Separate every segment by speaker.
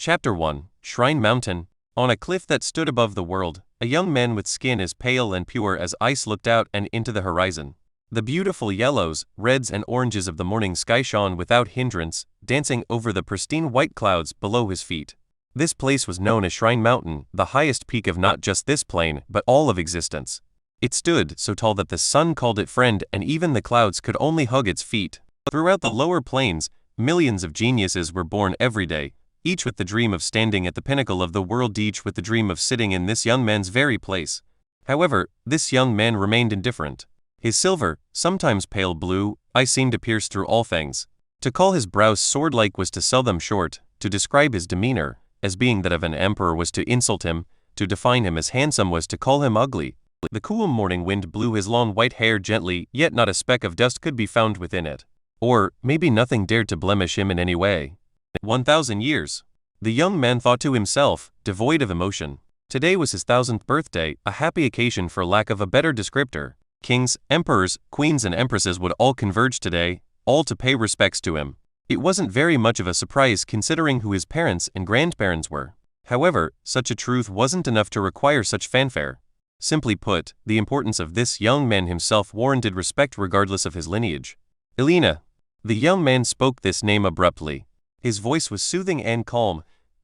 Speaker 1: Chapter 1 Shrine Mountain. On a cliff that stood above the world, a young man with skin as pale and pure as ice looked out and into the horizon. The beautiful yellows, reds and oranges of the morning sky shone without hindrance, dancing over the pristine white clouds below his feet. This place was known as Shrine Mountain, the highest peak of not just this plane but all of existence. It stood so tall that the sun called it friend and even the clouds could only hug its feet. Throughout the lower planes, millions of geniuses were born every day, each with the dream of standing at the pinnacle of the world, each with the dream of sitting in this young man's very place. However, this young man remained indifferent. His silver, sometimes pale blue, eye seemed to pierce through all things. To call his brows sword-like was to sell them short, to describe his demeanor as being that of an emperor was to insult him, to define him as handsome was to call him ugly. The cool morning wind blew his long white hair gently, yet not a speck of dust could be found within it. Or, maybe nothing dared to blemish him in any way. 1,000 years. The young man thought to himself, devoid of emotion. Today was his 1000th birthday, a happy occasion for lack of a better descriptor. Kings, emperors, queens and empresses would all converge today, all to pay respects to him. It wasn't very much of a surprise considering who his parents and grandparents were. However, such a truth wasn't enough to require such fanfare. Simply put, the importance of this young man himself warranted respect regardless of his lineage. Elena. The young man spoke this name abruptly. His voice was soothing and calm,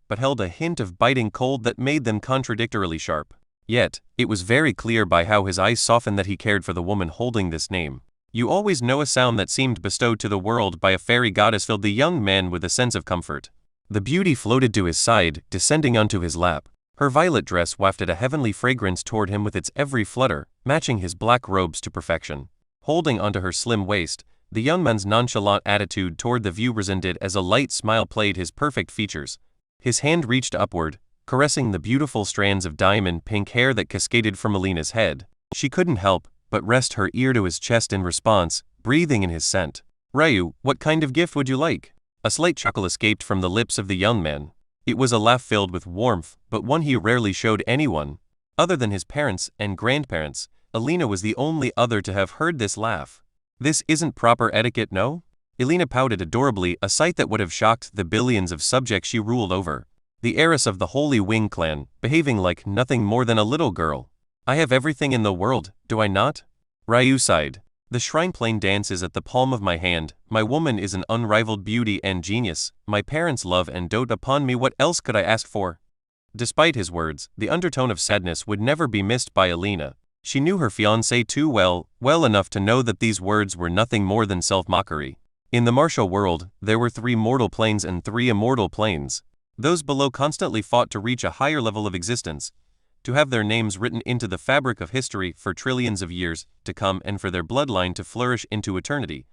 Speaker 1: but held a hint of biting cold that made them contradictorily sharp. Yet, it was very clear by how his eyes softened that he cared for the woman holding this name. You always know a sound that seemed bestowed to the world by a fairy goddess filled the young man with a sense of comfort. The beauty floated to his side, descending onto his lap. Her violet dress wafted a heavenly fragrance toward him with its every flutter, matching his black robes to perfection. Holding onto her slim waist, the young man's nonchalant attitude toward the view resented as a light smile played his perfect features. His hand reached upward, caressing the beautiful strands of diamond pink hair that cascaded from Elena's head. She couldn't help but rest her ear to his chest in response, breathing in his scent. Ryu, what kind of gift would you like? A slight chuckle escaped from the lips of the young man. It was a laugh filled with warmth, but one he rarely showed anyone. Other than his parents and grandparents, Elena was the only other to have heard this laugh. This isn't proper etiquette, no? Elena pouted adorably, a sight that would have shocked the billions of subjects she ruled over. The heiress of the Holy Wing clan, behaving like nothing more than a little girl. I have everything in the world, do I not? Ryu sighed. The shrine plane dances at the palm of my hand, my woman is an unrivaled beauty and genius, my parents love and dote upon me, what else could I ask for? Despite his words, the undertone of sadness would never be missed by Elena. She knew her fiancé too well enough to know that these words were nothing more than self-mockery. In the martial world, there were 3 mortal planes and 3 immortal planes. Those below constantly fought to reach a higher level of existence, to have their names written into the fabric of history for trillions of years to come and for their bloodline to flourish into eternity.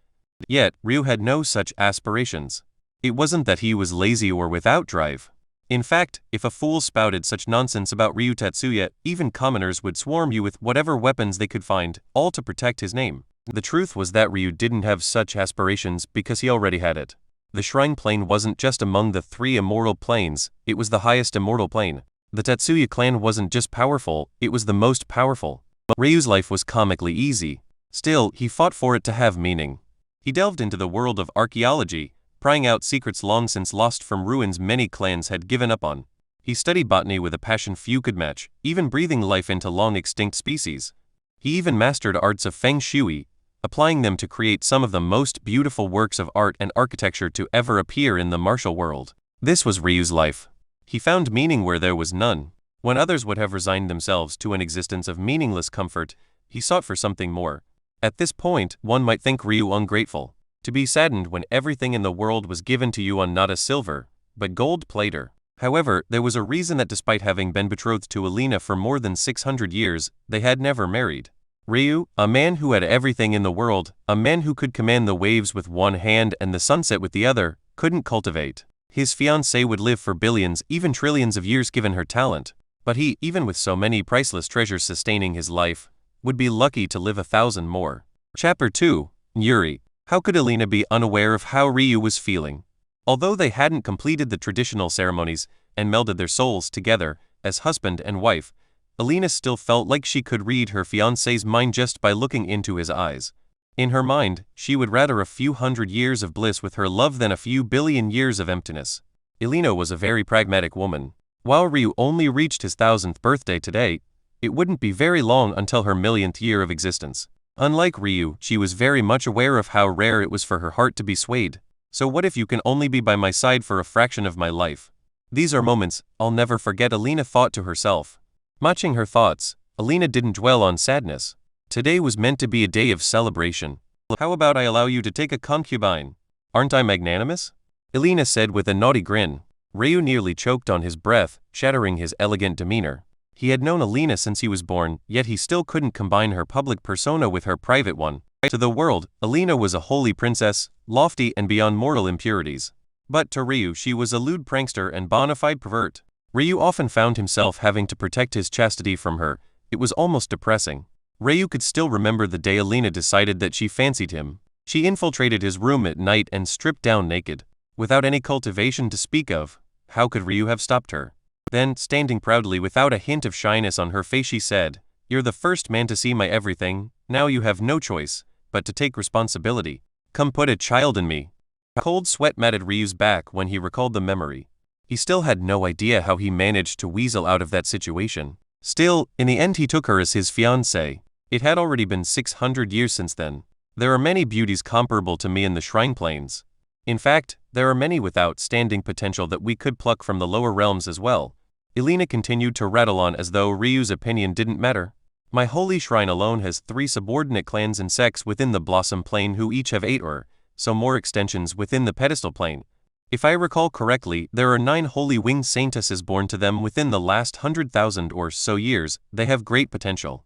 Speaker 1: Yet, Ryu had no such aspirations. It wasn't that he was lazy or without drive. In fact, if a fool spouted such nonsense about Ryu Tatsuya, even commoners would swarm you with whatever weapons they could find, all to protect his name. The truth was that Ryu didn't have such aspirations because he already had it. The shrine plane wasn't just among the 3 immortal planes, it was the highest immortal plane. The Tatsuya clan wasn't just powerful, it was the most powerful. But Ryu's life was comically easy. Still, he fought for it to have meaning. He delved into the world of archaeology, prying out secrets long since lost from ruins many clans had given up on. He studied botany with a passion few could match, even breathing life into long-extinct species. He even mastered arts of feng shui, applying them to create some of the most beautiful works of art and architecture to ever appear in the martial world. This was Ryu's life. He found meaning where there was none. When others would have resigned themselves to an existence of meaningless comfort, he sought for something more. At this point, one might think Ryu ungrateful. To be saddened when everything in the world was given to you on not a silver, but gold platter. However, there was a reason that despite having been betrothed to Elena for more than 600 years, they had never married. Ryu, a man who had everything in the world, a man who could command the waves with one hand and the sunset with the other, couldn't cultivate. His fiancée would live for billions, even trillions of years given her talent. But he, even with so many priceless treasures sustaining his life, would be lucky to live 1,000 more. Chapter 2 Yuri. How could Elena be unaware of how Ryu was feeling? Although they hadn't completed the traditional ceremonies and melded their souls together as husband and wife, Elena still felt like she could read her fiancé's mind just by looking into his eyes. In her mind, she would rather a few hundred years of bliss with her love than a few billion years of emptiness. Elena was a very pragmatic woman. While Ryu only reached his 1000th birthday today, it wouldn't be very long until her millionth year of existence. Unlike Ryu, she was very much aware of how rare it was for her heart to be swayed. So what if you can only be by my side for a fraction of my life? These are moments I'll never forget, Elena thought to herself. Matching her thoughts, Elena didn't dwell on sadness. Today was meant to be a day of celebration. How about I allow you to take a concubine? Aren't I magnanimous? Elena said with a naughty grin. Ryu nearly choked on his breath, shattering his elegant demeanor. He had known Elena since he was born, yet he still couldn't combine her public persona with her private one. To the world, Elena was a holy princess, lofty and beyond mortal impurities. But to Ryu she was a lewd prankster and bona fide pervert. Ryu often found himself having to protect his chastity from her. It was almost depressing. Ryu could still remember the day Elena decided that she fancied him. She infiltrated his room at night and stripped down naked. Without any cultivation to speak of, how could Ryu have stopped her? Then, standing proudly without a hint of shyness on her face, she said, "You're the first man to see my everything, now you have no choice but to take responsibility. Come put a child in me." Cold sweat matted Ryu's back when he recalled the memory. He still had no idea how he managed to weasel out of that situation. Still, in the end he took her as his fiancée. It had already been 600 years since then. There are many beauties comparable to me in the Shrine Plains. In fact, there are many with outstanding potential that we could pluck from the lower realms as well. Elena continued to rattle on as though Ryu's opinion didn't matter. My holy shrine alone has 3 subordinate clans and sects within the Blossom Plane who each have 8 or so more extensions within the Pedestal Plane. If I recall correctly, there are 9 holy winged saintesses born to them within the last 100,000 or so years. They have great potential.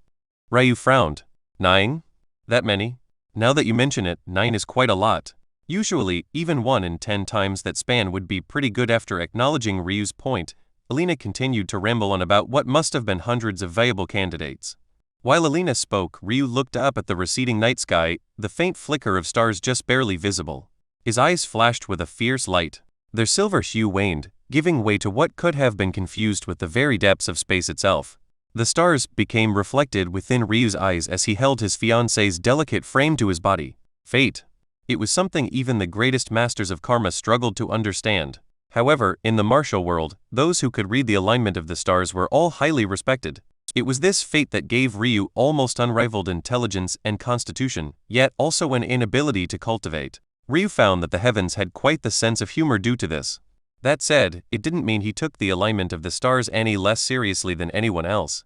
Speaker 1: Ryu frowned. 9? That many? Now that you mention it, 9 is quite a lot. Usually, even 1 in 10 times that span would be pretty good. After acknowledging Ryu's point, Elena continued to ramble on about what must have been hundreds of viable candidates. While Elena spoke, Ryu looked up at the receding night sky, the faint flicker of stars just barely visible. His eyes flashed with a fierce light. Their silver hue waned, giving way to what could have been confused with the very depths of space itself. The stars became reflected within Ryu's eyes as he held his fiancée's delicate frame to his body. Fate. It was something even the greatest masters of karma struggled to understand. However, in the martial world, those who could read the alignment of the stars were all highly respected. It was this fate that gave Ryu almost unrivaled intelligence and constitution, yet also an inability to cultivate. Ryu found that the heavens had quite the sense of humor due to this. That said, it didn't mean he took the alignment of the stars any less seriously than anyone else.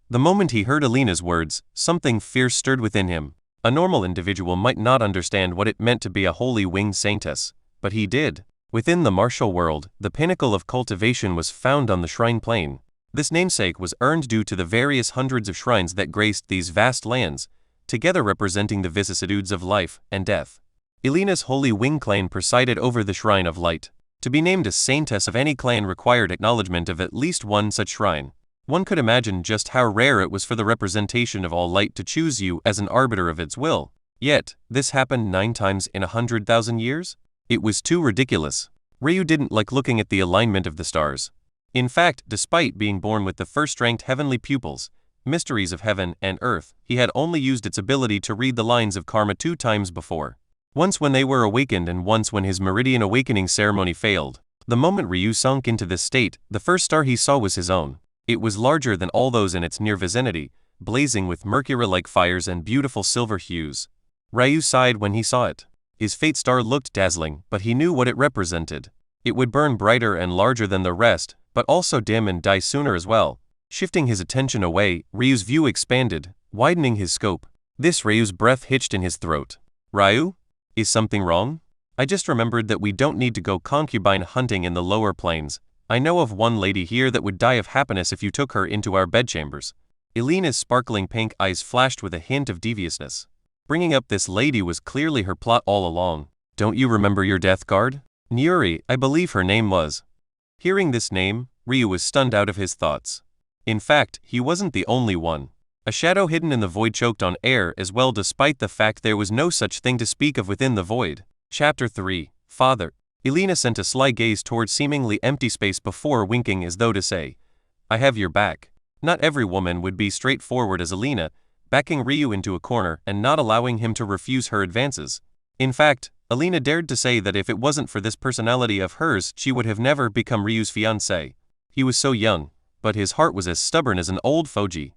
Speaker 1: The moment he heard Elena's words, something fierce stirred within him. A normal individual might not understand what it meant to be a holy winged saintess, but he did. Within the martial world, the pinnacle of cultivation was found on the Shrine Plane. This namesake was earned due to the various hundreds of shrines that graced these vast lands, together representing the vicissitudes of life and death. Elena's holy wing clan presided over the Shrine of Light. To be named a saintess of any clan required acknowledgement of at least one such shrine. One could imagine just how rare it was for the representation of all light to choose you as an arbiter of its will. Yet, this happened 9 times in 100,000 years? It was too ridiculous. Ryu didn't like looking at the alignment of the stars. In fact, despite being born with the first-ranked heavenly pupils, mysteries of heaven and earth, he had only used its ability to read the lines of karma 2 times before. Once when they were awakened and once when his meridian awakening ceremony failed. The moment Ryu sunk into this state, the first star he saw was his own. It was larger than all those in its near vicinity, blazing with mercury-like fires and beautiful silver hues. Ryu sighed when he saw it. His fate star looked dazzling, but he knew what it represented. It would burn brighter and larger than the rest, but also dim and die sooner as well. Shifting his attention away, Ryu's view expanded, widening his scope. Ryu's breath hitched in his throat. Ryu? Is something wrong? I just remembered that we don't need to go concubine hunting in the lower planes. I know of one lady here that would die of happiness if you took her into our bedchambers. Elena's sparkling pink eyes flashed with a hint of deviousness. Bringing up this lady was clearly her plot all along. Don't you remember your death guard? Nyuri, I believe her name was. Hearing this name, Ryu was stunned out of his thoughts. In fact, he wasn't the only one. A shadow hidden in the void choked on air as well, despite the fact there was no such thing to speak of within the void. Chapter 3. Father. Elena sent a sly gaze towards seemingly empty space before winking as though to say, I have your back. Not every woman would be straightforward as Elena, backing Ryu into a corner and not allowing him to refuse her advances. In fact, Alina dared to say that if it wasn't for this personality of hers, she would have never become Ryu's fiancé. He was so young, but his heart was as stubborn as an old fogy.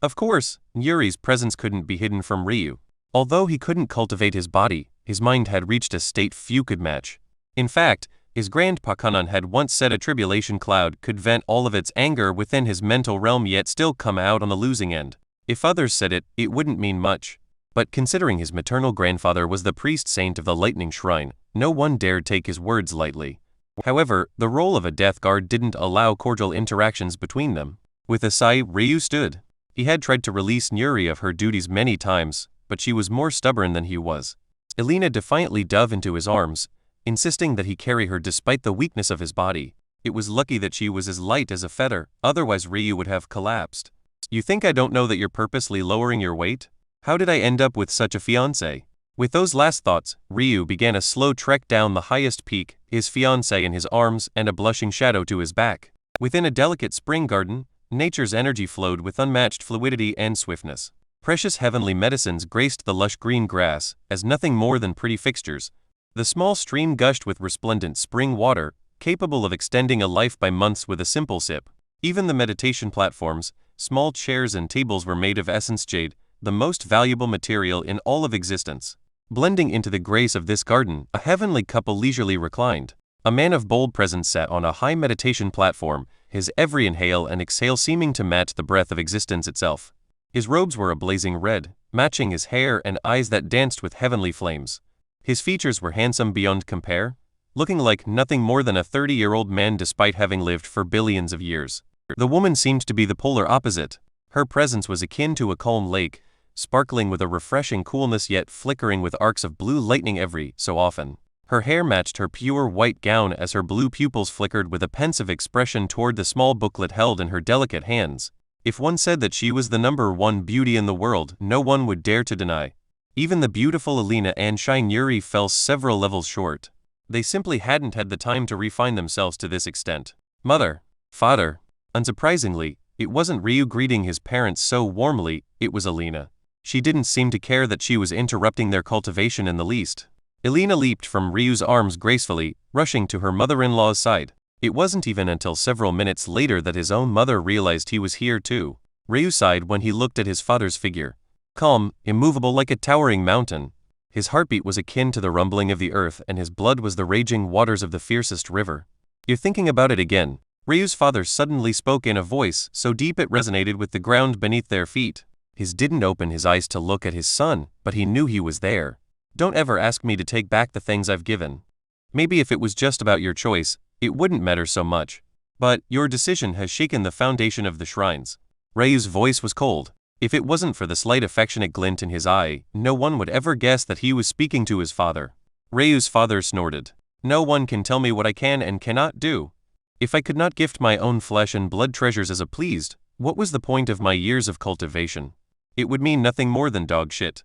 Speaker 1: Of course, Yuri's presence couldn't be hidden from Ryu. Although he couldn't cultivate his body, his mind had reached a state few could match. In fact, his grandpa Kanan had once said a tribulation cloud could vent all of its anger within his mental realm yet still come out on the losing end. If others said it, it wouldn't mean much. But considering his maternal grandfather was the priest saint of the Lightning Shrine, no one dared take his words lightly. However, the role of a death guard didn't allow cordial interactions between them. With a sigh, Ryu stood. He had tried to release Yuri of her duties many times, but she was more stubborn than he was. Alina defiantly dove into his arms, insisting that he carry her despite the weakness of his body. It was lucky that she was as light as a feather, otherwise Ryu would have collapsed. You think I don't know that you're purposely lowering your weight? How did I end up with such a fiancé? With those last thoughts, Ryu began a slow trek down the highest peak, his fiancé in his arms and a blushing shadow to his back. Within a delicate spring garden, nature's energy flowed with unmatched fluidity and swiftness. Precious heavenly medicines graced the lush green grass, as nothing more than pretty fixtures. The small stream gushed with resplendent spring water, capable of extending a life by months with a simple sip. Even the meditation platforms, small chairs and tables were made of essence jade, the most valuable material in all of existence. Blending into the grace of this garden, a heavenly couple leisurely reclined. A man of bold presence sat on a high meditation platform, his every inhale and exhale seeming to match the breath of existence itself. His robes were a blazing red, matching his hair and eyes that danced with heavenly flames. His features were handsome beyond compare, looking like nothing more than a 30-year-old man despite having lived for billions of years. The woman seemed to be the polar opposite. Her presence was akin to a calm lake, sparkling with a refreshing coolness yet flickering with arcs of blue lightning every so often. Her hair matched her pure white gown as her blue pupils flickered with a pensive expression toward the small booklet held in her delicate hands. If one said that she was the #1 beauty in the world, no one would dare to deny. Even the beautiful Alina and shy Yuri fell several levels short. They simply hadn't had the time to refine themselves to this extent. Mother, father. Unsurprisingly, it wasn't Ryu greeting his parents so warmly, it was Alina. She didn't seem to care that she was interrupting their cultivation in the least. Alina leaped from Ryu's arms gracefully, rushing to her mother-in-law's side. It wasn't even until several minutes later that his own mother realized he was here too. Ryu sighed when he looked at his father's figure. Calm, immovable like a towering mountain. His heartbeat was akin to the rumbling of the earth and his blood was the raging waters of the fiercest river. You're thinking about it again. Ryu's father suddenly spoke in a voice so deep it resonated with the ground beneath their feet. He didn't open his eyes to look at his son, but he knew he was there. Don't ever ask me to take back the things I've given. Maybe if it was just about your choice, it wouldn't matter so much. But your decision has shaken the foundation of the shrines. Ryu's voice was cold. If it wasn't for the slight affectionate glint in his eye, no one would ever guess that he was speaking to his father. Ryu's father snorted. No one can tell me what I can and cannot do. If I could not gift my own flesh and blood treasures as a pleased, what was the point of my years of cultivation? It would mean nothing more than dog shit.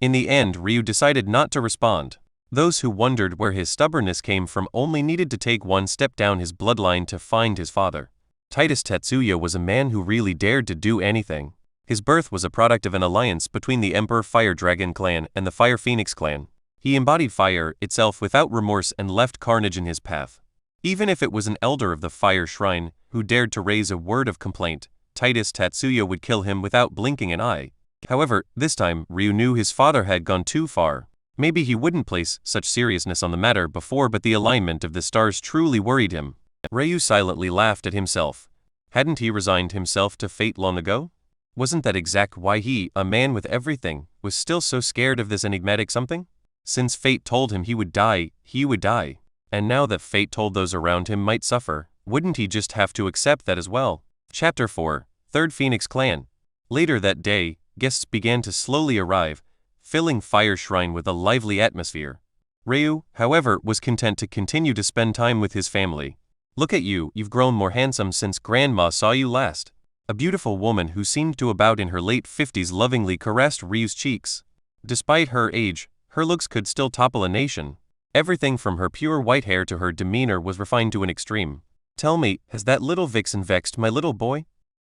Speaker 1: In the end, Ryu decided not to respond. Those who wondered where his stubbornness came from only needed to take one step down his bloodline to find his father. Titus Tetsuya was a man who really dared to do anything. His birth was a product of an alliance between the Emperor Fire Dragon clan and the Fire Phoenix clan. He embodied fire itself without remorse and left carnage in his path. Even if it was an elder of the Fire Shrine who dared to raise a word of complaint, Titus Tetsuya would kill him without blinking an eye. However, this time, Ryu knew his father had gone too far. Maybe he wouldn't place such seriousness on the matter before, but the alignment of the stars truly worried him. Ryu silently laughed at himself. Hadn't he resigned himself to fate long ago? Wasn't that exact why he, a man with everything, was still so scared of this enigmatic something? Since fate told him he would die, he would die. And now that fate told those around him might suffer, wouldn't he just have to accept that as well? Chapter 4, Third Phoenix Clan. Later that day, guests began to slowly arrive, filling Fire Shrine with a lively atmosphere. Ryu, however, was content to continue to spend time with his family. Look at you, you've grown more handsome since Grandma saw you last. A beautiful woman who seemed to about in her late 50s lovingly caressed Ryu's cheeks. Despite her age, her looks could still topple a nation. Everything from her pure white hair to her demeanor was refined to an extreme. Tell me, has that little vixen vexed my little boy?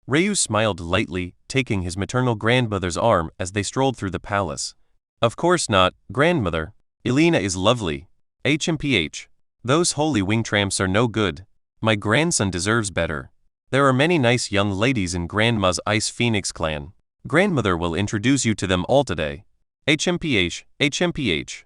Speaker 1: Ryu smiled lightly, taking his maternal grandmother's arm as they strolled through the palace. Of course not, grandmother. Elena is lovely. HMPH. Those holy wing tramps are no good. My grandson deserves better. There are many nice young ladies in Grandma's Ice Phoenix clan. Grandmother will introduce you to them all today. HMPH, HMPH.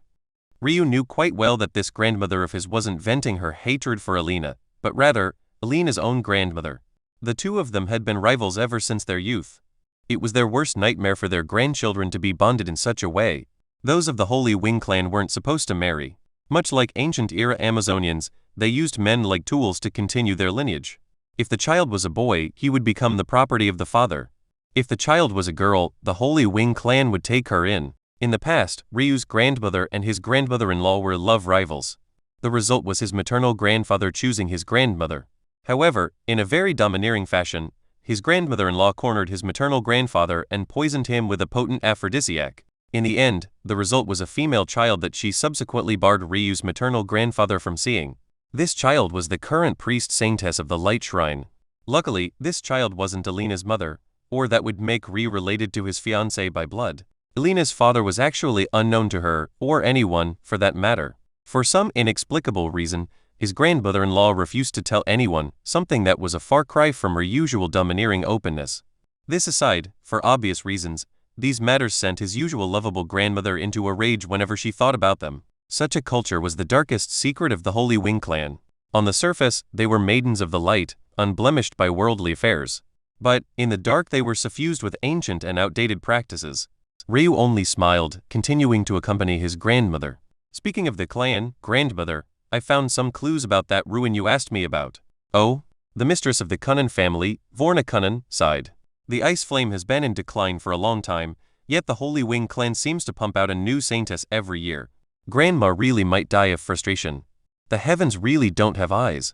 Speaker 1: Ryu knew quite well that this grandmother of his wasn't venting her hatred for Elena, but rather, Elena's own grandmother. The two of them had been rivals ever since their youth. It was their worst nightmare for their grandchildren to be bonded in such a way. Those of the Holy Wing clan weren't supposed to marry. Much like ancient-era Amazonians, they used men like tools to continue their lineage. If the child was a boy, he would become the property of the father. If the child was a girl, the Holy Wing clan would take her in. In the past, Ryu's grandmother and his grandmother-in-law were love rivals. The result was his maternal grandfather choosing his grandmother. However, in a very domineering fashion, his grandmother-in-law cornered his maternal grandfather and poisoned him with a potent aphrodisiac. In the end, the result was a female child that she subsequently barred Ryu's maternal grandfather from seeing. This child was the current priest-saintess of the Light Shrine. Luckily, this child wasn't Elena's mother, or that would make Ryu related to his fiancée by blood. Elena's father was actually unknown to her, or anyone, for that matter. For some inexplicable reason, his grandmother-in-law refused to tell anyone, something that was a far cry from her usual domineering openness. This aside, for obvious reasons, these matters sent his usual lovable grandmother into a rage whenever she thought about them. Such a culture was the darkest secret of the Holy Wing clan. On the surface, they were maidens of the light, unblemished by worldly affairs. But, in the dark they were suffused with ancient and outdated practices. Ryu only smiled, continuing to accompany his grandmother. Speaking of the clan, grandmother, I found some clues about that ruin you asked me about. Oh? The mistress of the Qilin family, Vorna Qilin, sighed. The ice flame has been in decline for a long time, yet the Holy Wing clan seems to pump out a new saintess every year. Grandma really might die of frustration. The heavens really don't have eyes.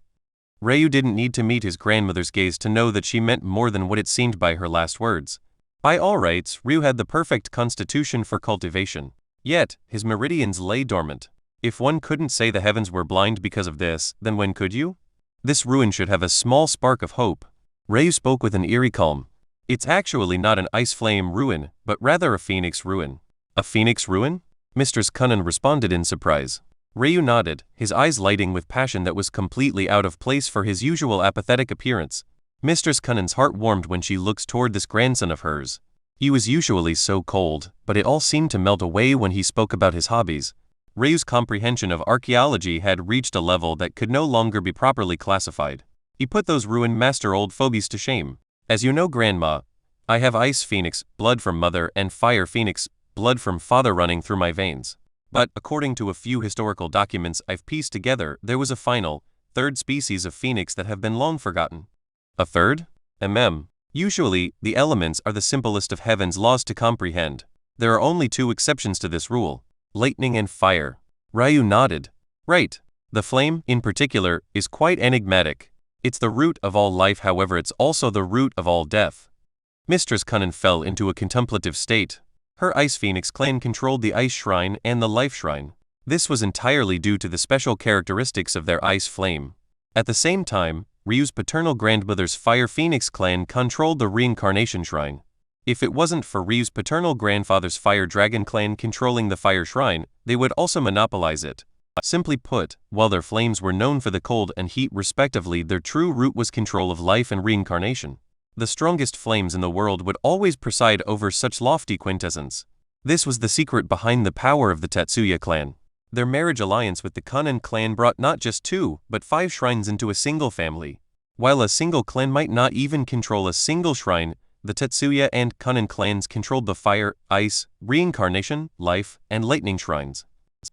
Speaker 1: Ryu didn't need to meet his grandmother's gaze to know that she meant more than what it seemed by her last words. By all rights, Ryu had the perfect constitution for cultivation. Yet, his meridians lay dormant. If one couldn't say the heavens were blind because of this, then when could you? This ruin should have a small spark of hope. Ryu spoke with an eerie calm. It's actually not an ice flame ruin, but rather a phoenix ruin. A phoenix ruin? Mistress Qilin responded in surprise. Ryu nodded, his eyes lighting with passion that was completely out of place for his usual apathetic appearance. Mistress Qillin's heart warmed when she looked toward this grandson of hers. He was usually so cold, but it all seemed to melt away when he spoke about his hobbies. Ryu's comprehension of archaeology had reached a level that could no longer be properly classified. He put those ruined master old phobies to shame. As you know, Grandma, I have ice phoenix, blood from mother, and fire phoenix, blood from father running through my veins. But, according to a few historical documents I've pieced together, there was a final, third species of phoenix that have been long forgotten. A third? Usually, the elements are the simplest of heaven's laws to comprehend. There are only two exceptions to this rule: lightning and fire. Ryu nodded. Right. The flame, in particular, is quite enigmatic. It's the root of all life, however it's also the root of all death. Mistress Qilin fell into a contemplative state. Her Ice Phoenix clan controlled the Ice Shrine and the Life Shrine. This was entirely due to the special characteristics of their ice flame. At the same time, Ryu's paternal grandmother's Fire Phoenix clan controlled the Reincarnation Shrine. If it wasn't for Ryu's paternal grandfather's Fire Dragon clan controlling the Fire Shrine, they would also monopolize it. Simply put, while their flames were known for the cold and heat respectively, their true root was control of life and reincarnation. The strongest flames in the world would always preside over such lofty quintessence. This was the secret behind the power of the Tetsuya clan. Their marriage alliance with the Qilin clan brought not just 2, but 5 shrines into a single family. While a single clan might not even control a single shrine, the Tetsuya and Qilin clans controlled the fire, ice, reincarnation, life, and lightning shrines.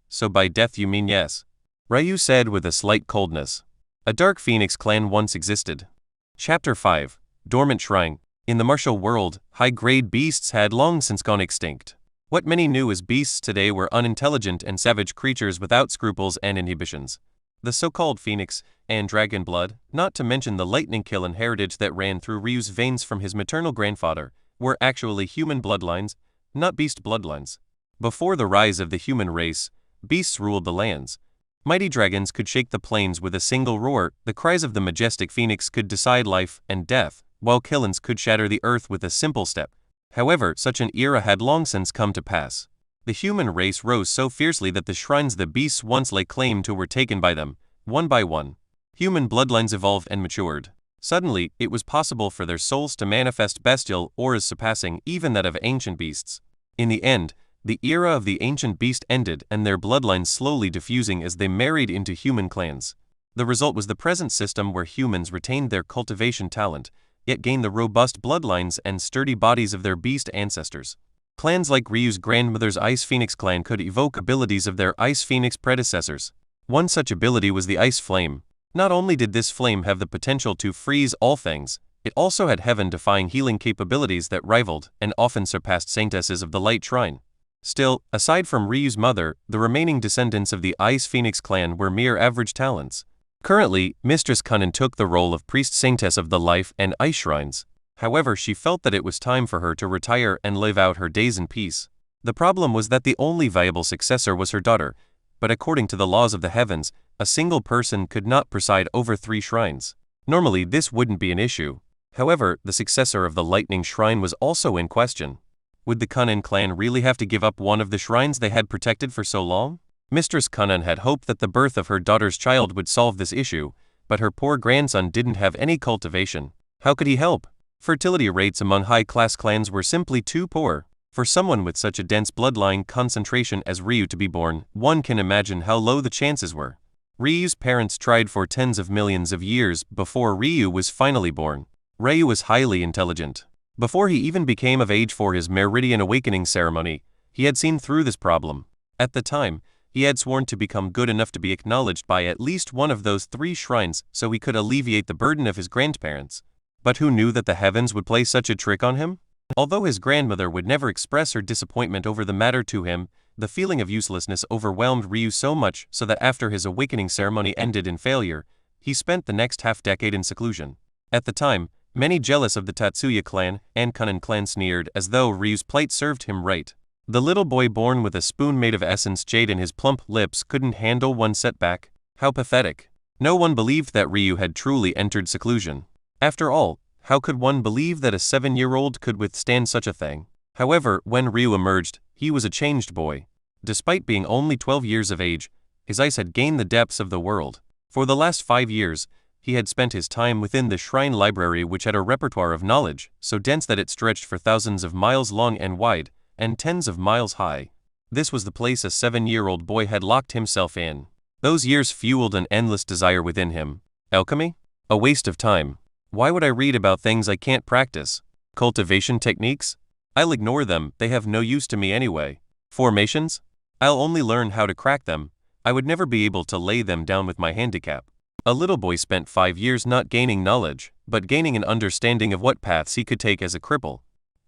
Speaker 1: So by death you mean yes? Ryu said with a slight coldness. A dark phoenix clan once existed. Chapter 5. Dormant Shrine. In the martial world, high-grade beasts had long since gone extinct. What many knew as beasts today were unintelligent and savage creatures without scruples and inhibitions. The so-called phoenix and dragon blood, not to mention the Lightning Qilin heritage that ran through Ryu's veins from his maternal grandfather, were actually human bloodlines, not beast bloodlines. Before the rise of the human race, beasts ruled the lands. Mighty dragons could shake the plains with a single roar, the cries of the majestic phoenix could decide life and death, while Qilins could shatter the earth with a simple step. However, such an era had long since come to pass. The human race rose so fiercely that the shrines the beasts once lay claim to were taken by them, one by one. Human bloodlines evolved and matured. Suddenly, it was possible for their souls to manifest bestial auras surpassing even that of ancient beasts. In the end, the era of the ancient beast ended and their bloodlines slowly diffusing as they married into human clans. The result was the present system where humans retained their cultivation talent, yet gained the robust bloodlines and sturdy bodies of their beast ancestors. Clans like Ryu's grandmother's Ice Phoenix clan could evoke abilities of their Ice Phoenix predecessors. One such ability was the Ice Flame. Not only did this flame have the potential to freeze all things, it also had heaven-defying healing capabilities that rivaled and often surpassed saintesses of the Light Shrine. Still, aside from Ryu's mother, the remaining descendants of the Ice Phoenix clan were mere average talents. Currently, Mistress Qilin took the role of priest saintess of the Life and Ice Shrines. However, she felt that it was time for her to retire and live out her days in peace. The problem was that the only viable successor was her daughter, but according to the laws of the heavens, a single person could not preside over 3 shrines. Normally, this wouldn't be an issue. However, the successor of the Lightning Shrine was also in question. Would the Qilin clan really have to give up one of the shrines they had protected for so long? Mistress Qilin had hoped that the birth of her daughter's child would solve this issue, but her poor grandson didn't have any cultivation. How could he help? Fertility rates among high-class clans were simply too poor. For someone with such a dense bloodline concentration as Ryu to be born, one can imagine how low the chances were. Ryu's parents tried for tens of millions of years before Ryu was finally born. Ryu was highly intelligent. Before he even became of age for his Meridian awakening ceremony, he had seen through this problem. At the time, he had sworn to become good enough to be acknowledged by at least one of those 3 shrines so he could alleviate the burden of his grandparents. But who knew that the heavens would play such a trick on him? Although his grandmother would never express her disappointment over the matter to him, the feeling of uselessness overwhelmed Ryu so much so that after his awakening ceremony ended in failure, he spent the next half-decade in seclusion. At the time, many jealous of the Tatsuya clan and Qilin clan sneered as though Ryu's plight served him right. The little boy born with a spoon made of essence jade in his plump lips couldn't handle one setback. How pathetic. No one believed that Ryu had truly entered seclusion. After all, how could one believe that a 7-year-old could withstand such a thing? However, when Ryu emerged, he was a changed boy. Despite being only 12 years of age, his eyes had gained the depths of the world. For the last 5 years, he had spent his time within the shrine library, which had a repertoire of knowledge so dense that it stretched for thousands of miles long and wide, and tens of miles high. This was the place a 7-year-old boy had locked himself in. Those years fueled an endless desire within him. Alchemy? A waste of time. Why would I read about things I can't practice? Cultivation techniques? I'll ignore them, they have no use to me anyway. Formations? I'll only learn how to crack them. I would never be able to lay them down with my handicap. A little boy spent 5 years not gaining knowledge, but gaining an understanding of what paths he could take as a cripple.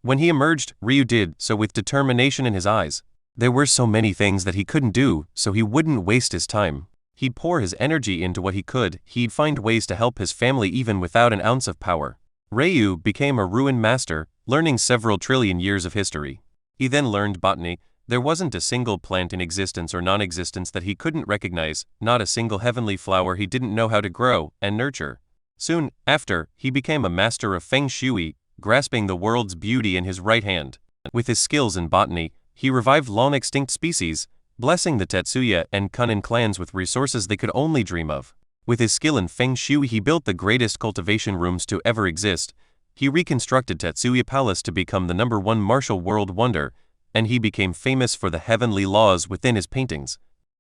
Speaker 1: When he emerged, Ryu did so with determination in his eyes. There were so many things that he couldn't do, so he wouldn't waste his time. He'd pour his energy into what he could. He'd find ways to help his family even without an ounce of power. Ryu became a ruined master, learning several trillion years of history. He then learned botany. There wasn't a single plant in existence or non-existence that he couldn't recognize, not a single heavenly flower he didn't know how to grow and nurture. Soon after, he became a master of feng shui, grasping the world's beauty in his right hand. With his skills in botany, he revived long-extinct species, blessing the Tatsuya and Qilin clans with resources they could only dream of. With his skill in feng shui, he built the greatest cultivation rooms to ever exist. He reconstructed Tatsuya Palace to become the #1 martial world wonder, and he became famous for the heavenly laws within his paintings.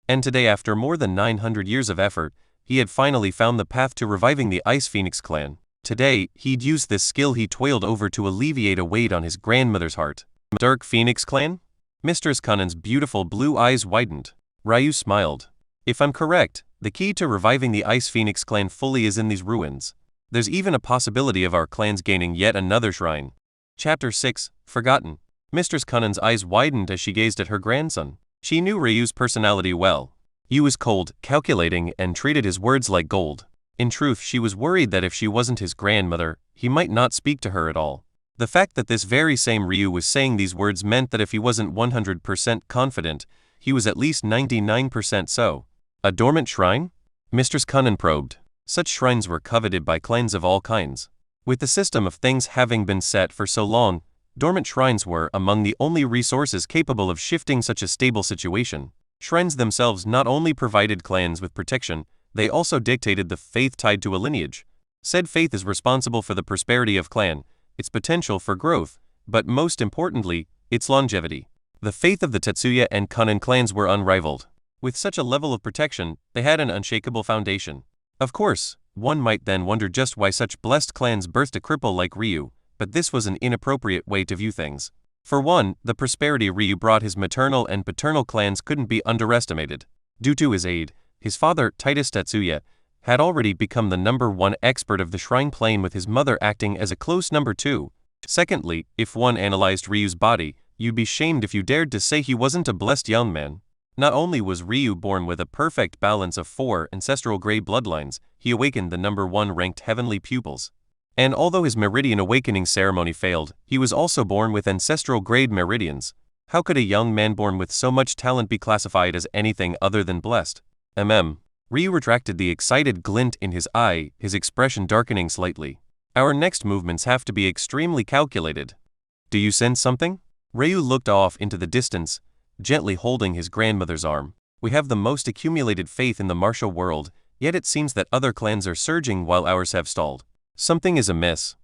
Speaker 1: And today, after more than 900 years of effort, he had finally found the path to reviving the Ice Phoenix clan. Today, he'd use this skill he toiled over to alleviate a weight on his grandmother's heart. Dark Phoenix clan? Mistress Qilin's beautiful blue eyes widened. Ryu smiled. If I'm correct, the key to reviving the Ice Phoenix clan fully is in these ruins. There's even a possibility of our clans gaining yet another shrine. Chapter 6, Forgotten. Mistress Qilin's eyes widened as she gazed at her grandson. She knew Ryu's personality well. He was cold, calculating, and treated his words like gold. In truth, she was worried that if she wasn't his grandmother, he might not speak to her at all. The fact that this very same Ryu was saying these words meant that if he wasn't 100% confident, he was at least 99% so. A dormant shrine? Mistress Qilin probed. Such shrines were coveted by clans of all kinds. With the system of things having been set for so long, Dormant shrines were among the only resources capable of shifting such a stable situation. Shrines themselves not only provided clans with protection, they also dictated the faith tied to a lineage. Said faith is responsible for the prosperity of clan, its potential for growth, but most importantly, its longevity. The faith of the Tetsuya and Qilin clans were unrivaled. With such a level of protection, they had an unshakable foundation. Of course, one might then wonder just why such blessed clans birthed a cripple like Ryu, but this was an inappropriate way to view things. For one, the prosperity Ryu brought his maternal and paternal clans couldn't be underestimated. Due to his aid, his father, Titus Tetsuya, had already become the #1 expert of the shrine plane, with his mother acting as a close #2. Secondly, if one analyzed Ryu's body, you'd be shamed if you dared to say he wasn't a blessed young man. Not only was Ryu born with a perfect balance of 4 ancestral grade bloodlines, he awakened the #1 ranked heavenly pupils. And although his Meridian awakening ceremony failed, he was also born with ancestral grade Meridians. How could a young man born with so much talent be classified as anything other than blessed? Ryu retracted the excited glint in his eye, his expression darkening slightly. Our next movements have to be extremely calculated. Do you sense something? Ryu looked off into the distance, gently holding his grandmother's arm. We have the most accumulated faith in the martial world, yet it seems that other clans are surging while ours have stalled. Something is amiss.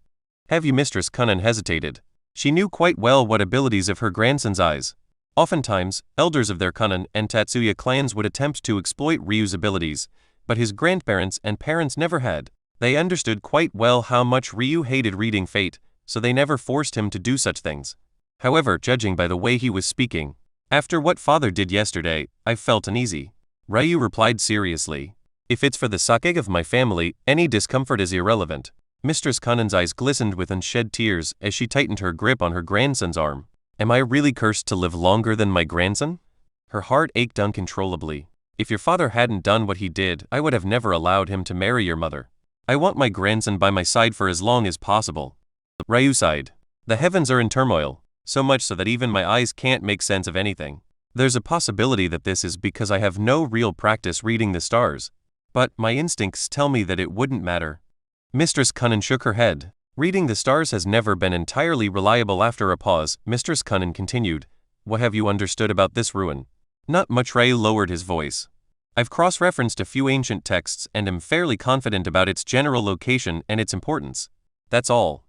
Speaker 1: Have you? Mistress Qilin hesitated. She knew quite well what abilities of her grandson's eyes. Oftentimes, elders of their Qilin and Tatsuya clans would attempt to exploit Ryu's abilities, but his grandparents and parents never had. They understood quite well how much Ryu hated reading fate, so they never forced him to do such things. However, judging by the way he was speaking, after what father did yesterday, I felt uneasy. Ryu replied seriously. If it's for the sake of my family, any discomfort is irrelevant. Mistress Qillin's eyes glistened with unshed tears as she tightened her grip on her grandson's arm. Am I really cursed to live longer than my grandson? Her heart ached uncontrollably. If your father hadn't done what he did, I would have never allowed him to marry your mother. I want my grandson by my side for as long as possible. Ryu sighed. The heavens are in turmoil, so much so that even my eyes can't make sense of anything. There's a possibility that this is because I have no real practice reading the stars, but my instincts tell me that it wouldn't matter. Mistress Qilin shook her head. Reading the stars has never been entirely reliable. After a pause, Mistress Qilin continued. What have you understood about this ruin? Not much. Ryu lowered his voice. I've cross-referenced a few ancient texts and am fairly confident about its general location and its importance. That's all.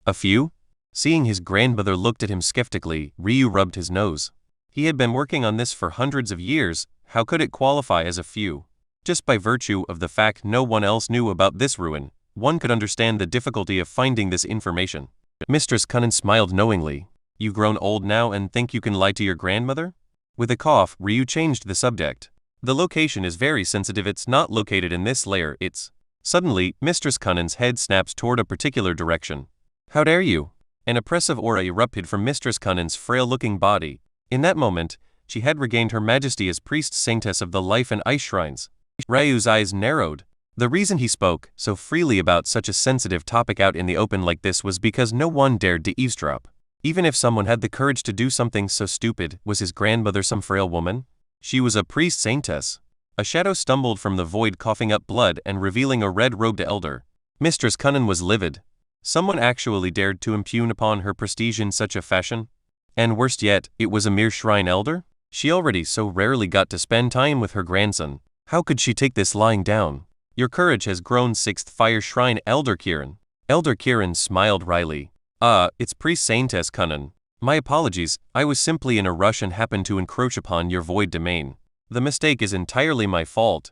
Speaker 1: A few? Seeing his grandmother looked at him skeptically, Ryu rubbed his nose. He had been working on this for hundreds of years. How could it qualify as a few? Just by virtue of the fact no one else knew about this ruin, one could understand the difficulty of finding this information. Mistress Qilin smiled knowingly. You've grown old now and think you can lie to your grandmother? With a cough, Ryu changed the subject. The location is very sensitive. It's not located in this layer, it's... Suddenly, Mistress Qillin's head snapped toward a particular direction. How dare you? An oppressive aura erupted from Mistress Qillin's frail-looking body. In that moment, she had regained her majesty as priest saintess of the life and ice shrines. Ryu's eyes narrowed. The reason he spoke so freely about such a sensitive topic out in the open like this was because no one dared to eavesdrop. Even if someone had the courage to do something so stupid, was his grandmother some frail woman? She was a priest saintess. A shadow stumbled from the void, coughing up blood and revealing a red-robed elder. Mistress Qilin was livid. Someone actually dared to impugn upon her prestige in such a fashion? And worst yet, it was a mere shrine elder? She already so rarely got to spend time with her grandson. How could she take this lying down? Your courage has grown. 6th Fire Shrine Elder Qilin. Elder Qilin smiled wryly. It's Priest Saintess Qilin. My apologies, I was simply in a rush and happened to encroach upon your void domain. The mistake is entirely my fault.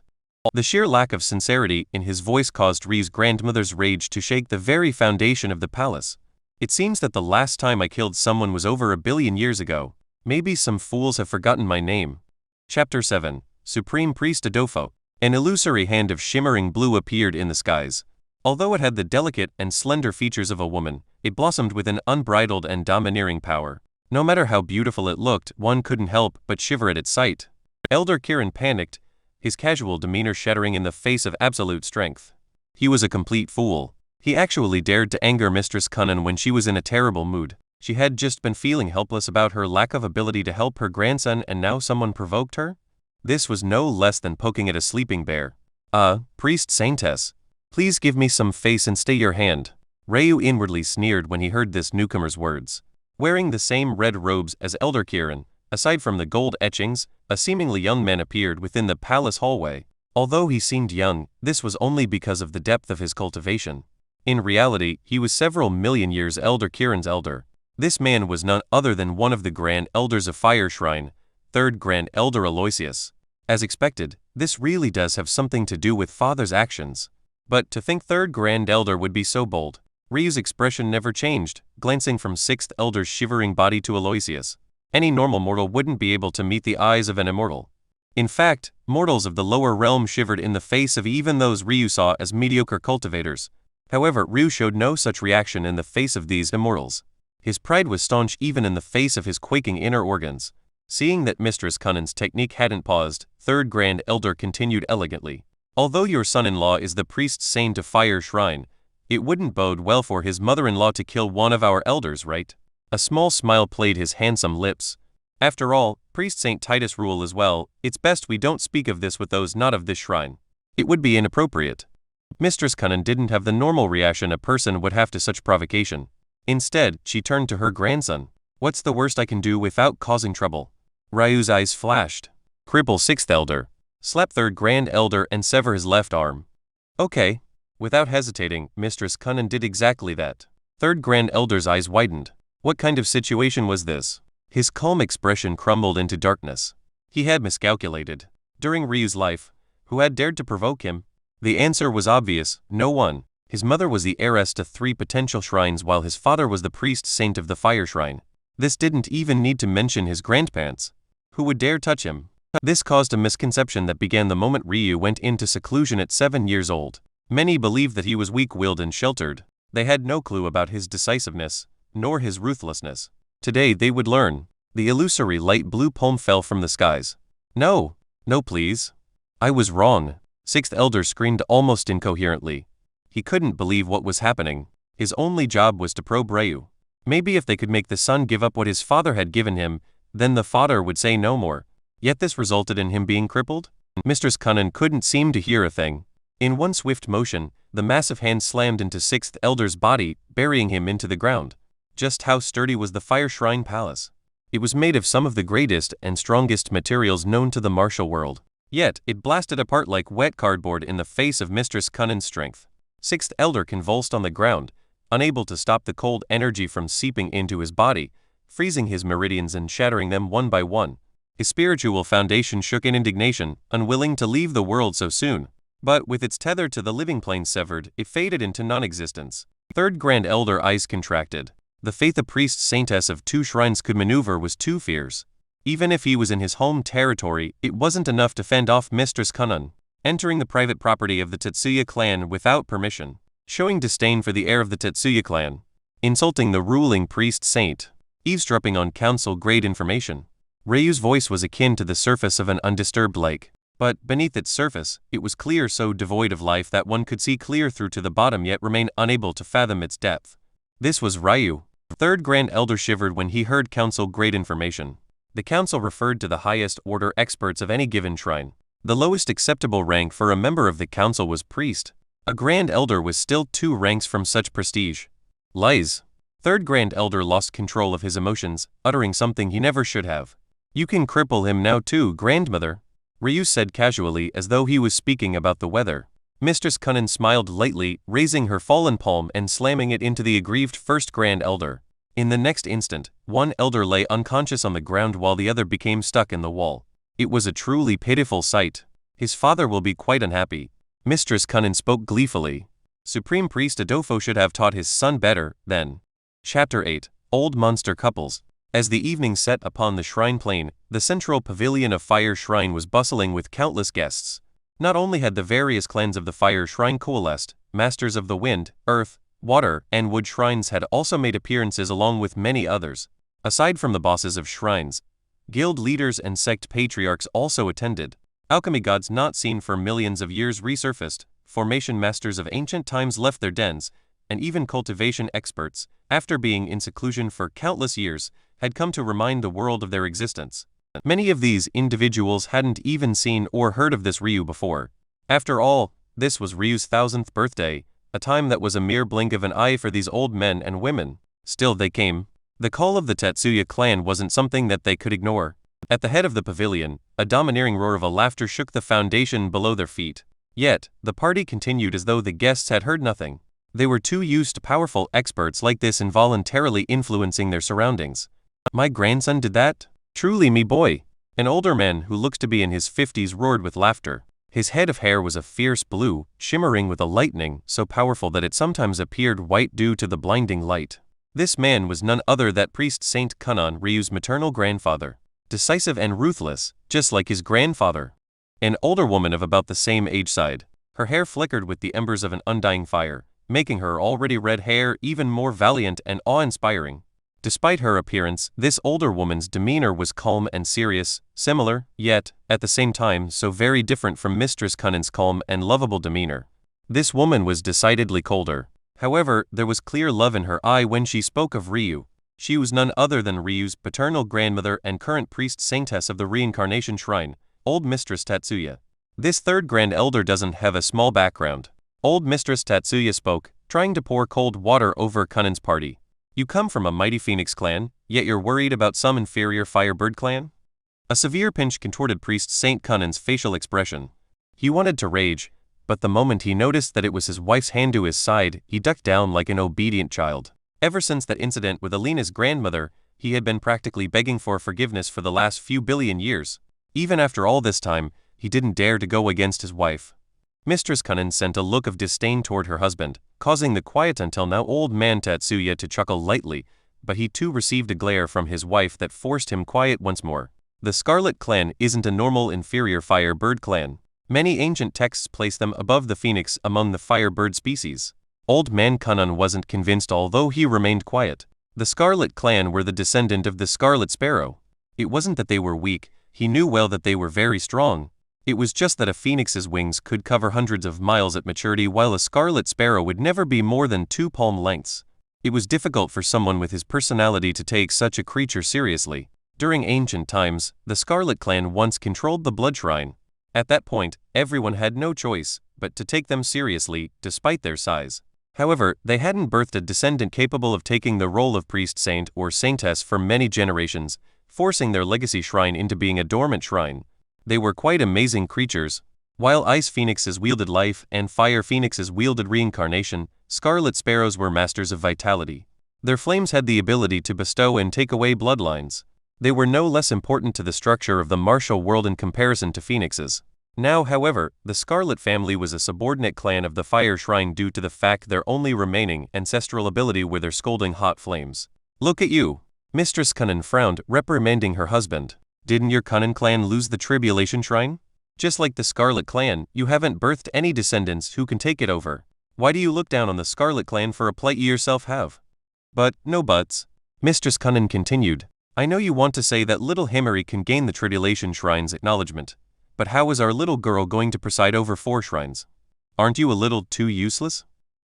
Speaker 1: The sheer lack of sincerity in his voice caused Ryu's grandmother's rage to shake the very foundation of the palace. It seems that the last time I killed someone was over 1 billion years ago. Maybe some fools have forgotten my name. Chapter 7. Supreme Priest Adolfo. An illusory hand of shimmering blue appeared in the skies. Although it had the delicate and slender features of a woman, it blossomed with an unbridled and domineering power. No matter how beautiful it looked, one couldn't help but shiver at its sight. Elder Qilin panicked, his casual demeanor shattering in the face of absolute strength. He was a complete fool. He actually dared to anger Mistress Qilin when she was in a terrible mood. She had just been feeling helpless about her lack of ability to help her grandson, and now someone provoked her? This was no less than poking at a sleeping bear. Priest Saintess. Please give me some face and stay your hand. Ryu inwardly sneered when he heard this newcomer's words. Wearing the same red robes as Elder Qilin, aside from the gold etchings, a seemingly young man appeared within the palace hallway. Although he seemed young, this was only because of the depth of his cultivation. In reality, he was several million years Elder Qilin's elder. This man was none other than one of the Grand Elders of Fire Shrine, 3rd Grand Elder Aloysius. As expected, this really does have something to do with Father's actions. But to think 3rd Grand Elder would be so bold. Ryu's expression never changed, glancing from 6th Elder's shivering body to Aloysius. Any normal mortal wouldn't be able to meet the eyes of an immortal. In fact, mortals of the lower realm shivered in the face of even those Ryu saw as mediocre cultivators. However, Ryu showed no such reaction in the face of these immortals. His pride was staunch even in the face of his quaking inner organs. Seeing that Mistress Qilin's technique hadn't paused, 3rd Grand Elder continued elegantly. Although your son-in-law is the priest saint of Fire Shrine, it wouldn't bode well for his mother-in-law to kill one of our elders, right? A small smile played his handsome lips. After all, Priest Saint Titus rule as well, it's best we don't speak of this with those not of this shrine. It would be inappropriate. Mistress Qilin didn't have the normal reaction a person would have to such provocation. Instead, she turned to her grandson. What's the worst I can do without causing trouble? Ryu's eyes flashed. Cripple 6th Elder. Slap 3rd Grand Elder and sever his left arm. Okay. Without hesitating, Mistress Qilin did exactly that. 3rd Grand Elder's eyes widened. What kind of situation was this? His calm expression crumbled into darkness. He had miscalculated. During Ryu's life, who had dared to provoke him? The answer was obvious, no one. His mother was the heiress to 3 potential shrines while his father was the priest saint of the Fire Shrine. This didn't even need to mention his grandparents. Who would dare touch him? This caused a misconception that began the moment Ryu went into seclusion at 7 years old. Many believed that he was weak-willed and sheltered. They had no clue about his decisiveness, nor his ruthlessness. Today they would learn. The illusory light blue palm fell from the skies. No, no please. I was wrong. 6th Elder screamed almost incoherently. He couldn't believe what was happening. His only job was to probe Ryu. Maybe if they could make the son give up what his father had given him, then the father would say no more. Yet this resulted in him being crippled? Mistress Qilin couldn't seem to hear a thing. In one swift motion, the massive hand slammed into 6th Elder's body, burying him into the ground. Just how sturdy was the Fire Shrine Palace? It was made of some of the greatest and strongest materials known to the martial world. Yet, it blasted apart like wet cardboard in the face of Mistress Qilin's strength. 6th Elder convulsed on the ground, unable to stop the cold energy from seeping into his body, freezing his meridians and shattering them one by one. His spiritual foundation shook in indignation, unwilling to leave the world so soon. But with its tether to the living plane severed, it faded into non-existence. 3rd Grand Elder eyes contracted. The faith a priest saintess of 2 shrines could maneuver was too fierce. Even if he was in his home territory, it wasn't enough to fend off Mistress Qilin. Entering the private property of the Tetsuya clan without permission. Showing disdain for the heir of the Tetsuya clan. Insulting the ruling priest saint. Eavesdropping on council-grade information. Ryu's voice was akin to the surface of an undisturbed lake. But beneath its surface, it was clear, so devoid of life that one could see clear through to the bottom yet remain unable to fathom its depth. This was Ryu. 3rd Grand Elder shivered when he heard council-grade information. The council referred to the highest order experts of any given shrine. The lowest acceptable rank for a member of the council was priest. A Grand Elder was still 2 ranks from such prestige. Lies. 3rd Grand Elder lost control of his emotions, uttering something he never should have. You can cripple him now too, grandmother. Ryu said casually as though he was speaking about the weather. Mistress Qilin smiled lightly, raising her fallen palm and slamming it into the aggrieved 1st Grand Elder. In the next instant, one elder lay unconscious on the ground while the other became stuck in the wall. It was a truly pitiful sight. His father will be quite unhappy. Mistress Qilin spoke gleefully. Supreme Priest Adolfo should have taught his son better, then. Chapter 8. Old Monster Couples. As the evening set upon the shrine plain, the central pavilion of Fire Shrine was bustling with countless guests. Not only had the various clans of the Fire Shrine coalesced, masters of the wind, earth, water, and wood shrines had also made appearances along with many others. Aside from the bosses of shrines, guild leaders and sect patriarchs also attended. Alchemy gods not seen for millions of years resurfaced, formation masters of ancient times left their dens, and even cultivation experts, after being in seclusion for countless years, had come to remind the world of their existence. Many of these individuals hadn't even seen or heard of this Ryu before. After all, this was Ryu's 1000th birthday, a time that was a mere blink of an eye for these old men and women. Still they came. The call of the Tatsuya clan wasn't something that they could ignore. At the head of the pavilion, a domineering roar of laughter shook the foundation below their feet. Yet, the party continued as though the guests had heard nothing. They were too used to powerful experts like this involuntarily influencing their surroundings. My grandson did that? Truly me boy. An older man who looks to be in his 50s roared with laughter. His head of hair was a fierce blue, shimmering with a lightning so powerful that it sometimes appeared white due to the blinding light. This man was none other than priest Saint Qilin, Ryu's maternal grandfather. Decisive and ruthless, just like his grandfather. An older woman of about the same age side. Her hair flickered with the embers of an undying fire, making her already red hair even more valiant and awe-inspiring. Despite her appearance, this older woman's demeanor was calm and serious, similar, yet, at the same time, so very different from Mistress Qilin's calm and lovable demeanor. This woman was decidedly colder. However, there was clear love in her eye when she spoke of Ryu. She was none other than Ryu's paternal grandmother and current priest saintess of the Reincarnation Shrine, Old Mistress Tatsuya. This third Grand Elder doesn't have a small background. Old Mistress Tatsuya spoke, trying to pour cold water over Qilin's party. You come from a mighty Phoenix clan, yet you're worried about some inferior Firebird clan? A severe pinch contorted priest Saint Qilin's facial expression. He wanted to rage, but the moment he noticed that it was his wife's hand to his side, he ducked down like an obedient child. Ever since that incident with Alina's grandmother, he had been practically begging for forgiveness for the last few billion years. Even after all this time, he didn't dare to go against his wife. Mistress Qilin sent a look of disdain toward her husband, causing the quiet until now old man Tatsuya to chuckle lightly, but he too received a glare from his wife that forced him quiet once more. The Scarlet Clan isn't a normal inferior Firebird clan. Many ancient texts place them above the Phoenix among the Firebird species. Old man Qilin wasn't convinced, although he remained quiet. The Scarlet Clan were the descendant of the Scarlet Sparrow. It wasn't that they were weak, he knew well that they were very strong. It was just that a phoenix's wings could cover hundreds of miles at maturity, while a scarlet sparrow would never be more than 2 palm lengths. It was difficult for someone with his personality to take such a creature seriously. During ancient times, the Scarlet Clan once controlled the Blood Shrine. At that point, everyone had no choice but to take them seriously, despite their size. However, they hadn't birthed a descendant capable of taking the role of priest saint or saintess for many generations, forcing their legacy shrine into being a dormant shrine. They were quite amazing creatures. While ice phoenixes wielded life and fire phoenixes wielded reincarnation, scarlet sparrows were masters of vitality. Their flames had the ability to bestow and take away bloodlines. They were no less important to the structure of the martial world in comparison to phoenixes. Now, however, the Scarlet family was a subordinate clan of the Fire Shrine due to the fact their only remaining ancestral ability were their scalding hot flames. Look at you. Mistress Qilin frowned, reprimanding her husband. Didn't your Qilin clan lose the Tribulation Shrine? Just like the Scarlet Clan, you haven't birthed any descendants who can take it over. Why do you look down on the Scarlet Clan for a plight you yourself have? But, no buts. Mistress Qilin continued. I know you want to say that little Himari can gain the Tribulation Shrine's acknowledgement. But how is our little girl going to preside over 4 shrines? Aren't you a little too useless?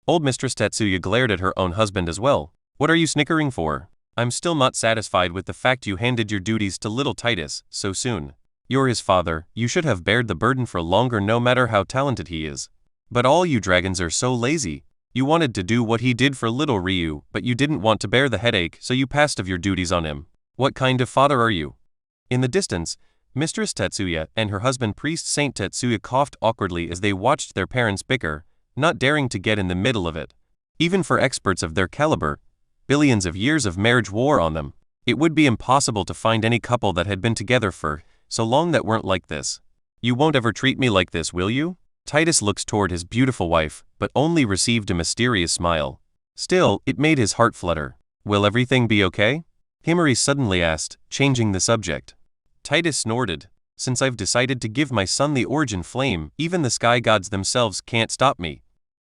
Speaker 1: Old Mistress Tatsuya glared at her own husband as well. What are you snickering for? I'm still not satisfied with the fact you handed your duties to little Titus so soon. You're his father, you should have bared the burden for longer no matter how talented he is. But all you dragons are so lazy. You wanted to do what he did for little Ryu, but you didn't want to bear the headache, so you passed of your duties on him. What kind of father are you? In the distance, Mistress Tatsuya and her husband Priest Saint Tatsuya coughed awkwardly as they watched their parents bicker, not daring to get in the middle of it. Even for experts of their caliber, billions of years of marriage wore on them. It would be impossible to find any couple that had been together for so long that weren't like this. You won't ever treat me like this, will you? Titus looked toward his beautiful wife, but only received a mysterious smile. Still, it made his heart flutter. Will everything be okay? Himari suddenly asked, changing the subject. Titus snorted. Since I've decided to give my son the origin flame, even the sky gods themselves can't stop me.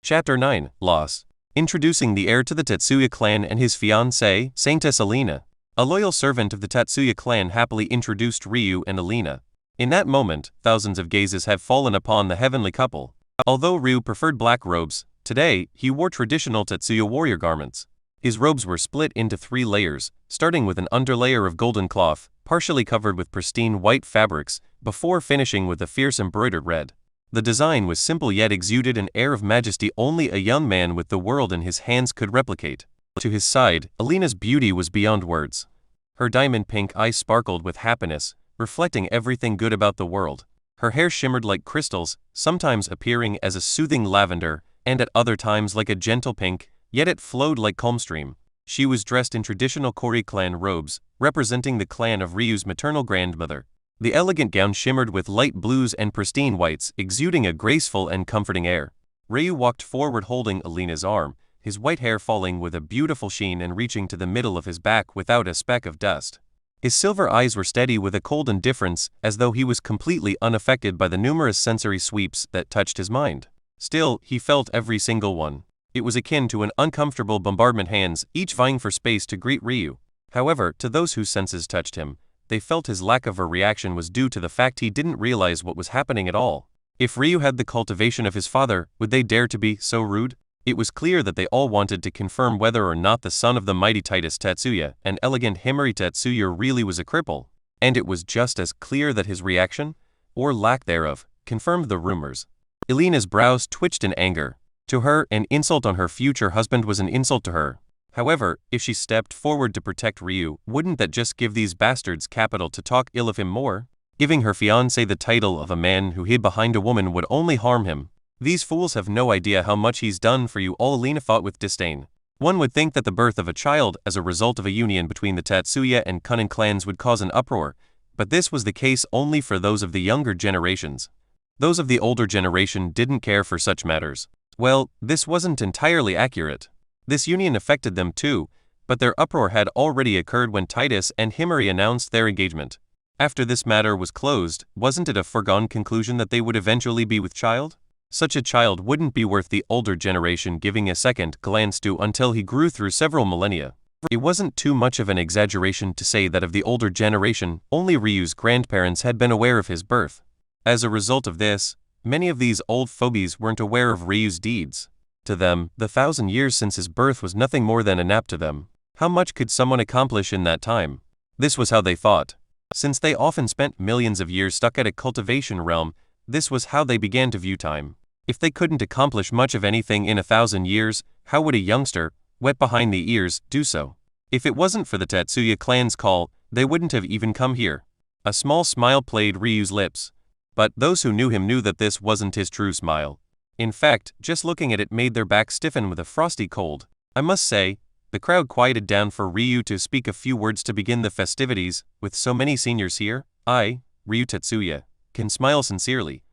Speaker 1: Chapter 9, Loss. Introducing the heir to the Tatsuya clan and his fiancée, Saintess Alina. A loyal servant of the Tatsuya clan happily introduced Ryu and Alina. In that moment, thousands of gazes have fallen upon the heavenly couple. Although Ryu preferred black robes, today, he wore traditional Tatsuya warrior garments. His robes were split into 3 layers, starting with an underlayer of golden cloth, partially covered with pristine white fabrics, before finishing with a fierce embroidered red. The design was simple yet exuded an air of majesty only a young man with the world in his hands could replicate. To his side, Alina's beauty was beyond words. Her diamond pink eyes sparkled with happiness, reflecting everything good about the world. Her hair shimmered like crystals, sometimes appearing as a soothing lavender, and at other times like a gentle pink, yet it flowed like calm stream. She was dressed in traditional Kori clan robes, representing the clan of Ryu's maternal grandmother. The elegant gown shimmered with light blues and pristine whites, exuding a graceful and comforting air. Ryu walked forward holding Alina's arm, his white hair falling with a beautiful sheen and reaching to the middle of his back without a speck of dust. His silver eyes were steady with a cold indifference, as though he was completely unaffected by the numerous sensory sweeps that touched his mind. Still, he felt every single one. It was akin to an uncomfortable bombardment, hands each vying for space to greet Ryu. However, to those whose senses touched him, they felt his lack of a reaction was due to the fact he didn't realize what was happening at all. If Ryu had the cultivation of his father, would they dare to be so rude? It was clear that they all wanted to confirm whether or not the son of the mighty Titus Tatsuya and elegant Himari Tatsuya really was a cripple. And it was just as clear that his reaction, or lack thereof, confirmed the rumors. Alina's brows twitched in anger. To her, an insult on her future husband was an insult to her. However, if she stepped forward to protect Ryu, wouldn't that just give these bastards capital to talk ill of him more? Giving her fiancé the title of a man who hid behind a woman would only harm him. These fools have no idea how much he's done for you all, Alina thought with disdain. One would think that the birth of a child as a result of a union between the Tatsuya and Qilin clans would cause an uproar, but this was the case only for those of the younger generations. Those of the older generation didn't care for such matters. Well, this wasn't entirely accurate. This union affected them too, but their uproar had already occurred when Titus and Himari announced their engagement. After this matter was closed, wasn't it a foregone conclusion that they would eventually be with child? Such a child wouldn't be worth the older generation giving a second glance to until he grew through several millennia. It wasn't too much of an exaggeration to say that of the older generation, only Ryu's grandparents had been aware of his birth. As a result of this, many of these old fogies weren't aware of Ryu's deeds. To them, the 1,000 years since his birth was nothing more than a nap to them. How much could someone accomplish in that time? This was how they thought. Since they often spent millions of years stuck at a cultivation realm, this was how they began to view time. If they couldn't accomplish much of anything in 1,000 years, how would a youngster, wet behind the ears, do so? If it wasn't for the Tatsuya clan's call, they wouldn't have even come here. A small smile played Ryu's lips. But those who knew him knew that this wasn't his true smile. In fact, just looking at it made their backs stiffen with a frosty cold. I must say, the crowd quieted down for Ryu to speak a few words to begin the festivities. With so many seniors here, I, Ryu Tatsuya, can smile sincerely.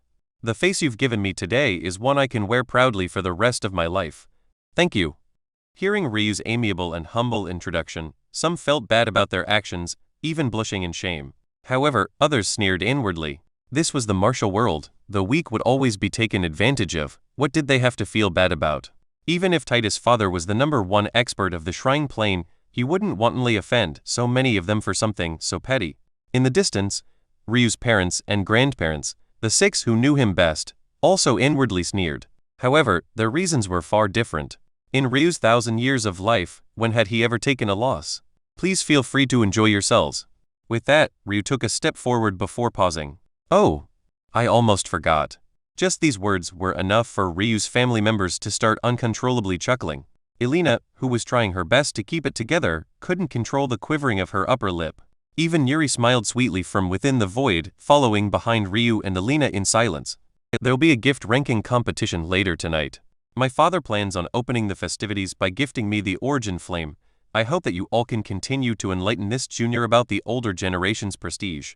Speaker 1: The face you've given me today is one I can wear proudly for the rest of my life. Thank you. Hearing Ryu's amiable and humble introduction, some felt bad about their actions, even blushing in shame. However, others sneered inwardly. This was the martial world. The weak would always be taken advantage of. What did they have to feel bad about? Even if Titus' father was the #1 expert of the Shrine Plane, he wouldn't wantonly offend so many of them for something so petty. In the distance, Ryu's parents and grandparents, the 6 who knew him best, also inwardly sneered. However, their reasons were far different. In Ryu's 1,000 years of life, when had he ever taken a loss? Please feel free to enjoy yourselves. With that, Ryu took a step forward before pausing. Oh, I almost forgot. Just these words were enough for Ryu's family members to start uncontrollably chuckling. Alina, who was trying her best to keep it together, couldn't control the quivering of her upper lip. Even Yuri smiled sweetly from within the void, following behind Ryu and Alina in silence. There'll be a gift ranking competition later tonight. My father plans on opening the festivities by gifting me the Origin Flame. I hope that you all can continue to enlighten this junior about the older generation's prestige.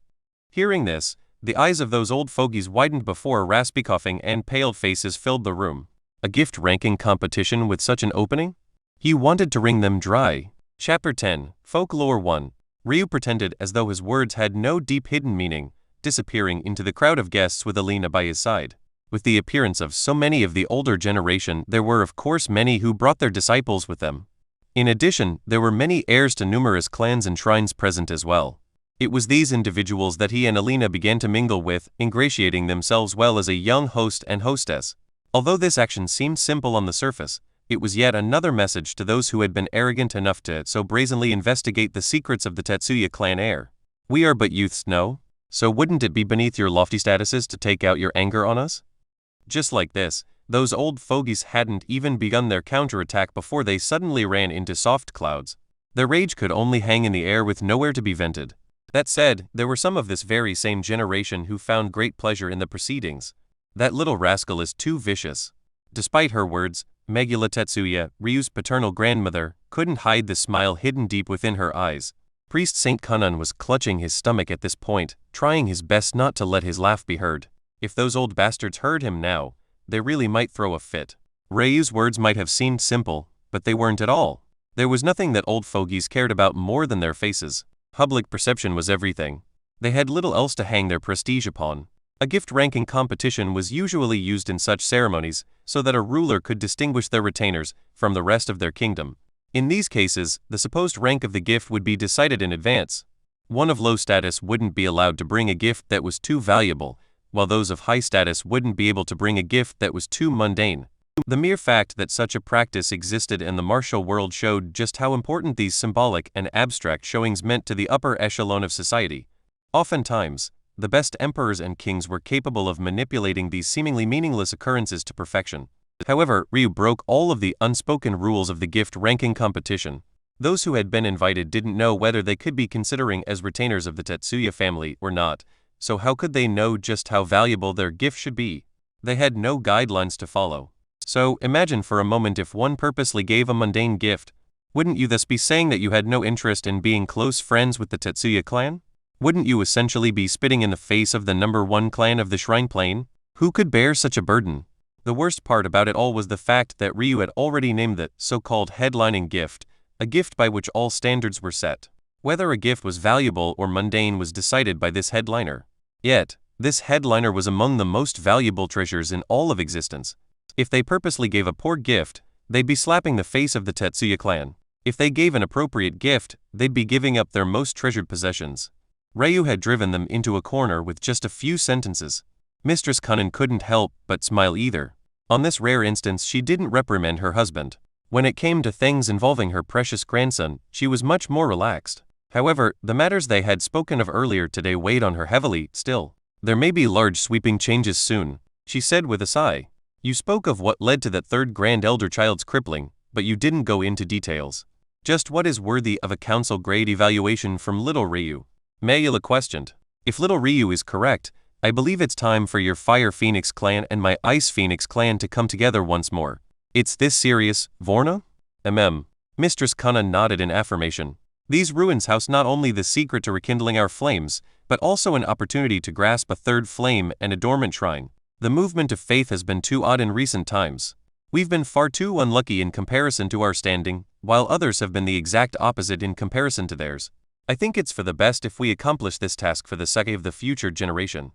Speaker 1: Hearing this, the eyes of those old fogies widened before raspy coughing and pale faces filled the room. A gift ranking competition with such an opening? He wanted to wring them dry. Chapter 10, Folklore 1. Ryu pretended as though his words had no deep hidden meaning, disappearing into the crowd of guests with Alina by his side. With the appearance of so many of the older generation, there were of course many who brought their disciples with them. In addition, there were many heirs to numerous clans and shrines present as well. It was these individuals that he and Alina began to mingle with, ingratiating themselves well as a young host and hostess. Although this action seemed simple on the surface, it was yet another message to those who had been arrogant enough to so brazenly investigate the secrets of the Tatsuya clan heir. We are but youths, no? So wouldn't it be beneath your lofty statuses to take out your anger on us? Just like this, Those old fogies hadn't even begun their counterattack before they suddenly ran into soft clouds. Their rage could only hang in the air with nowhere to be vented. That said, there were some of this very same generation who found great pleasure in the proceedings. That little rascal is too vicious. Despite her words, Megula Tetsuya, Ryu's paternal grandmother, couldn't hide the smile hidden deep within her eyes. Priest Saint Kunan was clutching his stomach at this point, trying his best not to let his laugh be heard. If those old bastards heard him now, they really might throw a fit. Ryu's words might have seemed simple, but they weren't at all. There was nothing that old fogies cared about more than their faces. Public perception was everything. They had little else to hang their prestige upon. A gift-ranking competition was usually used in such ceremonies, so that a ruler could distinguish their retainers from the rest of their kingdom. In these cases, the supposed rank of the gift would be decided in advance. One of low status wouldn't be allowed to bring a gift that was too valuable, while those of high status wouldn't be able to bring a gift that was too mundane. The mere fact that such a practice existed in the martial world showed just how important these symbolic and abstract showings meant to the upper echelon of society. Oftentimes, the best emperors and kings were capable of manipulating these seemingly meaningless occurrences to perfection. However, Ryu broke all of the unspoken rules of the gift-ranking competition. Those who had been invited didn't know whether they could be considering as retainers of the Tetsuya family or not, so how could they know just how valuable their gift should be? They had no guidelines to follow. So, imagine for a moment if one purposely gave a mundane gift. Wouldn't you thus be saying that you had no interest in being close friends with the Tetsuya clan? Wouldn't you essentially be spitting in the face of the #1 clan of the Shrine Plain? Who could bear such a burden? The worst part about it all was the fact that Ryu had already named the so-called headlining gift, a gift by which all standards were set. Whether a gift was valuable or mundane was decided by this headliner. Yet, this headliner was among the most valuable treasures in all of existence. If they purposely gave a poor gift, they'd be slapping the face of the Tetsuya clan. If they gave an appropriate gift, they'd be giving up their most treasured possessions. Ryu had driven them into a corner with just a few sentences. Mistress Kunan couldn't help but smile either. On this rare instance, she didn't reprimand her husband. When it came to things involving her precious grandson, she was much more relaxed. However, the matters they had spoken of earlier today weighed on her heavily. Still, there may be large sweeping changes soon, she said with a sigh. You spoke of what led to that third grand elder child's crippling, but you didn't go into details. Just what is worthy of a council-grade evaluation from little Ryu? Mayula questioned. If little Ryu is correct, I believe it's time for your Fire Phoenix clan and my Ice Phoenix clan to come together once more. It's this serious, Vorna? Mistress Kunan nodded in affirmation. These ruins house not only the secret to rekindling our flames, but also an opportunity to grasp a third flame and a dormant shrine. The movement of faith has been too odd in recent times. We've been far too unlucky in comparison to our standing, while others have been the exact opposite in comparison to theirs. I think it's for the best if we accomplish this task for the sake of the future generation.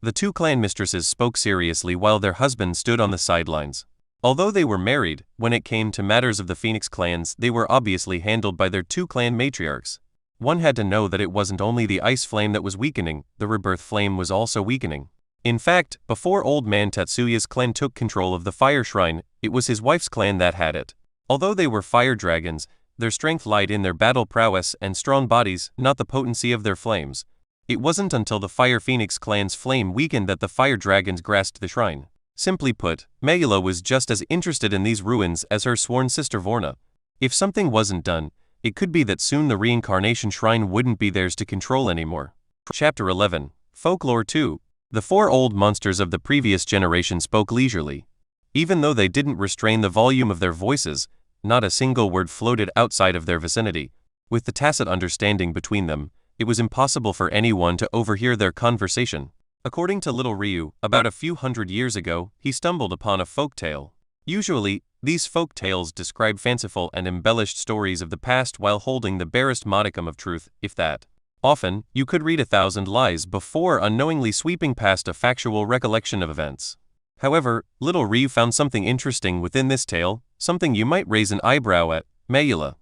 Speaker 1: The two clan mistresses spoke seriously while their husbands stood on the sidelines. Although they were married, when it came to matters of the Phoenix clans, they were obviously handled by their two clan matriarchs. One had to know that it wasn't only the ice flame that was weakening, the rebirth flame was also weakening. In fact, before old man Tetsuya's clan took control of the fire shrine, it was his wife's clan that had it. Although they were fire dragons, their strength lied in their battle prowess and strong bodies, not the potency of their flames. It wasn't until the Fire Phoenix clan's flame weakened that the fire dragons grasped the shrine. Simply put, Mayula was just as interested in these ruins as her sworn sister Vorna. If something wasn't done, it could be that soon the reincarnation shrine wouldn't be theirs to control anymore. Chapter 11. Folklore 2. The four old monsters of the previous generation spoke leisurely. Even though they didn't restrain the volume of their voices, not a single word floated outside of their vicinity. With the tacit understanding between them, it was impossible for anyone to overhear their conversation. According to little Ryu, about a few hundred years ago, he stumbled upon a folk tale. Usually, these folk tales describe fanciful and embellished stories of the past while holding the barest modicum of truth, if that. Often, you could read 1,000 lies before unknowingly sweeping past a factual recollection of events. However, little Ryu found something interesting within this tale, something you might raise an eyebrow at. Mayula.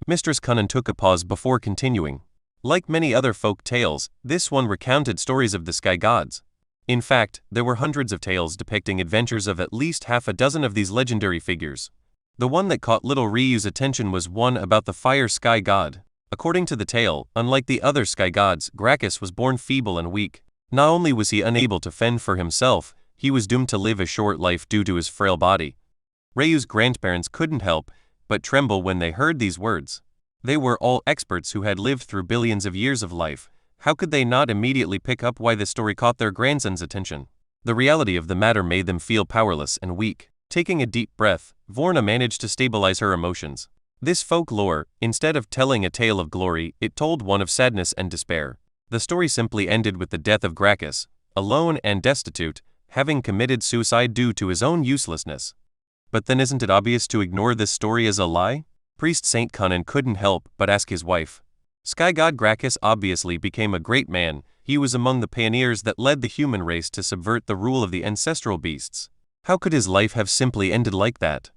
Speaker 1: Mistress Kunan took a pause before continuing. Like many other folk tales, this one recounted stories of the sky gods. In fact, there were hundreds of tales depicting adventures of at least half a dozen of these legendary figures. The one that caught little Ryu's attention was one about the fire sky god. According to the tale, unlike the other sky gods, Gracchus was born feeble and weak. Not only was he unable to fend for himself, he was doomed to live a short life due to his frail body. Ryu's grandparents couldn't help but tremble when they heard these words. They were all experts who had lived through billions of years of life. How could they not immediately pick up why the story caught their grandson's attention? The reality of the matter made them feel powerless and weak. Taking a deep breath, Vorna managed to stabilize her emotions. This folklore, instead of telling a tale of glory, it told one of sadness and despair. The story simply ended with the death of Gracchus, alone and destitute, having committed suicide due to his own uselessness. But then isn't it obvious to ignore this story as a lie? Priest Saint Qilin couldn't help but ask his wife. Sky god Gracchus obviously became a great man. He was among the pioneers that led the human race to subvert the rule of the ancestral beasts. How could his life have simply ended like that?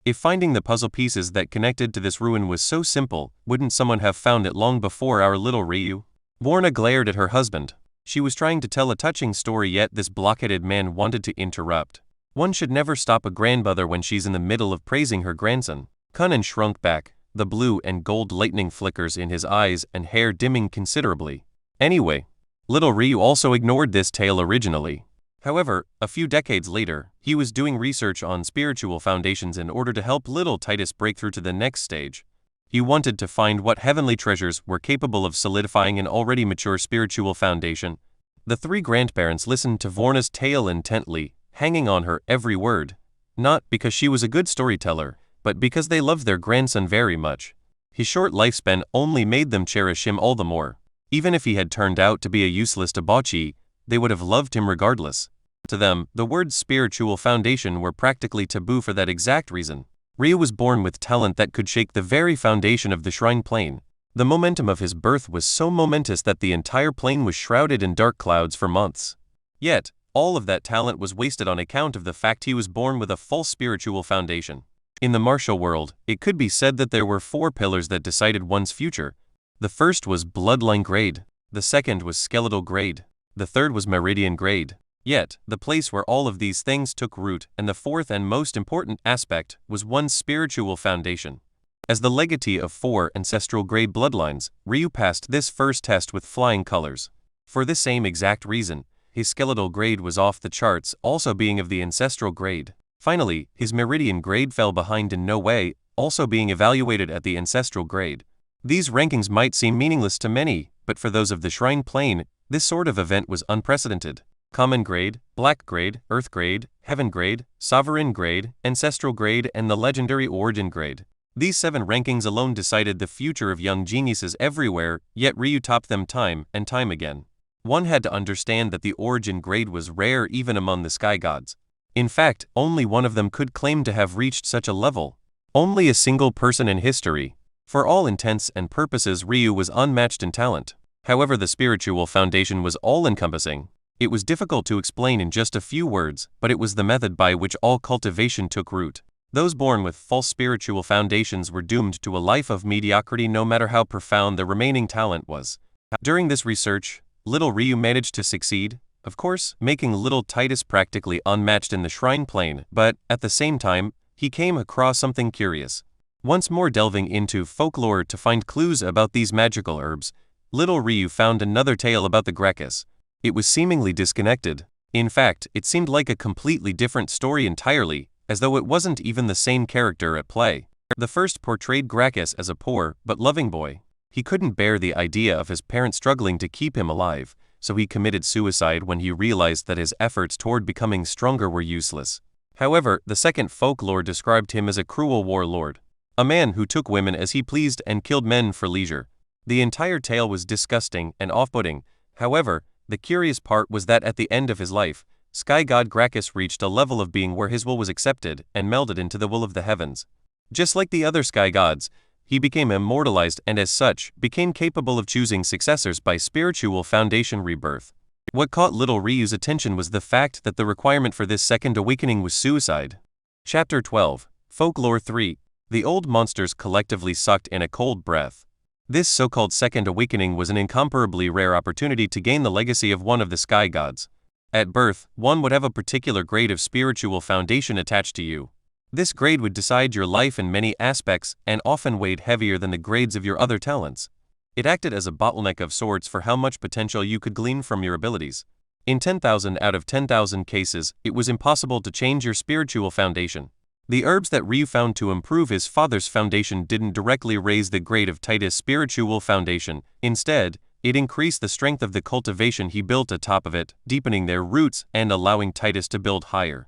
Speaker 1: If finding the puzzle pieces that connected to this ruin was so simple, wouldn't someone have found it long before our little Ryu? Vorna glared at her husband. She was trying to tell a touching story, yet this blockheaded man wanted to interrupt. One should never stop a grandmother when she's in the middle of praising her grandson. Qilin shrunk back, the blue and gold lightning flickers in his eyes and hair dimming considerably. Anyway, little Ryu also ignored this tale originally. However, a few decades later, he was doing research on spiritual foundations in order to help little Titus break through to the next stage. He wanted to find what heavenly treasures were capable of solidifying an already mature spiritual foundation. The three grandparents listened to Vorna's tale intently, hanging on her every word. Not because she was a good storyteller, but because they loved their grandson very much. His short lifespan only made them cherish him all the more. Even if he had turned out to be a useless debauchee, they would have loved him regardless. To them, the words spiritual foundation were practically taboo for that exact reason. Ryu was born with talent that could shake the very foundation of the shrine plane. The momentum of his birth was so momentous that the entire plane was shrouded in dark clouds for months. Yet, all of that talent was wasted on account of the fact he was born with a false spiritual foundation. In the martial world, it could be said that there were 4 pillars that decided one's future. The first was bloodline grade, the second was skeletal grade, the third was meridian grade. Yet, the place where all of these things took root, and the fourth and most important aspect, was one's spiritual foundation. As the legatee of 4 ancestral grade bloodlines, Ryu passed this first test with flying colors. For this same exact reason, his skeletal grade was off the charts, also being of the ancestral grade. Finally, his meridian grade fell behind in no way, also being evaluated at the ancestral grade. These rankings might seem meaningless to many, but for those of the shrine plane, this sort of event was unprecedented. Common grade, black grade, earth grade, heaven grade, sovereign grade, ancestral grade, and the legendary origin grade. These 7 rankings alone decided the future of young geniuses everywhere, yet Ryu topped them time and time again. One had to understand that the origin grade was rare even among the sky gods. In fact, only one of them could claim to have reached such a level. Only a single person in history. For all intents and purposes, Ryu was unmatched in talent. However, the spiritual foundation was all-encompassing. It was difficult to explain in just a few words, but it was the method by which all cultivation took root. Those born with false spiritual foundations were doomed to a life of mediocrity no matter how profound the remaining talent was. During this research, little Ryu managed to succeed, of course, making little Titus practically unmatched in the shrine plane, but, at the same time, he came across something curious. Once more delving into folklore to find clues about these magical herbs, little Ryu found another tale about the Gracchus. It was seemingly disconnected. In fact, it seemed like a completely different story entirely, as though it wasn't even the same character at play. The first portrayed Gracchus as a poor but loving boy. He couldn't bear the idea of his parents struggling to keep him alive, so he committed suicide when he realized that his efforts toward becoming stronger were useless. However, the second folklore described him as a cruel warlord, a man who took women as he pleased and killed men for leisure. The entire tale was disgusting and off-putting. However, the curious part was that at the end of his life, sky god Gracchus reached a level of being where his will was accepted and melded into the will of the heavens. Just like the other sky gods, he became immortalized and as such, became capable of choosing successors by spiritual foundation rebirth. What caught little Ryu's attention was the fact that the requirement for this second awakening was suicide. Chapter 12, Folklore 3. The old monsters collectively sucked in a cold breath. This so-called second awakening was an incomparably rare opportunity to gain the legacy of one of the sky gods. At birth, one would have a particular grade of spiritual foundation attached to you. This grade would decide your life in many aspects and often weighed heavier than the grades of your other talents. It acted as a bottleneck of sorts for how much potential you could glean from your abilities. In 10,000 out of 10,000 cases, it was impossible to change your spiritual foundation. The herbs that Ryu found to improve his father's foundation didn't directly raise the grade of Titus' spiritual foundation. Instead, it increased the strength of the cultivation he built atop of it, deepening their roots and allowing Titus to build higher.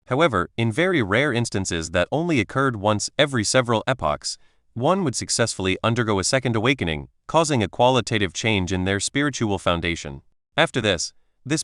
Speaker 1: However, in very rare instances that only occurred once every several epochs, one would successfully undergo a second awakening, causing a qualitative change in their spiritual foundation. After this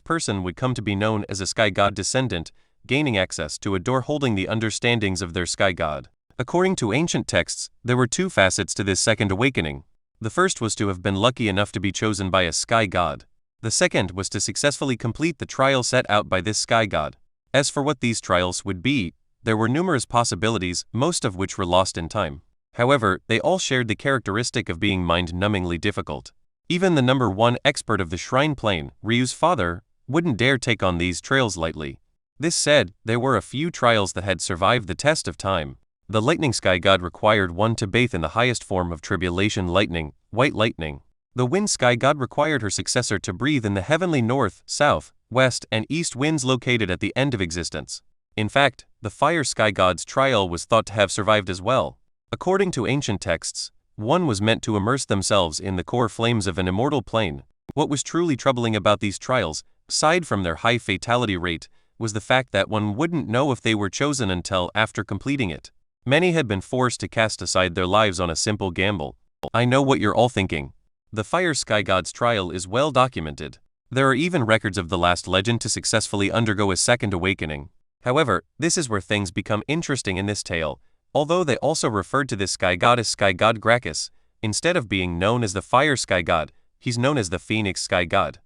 Speaker 1: person would come to be known as a sky god descendant, gaining access to a door holding the understandings of their sky god. According to ancient texts, there were two facets to this second awakening. The first was to have been lucky enough to be chosen by a sky god. The second was to successfully complete the trial set out by this sky god. As for what these trials would be, there were numerous possibilities, most of which were lost in time. However, they all shared the characteristic of being mind-numbingly difficult. Even the number one expert of the Shrine Plane, Ryu's father, wouldn't dare take on these trials lightly. This said, there were a few trials that had survived the test of time. The lightning sky god required one to bathe in the highest form of tribulation lightning, white lightning. The wind sky god required her successor to breathe in the heavenly north, south, west, and east winds located at the end of existence. In fact, the fire sky god's trial was thought to have survived as well. According to ancient texts, one was meant to immerse themselves in the core flames of an immortal plane. What was truly troubling about these trials, aside from their high fatality rate, was the fact that one wouldn't know if they were chosen until after completing it. Many had been forced to cast aside their lives on a simple gamble. I know what you're all thinking. The fire sky god's trial is well documented. There are even records of the last legend to successfully undergo a second awakening. However, this is where things become interesting in this tale. Although they also referred to this sky god as sky god Gracchus, instead of being known as the fire sky god, he's known as the phoenix sky god.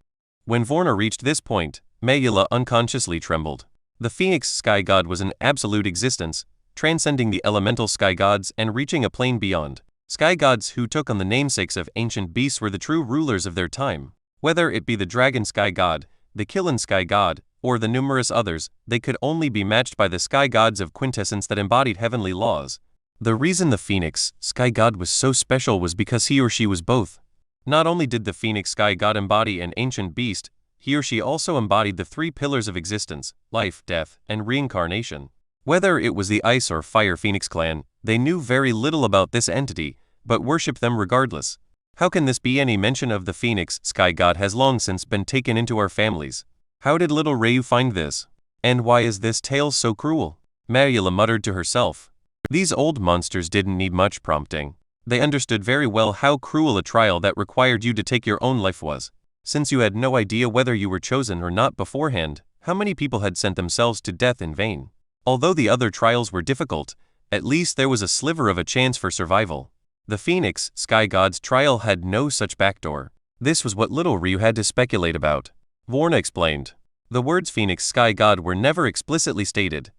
Speaker 1: When Vorna reached this point, Mayula unconsciously trembled. The phoenix sky god was an absolute existence, transcending the elemental sky gods and reaching a plane beyond. Sky gods who took on the namesakes of ancient beasts were the true rulers of their time. Whether it be the dragon sky god, the Qilin sky god, or the numerous others, they could only be matched by the sky gods of quintessence that embodied heavenly laws. The reason the phoenix sky god was so special was because he or she was both. Not only did the phoenix sky god embody an ancient beast, he or she also embodied the three pillars of existence: life, death, and reincarnation. Whether it was the Ice or Fire Phoenix clan, they knew very little about this entity, but worshipped them regardless. How can this be? Any mention of the Phoenix sky god has long since been taken into our families. How did little Ryu find this? And why is this tale so cruel? Mayula muttered to herself. These old monsters didn't need much prompting. They understood very well how cruel a trial that required you to take your own life was. Since you had no idea whether you were chosen or not beforehand, how many people had sent themselves to death in vain? Although the other trials were difficult, at least there was a sliver of a chance for survival. The Phoenix sky god's trial had no such backdoor. This was what little Ryu had to speculate about. Vorna explained. The words Phoenix sky god were never explicitly stated.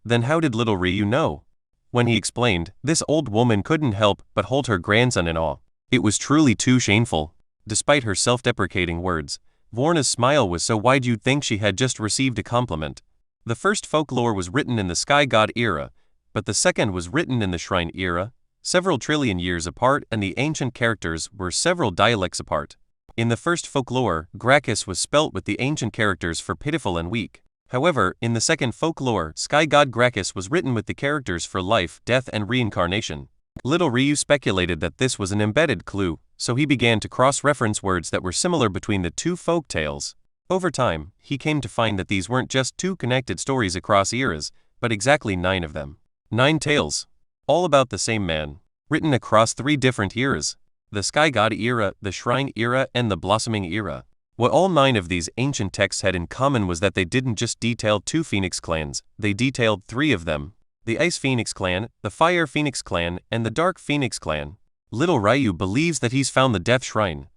Speaker 1: Then how did little Ryu know? When he explained, this old woman couldn't help but hold her grandson in awe. It was truly too shameful. Despite her self-deprecating words, Vorna's smile was so wide you'd think she had just received a compliment. The first folklore was written in the sky god era, but the second was written in the shrine era, several trillion years apart, and the ancient characters were several dialects apart. In the first folklore, Gracchus was spelt with the ancient characters for pitiful and weak. However, in the second folklore, sky god Gracchus was written with the characters for life, death, and reincarnation. Little Ryu speculated that this was an embedded clue, so he began to cross-reference words that were similar between the two folk tales. Over time, he came to find that these weren't just two connected stories across eras, but exactly 9 of them. 9 tales. All about the same man. Written across 3 different eras. The Sky God era, the Shrine era, and the Blossoming era. What all 9 of these ancient texts had in common was that they didn't just detail 2 Phoenix clans, they detailed 3 of them. The Ice Phoenix clan, the Fire Phoenix clan, and the Dark Phoenix clan. Little Ryu believes that he's found the Death Shrine.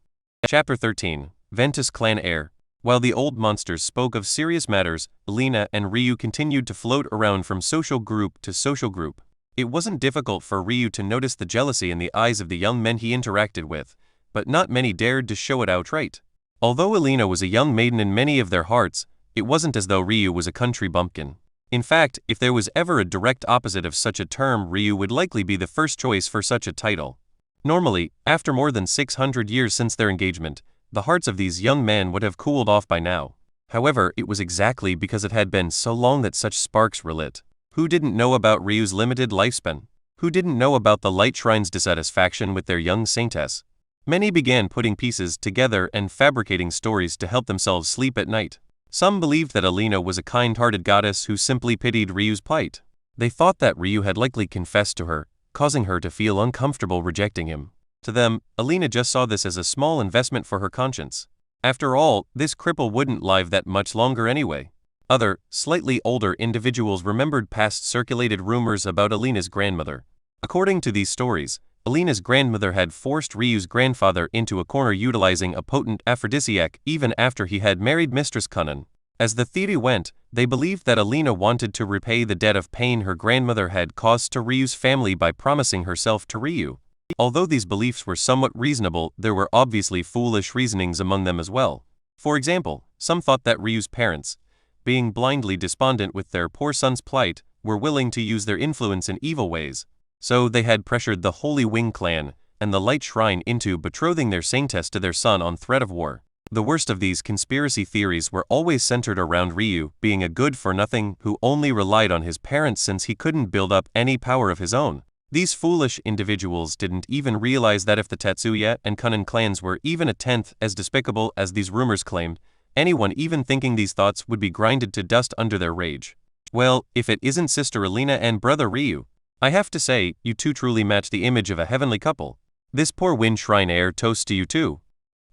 Speaker 1: Chapter 13. Ventus Clan Heir. While the old monsters spoke of serious matters, Alina and Ryu continued to float around from social group to social group. It wasn't difficult for Ryu to notice the jealousy in the eyes of the young men he interacted with, but not many dared to show it outright. Although Alina was a young maiden in many of their hearts, it wasn't as though Ryu was a country bumpkin. In fact, if there was ever a direct opposite of such a term, Ryu would likely be the first choice for such a title. Normally, after more than 600 years since their engagement, the hearts of these young men would have cooled off by now. However, it was exactly because it had been so long that such sparks were lit. Who didn't know about Ryu's limited lifespan? Who didn't know about the Light Shrine's dissatisfaction with their young saintess? Many began putting pieces together and fabricating stories to help themselves sleep at night. Some believed that Alina was a kind-hearted goddess who simply pitied Ryu's plight. They thought that Ryu had likely confessed to her, causing her to feel uncomfortable rejecting him. To them, Alina just saw this as a small investment for her conscience. After all, this cripple wouldn't live that much longer anyway. Other, slightly older individuals remembered past circulated rumors about Alina's grandmother. According to these stories, Alina's grandmother had forced Ryu's grandfather into a corner utilizing a potent aphrodisiac even after he had married Mistress Qilin. As the theory went, they believed that Alina wanted to repay the debt of pain her grandmother had caused to Ryu's family by promising herself to Ryu. Although these beliefs were somewhat reasonable, there were obviously foolish reasonings among them as well. For example, some thought that Ryu's parents, being blindly despondent with their poor son's plight, were willing to use their influence in evil ways. So they had pressured the Holy Wing clan and the Light Shrine into betrothing their saintess to their son on threat of war. The worst of these conspiracy theories were always centered around Ryu being a good-for-nothing who only relied on his parents since he couldn't build up any power of his own. These foolish individuals didn't even realize that if the Tetsuya and Qilin clans were even a tenth as despicable as these rumors claimed, anyone even thinking these thoughts would be grinded to dust under their rage. Well, if it isn't Sister Alina and Brother Ryu, I have to say, you two truly match the image of a heavenly couple. This poor Wind Shrine heir toasts to you too.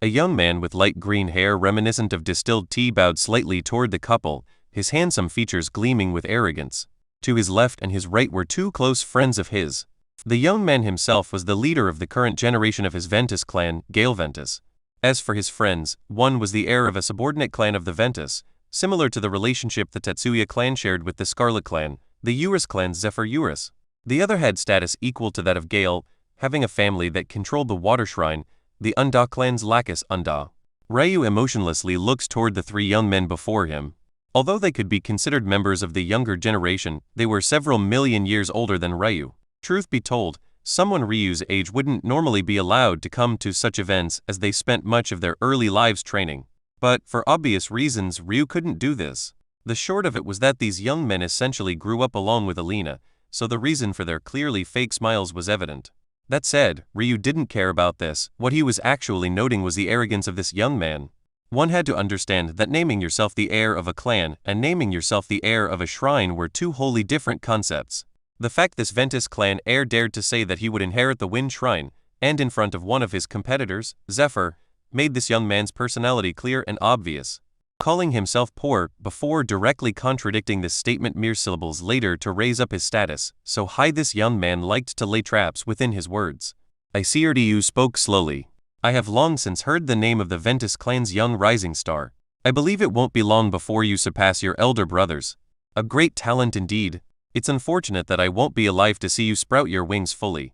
Speaker 1: A young man with light green hair reminiscent of distilled tea bowed slightly toward the couple, his handsome features gleaming with arrogance. To his left and his right were two close friends of his. The young man himself was the leader of the current generation of his Ventus clan, Gale Ventus. As for his friends, one was the heir of a subordinate clan of the Ventus, similar to the relationship the Tetsuya clan shared with the Scarlet clan, the Eurus clan's Zephyr Eurus. The other had status equal to that of Gale, having a family that controlled the Water Shrine, the Unda clan's Lacus Unda. Ryu emotionlessly looks toward the three young men before him. Although they could be considered members of the younger generation, they were several million years older than Ryu. Truth be told, someone Ryu's age wouldn't normally be allowed to come to such events as they spent much of their early lives training. But, for obvious reasons, Ryu couldn't do this. The short of it was that these young men essentially grew up along with Alina, so the reason for their clearly fake smiles was evident. That said, Ryu didn't care about this. What he was actually noting was the arrogance of this young man. One had to understand that naming yourself the heir of a clan and naming yourself the heir of a shrine were two wholly different concepts. The fact this Ventus clan heir dared to say that he would inherit the Wind Shrine, and in front of one of his competitors, Zephyr, made this young man's personality clear and obvious. Calling himself poor before directly contradicting this statement mere syllables later to raise up his status, so high this young man liked to lay traps within his words. I see Ryu spoke slowly. I have long since heard the name of the Ventus clan's young rising star. I believe it won't be long before you surpass your elder brothers. A great talent indeed. It's unfortunate that I won't be alive to see you sprout your wings fully.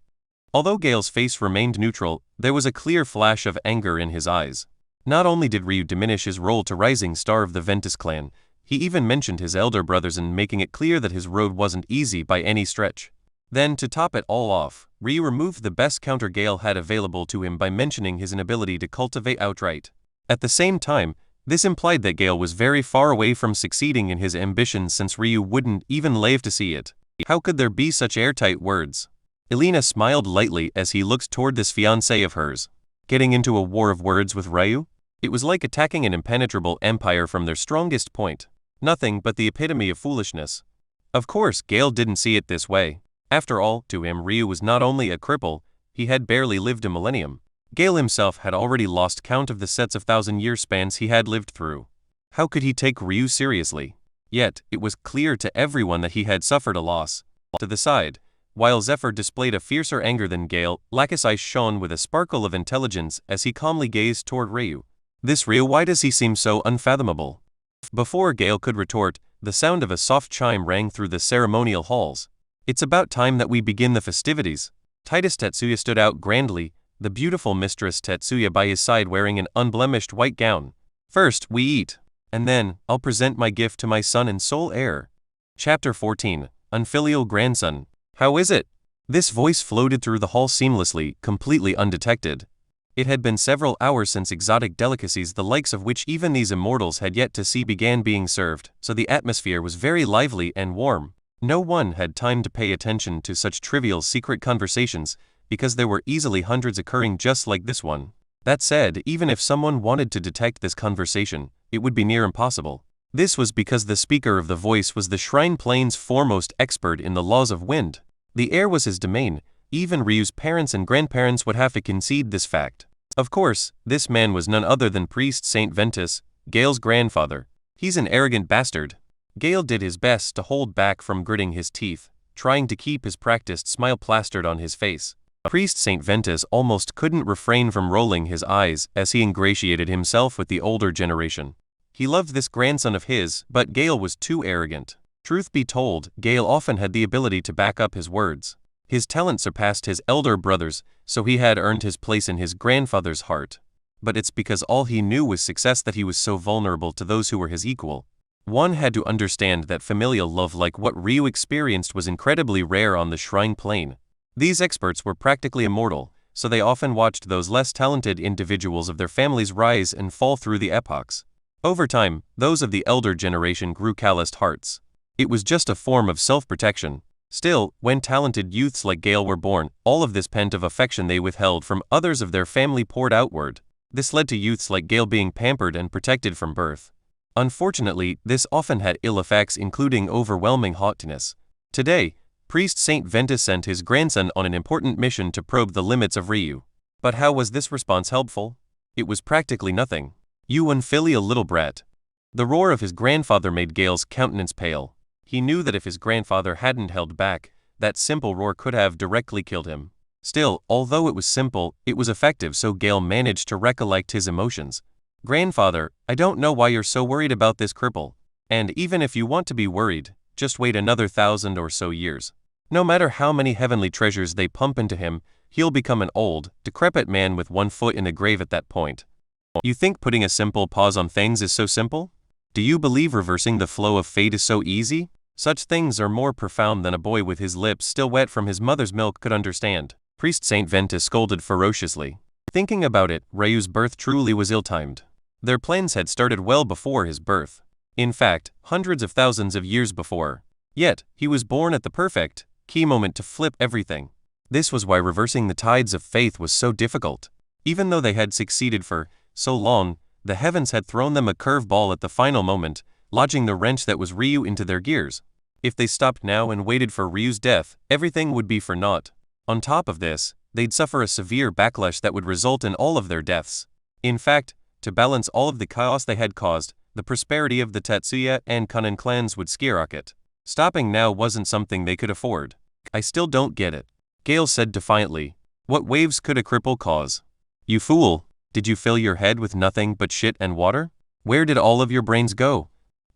Speaker 1: Although Gale's face remained neutral, there was a clear flash of anger in his eyes. Not only did Ryu diminish his role to rising star of the Ventus clan, he even mentioned his elder brothers and making it clear that his road wasn't easy by any stretch. Then, to top it all off, Ryu removed the best counter Gale had available to him by mentioning his inability to cultivate outright. At the same time, this implied that Gale was very far away from succeeding in his ambitions since Ryu wouldn't even live to see it. How could there be such airtight words? Alina smiled lightly as he looked toward this fiancé of hers. Getting into a war of words with Ryu? It was like attacking an impenetrable empire from their strongest point. Nothing but the epitome of foolishness. Of course, Gale didn't see it this way. After all, to him Ryu was not only a cripple, he had barely lived a millennium. Gale himself had already lost count of the sets of thousand-year spans he had lived through. How could he take Ryu seriously? Yet, it was clear to everyone that he had suffered a loss. To the side, while Zephyr displayed a fiercer anger than Gale, Lacus' eyes shone with a sparkle of intelligence as he calmly gazed toward Ryu. This Ryu, why does he seem so unfathomable? Before Gale could retort, the sound of a soft chime rang through the ceremonial halls. It's about time that we begin the festivities. Titus Tetsuya stood out grandly, the beautiful Mistress Tetsuya by his side wearing an unblemished white gown. First, we eat. And then, I'll present my gift to my son and sole heir. Chapter 14, Unfilial Grandson. How is it? This voice floated through the hall seamlessly, completely undetected. It had been several hours since exotic delicacies the likes of which even these immortals had yet to see began being served, so the atmosphere was very lively and warm. No one had time to pay attention to such trivial secret conversations, because there were easily hundreds occurring just like this one. That said, even if someone wanted to detect this conversation, it would be near impossible. This was because the speaker of the voice was the Shrine Plain's foremost expert in the laws of wind. The air was his domain. Even Ryu's parents and grandparents would have to concede this fact. Of course, this man was none other than Priest Saint Ventus, Gale's grandfather. He's an arrogant bastard. Gale did his best to hold back from gritting his teeth, trying to keep his practiced smile plastered on his face. Priest Saint Ventus almost couldn't refrain from rolling his eyes as he ingratiated himself with the older generation. He loved this grandson of his, but Gale was too arrogant. Truth be told, Gale often had the ability to back up his words. His talent surpassed his elder brother's, so he had earned his place in his grandfather's heart. But it's because all he knew was success that he was so vulnerable to those who were his equal. One had to understand that familial love like what Ryu experienced was incredibly rare on the Shrine Plain. These experts were practically immortal, so they often watched those less talented individuals of their families rise and fall through the epochs. Over time, those of the elder generation grew calloused hearts. It was just a form of self-protection. Still, when talented youths like Gale were born, all of this pent-up affection they withheld from others of their family poured outward. This led to youths like Gale being pampered and protected from birth. Unfortunately, this often had ill effects, including overwhelming haughtiness. Today, Priest Saint Ventus sent his grandson on an important mission to probe the limits of Ryu. But how was this response helpful? It was practically nothing. "You unfilial little brat." The roar of his grandfather made Gale's countenance pale. He knew that if his grandfather hadn't held back, that simple roar could have directly killed him. Still, although it was simple, it was effective, so Gale managed to recollect his emotions. "Grandfather, I don't know why you're so worried about this cripple. And even if you want to be worried, just wait another 1,000 or so years. No matter how many heavenly treasures they pump into him, he'll become an old, decrepit man with one foot in the grave at that point." You think putting a simple pause on things is so simple? Do you believe reversing the flow of fate is so easy? Such things are more profound than a boy with his lips still wet from his mother's milk could understand. Priest Saint Ventus scolded ferociously. Thinking about it, Ryu's birth truly was ill-timed. Their plans had started well before his birth. In fact, hundreds of thousands of years before. Yet, he was born at the perfect, key moment to flip everything. This was why reversing the tides of faith was so difficult. Even though they had succeeded for so long, the heavens had thrown them a curveball at the final moment, lodging the wrench that was Ryu into their gears. If they stopped now and waited for Ryu's death, everything would be for naught. On top of this, they'd suffer a severe backlash that would result in all of their deaths. In fact, to balance all of the chaos they had caused, the prosperity of the Tetsuya and Kanin clans would skyrocket. Stopping now wasn't something they could afford. "I still don't get it," Gale said defiantly. "What waves could a cripple cause? You fool, did you fill your head with nothing but shit and water? Where did all of your brains go?"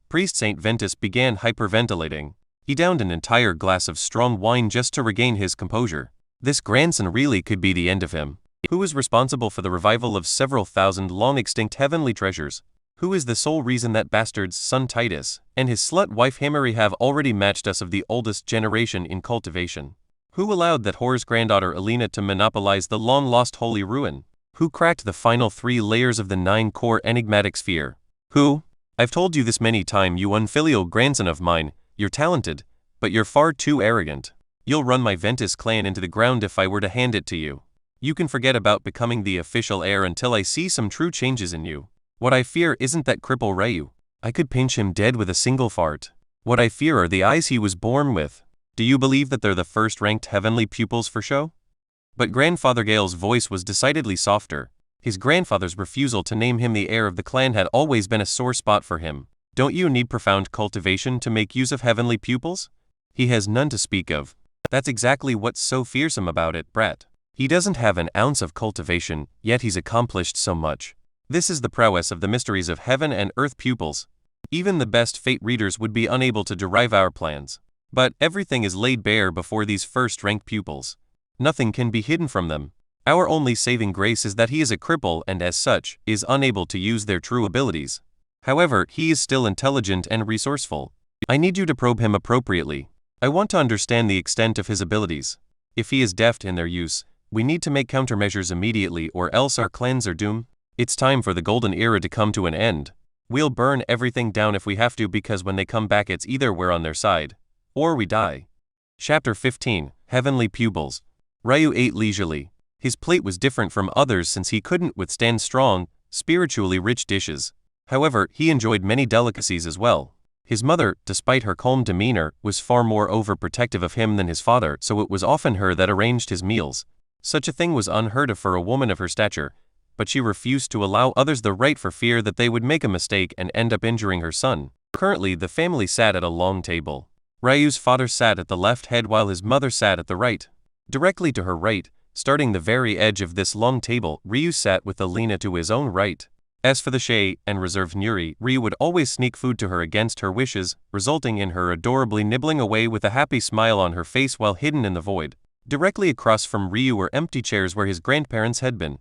Speaker 1: Priest Saint Ventus began hyperventilating. He downed an entire glass of strong wine just to regain his composure. This grandson really could be the end of him. Who is responsible for the revival of several thousand long-extinct heavenly treasures? Who is the sole reason that bastard's son Titus and his slut wife Himari have already matched us of the oldest generation in cultivation? Who allowed that whore's granddaughter Alina to monopolize the long-lost holy ruin? Who cracked the final 3 layers of the 9-core enigmatic sphere? Who? I've told you this many times, you unfilial grandson of mine, you're talented, but you're far too arrogant. You'll run my Ventus clan into the ground if I were to hand it to you. You can forget about becoming the official heir until I see some true changes in you. What I fear isn't that cripple Ryu. I could pinch him dead with a single fart. What I fear are the eyes he was born with. Do you believe that they're the first-ranked heavenly pupils for show? But Grandfather Gale's voice was decidedly softer. His grandfather's refusal to name him the heir of the clan had always been a sore spot for him. Don't you need profound cultivation to make use of heavenly pupils? He has none to speak of. That's exactly what's so fearsome about it, brat. He doesn't have an ounce of cultivation, yet he's accomplished so much. This is the prowess of the mysteries of heaven and earth pupils. Even the best fate readers would be unable to derive our plans. But everything is laid bare before these first-ranked pupils. Nothing can be hidden from them. Our only saving grace is that he is a cripple and as such, is unable to use their true abilities. However, he is still intelligent and resourceful. I need you to probe him appropriately. I want to understand the extent of his abilities. If he is deft in their use, We need to make countermeasures immediately or else our clans are doomed. It's time for the golden era to come to an end. We'll burn everything down if we have to because when they come back it's either we're on their side, or we die. Chapter 15, Heavenly Pupils. Ryu ate leisurely. His plate was different from others since he couldn't withstand strong, spiritually rich dishes. However, he enjoyed many delicacies as well. His mother, despite her calm demeanor, was far more overprotective of him than his father, so it was often her that arranged his meals. Such a thing was unheard of for a woman of her stature, but she refused to allow others the right for fear that they would make a mistake and end up injuring her son. Currently, the family sat at a long table. Ryu's father sat at the left head while his mother sat at the right. Directly to her right, starting the very edge of this long table, Ryu sat with Alina to his own right. As for the shy and reserved Nuri, Ryu would always sneak food to her against her wishes, resulting in her adorably nibbling away with a happy smile on her face while hidden in the void. Directly across from Ryu were empty chairs where his grandparents had been.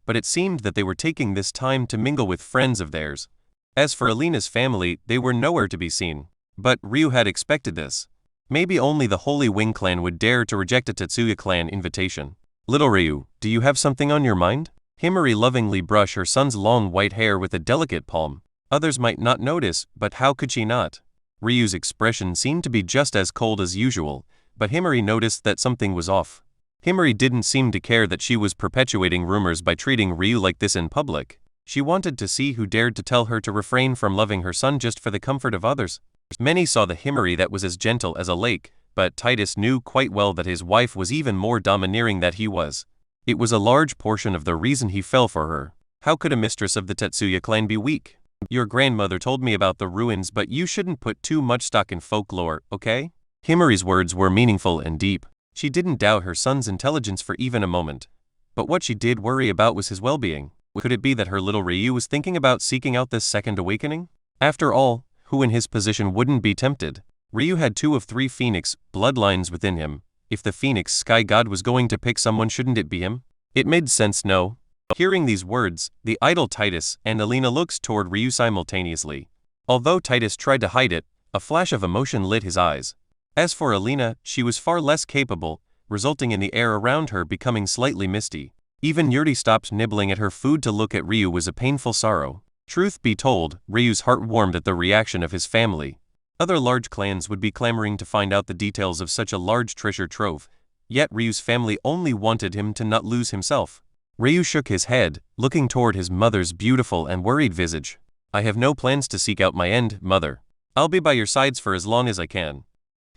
Speaker 1: But it seemed that they were taking this time to mingle with friends of theirs. As for Alina's family, they were nowhere to be seen. But Ryu had expected this. Maybe only the Holy Wing clan would dare to reject a Tetsuya clan invitation. Little Ryu, do you have something on your mind? Himari lovingly brushed her son's long white hair with a delicate palm. Others might not notice, but how could she not? Ryu's expression seemed to be just as cold as usual, but Himari noticed that something was off. Himari didn't seem to care that she was perpetuating rumors by treating Ryu like this in public. She wanted to see who dared to tell her to refrain from loving her son just for the comfort of others. Many saw the Himari that was as gentle as a lake, but Titus knew quite well that his wife was even more domineering than he was. It was a large portion of the reason he fell for her. How could a mistress of the Tetsuya clan be weak? Your grandmother told me about the ruins, but you shouldn't put too much stock in folklore, okay? Himari's words were meaningful and deep. She didn't doubt her son's intelligence for even a moment. But what she did worry about was his well-being. Could it be that her little Ryu was thinking about seeking out this second awakening? After all, who in his position wouldn't be tempted? Ryu had 2 of 3 Phoenix bloodlines within him. If the Phoenix Sky God was going to pick someone, shouldn't it be him? It made sense, no? Hearing these words, the idle Titus and Alina looked toward Ryu simultaneously. Although Titus tried to hide it, a flash of emotion lit his eyes. As for Alina, she was far less capable, resulting in the air around her becoming slightly misty. Even Yuri stopped nibbling at her food to look at Ryu was a painful sorrow. Truth be told, Ryu's heart warmed at the reaction of his family. Other large clans would be clamoring to find out the details of such a large treasure trove, yet Ryu's family only wanted him to not lose himself. Ryu shook his head, looking toward his mother's beautiful and worried visage. I have no plans to seek out my end, mother. I'll be by your sides for as long as I can.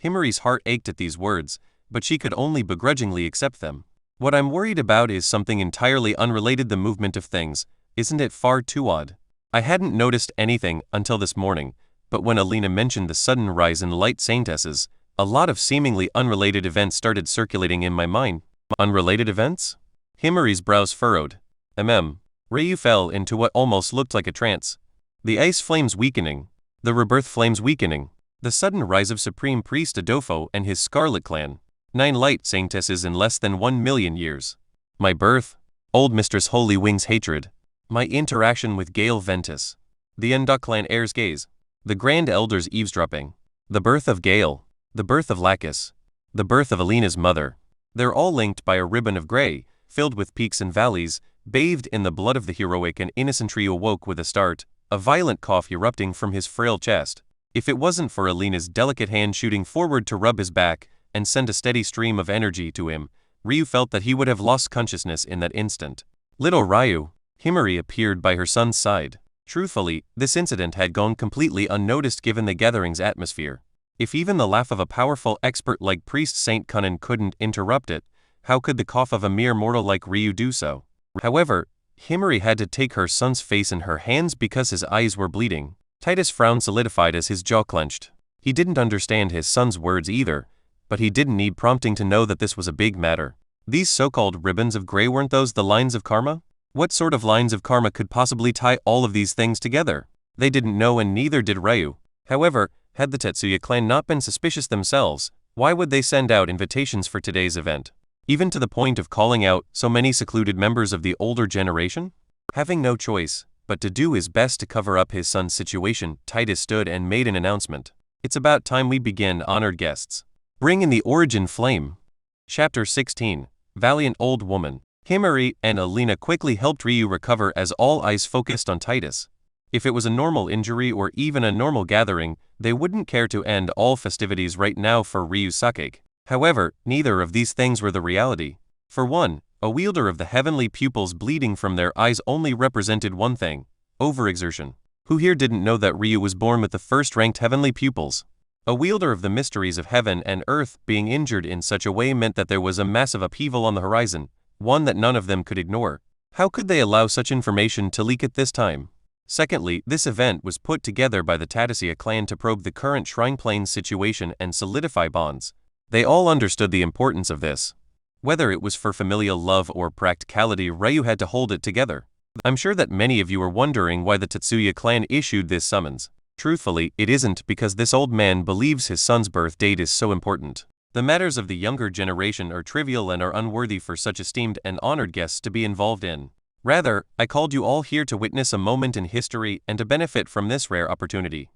Speaker 1: Himari's heart ached at these words, but she could only begrudgingly accept them. What I'm worried about is something entirely unrelated, the movement of things. Isn't it far too odd? I hadn't noticed anything until this morning, but when Alina mentioned the sudden rise in light saintesses, a lot of seemingly unrelated events started circulating in my mind. Unrelated events? Himari's brows furrowed. Ryu fell into what almost looked like a trance. The ice flames weakening. The rebirth flames weakening. The sudden rise of Supreme Priest Adolfo and his Scarlet Clan. 9 light saintesses in less than 1 million years. My birth. Old Mistress Holy Wing's hatred. My interaction with Gale Ventus. The Undok Clan heir's gaze. The Grand Elder's eavesdropping. The birth of Gale. The birth of Lacus. The birth of Alina's mother. They're all linked by a ribbon of gray, filled with peaks and valleys, bathed in the blood of the heroic and innocent. Ryu awoke with a start, a violent cough erupting from his frail chest. If it wasn't for Alina's delicate hand shooting forward to rub his back and send a steady stream of energy to him, Ryu felt that he would have lost consciousness in that instant. Little Ryu. Himari appeared by her son's side. Truthfully, this incident had gone completely unnoticed given the gathering's atmosphere. If even the laugh of a powerful expert like Priest Saint Qilin couldn't interrupt it, how could the cough of a mere mortal like Ryu do so? However, Himari had to take her son's face in her hands because his eyes were bleeding. Titus' frown solidified as his jaw clenched. He didn't understand his son's words either, but he didn't need prompting to know that this was a big matter. These so-called ribbons of gray, weren't those the lines of karma? What sort of lines of karma could possibly tie all of these things together? They didn't know, and neither did Ryu. However, had the Tetsuya clan not been suspicious themselves, why would they send out invitations for today's event? Even to the point of calling out so many secluded members of the older generation? Having no choice but to do his best to cover up his son's situation, Titus stood and made an announcement. It's about time we begin, honored guests. Bring in the origin flame. Chapter 16. valiant old woman. Himari and Alina quickly helped Ryu recover as all eyes focused on Titus. If it was a normal injury or even a normal gathering, they wouldn't care to end all festivities right now for Ryu's sake. However, neither of these things were the reality. For one, a wielder of the heavenly pupils bleeding from their eyes only represented one thing: overexertion. Who here didn't know that Ryu was born with the first-ranked heavenly pupils? A wielder of the mysteries of heaven and earth being injured in such a way meant that there was a massive upheaval on the horizon, one that none of them could ignore. How could they allow such information to leak at this time? Secondly, this event was put together by the Tadassia clan to probe the current Shrine Plains situation and solidify bonds. They all understood the importance of this. Whether it was for familial love or practicality, Ryu had to hold it together. I'm sure that many of you are wondering why the Tatsuya clan issued this summons. Truthfully, it isn't because this old man believes his son's birth date is so important. The matters of the younger generation are trivial and are unworthy for such esteemed and honored guests to be involved in. Rather, I called you all here to witness a moment in history and to benefit from this rare opportunity.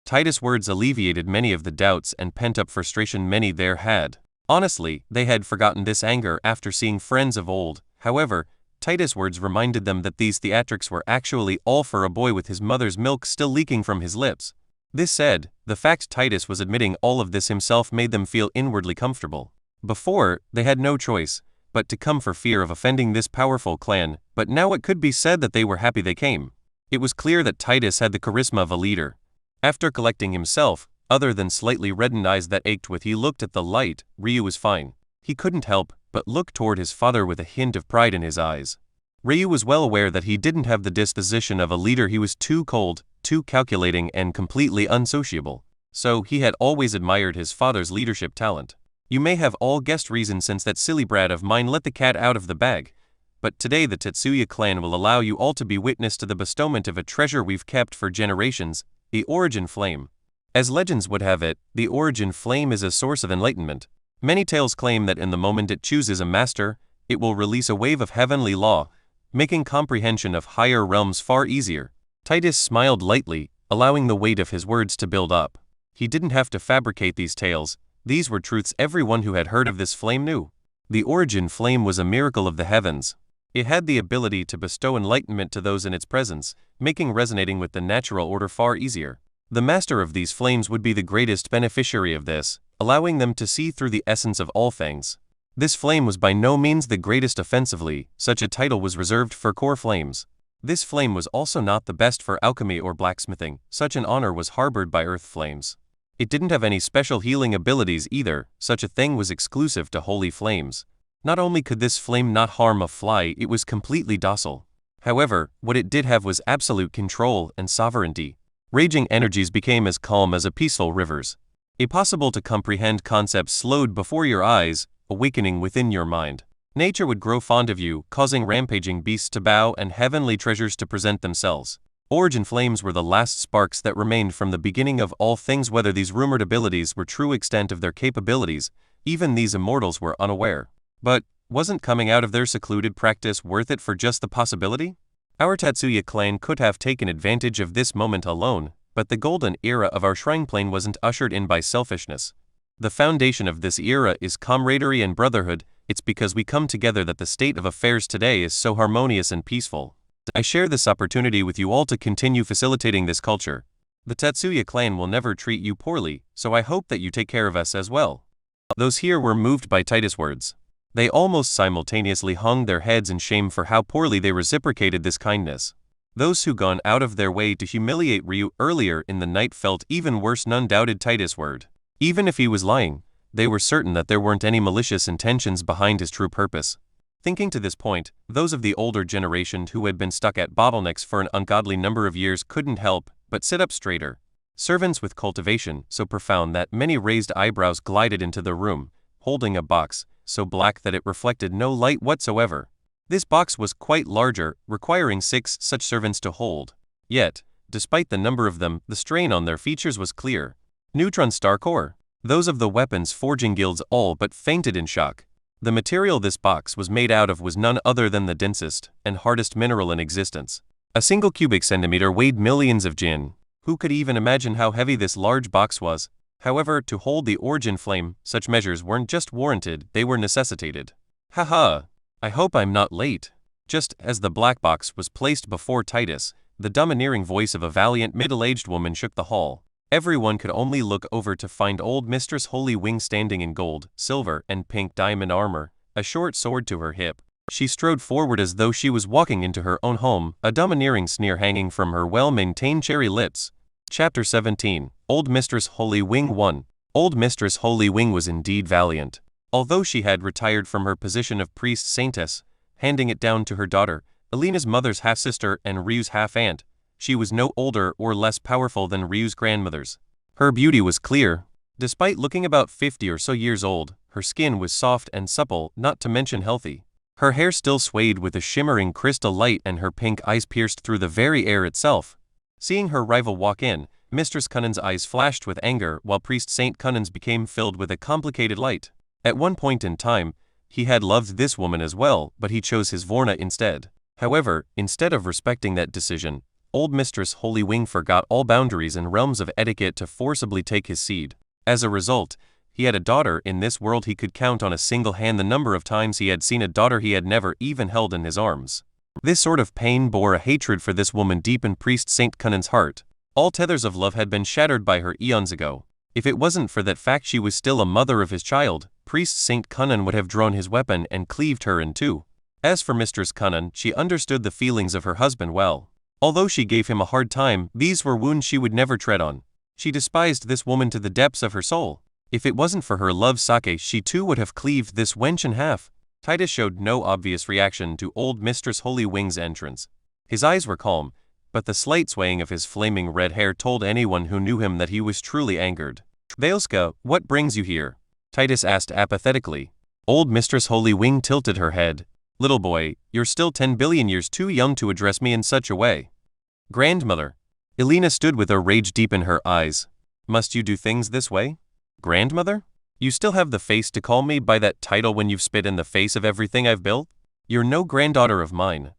Speaker 1: Titus' words alleviated many of the doubts and pent-up frustration many there had. Honestly, they had forgotten this anger after seeing friends of old. However, Titus' words reminded them that these theatrics were actually all for a boy with his mother's milk still leaking from his lips. This said, the fact Titus was admitting all of this himself made them feel inwardly comfortable. Before, they had no choice but to come for fear of offending this powerful clan, but now it could be said that they were happy they came. It was clear that Titus had the charisma of a leader. After collecting himself, other than slightly reddened eyes that ached with, he looked at the light. Ryu was fine. He couldn't help but look toward his father with a hint of pride in his eyes. Ryu was well aware that he didn't have the disposition of a leader. He was too cold, too calculating, and completely unsociable. So he had always admired his father's leadership talent. You may have all guessed reason since that silly brat of mine let the cat out of the bag. But today the Tatsuya clan will allow you all to be witness to the bestowment of a treasure we've kept for generations, the Origin Flame. As legends would have it, the Origin Flame is a source of enlightenment. Many tales claim that in the moment it chooses a master, it will release a wave of heavenly law, making comprehension of higher realms far easier. Titus smiled lightly, allowing the weight of his words to build up. He didn't have to fabricate these tales. These were truths everyone who had heard of this flame knew. The Origin Flame was a miracle of the heavens. It had the ability to bestow enlightenment to those in its presence, making resonating with the natural order far easier. The master of these flames would be the greatest beneficiary of this, allowing them to see through the essence of all things. This flame was by no means the greatest offensively. Such a title was reserved for core flames. This flame was also not the best for alchemy or blacksmithing. Such an honor was harbored by earth flames. It didn't have any special healing abilities either. Such a thing was exclusive to holy flames. Not only could this flame not harm a fly, it was completely docile. However, what it did have was absolute control and sovereignty. Raging energies became as calm as a peaceful rivers. Impossible to comprehend concepts slowed before your eyes, awakening within your mind. Nature would grow fond of you, causing rampaging beasts to bow and heavenly treasures to present themselves. Origin flames were the last sparks that remained from the beginning of all things. Whether these rumored abilities were true extent of their capabilities, even these immortals were unaware. But, wasn't coming out of their secluded practice worth it for just the possibility? Our Tatsuya clan could have taken advantage of this moment alone, but the golden era of our Shrine Plain wasn't ushered in by selfishness. The foundation of this era is camaraderie and brotherhood. It's because we come together that the state of affairs today is so harmonious and peaceful. I share this opportunity with you all to continue facilitating this culture. The Tatsuya clan will never treat you poorly, so I hope that you take care of us as well. Those here were moved by Titus' words. They almost simultaneously hung their heads in shame for how poorly they reciprocated this kindness. Those who gone out of their way to humiliate Ryu earlier in the night felt even worse. None doubted Titus' word. Even if he was lying, they were certain that there weren't any malicious intentions behind his true purpose. Thinking to this point, those of the older generation who had been stuck at bottlenecks for an ungodly number of years couldn't help but sit up straighter. Servants with cultivation so profound that many raised eyebrows glided into the room, holding a box so black that it reflected no light whatsoever. This box was quite larger, requiring 6 such servants to hold. Yet, despite the number of them, the strain on their features was clear. Neutron Star Core. Those of the weapons forging guilds all but fainted in shock. The material this box was made out of was none other than the densest and hardest mineral in existence. A single cubic centimeter weighed millions of jin. Who could even imagine how heavy this large box was? However, to hold the Origin Flame, such measures weren't just warranted, they were necessitated. Haha, I hope I'm not late. Just as the black box was placed before Titus, the domineering voice of a valiant middle-aged woman shook the hall. Everyone could only look over to find old Mistress Holy Wing standing in gold, silver, and pink diamond armor, a short sword to her hip. She strode forward as though she was walking into her own home, a domineering sneer hanging from her well-maintained cherry lips. Chapter 17, Old Mistress Holy Wing 1. Old Mistress Holy Wing was indeed valiant. Although she had retired from her position of priest saintess, handing it down to her daughter, Alina's mother's half-sister and Ryu's half-aunt, she was no older or less powerful than Ryu's grandmothers. Her beauty was clear. Despite looking about 50 or so years old, her skin was soft and supple, not to mention healthy. Her hair still swayed with a shimmering crystal light and her pink eyes pierced through the very air itself. Seeing her rival walk in, Mistress Qilин's eyes flashed with anger while Priest Saint Qilин's became filled with a complicated light. At one point in time, he had loved this woman as well, but he chose his Vorna instead. However, instead of respecting that decision, old Mistress Holy Wing forgot all boundaries and realms of etiquette to forcibly take his seed. As a result, he had a daughter in this world. He could count on a single hand the number of times he had seen a daughter he had never even held in his arms. This sort of pain bore a hatred for this woman deep in Priest Saint Qilин's heart. All tethers of love had been shattered by her eons ago. If it wasn't for that fact she was still a mother of his child, Priest Saint Qilin would have drawn his weapon and cleaved her in two. As for Mistress Qilin, she understood the feelings of her husband well. Although she gave him a hard time, these were wounds she would never tread on. She despised this woman to the depths of her soul. If it wasn't for her love sake, she too would have cleaved this wench in half. Titus showed no obvious reaction to old Mistress Holy Wing's entrance. His eyes were calm, but the slight swaying of his flaming red hair told anyone who knew him that he was truly angered. "Veilska, what brings you here?" Titus asked apathetically. Old Mistress Holy Wing tilted her head. "Little boy, you're still 10 billion years too young to address me in such a way." "Grandmother." Elena stood with a rage deep in her eyes. "Must you do things this way? Grandmother? You still have the face to call me by that title when you've spit in the face of everything I've built? You're no granddaughter of mine."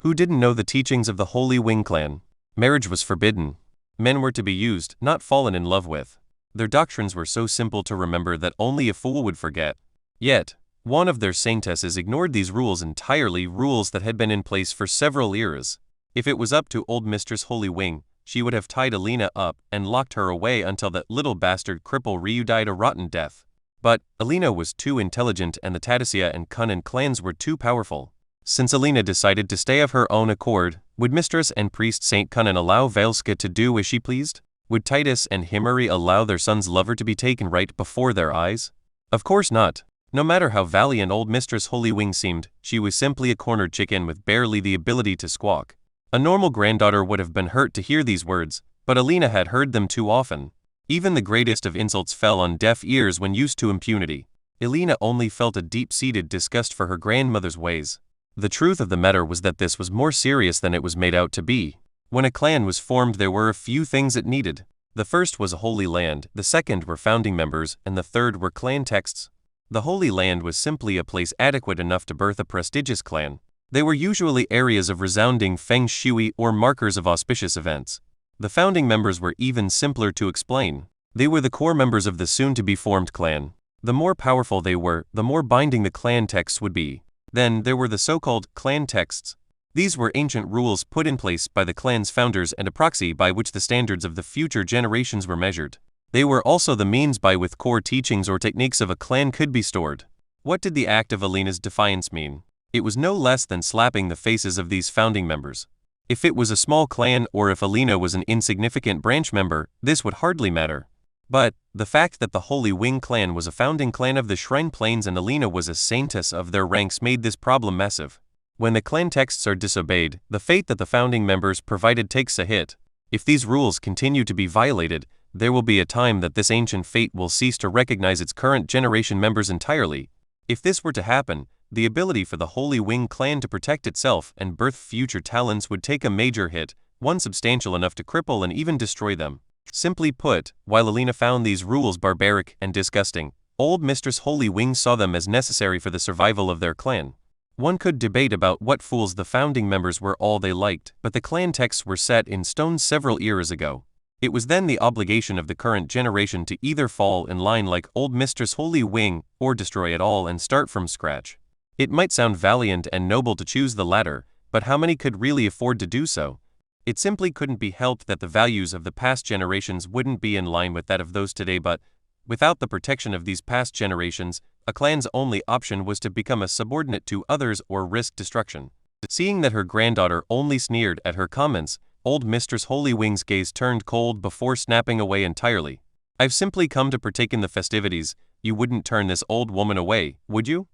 Speaker 1: Who didn't know the teachings of the Holy Wing clan? Marriage was forbidden. Men were to be used, not fallen in love with. Their doctrines were so simple to remember that only a fool would forget. Yet, one of their saintesses ignored these rules entirely, rules that had been in place for several eras. If it was up to old Mistress Holy Wing, she would have tied Elena up and locked her away until that little bastard cripple Ryu died a rotten death. But Elena was too intelligent and the Tadisia and Qilin clans were too powerful. Since Elena decided to stay of her own accord, would Mistress and Priest Saint Qilin allow Veilska to do as she pleased? Would Titus and Himari allow their son's lover to be taken right before their eyes? Of course not. No matter how valiant old Mistress Holy Wing seemed, she was simply a cornered chicken with barely the ability to squawk. A normal granddaughter would have been hurt to hear these words, but Elena had heard them too often. Even the greatest of insults fell on deaf ears when used to impunity. Elena only felt a deep-seated disgust for her grandmother's ways. The truth of the matter was that this was more serious than it was made out to be. When a clan was formed, there were a few things it needed. The first was a holy land, the second were founding members, and the third were clan texts. The Holy Land was simply a place adequate enough to birth a prestigious clan. They were usually areas of resounding feng shui or markers of auspicious events. The founding members were even simpler to explain. They were the core members of the soon-to-be-formed clan. The more powerful they were, the more binding the clan texts would be. Then there were the so-called clan texts. These were ancient rules put in place by the clan's founders and a proxy by which the standards of the future generations were measured. They were also the means by which core teachings or techniques of a clan could be stored. What did the act of Elena's defiance mean? It was no less than slapping the faces of these founding members. If it was a small clan or if Elena was an insignificant branch member, this would hardly matter. But the fact that the Holy Wing clan was a founding clan of the Shrine Plains and Elena was a saintess of their ranks made this problem massive. When the clan texts are disobeyed, the fate that the founding members provided takes a hit. If these rules continue to be violated, there will be a time that this ancient fate will cease to recognize its current generation members entirely. If this were to happen, the ability for the Holy Wing clan to protect itself and birth future talents would take a major hit, one substantial enough to cripple and even destroy them. Simply put, while Elena found these rules barbaric and disgusting, old Mistress Holy Wing saw them as necessary for the survival of their clan. One could debate about what fools the founding members were all they liked, but the clan texts were set in stone several eras ago. It was then the obligation of the current generation to either fall in line like old Mistress Holy Wing, or destroy it all and start from scratch. It might sound valiant and noble to choose the latter, but how many could really afford to do so? It simply couldn't be helped that the values of the past generations wouldn't be in line with that of those today, but without the protection of these past generations, a clan's only option was to become a subordinate to others or risk destruction. Seeing that her granddaughter only sneered at her comments, old Mistress Holywing's gaze turned cold before snapping away entirely. "I've simply come to partake in the festivities. You wouldn't turn this old woman away, would you?"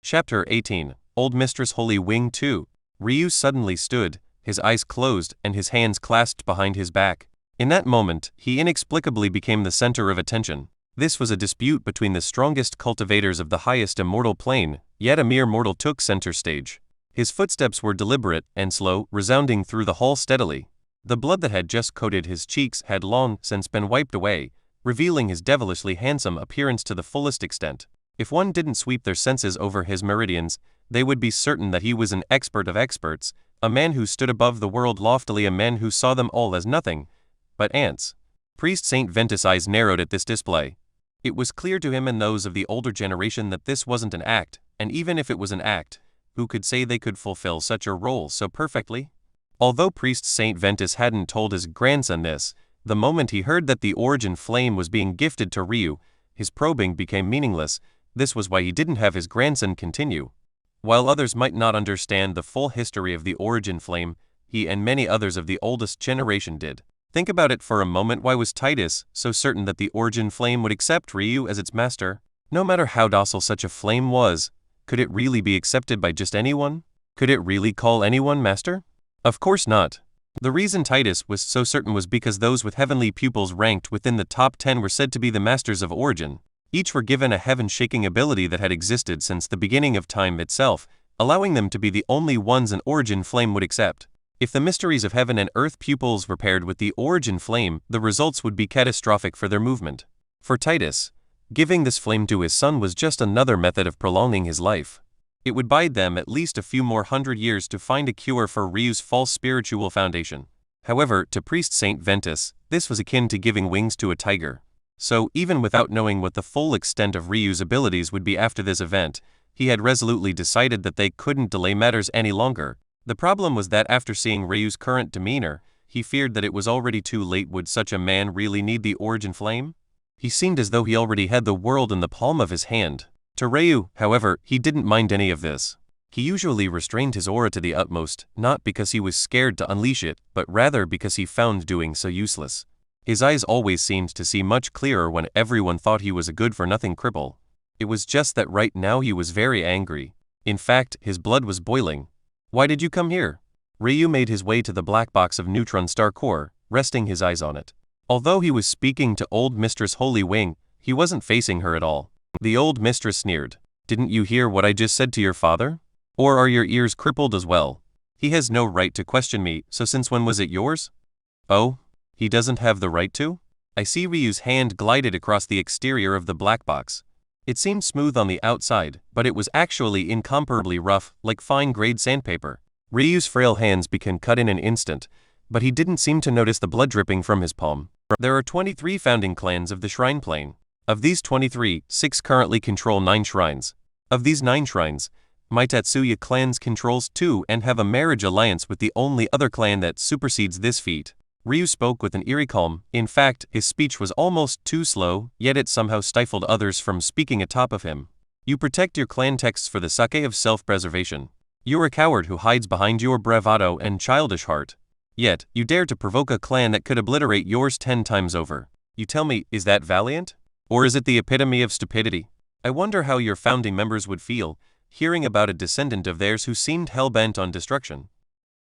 Speaker 1: Chapter 18. Old Mistress Holywing 2. Ryu suddenly stood, his eyes closed and his hands clasped behind his back. In that moment, he inexplicably became the center of attention. This was a dispute between the strongest cultivators of the highest immortal plane, yet a mere mortal took center stage. His footsteps were deliberate and slow, resounding through the hall steadily. The blood that had just coated his cheeks had long since been wiped away, revealing his devilishly handsome appearance to the fullest extent. If one didn't sweep their senses over his meridians, they would be certain that he was an expert of experts, a man who stood above the world loftily, a man who saw them all as nothing but ants. Priest St. Ventus' eyes narrowed at this display. It was clear to him and those of the older generation that this wasn't an act, and even if it was an act, who could say they could fulfill such a role so perfectly? Although Priest St. Ventus hadn't told his grandson this, the moment he heard that the origin flame was being gifted to Ryu, his probing became meaningless. This was why he didn't have his grandson continue. While others might not understand the full history of the origin flame, he and many others of the oldest generation did. Think about it for a moment. Why was Titus so certain that the origin flame would accept Ryu as its master? No matter how docile such a flame was, could it really be accepted by just anyone? Could it really call anyone master? Of course not. The reason Titus was so certain was because those with heavenly pupils ranked within the top 10 were said to be the masters of origin. Each were given a heaven-shaking ability that had existed since the beginning of time itself, allowing them to be the only ones an origin flame would accept. If the mysteries of heaven and earth pupils were paired with the origin flame, the results would be catastrophic for their movement. For Titus, giving this flame to his son was just another method of prolonging his life. It would bide them at least a few more hundred years to find a cure for Ryu's false spiritual foundation. However, to Priest St. Ventus, this was akin to giving wings to a tiger. So, even without knowing what the full extent of Ryu's abilities would be after this event, he had resolutely decided that they couldn't delay matters any longer. The problem was that after seeing Ryu's current demeanor, he feared that it was already too late. Would such a man really need the origin flame? He seemed as though he already had the world in the palm of his hand. To Ryu, however, he didn't mind any of this. He usually restrained his aura to the utmost, not because he was scared to unleash it, but rather because he found doing so useless. His eyes always seemed to see much clearer when everyone thought he was a good-for-nothing cripple. It was just that right now he was very angry. In fact, his blood was boiling. "Why did you come here?" Ryu made his way to the black box of neutron star core, resting his eyes on it. Although he was speaking to old Mistress Holywing, he wasn't facing her at all. The old mistress sneered. "Didn't you hear what I just said to your father? Or are your ears crippled as well? He has no right to question me, so since when was it yours?" "Oh? He doesn't have the right to?" I see Ryu's hand glided across the exterior of the black box. It seemed smooth on the outside, but it was actually incomparably rough, like fine-grade sandpaper. Ryu's frail hands began cut in an instant, but he didn't seem to notice the blood dripping from his palm. There are 23 founding clans of the Shrine Plane. Of these 23, 6 currently control 9 shrines. Of these 9 shrines, my Tatsuya clan controls 2 and have a marriage alliance with the only other clan that supersedes this feat. Ryu spoke with an eerie calm. In fact, his speech was almost too slow, yet it somehow stifled others from speaking atop of him. "You protect your clan texts for the sake of self-preservation. You're a coward who hides behind your bravado and childish heart. Yet, you dare to provoke a clan that could obliterate yours 10 times over. You tell me, is that valiant? Or is it the epitome of stupidity? I wonder how your founding members would feel, hearing about a descendant of theirs who seemed hell-bent on destruction."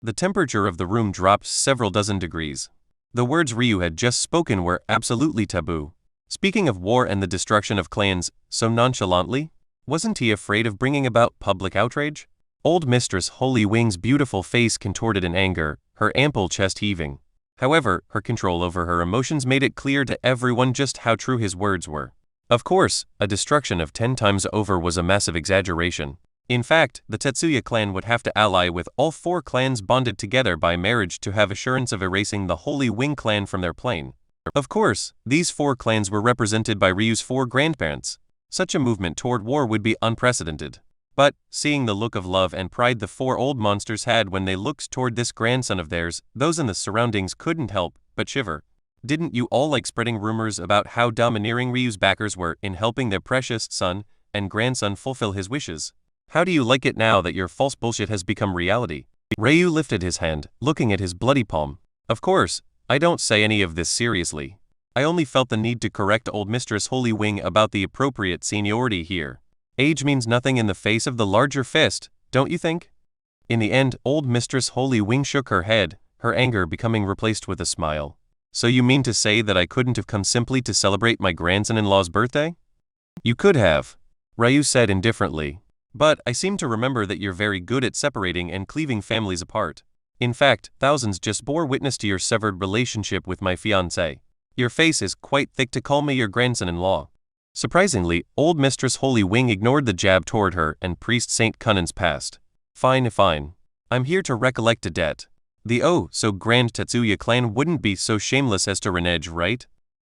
Speaker 1: The temperature of the room dropped several dozen degrees. The words Ryu had just spoken were absolutely taboo. Speaking of war and the destruction of clans so nonchalantly, wasn't he afraid of bringing about public outrage? Old Mistress Holywing's beautiful face contorted in anger, her ample chest heaving. However, her control over her emotions made it clear to everyone just how true his words were. Of course, a destruction of 10 times over was a massive exaggeration. In fact, the Tatsuya clan would have to ally with all 4 clans bonded together by marriage to have assurance of erasing the Holy Wing clan from their plane. Of course, these 4 clans were represented by Ryu's 4 grandparents. Such a movement toward war would be unprecedented. But, seeing the look of love and pride the four old monsters had when they looked toward this grandson of theirs, those in the surroundings couldn't help but shiver. Didn't you all like spreading rumors about how domineering Ryu's backers were in helping their precious son and grandson fulfill his wishes? How do you like it now that your false bullshit has become reality? Ryu lifted his hand, looking at his bloody palm. Of course, I don't say any of this seriously. I only felt the need to correct old Mistress Holy Wing about the appropriate seniority here. Age means nothing in the face of the larger fist, don't you think? In the end, old Mistress Holy Wing shook her head, her anger becoming replaced with a smile. So you mean to say that I couldn't have come simply to celebrate my grandson-in-law's birthday? You could have, Ryu said indifferently. But I seem to remember that you're very good at separating and cleaving families apart. In fact, thousands just bore witness to your severed relationship with my fiancé. Your face is quite thick to call me your grandson-in-law. Surprisingly, old Mistress Holy Wing ignored the jab toward her and Priest Saint Cunnen's past. Fine. I'm here to recollect a debt. The oh-so-grand Tetsuya clan wouldn't be so shameless as to renege, right?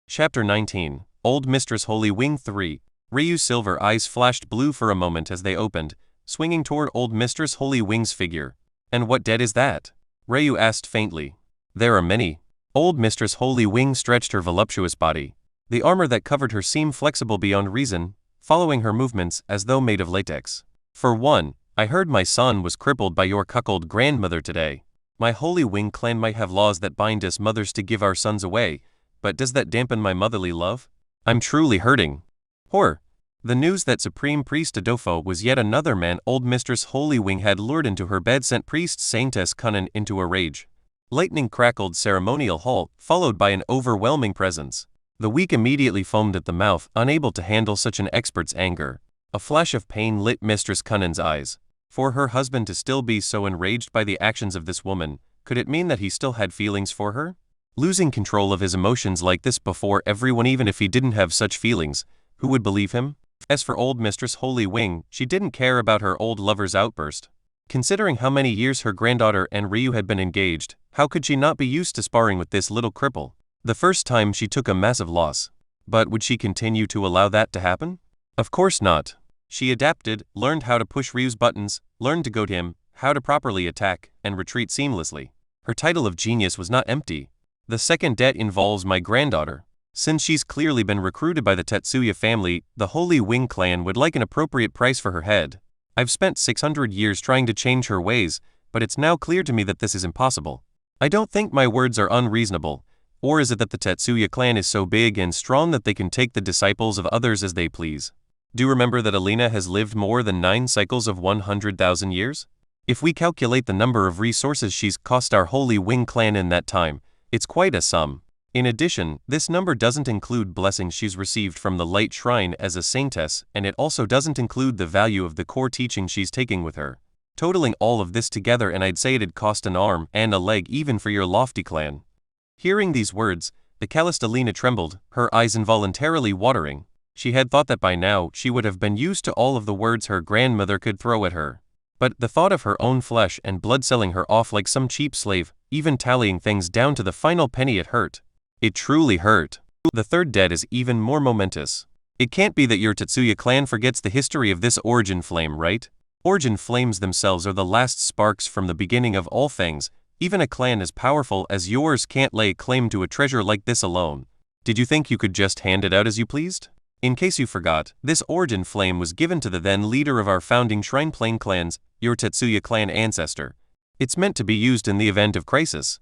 Speaker 1: Chapter 19, Old Mistress Holy Wing 3. Ryu's silver eyes flashed blue for a moment as they opened, swinging toward old Mistress Holy Wing's figure. And what debt is that? Ryu asked faintly. There are many. Old Mistress Holy Wing stretched her voluptuous body. The armor that covered her seemed flexible beyond reason, following her movements as though made of latex. For one, I heard my son was crippled by your cuckold grandmother today. My Holy Wing clan might have laws that bind us mothers to give our sons away, but does that dampen my motherly love? I'm truly hurting. Horror. The news that Supreme Priest Adolfo was yet another man old Mistress Holy Wing had lured into her bed sent Priest Saintess Cunnen into a rage. Lightning crackled ceremonial halt, followed by an overwhelming presence. The weak immediately foamed at the mouth, unable to handle such an expert's anger. A flash of pain lit Mistress Cunnen's eyes. For her husband to still be so enraged by the actions of this woman, could it mean that he still had feelings for her? Losing control of his emotions like this before everyone, even if he didn't have such feelings, who would believe him? As for old Mistress Holy Wing, she didn't care about her old lover's outburst. Considering how many years her granddaughter and Ryu had been engaged, how could she not be used to sparring with this little cripple? The first time she took a massive loss. But would she continue to allow that to happen? Of course not. She adapted, learned how to push Ryu's buttons, learned to goad him, how to properly attack, and retreat seamlessly. Her title of genius was not empty. The second debt involves my granddaughter. Since she's clearly been recruited by the Tetsuya family, the Holy Wing clan would like an appropriate price for her head. I've spent 600 years trying to change her ways, but it's now clear to me that this is impossible. I don't think my words are unreasonable, or is it that the Tetsuya clan is so big and strong that they can take the disciples of others as they please? Do remember that Alina has lived more than 9 cycles of 100,000 years? If we calculate the number of resources she's cost our Holy Wing clan in that time, it's quite a sum. In addition, this number doesn't include blessings she's received from the Light Shrine as a saintess, and it also doesn't include the value of the core teaching she's taking with her. Totaling all of this together, and I'd say it'd cost an arm and a leg even for your lofty clan. Hearing these words, the calloused Alina trembled, her eyes involuntarily watering. She had thought that by now she would have been used to all of the words her grandmother could throw at her. But the thought of her own flesh and blood selling her off like some cheap slave, even tallying things down to the final penny, it hurt. It truly hurt. The third debt is even more momentous. It can't be that your Tetsuya clan forgets the history of this origin flame, right? Origin flames themselves are the last sparks from the beginning of all things. Even a clan as powerful as yours can't lay claim to a treasure like this alone. Did you think you could just hand it out as you pleased? In case you forgot, this origin flame was given to the then leader of our founding Shrine Plain clans, your Tetsuya clan ancestor. It's meant to be used in the event of crisis.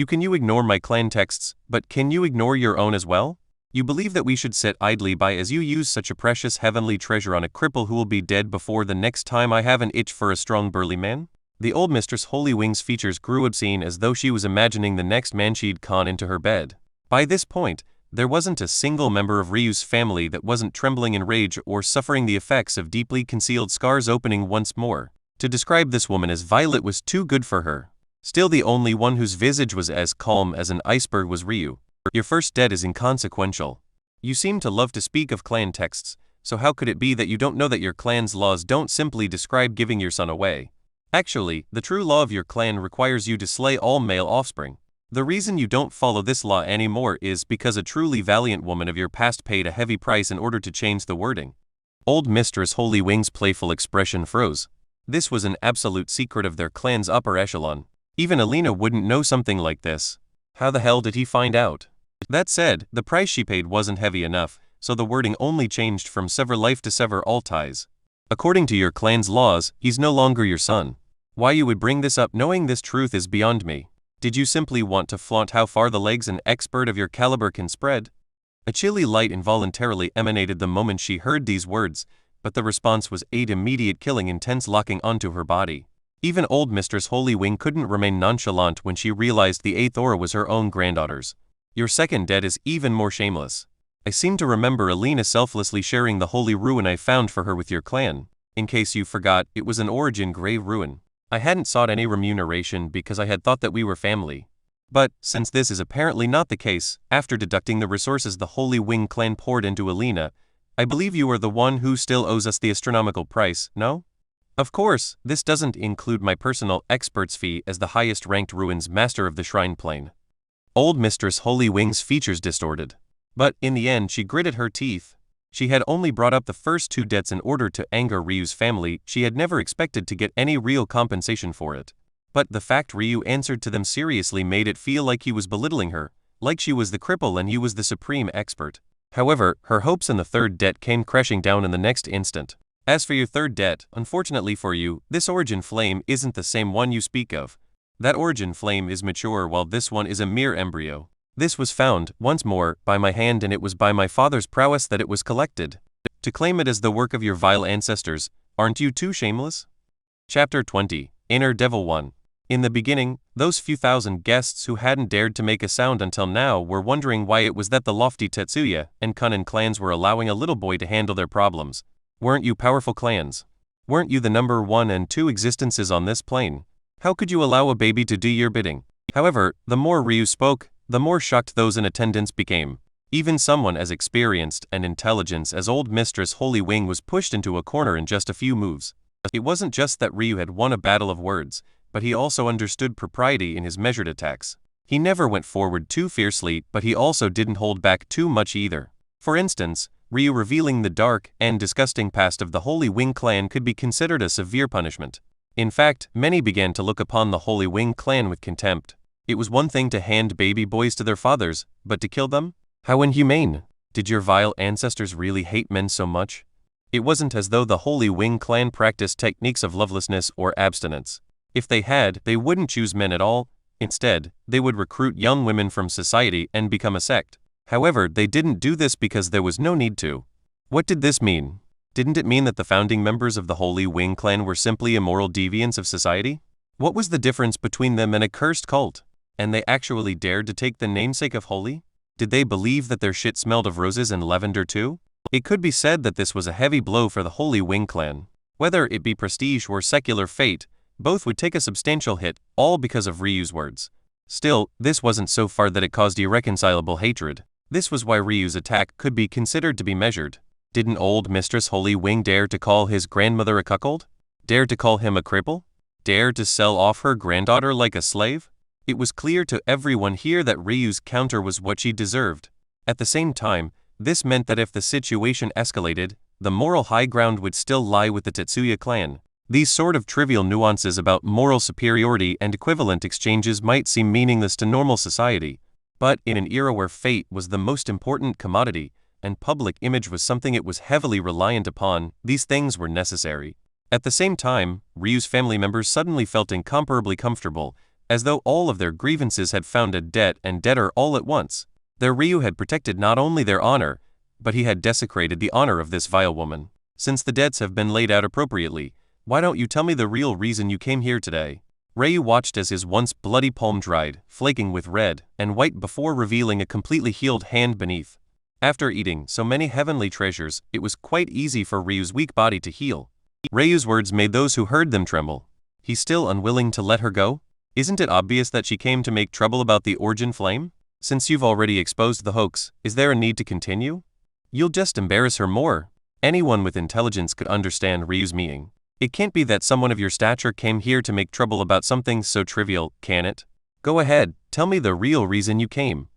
Speaker 1: Can you ignore my clan texts, but can you ignore your own as well? You believe that we should sit idly by as you use such a precious heavenly treasure on a cripple who will be dead before the next time I have an itch for a strong burly man? The old Mistress Holy Wing's features grew obscene as though she was imagining the next man she'd con into her bed. By this point, there wasn't a single member of Ryu's family that wasn't trembling in rage or suffering the effects of deeply concealed scars opening once more. To describe this woman as violent was too good for her. Still, the only one whose visage was as calm as an iceberg was Ryu. Your first debt is inconsequential. You seem to love to speak of clan texts, so how could it be that you don't know that your clan's laws don't simply describe giving your son away? Actually, the true law of your clan requires you to slay all male offspring. The reason you don't follow this law anymore is because a truly valiant woman of your past paid a heavy price in order to change the wording. Old Mistress Holy Wing's playful expression froze. This was an absolute secret of their clan's upper echelon. Even Alina wouldn't know something like this. How the hell did he find out? That said, the price she paid wasn't heavy enough, so the wording only changed from sever life to sever all ties. According to your clan's laws, he's no longer your son. Why you would bring this up knowing this truth is beyond me. Did you simply want to flaunt how far the legs an expert of your caliber can spread? A chilly light involuntarily emanated the moment she heard these words, but the response was immediate killing intense locking onto her body. Even old Mistress Holy Wing couldn't remain nonchalant when she realized the eighth aura was her own granddaughter's. Your second debt is even more shameless. I seem to remember Alina selflessly sharing the holy ruin I found for her with your clan. In case you forgot, it was an origin grave ruin. I hadn't sought any remuneration because I had thought that we were family. But, since this is apparently not the case, after deducting the resources the Holy Wing clan poured into Alina, I believe you are the one who still owes us the astronomical price, no? Of course, this doesn't include my personal expert's fee as the highest-ranked ruins master of the shrine plane. Old Mistress Holy Wing's features distorted. But, in the end she gritted her teeth. She had only brought up the first two debts in order to anger Ryu's family. She had never expected to get any real compensation for it. But the fact Ryu answered to them seriously made it feel like he was belittling her, like she was the cripple and he was the supreme expert. However, her hopes in the third debt came crashing down in the next instant. As for your third debt, unfortunately for you, this origin flame isn't the same one you speak of. That origin flame is mature while this one is a mere embryo. This was found, once more, by my hand, and it was by my father's prowess that it was collected. To claim it as the work of your vile ancestors, aren't you too shameless? Chapter 20, Inner Devil 1. In the beginning, those few thousand guests who hadn't dared to make a sound until now were wondering why it was that the lofty Tetsuya and Kunin clans were allowing a little boy to handle their problems. Weren't you powerful clans? Weren't you the number 1 and 2 existences on this plane? How could you allow a baby to do your bidding? However, the more Ryu spoke, the more shocked those in attendance became. Even someone as experienced and intelligent as old Mistress Holy Wing was pushed into a corner in just a few moves. It wasn't just that Ryu had won a battle of words, but he also understood propriety in his measured attacks. He never went forward too fiercely, but he also didn't hold back too much either. For instance, Ryu revealing the dark and disgusting past of the Holy Wing clan could be considered a severe punishment. In fact, many began to look upon the Holy Wing clan with contempt. It was one thing to hand baby boys to their fathers, but to kill them? How inhumane! Did your vile ancestors really hate men so much? It wasn't as though the Holy Wing clan practiced techniques of lovelessness or abstinence. If they had, they wouldn't choose men at all. Instead, they would recruit young women from society and become a sect. However, they didn't do this because there was no need to. What did this mean? Didn't it mean that the founding members of the Holy Wing clan were simply immoral deviants of society? What was the difference between them and a cursed cult? And they actually dared to take the namesake of holy? Did they believe that their shit smelled of roses and lavender too? It could be said that this was a heavy blow for the Holy Wing clan. Whether it be prestige or secular fate, both would take a substantial hit, all because of Ryu's words. Still, this wasn't so far that it caused irreconcilable hatred. This was why Ryu's attack could be considered to be measured. Didn't old Mistress Holy Wing dare to call his grandmother a cuckold? Dare to call him a cripple? Dare to sell off her granddaughter like a slave? It was clear to everyone here that Ryu's counter was what she deserved. At the same time, this meant that if the situation escalated, the moral high ground would still lie with the Tetsuya clan. These sort of trivial nuances about moral superiority and equivalent exchanges might seem meaningless to normal society. But in an era where fate was the most important commodity, and public image was something it was heavily reliant upon, these things were necessary. At the same time, Ryu's family members suddenly felt incomparably comfortable, as though all of their grievances had found a debt and debtor all at once. Their Ryu had protected not only their honor, but he had desecrated the honor of this vile woman. Since the debts have been laid out appropriately, why don't you tell me the real reason you came here today? Ryu watched as his once bloody palm dried, flaking with red and white before revealing a completely healed hand beneath. After eating so many heavenly treasures, it was quite easy for Ryu's weak body to heal. Ryu's words made those who heard them tremble. He's still unwilling to let her go? Isn't it obvious that she came to make trouble about the origin flame? Since you've already exposed the hoax, is there a need to continue? You'll just embarrass her more. Anyone with intelligence could understand Ryu's meaning. It can't be that someone of your stature came here to make trouble about something so trivial, can it? Go ahead, tell me the real reason you came.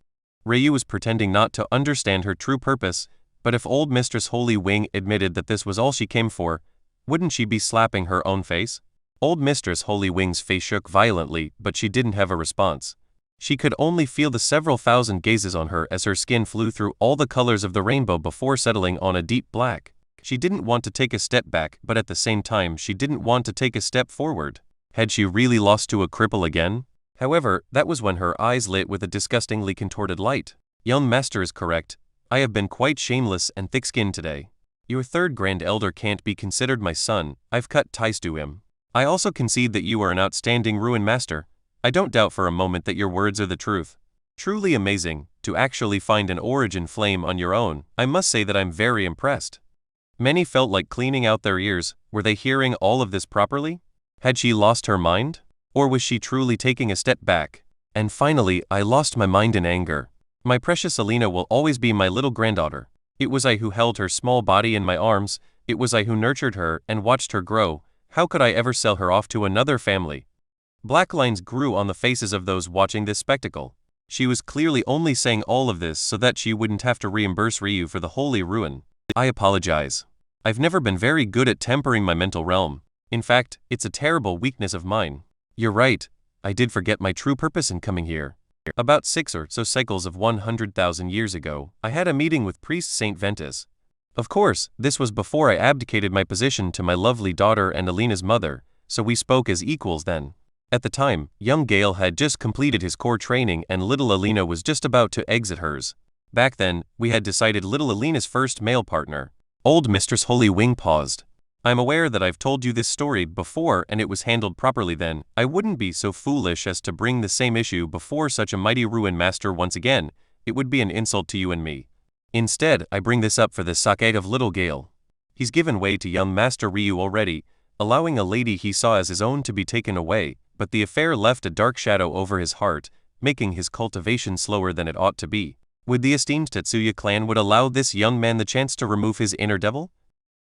Speaker 1: Ryu was pretending not to understand her true purpose, But if old Mistress Holy Wing admitted that this was all she came for, wouldn't she be slapping her own face? Old Mistress Holy Wing's face shook violently, but she didn't have a response. She could only feel the several thousand gazes on her as her skin flew through all the colors of the rainbow before settling on a deep black. She didn't want to take a step back, but at the same time she didn't want to take a step forward. Had she really lost to a cripple again? However, that was when her eyes lit with a disgustingly contorted light. Young Master is correct. I have been quite shameless and thick-skinned today. Your third Grand Elder can't be considered my son. I've cut ties to him. I also concede that you are an outstanding Ruin Master. I don't doubt for a moment that your words are the truth. Truly amazing, to actually find an origin flame on your own. I must say that I'm very impressed. Many felt like cleaning out their ears. Were they hearing all of this properly? Had she lost her mind? Or was she truly taking a step back? And finally, I lost my mind in anger. My precious Alina will always be my little granddaughter. It was I who held her small body in my arms. It was I who nurtured her and watched her grow. How could I ever sell her off to another family? Black lines grew on the faces of those watching this spectacle. She was clearly only saying all of this so that she wouldn't have to reimburse Ryu for the holy ruin. I apologize. I've never been very good at tempering my mental realm. In fact, it's a terrible weakness of mine. You're right, I did forget my true purpose in coming here. About 6 or so cycles of 100,000 years ago, I had a meeting with Priest Saint Ventus. Of course, this was before I abdicated my position to my lovely daughter and Alina's mother, so we spoke as equals then. At the time, young Gale had just completed his core training and little Alina was just about to exit hers. Back then, we had decided little Alina's first male partner. Old Mistress Holy Wing paused. I'm aware that I've told you this story before and it was handled properly then. I wouldn't be so foolish as to bring the same issue before such a mighty Ruin Master once again. It would be an insult to you and me. Instead, I bring this up for the sake of little Gale. He's given way to young Master Ryu already, allowing a lady he saw as his own to be taken away, but the affair left a dark shadow over his heart, making his cultivation slower than it ought to be. Would the esteemed Tetsuya clan would allow this young man the chance to remove his inner devil?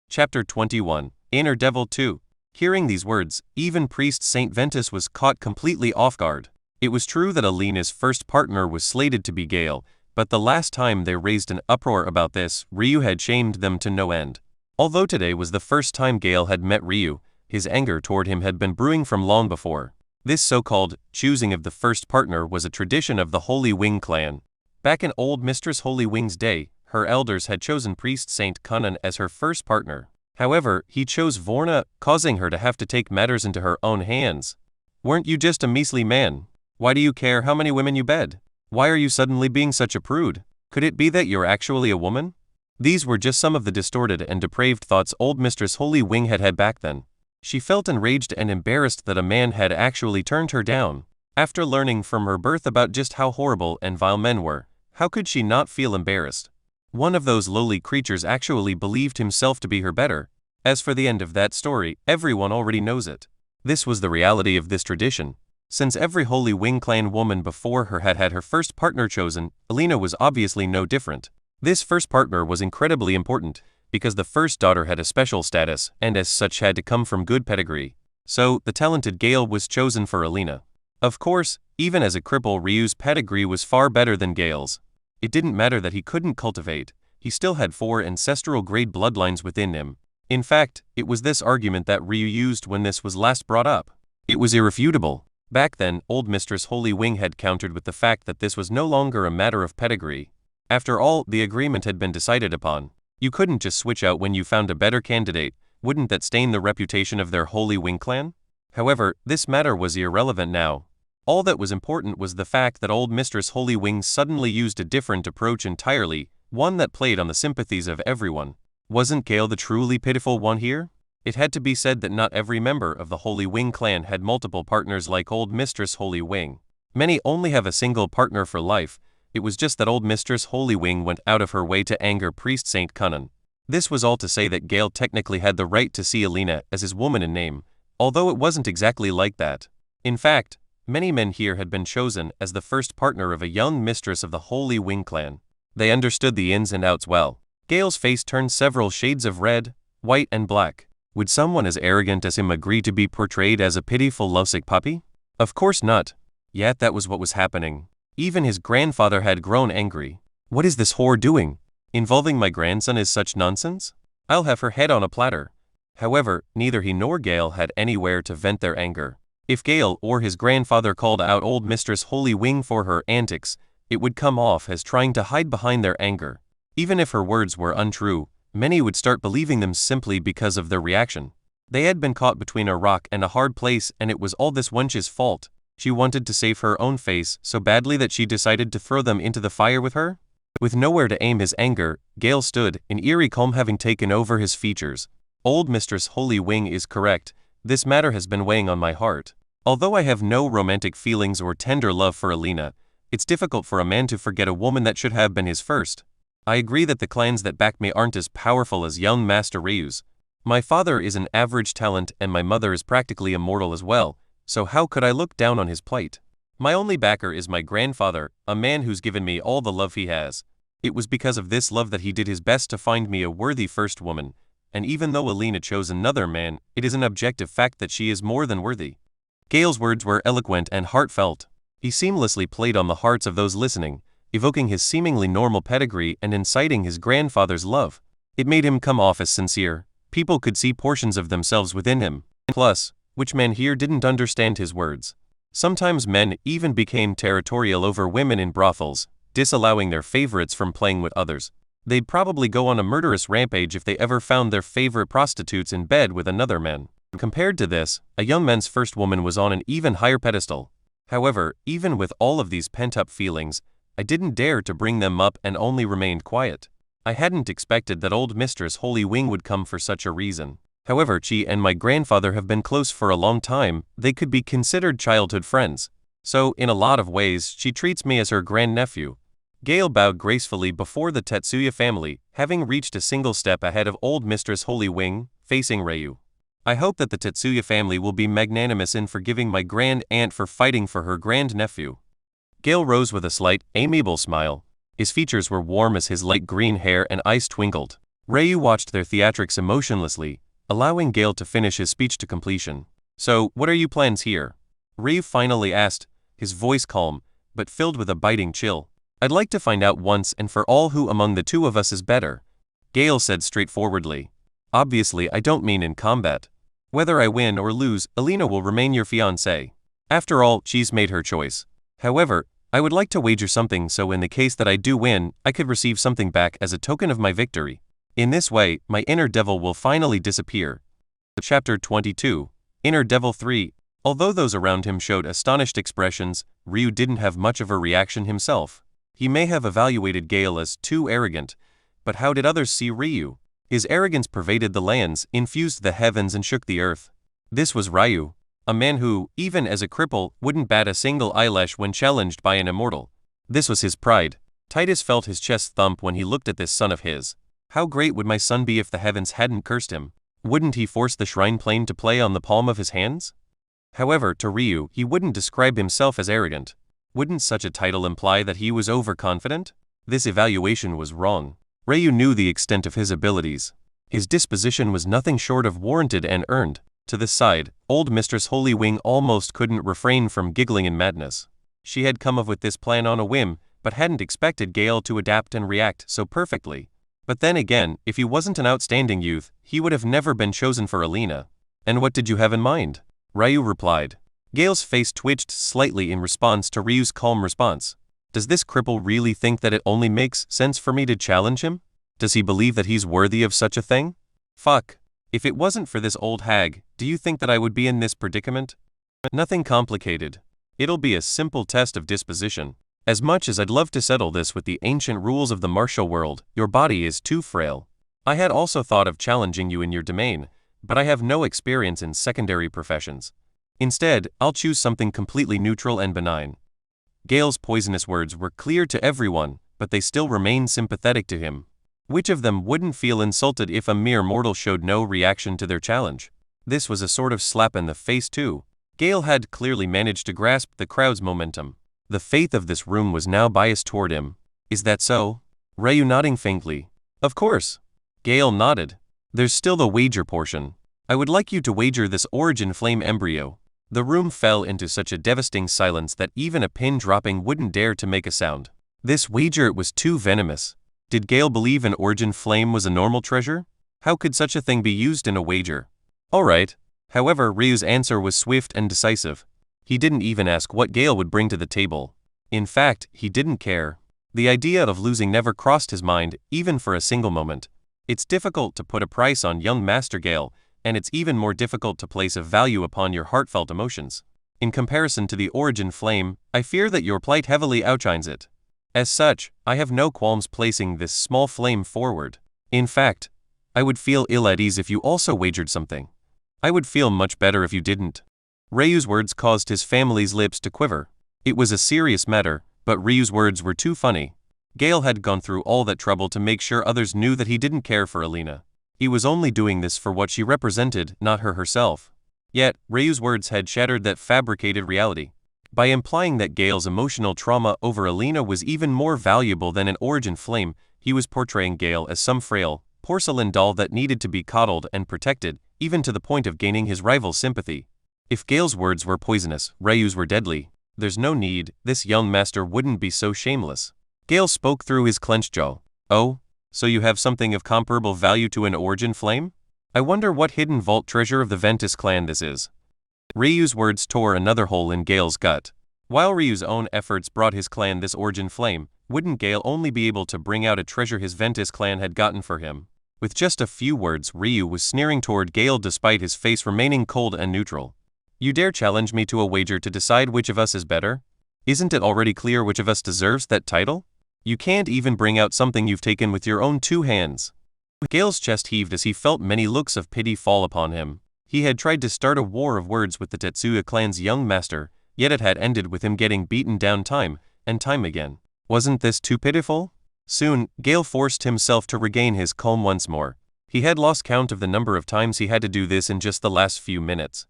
Speaker 1: Chapter 21, Inner Devil 2. Hearing these words, even Priest Saint Ventus was caught completely off guard. It was true that Alina's first partner was slated to be Gale, but the last time they raised an uproar about this, Ryu had shamed them to no end. Although today was the first time Gale had met Ryu, his anger toward him had been brewing from long before. This so-called choosing of the first partner was a tradition of the Holy Wing clan. Back in old Mistress Holy Wing's day, her elders had chosen Priest Saint Qilin as her first partner. However, he chose Vorna, causing her to have to take matters into her own hands. Weren't you just a measly man? Why do you care how many women you bed? Why are you suddenly being such a prude? Could it be that you're actually a woman? These were just some of the distorted and depraved thoughts old Mistress Holy Wing had had back then. She felt enraged and embarrassed that a man had actually turned her down. After learning from her birth about just how horrible and vile men were, how could she not feel embarrassed? One of those lowly creatures actually believed himself to be her better. As for the end of that story, everyone already knows it. This was the reality of this tradition. Since every Holy Wing clan woman before her had had her first partner chosen, Alina was obviously no different. This first partner was incredibly important, because the first daughter had a special status, and as such had to come from good pedigree. So, the talented Gale was chosen for Alina. Of course, even as a cripple, Ryu's pedigree was far better than Gale's. It didn't matter that he couldn't cultivate, he still had 4 ancestral grade bloodlines within him. In fact, it was this argument that Ryu used when this was last brought up. It was irrefutable. Back then, old Mistress Holy Wing had countered with the fact that this was no longer a matter of pedigree. After all, the agreement had been decided upon. You couldn't just switch out when you found a better candidate. Wouldn't that stain the reputation of their Holy Wing clan? However, this matter was irrelevant now. All that was important was the fact that old Mistress Holy Wing suddenly used a different approach entirely, one that played on the sympathies of everyone. Wasn't Gale the truly pitiful one here? It had to be said that not every member of the Holy Wing clan had multiple partners like old Mistress Holy Wing. Many only have a single partner for life. It was just that old Mistress Holy Wing went out of her way to anger Priest Saint Qilin. This was all to say that Gale technically had the right to see Alina as his woman in name, although it wasn't exactly like that. In fact, many men here had been chosen as the first partner of a young mistress of the Holy Wing clan. They understood the ins and outs well. Gale's face turned several shades of red, white and black. Would someone as arrogant as him agree to be portrayed as a pitiful lovesick puppy? Of course not. Yet that was what was happening. Even his grandfather had grown angry. What is this whore doing? Involving my grandson is such nonsense? I'll have her head on a platter. However, neither he nor Gale had anywhere to vent their anger. If Gale or his grandfather called out old Mistress Holy Wing for her antics, it would come off as trying to hide behind their anger. Even if her words were untrue, many would start believing them simply because of their reaction. They had been caught between a rock and a hard place, and it was all this wench's fault. She wanted to save her own face so badly that she decided to throw them into the fire with her? With nowhere to aim his anger, Gale stood, an eerie calm having taken over his features. Old Mistress Holy Wing is correct. This matter has been weighing on my heart. Although I have no romantic feelings or tender love for Alina, it's difficult for a man to forget a woman that should have been his first. I agree that the clans that back me aren't as powerful as young Master Ryu's. My father is an average talent and my mother is practically immortal as well, so how could I look down on his plight? My only backer is my grandfather, a man who's given me all the love he has. It was because of this love that he did his best to find me a worthy first woman, and even though Alina chose another man, it is an objective fact that she is more than worthy. Gale's words were eloquent and heartfelt. He seamlessly played on the hearts of those listening, evoking his seemingly normal pedigree and inciting his grandfather's love. It made him come off as sincere. People could see portions of themselves within him. Plus, which man here didn't understand his words? Sometimes men even became territorial over women in brothels, disallowing their favorites from playing with others. They'd probably go on a murderous rampage if they ever found their favorite prostitutes in bed with another man. Compared to this, a young man's first woman was on an even higher pedestal. However, even with all of these pent-up feelings, I didn't dare to bring them up and only remained quiet. I hadn't expected that old Mistress Holy Wing would come for such a reason. However, she and my grandfather have been close for a long time. They could be considered childhood friends. So, in a lot of ways, she treats me as her grandnephew. Gale bowed gracefully before the Tetsuya family, having reached a single step ahead of old Mistress Holy Wing, facing Ryu. I hope that the Tetsuya family will be magnanimous in forgiving my grand aunt for fighting for her grand-nephew. Gale rose with a slight, amiable smile. His features were warm as his light green hair and eyes twinkled. Ryu watched their theatrics emotionlessly, allowing Gale to finish his speech to completion. So, what are your plans here? Ryu finally asked, his voice calm, but filled with a biting chill. I'd like to find out once and for all who among the two of us is better. Gale said straightforwardly. Obviously, I don't mean in combat. Whether I win or lose, Alina will remain your fiancée. After all, she's made her choice. However, I would like to wager something so in the case that I do win, I could receive something back as a token of my victory. In this way, my inner devil will finally disappear. Chapter 22. Inner Devil 3. Although those around him showed astonished expressions, Ryu didn't have much of a reaction himself. He may have evaluated Gale as too arrogant, but how did others see Ryu? His arrogance pervaded the lands, infused the heavens and shook the earth. This was Ryu, a man who, even as a cripple, wouldn't bat a single eyelash when challenged by an immortal. This was his pride. Titus felt his chest thump when he looked at this son of his. How great would my son be if the heavens hadn't cursed him? Wouldn't he force the shrine plane to play on the palm of his hands? However, to Ryu, he wouldn't describe himself as arrogant. Wouldn't such a title imply that he was overconfident? This evaluation was wrong. Ryu knew the extent of his abilities. His disposition was nothing short of warranted and earned. To this side, old Mistress Holy Wing almost couldn't refrain from giggling in madness. She had come up with this plan on a whim, but hadn't expected Gale to adapt and react so perfectly. But then again, if he wasn't an outstanding youth, he would have never been chosen for Alina. And what did you have in mind? Ryu replied. Gale's face twitched slightly in response to Ryu's calm response. Does this cripple really think that it only makes sense for me to challenge him? Does he believe that he's worthy of such a thing? Fuck. If it wasn't for this old hag, do you think that I would be in this predicament? Nothing complicated. It'll be a simple test of disposition. As much as I'd love to settle this with the ancient rules of the martial world, your body is too frail. I had also thought of challenging you in your domain, but I have no experience in secondary professions. Instead, I'll choose something completely neutral and benign. Gale's poisonous words were clear to everyone, but they still remained sympathetic to him. Which of them wouldn't feel insulted if a mere mortal showed no reaction to their challenge? This was a sort of slap in the face too. Gale had clearly managed to grasp the crowd's momentum. The faith of this room was now biased toward him. Is that so? Ryu nodding faintly. Of course. Gale nodded. There's still the wager portion. I would like you to wager this origin flame embryo. The room fell into such a devastating silence that even a pin dropping wouldn't dare to make a sound. This wager was too venomous. Did Gale believe an origin flame was a normal treasure? How could such a thing be used in a wager? Alright. However, Ryu's answer was swift and decisive. He didn't even ask what Gale would bring to the table. In fact, he didn't care. The idea of losing never crossed his mind, even for a single moment. It's difficult to put a price on young Master Gale, and it's even more difficult to place a value upon your heartfelt emotions. In comparison to the origin flame, I fear that your plight heavily outshines it. As such, I have no qualms placing this small flame forward. In fact, I would feel ill at ease if you also wagered something. I would feel much better if you didn't. Ryu's words caused his family's lips to quiver. It was a serious matter, but Ryu's words were too funny. Gale had gone through all that trouble to make sure others knew that he didn't care for Alina. He was only doing this for what she represented, not her herself. Yet, Ryu's words had shattered that fabricated reality. By implying that Gale's emotional trauma over Alina was even more valuable than an origin flame, he was portraying Gale as some frail, porcelain doll that needed to be coddled and protected, even to the point of gaining his rival's sympathy. If Gale's words were poisonous, Ryu's were deadly. There's no need, this young master wouldn't be so shameless. Gale spoke through his clenched jaw. Oh, so you have something of comparable value to an origin flame? I wonder what hidden vault treasure of the Ventus clan this is. Ryu's words tore another hole in Gale's gut. While Ryu's own efforts brought his clan this origin flame, wouldn't Gale only be able to bring out a treasure his Ventus clan had gotten for him? With just a few words, Ryu was sneering toward Gale despite his face remaining cold and neutral. You dare challenge me to a wager to decide which of us is better? Isn't it already clear which of us deserves that title? You can't even bring out something you've taken with your own 2 hands. Gale's chest heaved as he felt many looks of pity fall upon him. He had tried to start a war of words with the Tetsuya clan's young master, yet it had ended with him getting beaten down time and time again. Wasn't this too pitiful? Soon, Gale forced himself to regain his calm once more. He had lost count of the number of times he had to do this in just the last few minutes.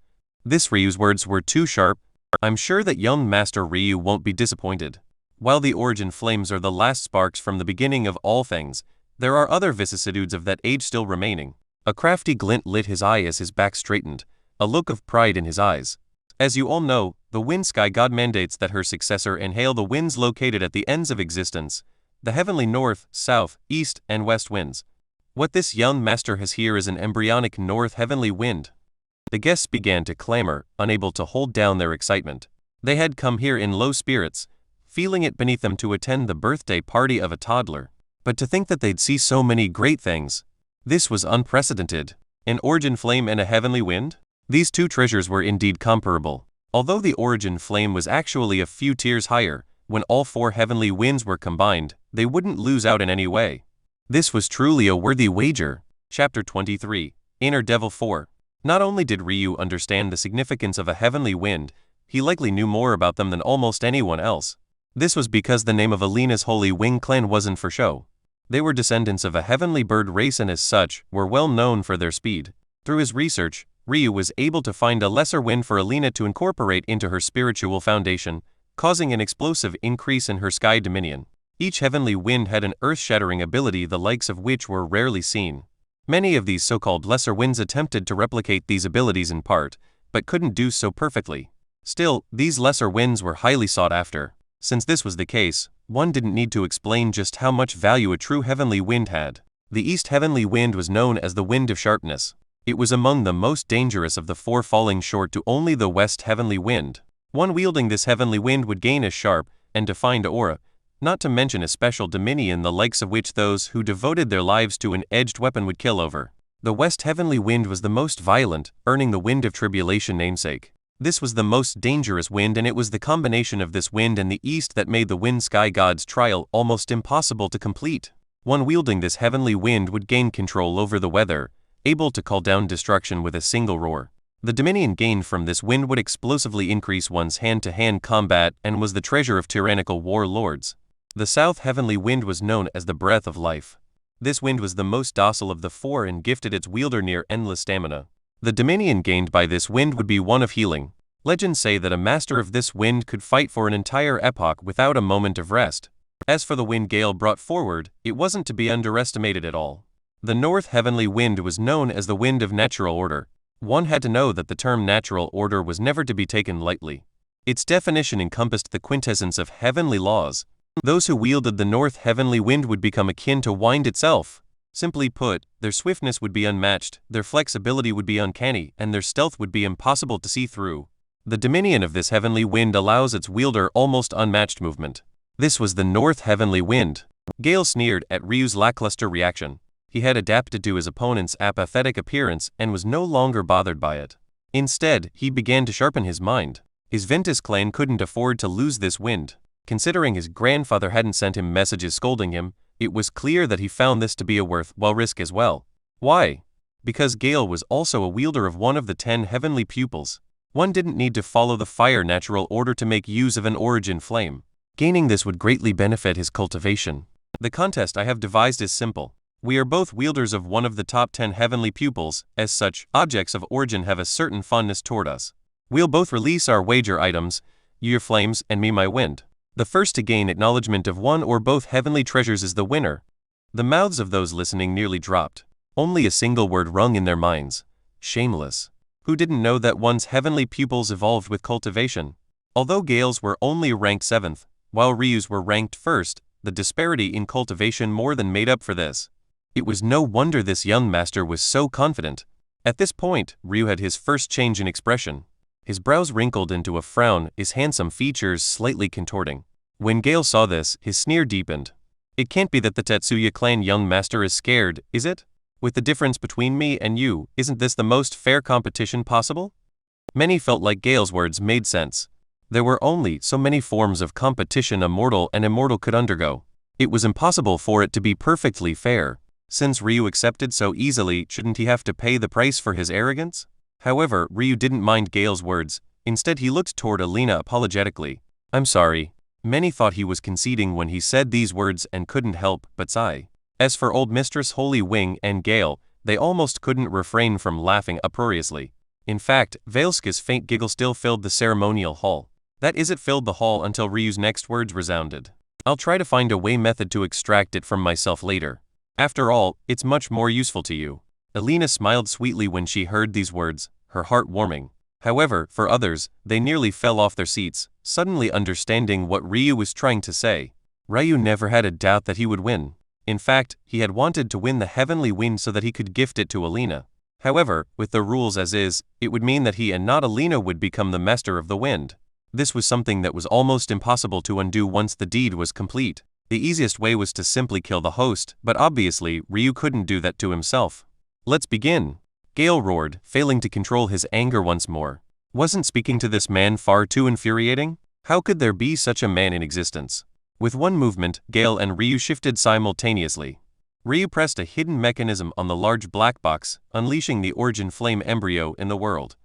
Speaker 1: Ryu's words were too sharp. I'm sure that young Master Ryu won't be disappointed. While the origin flames are the last sparks from the beginning of all things, there are other vicissitudes of that age still remaining. A crafty glint lit his eye as his back straightened, a look of pride in his eyes. As you all know, the Wind Sky God mandates that her successor inhale the winds located at the ends of existence, the heavenly north, south, east, and west winds. What this young master has here is an embryonic north heavenly wind. The guests began to clamor, unable to hold down their excitement. They had come here in low spirits, feeling it beneath them to attend the birthday party of a toddler. But to think that they'd see so many great things. This was unprecedented. An origin flame and a heavenly wind? These 2 treasures were indeed comparable. Although the origin flame was actually a few tiers higher, when all 4 heavenly winds were combined, they wouldn't lose out in any way. This was truly a worthy wager. Chapter 23, Inner Devil 4. Not only did Ryu understand the significance of a heavenly wind, he likely knew more about them than almost anyone else. This was because the name of Alina's Holy Wing clan wasn't for show. They were descendants of a heavenly bird race and as such, were well known for their speed. Through his research, Ryu was able to find a lesser wind for Alina to incorporate into her spiritual foundation, causing an explosive increase in her sky dominion. Each heavenly wind had an earth-shattering ability the likes of which were rarely seen. Many of these so-called lesser winds attempted to replicate these abilities in part, but couldn't do so perfectly. Still, these lesser winds were highly sought after. Since this was the case, one didn't need to explain just how much value a true heavenly wind had. The East Heavenly Wind was known as the Wind of Sharpness. It was among the most dangerous of the 4, falling short to only the West Heavenly Wind. One wielding this heavenly wind would gain a sharp and defined aura, not to mention a special dominion the likes of which those who devoted their lives to an edged weapon would kill over. The West Heavenly Wind was the most violent, earning the Wind of Tribulation namesake. This was the most dangerous wind, and it was the combination of this wind and the East that made the Wind Sky God's trial almost impossible to complete. One wielding this heavenly wind would gain control over the weather, able to call down destruction with a single roar. The dominion gained from this wind would explosively increase one's hand-to-hand combat and was the treasure of tyrannical warlords. The South Heavenly Wind was known as the Breath of Life. This wind was the most docile of the 4 and gifted its wielder near endless stamina. The dominion gained by this wind would be one of healing. Legends say that a master of this wind could fight for an entire epoch without a moment of rest. As for the wind Gale brought forward, it wasn't to be underestimated at all. The North Heavenly Wind was known as the Wind of Natural Order. One had to know that the term natural order was never to be taken lightly. Its definition encompassed the quintessence of heavenly laws. Those who wielded the north heavenly wind would become akin to wind itself. Simply put, their swiftness would be unmatched, their flexibility would be uncanny, and their stealth would be impossible to see through. The dominion of this heavenly wind allows its wielder almost unmatched movement. This was the north heavenly wind. Gale sneered at Ryu's lackluster reaction. He had adapted to his opponent's apathetic appearance and was no longer bothered by it. Instead, he began to sharpen his mind. His Ventus clan couldn't afford to lose this wind. Considering his grandfather hadn't sent him messages scolding him, it was clear that he found this to be a worthwhile risk as well. Why? Because Gale was also a wielder of one of the 10 heavenly pupils. One didn't need to follow the fire natural order to make use of an origin flame. Gaining this would greatly benefit his cultivation. The contest I have devised is simple. We are both wielders of one of the top 10 heavenly pupils. As such, objects of origin have a certain fondness toward us. We'll both release our wager items, you your flames and me my wind. The first to gain acknowledgement of one or both heavenly treasures is the winner. The mouths of those listening nearly dropped. Only a single word rung in their minds. Shameless. Who didn't know that one's heavenly pupils evolved with cultivation? Although Gale's were only ranked 7th, while Ryu's were ranked 1st, the disparity in cultivation more than made up for this. It was no wonder this young master was so confident. At this point, Ryu had his first change in expression. His brows wrinkled into a frown, his handsome features slightly contorting. When Gale saw this, his sneer deepened. It can't be that the Tetsuya clan young master is scared, is it? With the difference between me and you, isn't this the most fair competition possible? Many felt like Gale's words made sense. There were only so many forms of competition a mortal and immortal could undergo. It was impossible for it to be perfectly fair. Since Ryu accepted so easily, shouldn't he have to pay the price for his arrogance? However, Ryu didn't mind Gale's words. Instead, he looked toward Alina apologetically. I'm sorry. Many thought he was conceding when he said these words and couldn't help but sigh. As for old Mistress Holy Wing and Gale, they almost couldn't refrain from laughing uproariously. In fact, Veilska's faint giggle still filled the ceremonial hall. That is, it filled the hall until Ryu's next words resounded. I'll try to find a method to extract it from myself later. After all, it's much more useful to you. Alina smiled sweetly when she heard these words, her heart warming. However, for others, they nearly fell off their seats, suddenly understanding what Ryu was trying to say. Ryu never had a doubt that he would win. In fact, he had wanted to win the heavenly wind so that he could gift it to Alina. However, with the rules as is, it would mean that he and not Alina would become the master of the wind. This was something that was almost impossible to undo once the deed was complete. The easiest way was to simply kill the host, but obviously, Ryu couldn't do that to himself. Let's begin. Gale roared, failing to control his anger once more. Wasn't speaking to this man far too infuriating? How could there be such a man in existence? With one movement, Gale and Ryu shifted simultaneously. Ryu pressed a hidden mechanism on the large black box, unleashing the origin flame embryo in the world.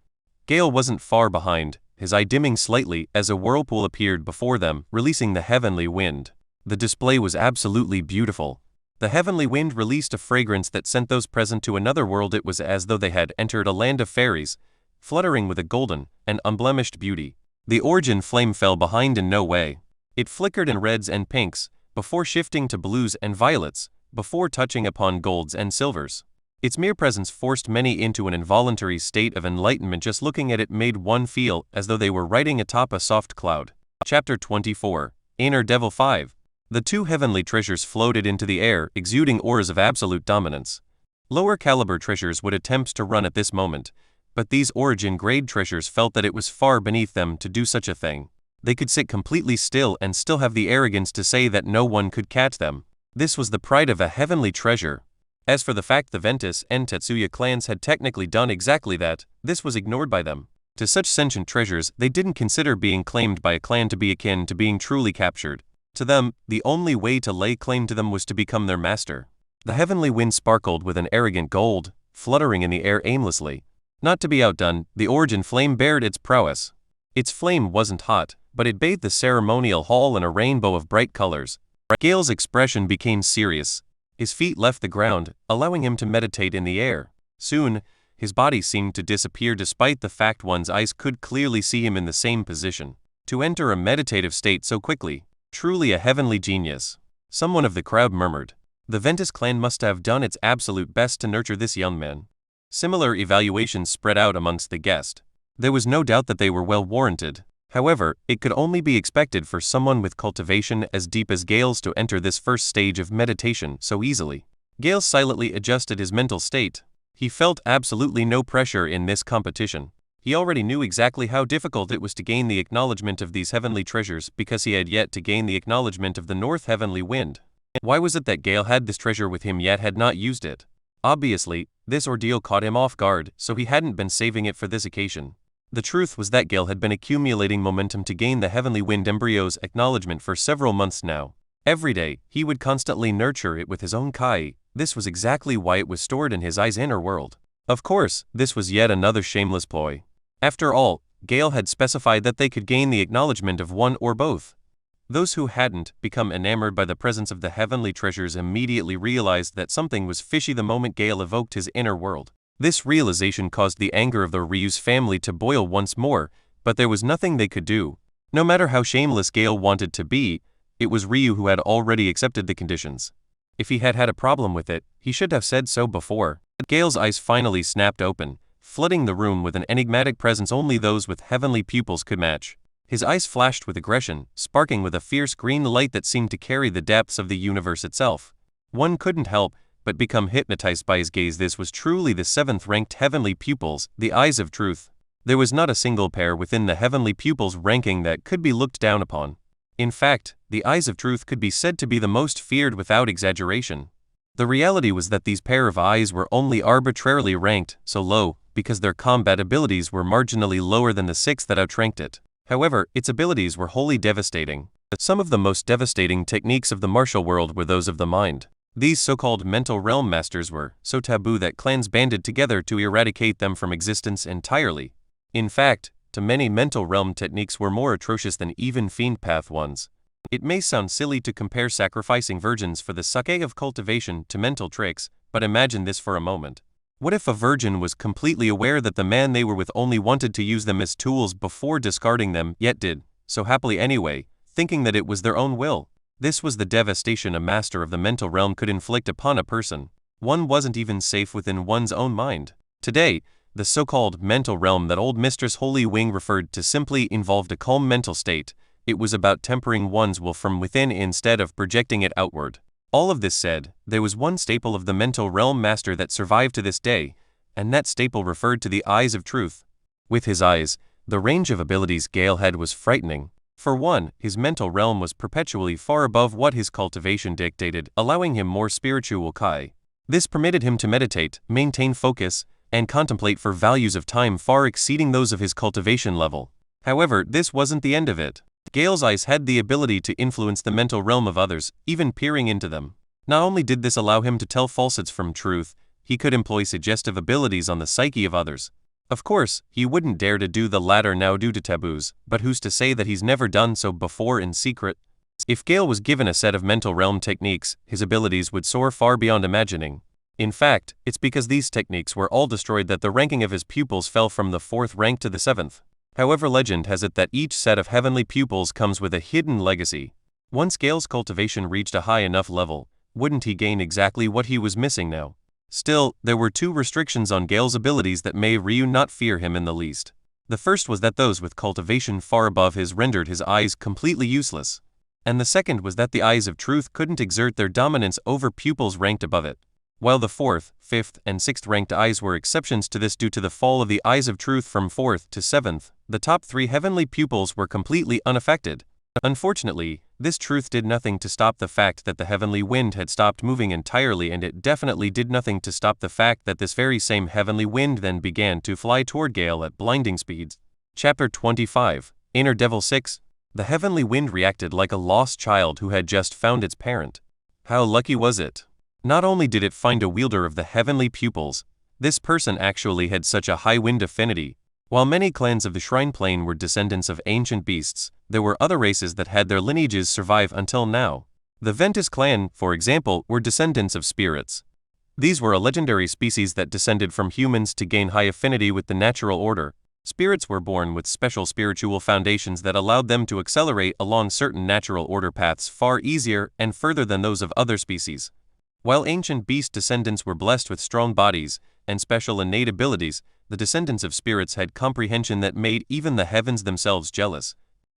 Speaker 1: Gale wasn't far behind, his eye dimming slightly as a whirlpool appeared before them, releasing the heavenly wind. The display was absolutely beautiful. The heavenly wind released a fragrance that sent those present to another world. It was as though they had entered a land of fairies, fluttering with a golden and unblemished beauty. The origin flame fell behind in no way. It flickered in reds and pinks, before shifting to blues and violets, before touching upon golds and silvers. Its mere presence forced many into an involuntary state of enlightenment. Just looking at it made one feel as though they were riding atop a soft cloud. Chapter 24. Inner Devil 5. The two heavenly treasures floated into the air, exuding auras of absolute dominance. Lower caliber treasures would attempt to run at this moment, but these origin-grade treasures felt that it was far beneath them to do such a thing. They could sit completely still and still have the arrogance to say that no one could catch them. This was the pride of a heavenly treasure. As for the fact the Ventus and Tetsuya clans had technically done exactly that, this was ignored by them. To such sentient treasures, they didn't consider being claimed by a clan to be akin to being truly captured. To them, the only way to lay claim to them was to become their master. The heavenly wind sparkled with an arrogant gold, fluttering in the air aimlessly. Not to be outdone, the origin flame bared its prowess. Its flame wasn't hot, but it bathed the ceremonial hall in a rainbow of bright colors. Gale's expression became serious. His feet left the ground, allowing him to meditate in the air. Soon, his body seemed to disappear despite the fact one's eyes could clearly see him in the same position. To enter a meditative state so quickly, truly a heavenly genius. Someone of the crowd murmured. The Ventus clan must have done its absolute best to nurture this young man. Similar evaluations spread out amongst the guests. There was no doubt that they were well warranted. However, it could only be expected for someone with cultivation as deep as Gale's to enter this first stage of meditation so easily. Gale silently adjusted his mental state. He felt absolutely no pressure in this competition. He already knew exactly how difficult it was to gain the acknowledgement of these heavenly treasures because he had yet to gain the acknowledgement of the North Heavenly Wind. Why was it that Gale had this treasure with him yet had not used it? Obviously, this ordeal caught him off guard, so he hadn't been saving it for this occasion. The truth was that Gale had been accumulating momentum to gain the Heavenly Wind embryo's acknowledgement for several months now. Every day, he would constantly nurture it with his own Kai. This was exactly why it was stored in his eye's inner world. Of course, this was yet another shameless ploy. After all, Gale had specified that they could gain the acknowledgement of one or both. Those who hadn't become enamored by the presence of the heavenly treasures immediately realized that something was fishy the moment Gale evoked his inner world. This realization caused the anger of the Ryu's family to boil once more, but there was nothing they could do. No matter how shameless Gale wanted to be, it was Ryu who had already accepted the conditions. If he had had a problem with it, he should have said so before. Gale's eyes finally snapped open, flooding the room with an enigmatic presence only those with heavenly pupils could match. His eyes flashed with aggression, sparking with a fierce green light that seemed to carry the depths of the universe itself. One couldn't help but become hypnotized by his gaze. This was truly the 7th-ranked heavenly pupils, the eyes of truth. There was not a single pair within the heavenly pupils ranking that could be looked down upon. In fact, the eyes of truth could be said to be the most feared without exaggeration. The reality was that these pair of eyes were only arbitrarily ranked so low because their combat abilities were marginally lower than the 6 that outranked it. However, its abilities were wholly devastating. Some of the most devastating techniques of the martial world were those of the mind. These so-called mental realm masters were so taboo that clans banded together to eradicate them from existence entirely. In fact, to many mental realm techniques were more atrocious than even fiend path ones. It may sound silly to compare sacrificing virgins for the sake of cultivation to mental tricks, but imagine this for a moment. What if a virgin was completely aware that the man they were with only wanted to use them as tools before discarding them, yet did so happily anyway, thinking that it was their own will? This was the devastation a master of the mental realm could inflict upon a person. One wasn't even safe within one's own mind. Today, the so-called mental realm that old Mistress Holy Wing referred to simply involved a calm mental state. It was about tempering one's will from within instead of projecting it outward. All of this said, there was one staple of the mental realm master that survived to this day, and that staple referred to the eyes of truth. With his eyes, the range of abilities Gale had was frightening. For one, his mental realm was perpetually far above what his cultivation dictated, allowing him more spiritual Kai. This permitted him to meditate, maintain focus, and contemplate for values of time far exceeding those of his cultivation level. However, this wasn't the end of it. Gale's eyes had the ability to influence the mental realm of others, even peering into them. Not only did this allow him to tell falsehoods from truth, he could employ suggestive abilities on the psyche of others. Of course, he wouldn't dare to do the latter now due to taboos, but who's to say that he's never done so before in secret? If Gale was given a set of mental realm techniques, his abilities would soar far beyond imagining. In fact, it's because these techniques were all destroyed that the ranking of his pupils fell from the 4th rank to the 7th. However, legend has it that each set of heavenly pupils comes with a hidden legacy. Once Gale's cultivation reached a high enough level, wouldn't he gain exactly what he was missing now? Still, there were 2 restrictions on Gale's abilities that made Ryu not fear him in the least. The first was that those with cultivation far above his rendered his eyes completely useless. And the second was that the eyes of truth couldn't exert their dominance over pupils ranked above it. While the 4th, 5th, and 6th ranked eyes were exceptions to this due to the fall of the eyes of truth from 4th to 7th, the top 3 heavenly pupils were completely unaffected. Unfortunately, this truth did nothing to stop the fact that the heavenly wind had stopped moving entirely, and it definitely did nothing to stop the fact that this very same heavenly wind then began to fly toward Gale at blinding speeds. Chapter 25, Inner Devil 6. The heavenly wind reacted like a lost child who had just found its parent. How lucky was it? Not only did it find a wielder of the heavenly pupils, this person actually had such a high wind affinity. While many clans of the Shrine Plane were descendants of ancient beasts, there were other races that had their lineages survive until now. The Ventus clan, for example, were descendants of spirits. These were a legendary species that descended from humans to gain high affinity with the natural order. Spirits were born with special spiritual foundations that allowed them to accelerate along certain natural order paths far easier and further than those of other species. While ancient beast descendants were blessed with strong bodies and special innate abilities, the descendants of spirits had comprehension that made even the heavens themselves jealous.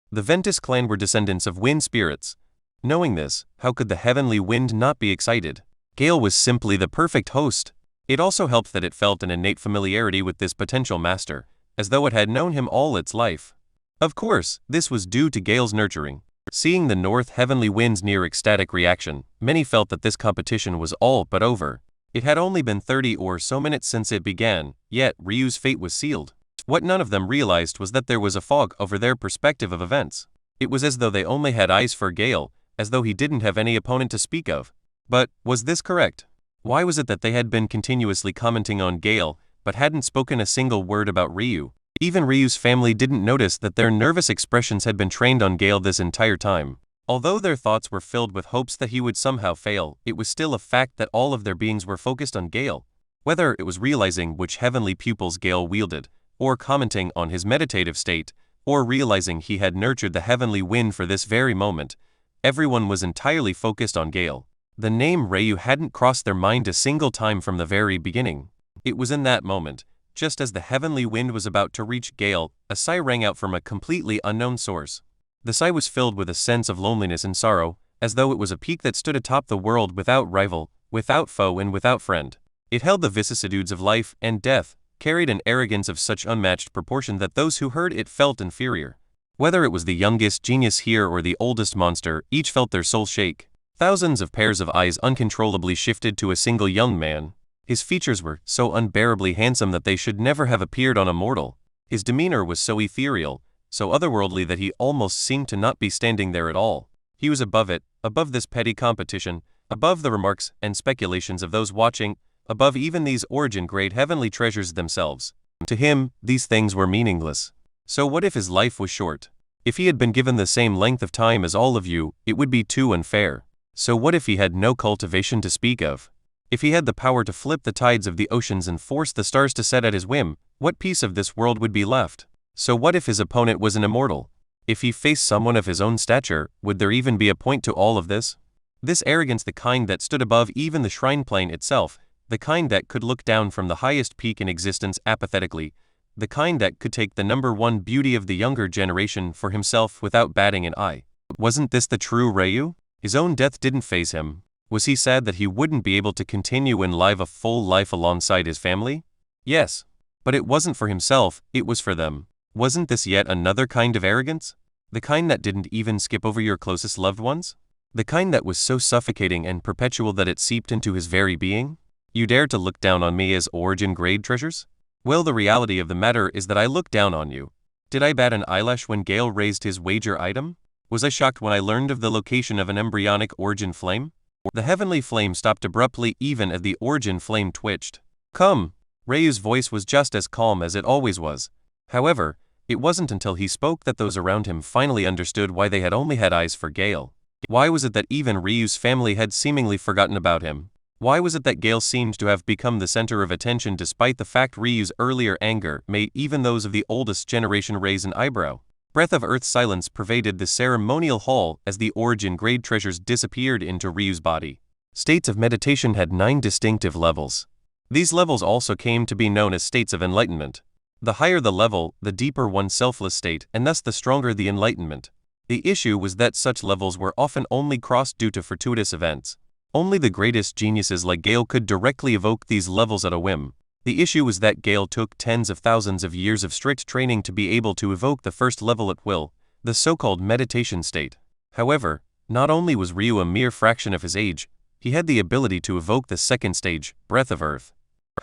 Speaker 1: The Ventus clan were descendants of wind spirits. Knowing this, how could the heavenly wind not be excited? Gale was simply the perfect host. It also helped that it felt an innate familiarity with this potential master, as though it had known him all its life. Of course, this was due to Gale's nurturing. Seeing the north heavenly wind's near ecstatic reaction, many felt that this competition was all but over. It had only been 30 or so minutes since it began, yet Ryu's fate was sealed. What none of them realized was that there was a fog over their perspective of events. It was as though they only had eyes for Gale, as though he didn't have any opponent to speak of. But, was this correct? Why was it that they had been continuously commenting on Gale, but hadn't spoken a single word about Ryu? Even Ryu's family didn't notice that their nervous expressions had been trained on Gale this entire time. Although their thoughts were filled with hopes that he would somehow fail, it was still a fact that all of their beings were focused on Gale. Whether it was realizing which heavenly pupils Gale wielded, or commenting on his meditative state, or realizing he had nurtured the heavenly wind for this very moment, everyone was entirely focused on Gale. The name Ryu hadn't crossed their mind a single time from the very beginning. It was in that moment, just as the heavenly wind was about to reach Gale, a sigh rang out from a completely unknown source. The sigh was filled with a sense of loneliness and sorrow, as though it was a peak that stood atop the world without rival, without foe and without friend. It held the vicissitudes of life and death, carried an arrogance of such unmatched proportion that those who heard it felt inferior. Whether it was the youngest genius here or the oldest monster, each felt their soul shake. Thousands of pairs of eyes uncontrollably shifted to a single young man. His features were so unbearably handsome that they should never have appeared on a mortal. His demeanor was so ethereal, so otherworldly that he almost seemed to not be standing there at all. He was above it, above this petty competition, above the remarks and speculations of those watching, above even these origin-grade heavenly treasures themselves. To him, these things were meaningless. So what if his life was short? If he had been given the same length of time as all of you, it would be too unfair. So what if he had no cultivation to speak of? If he had the power to flip the tides of the oceans and force the stars to set at his whim, what piece of this world would be left? So what if his opponent was an immortal? If he faced someone of his own stature, would there even be a point to all of this? This arrogance, the kind that stood above even the shrine plane itself, the kind that could look down from the highest peak in existence apathetically, the kind that could take the number one beauty of the younger generation for himself without batting an eye. Wasn't this the true Ryu? His own death didn't faze him. Was he sad that he wouldn't be able to continue and live a full life alongside his family? Yes. But it wasn't for himself, it was for them. Wasn't this yet another kind of arrogance? The kind that didn't even skip over your closest loved ones? The kind that was so suffocating and perpetual that it seeped into his very being? You dare to look down on me as origin-grade treasures? Well, the reality of the matter is that I looked down on you. Did I bat an eyelash when Gale raised his wager item? Was I shocked when I learned of the location of an embryonic origin flame? The heavenly flame stopped abruptly even as the origin flame twitched. Come! Ryu's voice was just as calm as it always was. However, it wasn't until he spoke that those around him finally understood why they had only had eyes for Gale. Why was it that even Ryu's family had seemingly forgotten about him? Why was it that Gale seemed to have become the center of attention despite the fact Ryu's earlier anger made even those of the oldest generation raise an eyebrow? Breath of earth silence pervaded the ceremonial hall as the origin-grade treasures disappeared into Ryu's body. States of meditation had 9 distinctive levels. These levels also came to be known as states of enlightenment. The higher the level, the deeper one's selfless state, and thus the stronger the enlightenment. The issue was that such levels were often only crossed due to fortuitous events. Only the greatest geniuses like Gale could directly evoke these levels at a whim. The issue was that Gale took tens of thousands of years of strict training to be able to evoke the first level at will, the so-called meditation state. However, not only was Ryu a mere fraction of his age, he had the ability to evoke the second stage, Breath of Earth.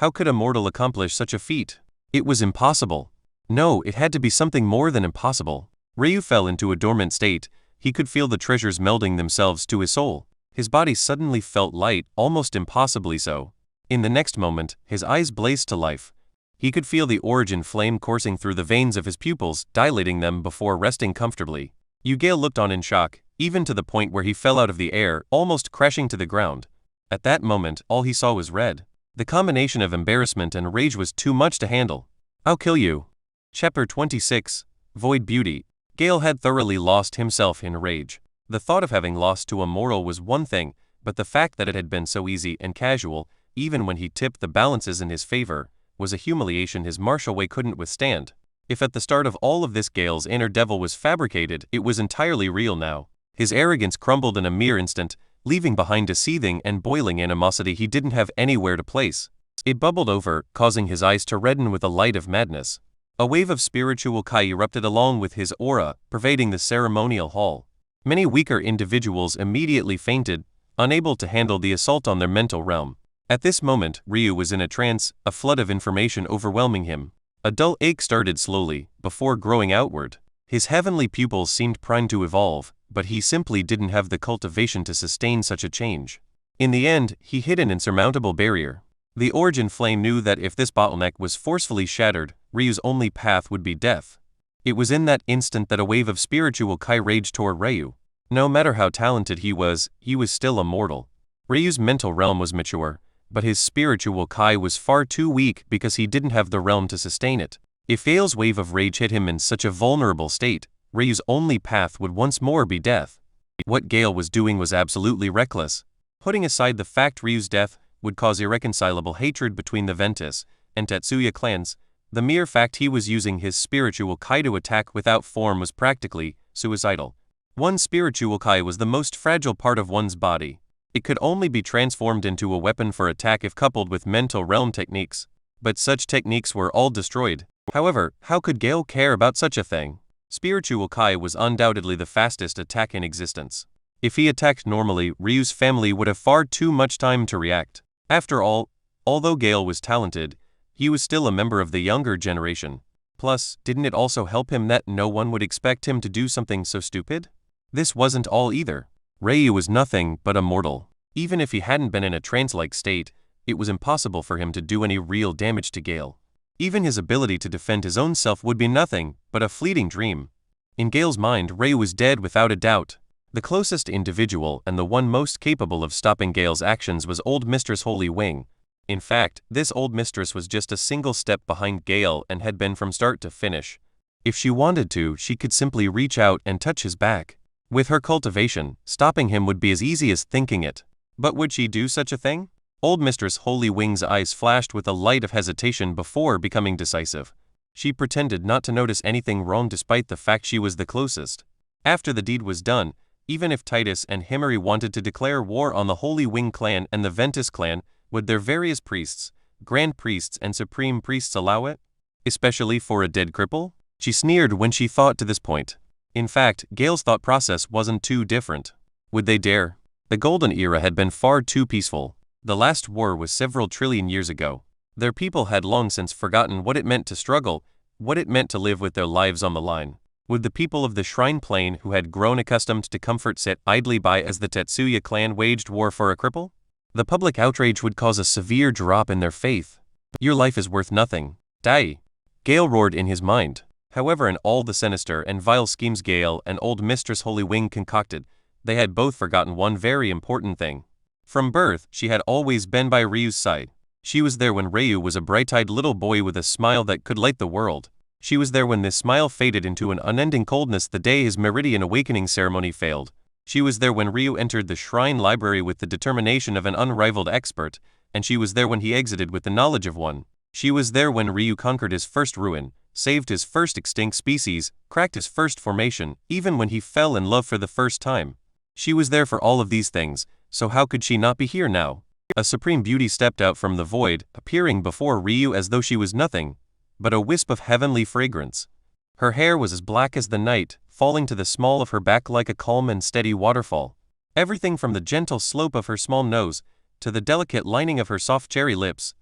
Speaker 1: How could a mortal accomplish such a feat? It was impossible. No, it had to be something more than impossible. Ryu fell into a dormant state. He could feel the treasures melding themselves to his soul. His body suddenly felt light, almost impossibly so. In the next moment, his eyes blazed to life. He could feel the origin flame coursing through the veins of his pupils, dilating them before resting comfortably. Gale looked on in shock, even to the point where he fell out of the air, almost crashing to the ground. At that moment, all he saw was red. The combination of embarrassment and rage was too much to handle. I'll kill you. Chapter 26, Void Beauty. Gale had thoroughly lost himself in rage. The thought of having lost to a mortal was one thing, but the fact that it had been so easy and casual, even when he tipped the balances in his favor, was a humiliation his martial way couldn't withstand. If at the start of all of this Gale's inner devil was fabricated, it was entirely real now. His arrogance crumbled in a mere instant, leaving behind a seething and boiling animosity he didn't have anywhere to place. It bubbled over, causing his eyes to redden with the light of madness. A wave of spiritual Qi erupted along with his aura, pervading the ceremonial hall. Many weaker individuals immediately fainted, unable to handle the assault on their mental realm. At this moment, Ryu was in a trance, a flood of information overwhelming him. A dull ache started slowly, before growing outward. His heavenly pupils seemed primed to evolve, but he simply didn't have the cultivation to sustain such a change. In the end, he hit an insurmountable barrier. The origin flame knew that if this bottleneck was forcefully shattered, Ryu's only path would be death. It was in that instant that a wave of spiritual Qi raged toward Ryu. No matter how talented he was still a mortal. Ryu's mental realm was mature, but his spiritual Qi was far too weak because he didn't have the realm to sustain it. If Gale's wave of rage hit him in such a vulnerable state, Ryu's only path would once more be death. What Gale was doing was absolutely reckless. Putting aside the fact Ryu's death would cause irreconcilable hatred between the Ventus and Tetsuya clans, the mere fact he was using his spiritual Qi to attack without form was practically suicidal. One's spiritual Qi was the most fragile part of one's body. It could only be transformed into a weapon for attack if coupled with mental realm techniques. But such techniques were all destroyed. However, how could Gale care about such a thing? Spiritual Qi was undoubtedly the fastest attack in existence. If he attacked normally, Ryu's family would have far too much time to react. After all, although Gale was talented, he was still a member of the younger generation. Plus, didn't it also help him that no one would expect him to do something so stupid? This wasn't all either. Ryu was nothing but a mortal. Even if he hadn't been in a trance-like state, it was impossible for him to do any real damage to Gale. Even his ability to defend his own self would be nothing but a fleeting dream. In Gale's mind, Ryu was dead without a doubt. The closest individual and the one most capable of stopping Gale's actions was old Mistress Holy Wing. In fact, this old mistress was just a single step behind Gale and had been from start to finish. If she wanted to, she could simply reach out and touch his back. With her cultivation, stopping him would be as easy as thinking it. But would she do such a thing? Old Mistress Holy Wing's eyes flashed with a light of hesitation before becoming decisive. She pretended not to notice anything wrong despite the fact she was the closest. After the deed was done, even if Titus and Himari wanted to declare war on the Holy Wing clan and the Ventus clan, would their various priests, grand priests and supreme priests allow it? Especially for a dead cripple? She sneered when she thought to this point. In fact, Gale's thought process wasn't too different. Would they dare? The Golden Era had been far too peaceful. The last war was several trillion years ago. Their people had long since forgotten what it meant to struggle, what it meant to live with their lives on the line. Would the people of the Shrine Plain who had grown accustomed to comfort sit idly by as the Tetsuya clan waged war for a cripple? The public outrage would cause a severe drop in their faith. Your life is worth nothing. Die! Gale roared in his mind. However, in all the sinister and vile schemes Gale and old Mistress Holy Wing concocted, they had both forgotten one very important thing. From birth, she had always been by Ryu's side. She was there when Ryu was a bright-eyed little boy with a smile that could light the world. She was there when this smile faded into an unending coldness the day his Meridian awakening ceremony failed. She was there when Ryu entered the shrine library with the determination of an unrivaled expert, and she was there when he exited with the knowledge of one. She was there when Ryu conquered his first ruin, saved his first extinct species, cracked his first formation, even when he fell in love for the first time. She was there for all of these things, so how could she not be here now? A supreme beauty stepped out from the void, appearing before Ryu as though she was nothing but a wisp of heavenly fragrance. Her hair was as black as the night, falling to the small of her back like a calm and steady waterfall. Everything from the gentle slope of her small nose, to the delicate lining of her soft cherry lips,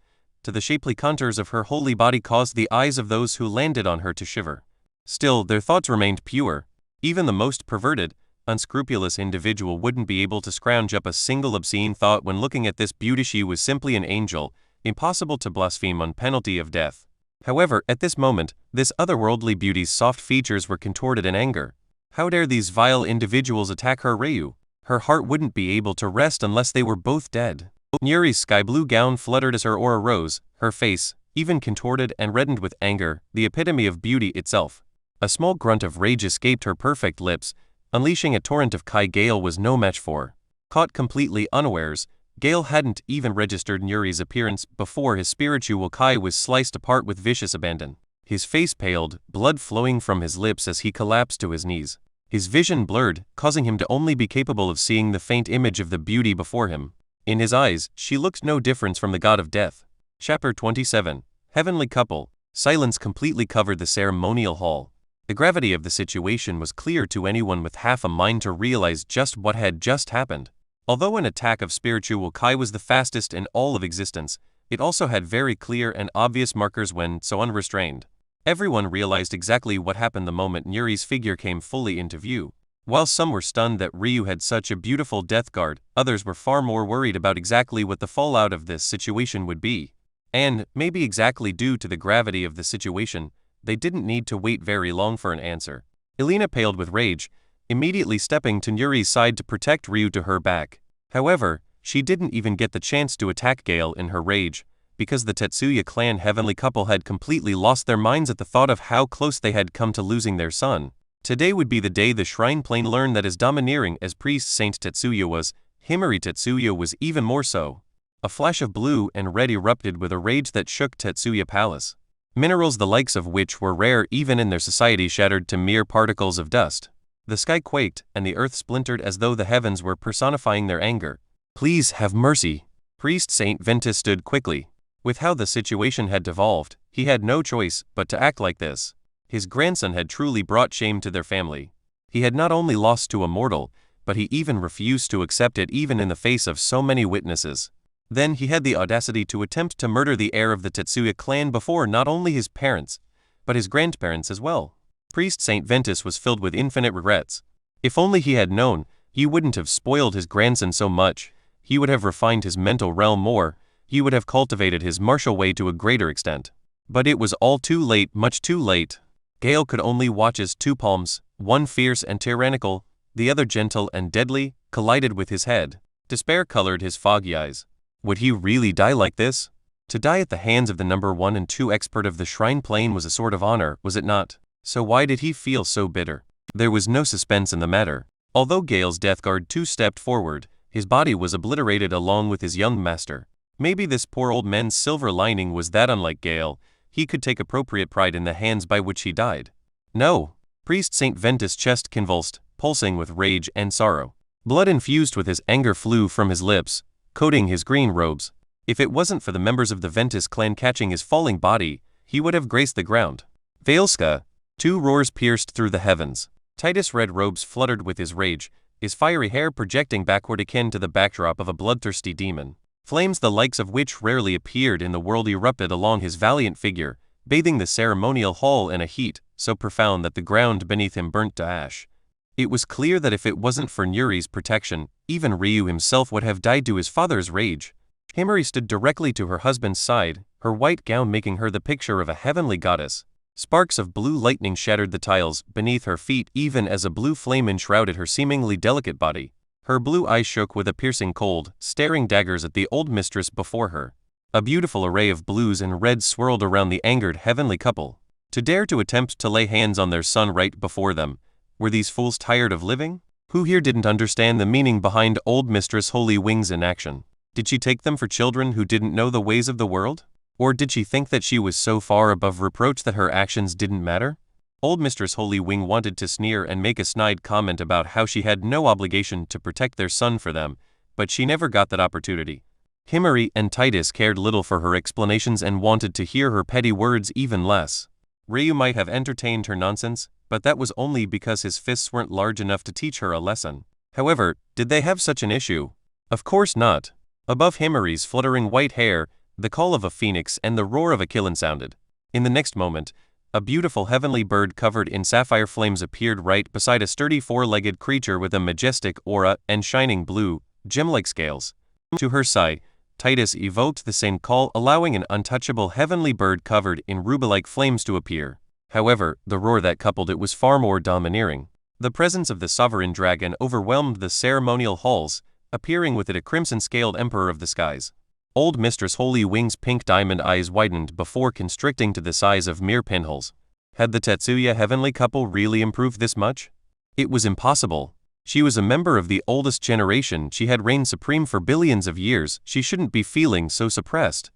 Speaker 1: to the shapely contours of her holy body caused the eyes of those who landed on her to shiver. Still, their thoughts remained pure. Even the most perverted, unscrupulous individual wouldn't be able to scrounge up a single obscene thought when looking at this beauty. She was simply an angel, impossible to blaspheme on penalty of death. However, at this moment, this otherworldly beauty's soft features were contorted in anger. How dare these vile individuals attack her Ryu? Her heart wouldn't be able to rest unless they were both dead. Nuri's sky-blue gown fluttered as her aura rose, her face, even contorted and reddened with anger, the epitome of beauty itself. A small grunt of rage escaped her perfect lips, unleashing a torrent of Qi Gale was no match for. Caught completely unawares, Gale hadn't even registered Nuri's appearance before his spiritual Qi was sliced apart with vicious abandon. His face paled, blood flowing from his lips as he collapsed to his knees. His vision blurred, causing him to only be capable of seeing the faint image of the beauty before him. In his eyes, she looked no different from the god of death. Chapter 27. Heavenly Couple. Silence completely covered the ceremonial hall. The gravity of the situation was clear to anyone with half a mind to realize just what had just happened. Although an attack of spiritual Kai was the fastest in all of existence, it also had very clear and obvious markers when so unrestrained. Everyone realized exactly what happened the moment Nuri's figure came fully into view. While some were stunned that Ryu had such a beautiful death guard, others were far more worried about exactly what the fallout of this situation would be. And, maybe exactly due to the gravity of the situation, they didn't need to wait very long for an answer. Elena paled with rage, immediately stepping to Nuri's side to protect Ryu to her back. However, she didn't even get the chance to attack Gale in her rage, because the Tetsuya clan heavenly couple had completely lost their minds at the thought of how close they had come to losing their son. Today would be the day the Shrine Plane learned that as domineering as priest Saint Tetsuya was, Himari Tetsuya was even more so. A flash of blue and red erupted with a rage that shook Tetsuya Palace. Minerals the likes of which were rare even in their society shattered to mere particles of dust. The sky quaked, and the earth splintered as though the heavens were personifying their anger. "Please have mercy." Priest Saint Ventus stood quickly. With how the situation had devolved, he had no choice but to act like this. His grandson had truly brought shame to their family. He had not only lost to a mortal, but he even refused to accept it even in the face of so many witnesses. Then he had the audacity to attempt to murder the heir of the Tetsuya clan before not only his parents, but his grandparents as well. Priest Saint Ventus was filled with infinite regrets. If only he had known, he wouldn't have spoiled his grandson so much, he would have refined his mental realm more, he would have cultivated his martial way to a greater extent. But it was all too late, much too late. Gale could only watch as two palms, one fierce and tyrannical, the other gentle and deadly, collided with his head. Despair colored his foggy eyes. Would he really die like this? To die at the hands of the number 1 and 2 expert of the Shrine Plane was a sort of honor, was it not? So why did he feel so bitter? There was no suspense in the matter. Although Gale's death guard two-stepped forward, his body was obliterated along with his young master. Maybe this poor old man's silver lining was that unlike Gale, he could take appropriate pride in the hands by which he died. No. Priest Saint Ventus' chest convulsed, pulsing with rage and sorrow. Blood infused with his anger flew from his lips, coating his green robes. If it wasn't for the members of the Ventus clan catching his falling body, he would have graced the ground. Veilska! Two roars pierced through the heavens. Titus' red robes fluttered with his rage, his fiery hair projecting backward akin to the backdrop of a bloodthirsty demon. Flames the likes of which rarely appeared in the world erupted along his valiant figure, bathing the ceremonial hall in a heat so profound that the ground beneath him burnt to ash. It was clear that if it wasn't for Nuri's protection, even Ryu himself would have died to his father's rage. Himari stood directly to her husband's side, her white gown making her the picture of a heavenly goddess. Sparks of blue lightning shattered the tiles beneath her feet even as a blue flame enshrouded her seemingly delicate body. Her blue eyes shook with a piercing cold, staring daggers at the old mistress before her. A beautiful array of blues and reds swirled around the angered heavenly couple. To dare to attempt to lay hands on their son right before them. Were these fools tired of living? Who here didn't understand the meaning behind old Mistress Holy Wing's inaction? Did she take them for children who didn't know the ways of the world? Or did she think that she was so far above reproach that her actions didn't matter? Old Mistress Holy Wing wanted to sneer and make a snide comment about how she had no obligation to protect their son for them, but she never got that opportunity. Himari and Titus cared little for her explanations and wanted to hear her petty words even less. Ryu might have entertained her nonsense, but that was only because his fists weren't large enough to teach her a lesson. However, did they have such an issue? Of course not. Above Himari's fluttering white hair, the call of a phoenix and the roar of a Qilin sounded. In the next moment, a beautiful heavenly bird covered in sapphire flames appeared right beside a sturdy four-legged creature with a majestic aura and shining blue, gem-like scales. To her side, Titus evoked the same call, allowing an untouchable heavenly bird covered in ruby-like flames to appear. However, the roar that coupled it was far more domineering. The presence of the sovereign dragon overwhelmed the ceremonial halls, appearing with it a crimson-scaled emperor of the skies. Old Mistress Holy Wing's pink diamond eyes widened before constricting to the size of mere pinholes. Had the Tetsuya heavenly couple really improved this much? It was impossible. She was a member of the oldest generation, she had reigned supreme for billions of years, she shouldn't be feeling so suppressed.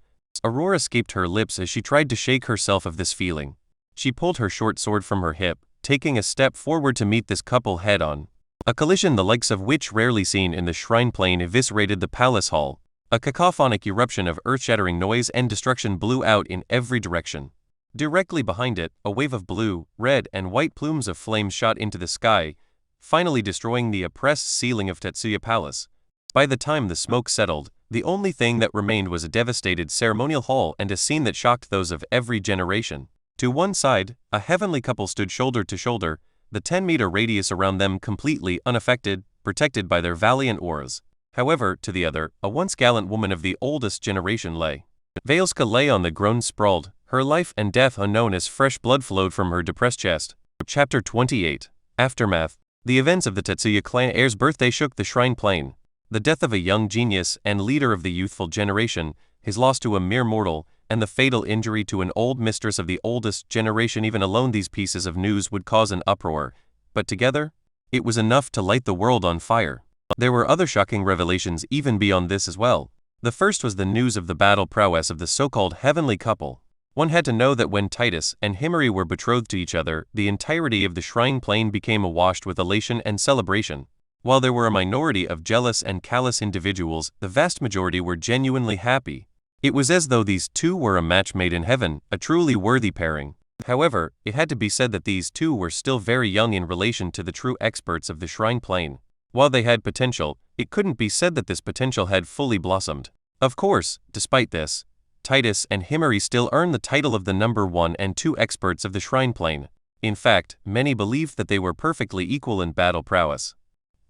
Speaker 1: A roar escaped her lips as she tried to shake herself of this feeling. She pulled her short sword from her hip, taking a step forward to meet this couple head-on. A collision the likes of which rarely seen in the Shrine Plain eviscerated the palace hall. A cacophonic eruption of earth-shattering noise and destruction blew out in every direction. Directly behind it, a wave of blue, red, and white plumes of flame shot into the sky, finally destroying the oppressed ceiling of Tetsuya Palace. By the time the smoke settled, the only thing that remained was a devastated ceremonial hall and a scene that shocked those of every generation. To one side, a heavenly couple stood shoulder to shoulder, the 10-meter radius around them completely unaffected, protected by their valiant auras. However, to the other, a once gallant woman of the oldest generation lay. Veilska lay on the ground sprawled, her life and death unknown as fresh blood flowed from her depressed chest. Chapter 28. Aftermath. The events of the Tetsuya clan heir's birthday shook the Shrine Plain. The death of a young genius and leader of the youthful generation, his loss to a mere mortal, and the fatal injury to an old mistress of the oldest generation, even alone these pieces of news would cause an uproar. But together, it was enough to light the world on fire. There were other shocking revelations even beyond this as well. The first was the news of the battle prowess of the so-called heavenly couple. One had to know that when Titus and Himari were betrothed to each other, the entirety of the Shrine Plain became awash with elation and celebration. While there were a minority of jealous and callous individuals, the vast majority were genuinely happy. It was as though these two were a match made in heaven, a truly worthy pairing. However, it had to be said that these two were still very young in relation to the true experts of the Shrine Plain. While they had potential, it couldn't be said that this potential had fully blossomed. Of course, despite this, Titus and Himari still earned the title of the number 1 and 2 experts of the Shrine Plain. In fact, many believed that they were perfectly equal in battle prowess.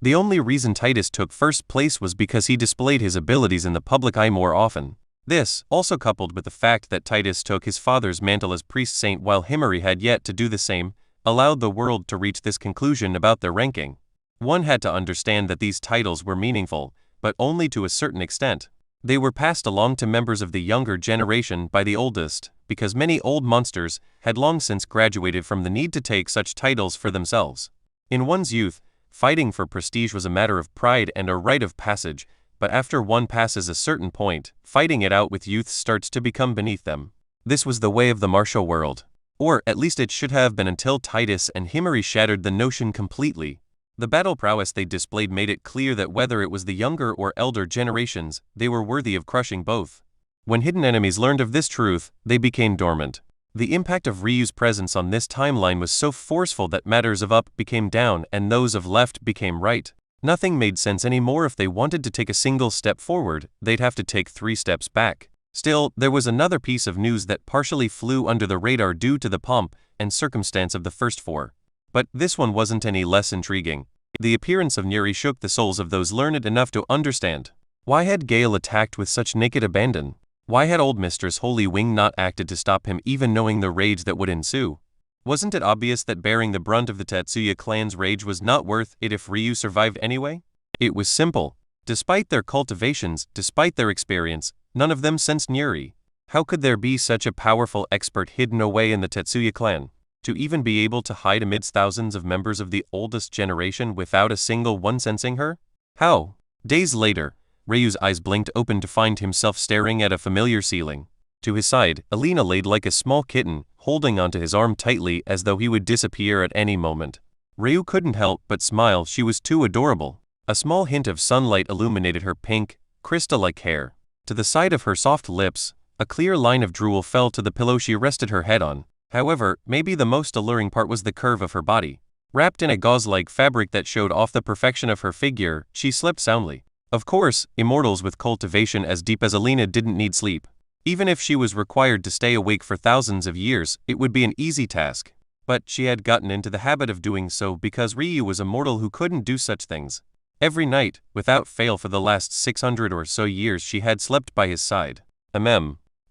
Speaker 1: The only reason Titus took first place was because he displayed his abilities in the public eye more often. This, also coupled with the fact that Titus took his father's mantle as priest saint while Himari had yet to do the same, allowed the world to reach this conclusion about their ranking. One had to understand that these titles were meaningful, but only to a certain extent. They were passed along to members of the younger generation by the oldest, because many old monsters had long since graduated from the need to take such titles for themselves. In one's youth, fighting for prestige was a matter of pride and a rite of passage, but after one passes a certain point, fighting it out with youth starts to become beneath them. This was the way of the martial world. Or at least it should have been until Titus and Himari shattered the notion completely. The battle prowess they displayed made it clear that whether it was the younger or elder generations, they were worthy of crushing both. When hidden enemies learned of this truth, they became dormant. The impact of Ryu's presence on this timeline was so forceful that matters of up became down and those of left became right. Nothing made sense anymore. If they wanted to take a single step forward, they'd have to take 3 steps back. Still, there was another piece of news that partially flew under the radar due to the pomp and circumstance of the first 4. But this one wasn't any less intriguing. The appearance of Neri shook the souls of those learned enough to understand. Why had Gale attacked with such naked abandon? Why had old Mistress Holy Wing not acted to stop him even knowing the rage that would ensue? Wasn't it obvious that bearing the brunt of the Tetsuya clan's rage was not worth it if Ryu survived anyway? It was simple. Despite their cultivations, despite their experience, none of them sensed Neri. How could there be such a powerful expert hidden away in the Tetsuya clan? To even be able to hide amidst thousands of members of the oldest generation without a single one sensing her? How? Days later, Ryu's eyes blinked open to find himself staring at a familiar ceiling. To his side, Alina laid like a small kitten, holding onto his arm tightly as though he would disappear at any moment. Ryu couldn't help but smile. She was too adorable. A small hint of sunlight illuminated her pink, crystal-like hair. To the side of her soft lips, a clear line of drool fell to the pillow she rested her head on. However, maybe the most alluring part was the curve of her body. Wrapped in a gauze-like fabric that showed off the perfection of her figure, she slept soundly. Of course, immortals with cultivation as deep as Alina didn't need sleep. Even if she was required to stay awake for thousands of years, it would be an easy task. But she had gotten into the habit of doing so because Ryu was a mortal who couldn't do such things. Every night, without fail for the last 600 or so years she had slept by his side.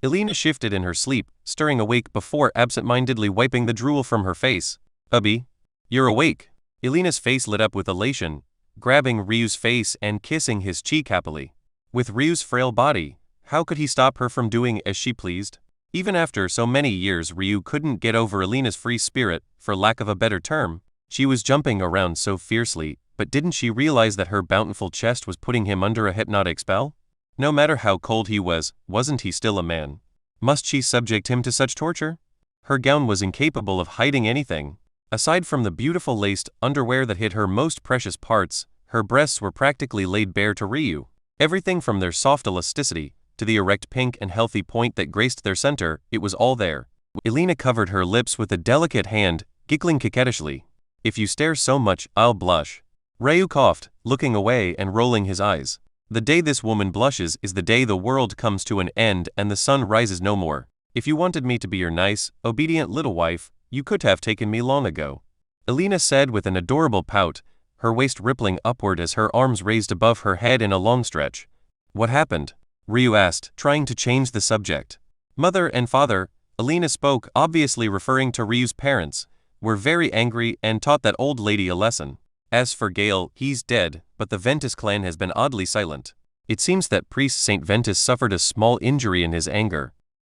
Speaker 1: Elena shifted in her sleep, stirring awake before absent-mindedly wiping the drool from her face. "Ubby, you're awake." Elena's face lit up with elation, grabbing Ryu's face and kissing his cheek happily. With Ryu's frail body, how could he stop her from doing as she pleased? Even after so many years, Ryu couldn't get over Elena's free spirit, for lack of a better term. She was jumping around so fiercely, but didn't she realize that her bountiful chest was putting him under a hypnotic spell? No matter how cold he was, wasn't he still a man? Must she subject him to such torture? Her gown was incapable of hiding anything. Aside from the beautiful laced underwear that hid her most precious parts, her breasts were practically laid bare to Ryu. Everything from their soft elasticity to the erect pink and healthy point that graced their center, it was all there. Elena covered her lips with a delicate hand, giggling coquettishly. "If you stare so much, I'll blush." Ryu coughed, looking away and rolling his eyes. "The day this woman blushes is the day the world comes to an end and the sun rises no more. If you wanted me to be your nice, obedient little wife, you could have taken me long ago," Elena said with an adorable pout, her waist rippling upward as her arms raised above her head in a long stretch. "What happened?" Ryu asked, trying to change the subject. "Mother and father," Elena spoke, obviously referring to Ryu's parents, "were very angry and taught that old lady a lesson. As for Gale, he's dead, but the Ventus clan has been oddly silent. It seems that priest Saint Ventus suffered a small injury in his anger."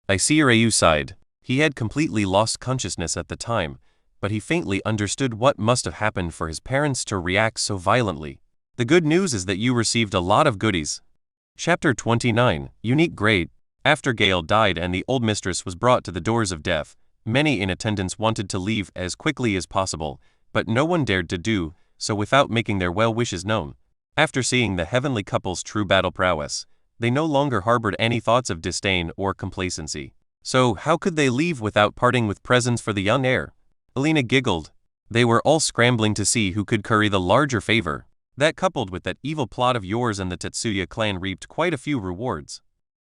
Speaker 1: I see. Ryu sighed. He had completely lost consciousness at the time, but he faintly understood what must have happened for his parents to react so violently. "The good news is that you received a lot of goodies." Chapter 29, Unique Grade. After Gale died and the old mistress was brought to the doors of death, many in attendance wanted to leave as quickly as possible, but no one dared to do so without making their well wishes known. After seeing the heavenly couple's true battle prowess, they no longer harbored any thoughts of disdain or complacency. So how could they leave without parting with presents for the young heir? Elena giggled. They were all scrambling to see who could curry the larger favor. That coupled with that evil plot of yours and the Tetsuya clan reaped quite a few rewards.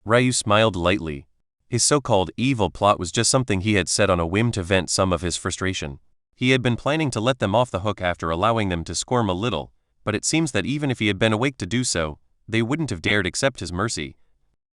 Speaker 1: Ryu smiled lightly. His so-called evil plot was just something he had said on a whim to vent some of his frustration. He had been planning to let them off the hook after allowing them to squirm a little, but it seems that even if he had been awake to do so, they wouldn't have dared accept his mercy.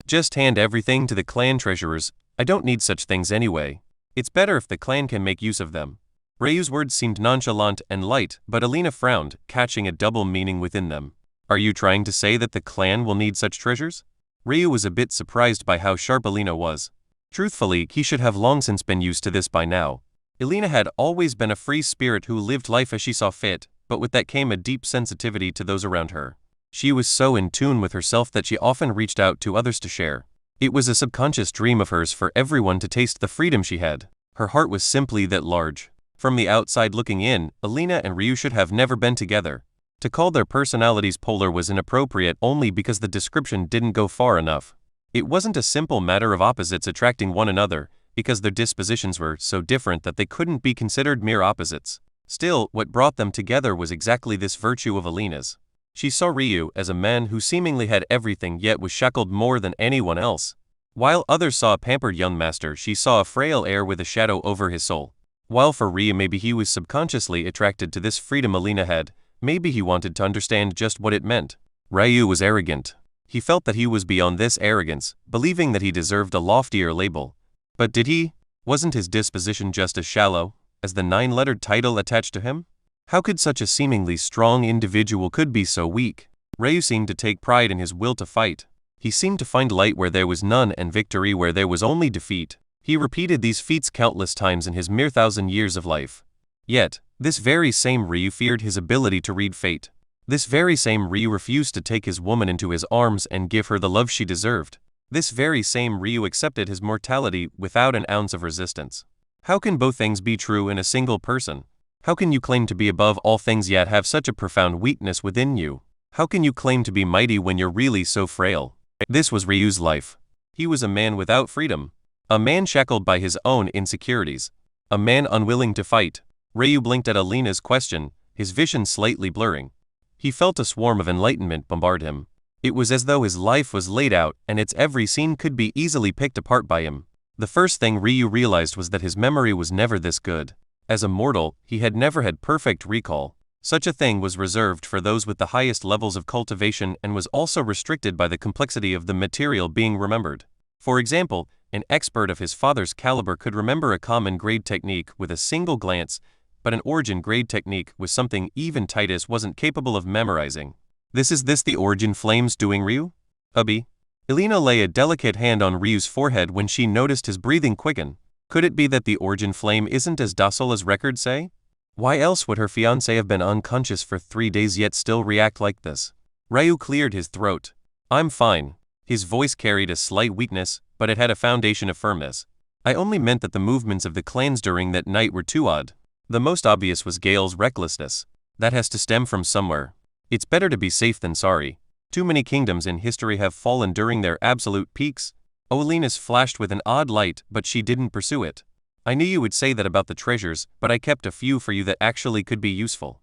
Speaker 1: "Just hand everything to the clan treasurers. I don't need such things anyway. It's better if the clan can make use of them." Ryu's words seemed nonchalant and light, but Elena frowned, catching a double meaning within them. "Are you trying to say that the clan will need such treasures?" Ryu was a bit surprised by how sharp Elena was. Truthfully, he should have long since been used to this by now. Elena had always been a free spirit who lived life as she saw fit, but with that came a deep sensitivity to those around her. She was so in tune with herself that she often reached out to others to share. It was a subconscious dream of hers for everyone to taste the freedom she had. Her heart was simply that large. From the outside looking in, Elena and Ryu should have never been together. To call their personalities polar was inappropriate only because the description didn't go far enough. It wasn't a simple matter of opposites attracting one another, because their dispositions were so different that they couldn't be considered mere opposites. Still, what brought them together was exactly this virtue of Elena's. She saw Ryu as a man who seemingly had everything yet was shackled more than anyone else. While others saw a pampered young master, she saw a frail heir with a shadow over his soul. While for Ryu maybe he was subconsciously attracted to this freedom Elena had, maybe he wanted to understand just what it meant. Ryu was arrogant. He felt that he was beyond this arrogance, believing that he deserved a loftier label. But did he? Wasn't his disposition just as shallow as the 9-lettered title attached to him? How could such a seemingly strong individual could be so weak? Ryu seemed to take pride in his will to fight. He seemed to find light where there was none and victory where there was only defeat. He repeated these feats countless times in his mere 1,000 years of life. Yet, this very same Ryu feared his ability to read fate. This very same Ryu refused to take his woman into his arms and give her the love she deserved. This very same Ryu accepted his mortality without an ounce of resistance. How can both things be true in a single person? How can you claim to be above all things yet have such a profound weakness within you? How can you claim to be mighty when you're really so frail? This was Ryu's life. He was a man without freedom. A man shackled by his own insecurities. A man unwilling to fight. Ryu blinked at Elena's question, his vision slightly blurring. He felt a swarm of enlightenment bombard him. It was as though his life was laid out and its every scene could be easily picked apart by him. The first thing Ryu realized was that his memory was never this good. As a mortal, he had never had perfect recall. Such a thing was reserved for those with the highest levels of cultivation and was also restricted by the complexity of the material being remembered. For example, an expert of his father's caliber could remember a common grade technique with a single glance, but an origin grade technique was something even Titus wasn't capable of memorizing. Is this the origin flames doing, Ryu? Hubby? Elena lay a delicate hand on Ryu's forehead when she noticed his breathing quicken. Could it be that the origin flame isn't as docile as records say? Why else would her fiancé have been unconscious for 3 days yet still react like this? Ryu cleared his throat. "I'm fine." His voice carried a slight weakness, but it had a foundation of firmness. I only meant that the movements of the clans during that night were too odd. The most obvious was Gale's recklessness. That has to stem from somewhere. It's better to be safe than sorry. Too many kingdoms in history have fallen during their absolute peaks. Olena's flashed with an odd light, but she didn't pursue it. I knew you would say that about the treasures, but I kept a few for you that actually could be useful.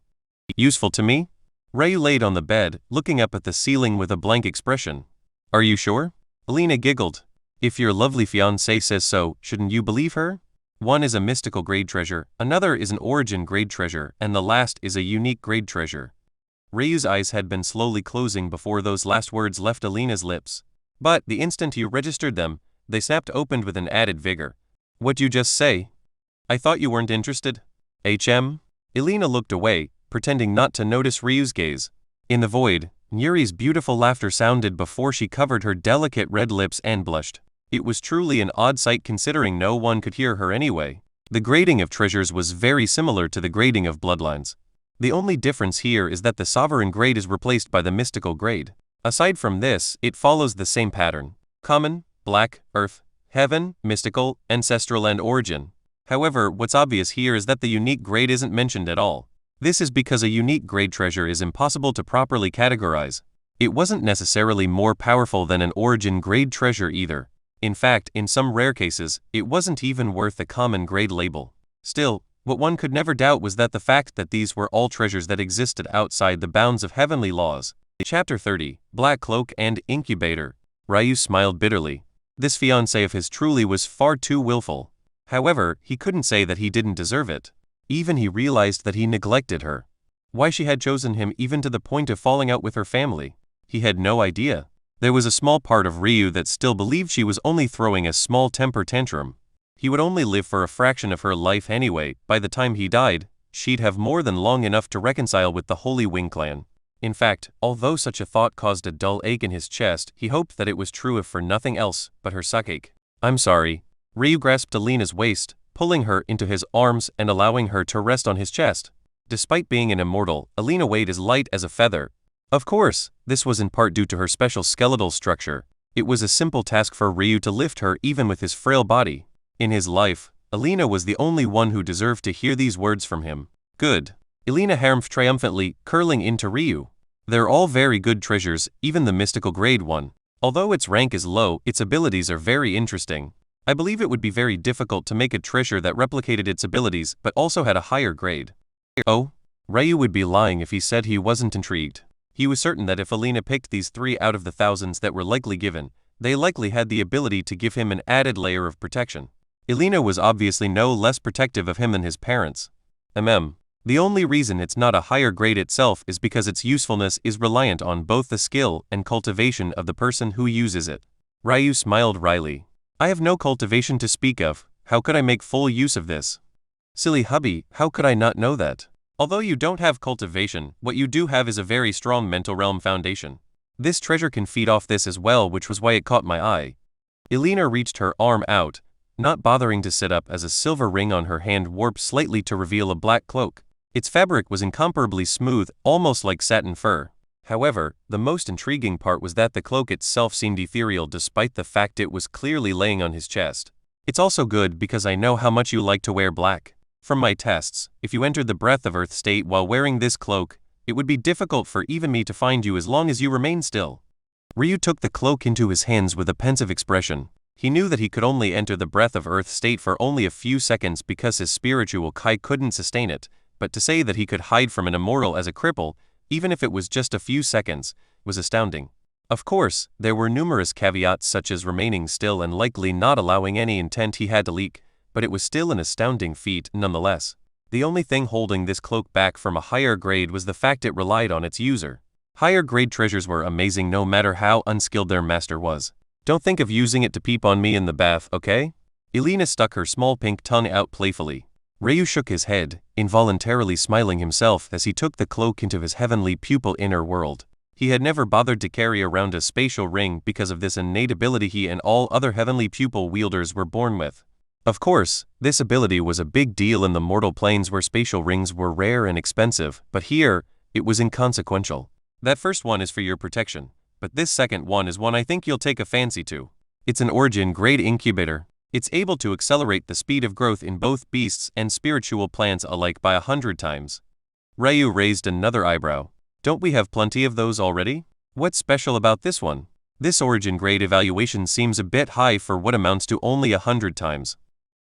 Speaker 1: Useful to me? Ryu laid on the bed, looking up at the ceiling with a blank expression. Are you sure? Olena giggled. If your lovely fiancé says so, shouldn't you believe her? One is a mystical grade treasure, another is an origin grade treasure, and the last is a unique grade treasure. Ryu's eyes had been slowly closing before those last words left Olena's lips. But the instant you registered them, they snapped open with an added vigor. What'd you just say? I thought you weren't interested. Elena looked away, pretending not to notice Ryu's gaze. In the void, Yuri's beautiful laughter sounded before she covered her delicate red lips and blushed. It was truly an odd sight considering no one could hear her anyway. The grading of treasures was very similar to the grading of bloodlines. The only difference here is that the sovereign grade is replaced by the mystical grade. Aside from this, it follows the same pattern. Common, black, earth, heaven, mystical, ancestral and origin. However, what's obvious here is that the unique grade isn't mentioned at all. This is because a unique grade treasure is impossible to properly categorize. It wasn't necessarily more powerful than an origin grade treasure either. In fact, in some rare cases, it wasn't even worth the common grade label. Still, what one could never doubt was that the fact that these were all treasures that existed outside the bounds of heavenly laws. Chapter 30, Black Cloak and Incubator. Ryu smiled bitterly. This fiancé of his truly was far too willful. However, he couldn't say that he didn't deserve it. Even he realized that he neglected her. Why she had chosen him even to the point of falling out with her family. He had no idea. There was a small part of Ryu that still believed she was only throwing a small temper tantrum. He would only live for a fraction of her life anyway. By the time he died, she'd have more than long enough to reconcile with the Holy Wing clan. In fact, although such a thought caused a dull ache in his chest, he hoped that it was true if for nothing else but her suck-ache. I'm sorry. Ryu grasped Olena's waist, pulling her into his arms and allowing her to rest on his chest. Despite being an immortal, Olena weighed as light as a feather. Of course, this was in part due to her special skeletal structure. It was a simple task for Ryu to lift her even with his frail body. In his life, Olena was the only one who deserved to hear these words from him. Good. Olena harrumphed triumphantly, curling into Ryu. They're all very good treasures, even the mystical grade one. Although its rank is low, its abilities are very interesting. I believe it would be very difficult to make a treasure that replicated its abilities but also had a higher grade. Oh? Ryu would be lying if he said he wasn't intrigued. He was certain that if Olena picked these 3 out of the thousands that were likely given, they likely had the ability to give him an added layer of protection. Olena was obviously no less protective of him than his parents. The only reason it's not a higher grade itself is because its usefulness is reliant on both the skill and cultivation of the person who uses it. Ryu smiled wryly. I have no cultivation to speak of. How could I make full use of this? Silly hubby, how could I not know that? Although you don't have cultivation, what you do have is a very strong mental realm foundation. This treasure can feed off this as well, which was why it caught my eye. Elena reached her arm out, not bothering to sit up as a silver ring on her hand warped slightly to reveal a black cloak. Its fabric was incomparably smooth, almost like satin fur. However, the most intriguing part was that the cloak itself seemed ethereal despite the fact it was clearly laying on his chest. It's also good because I know how much you like to wear black. From my tests, if you entered the Breath of Earth state while wearing this cloak, it would be difficult for even me to find you as long as you remain still. Ryu took the cloak into his hands with a pensive expression. He knew that he could only enter the Breath of Earth state for only a few seconds because his spiritual kai couldn't sustain it, but to say that he could hide from an immortal as a cripple, even if it was just a few seconds, was astounding. Of course, there were numerous caveats such as remaining still and likely not allowing any intent he had to leak, but it was still an astounding feat nonetheless. The only thing holding this cloak back from a higher grade was the fact it relied on its user. Higher grade treasures were amazing no matter how unskilled their master was. Don't think of using it to peep on me in the bath, okay? Elena stuck her small pink tongue out playfully. Ryu shook his head, involuntarily smiling himself as he took the cloak into his heavenly pupil inner world. He had never bothered to carry around a spatial ring because of this innate ability he and all other heavenly pupil wielders were born with. Of course, this ability was a big deal in the mortal planes where spatial rings were rare and expensive, but here, it was inconsequential. That first one is for your protection, but this second one is one I think you'll take a fancy to. It's an origin grade incubator. It's able to accelerate the speed of growth in both beasts and spiritual plants alike by 100 times. Ryu raised another eyebrow. Don't we have plenty of those already? What's special about this one? This origin grade evaluation seems a bit high for what amounts to only 100 times.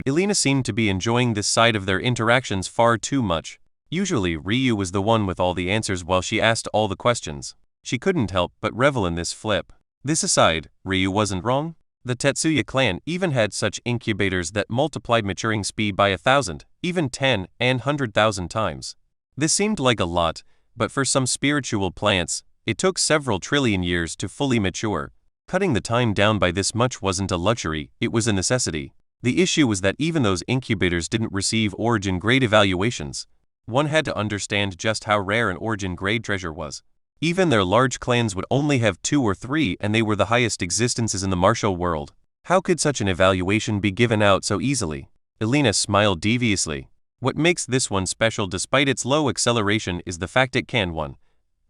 Speaker 1: Elena seemed to be enjoying this side of their interactions far too much. Usually, Ryu was the one with all the answers while she asked all the questions. She couldn't help but revel in this flip. This aside, Ryu wasn't wrong. The Tetsuya clan even had such incubators that multiplied maturing speed by 1,000, even 10 and 100,000 times. This seemed like a lot, but for some spiritual plants, it took several trillion years to fully mature. Cutting the time down by this much wasn't a luxury, it was a necessity. The issue was that even those incubators didn't receive origin grade evaluations. One had to understand just how rare an origin grade treasure was. Even their large clans would only have 2 or 3, and they were the highest existences in the martial world. How could such an evaluation be given out so easily? Elena smiled deviously. What makes this one special despite its low acceleration is the fact it can 1.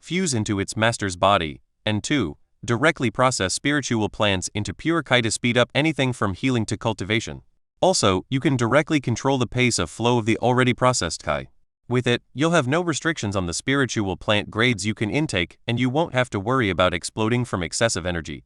Speaker 1: Fuse into its master's body, and 2. Directly process spiritual plants into pure Kai to speed up anything from healing to cultivation. Also, you can directly control the pace of flow of the already processed Kai. With it, you'll have no restrictions on the spiritual plant grades you can intake, and you won't have to worry about exploding from excessive energy.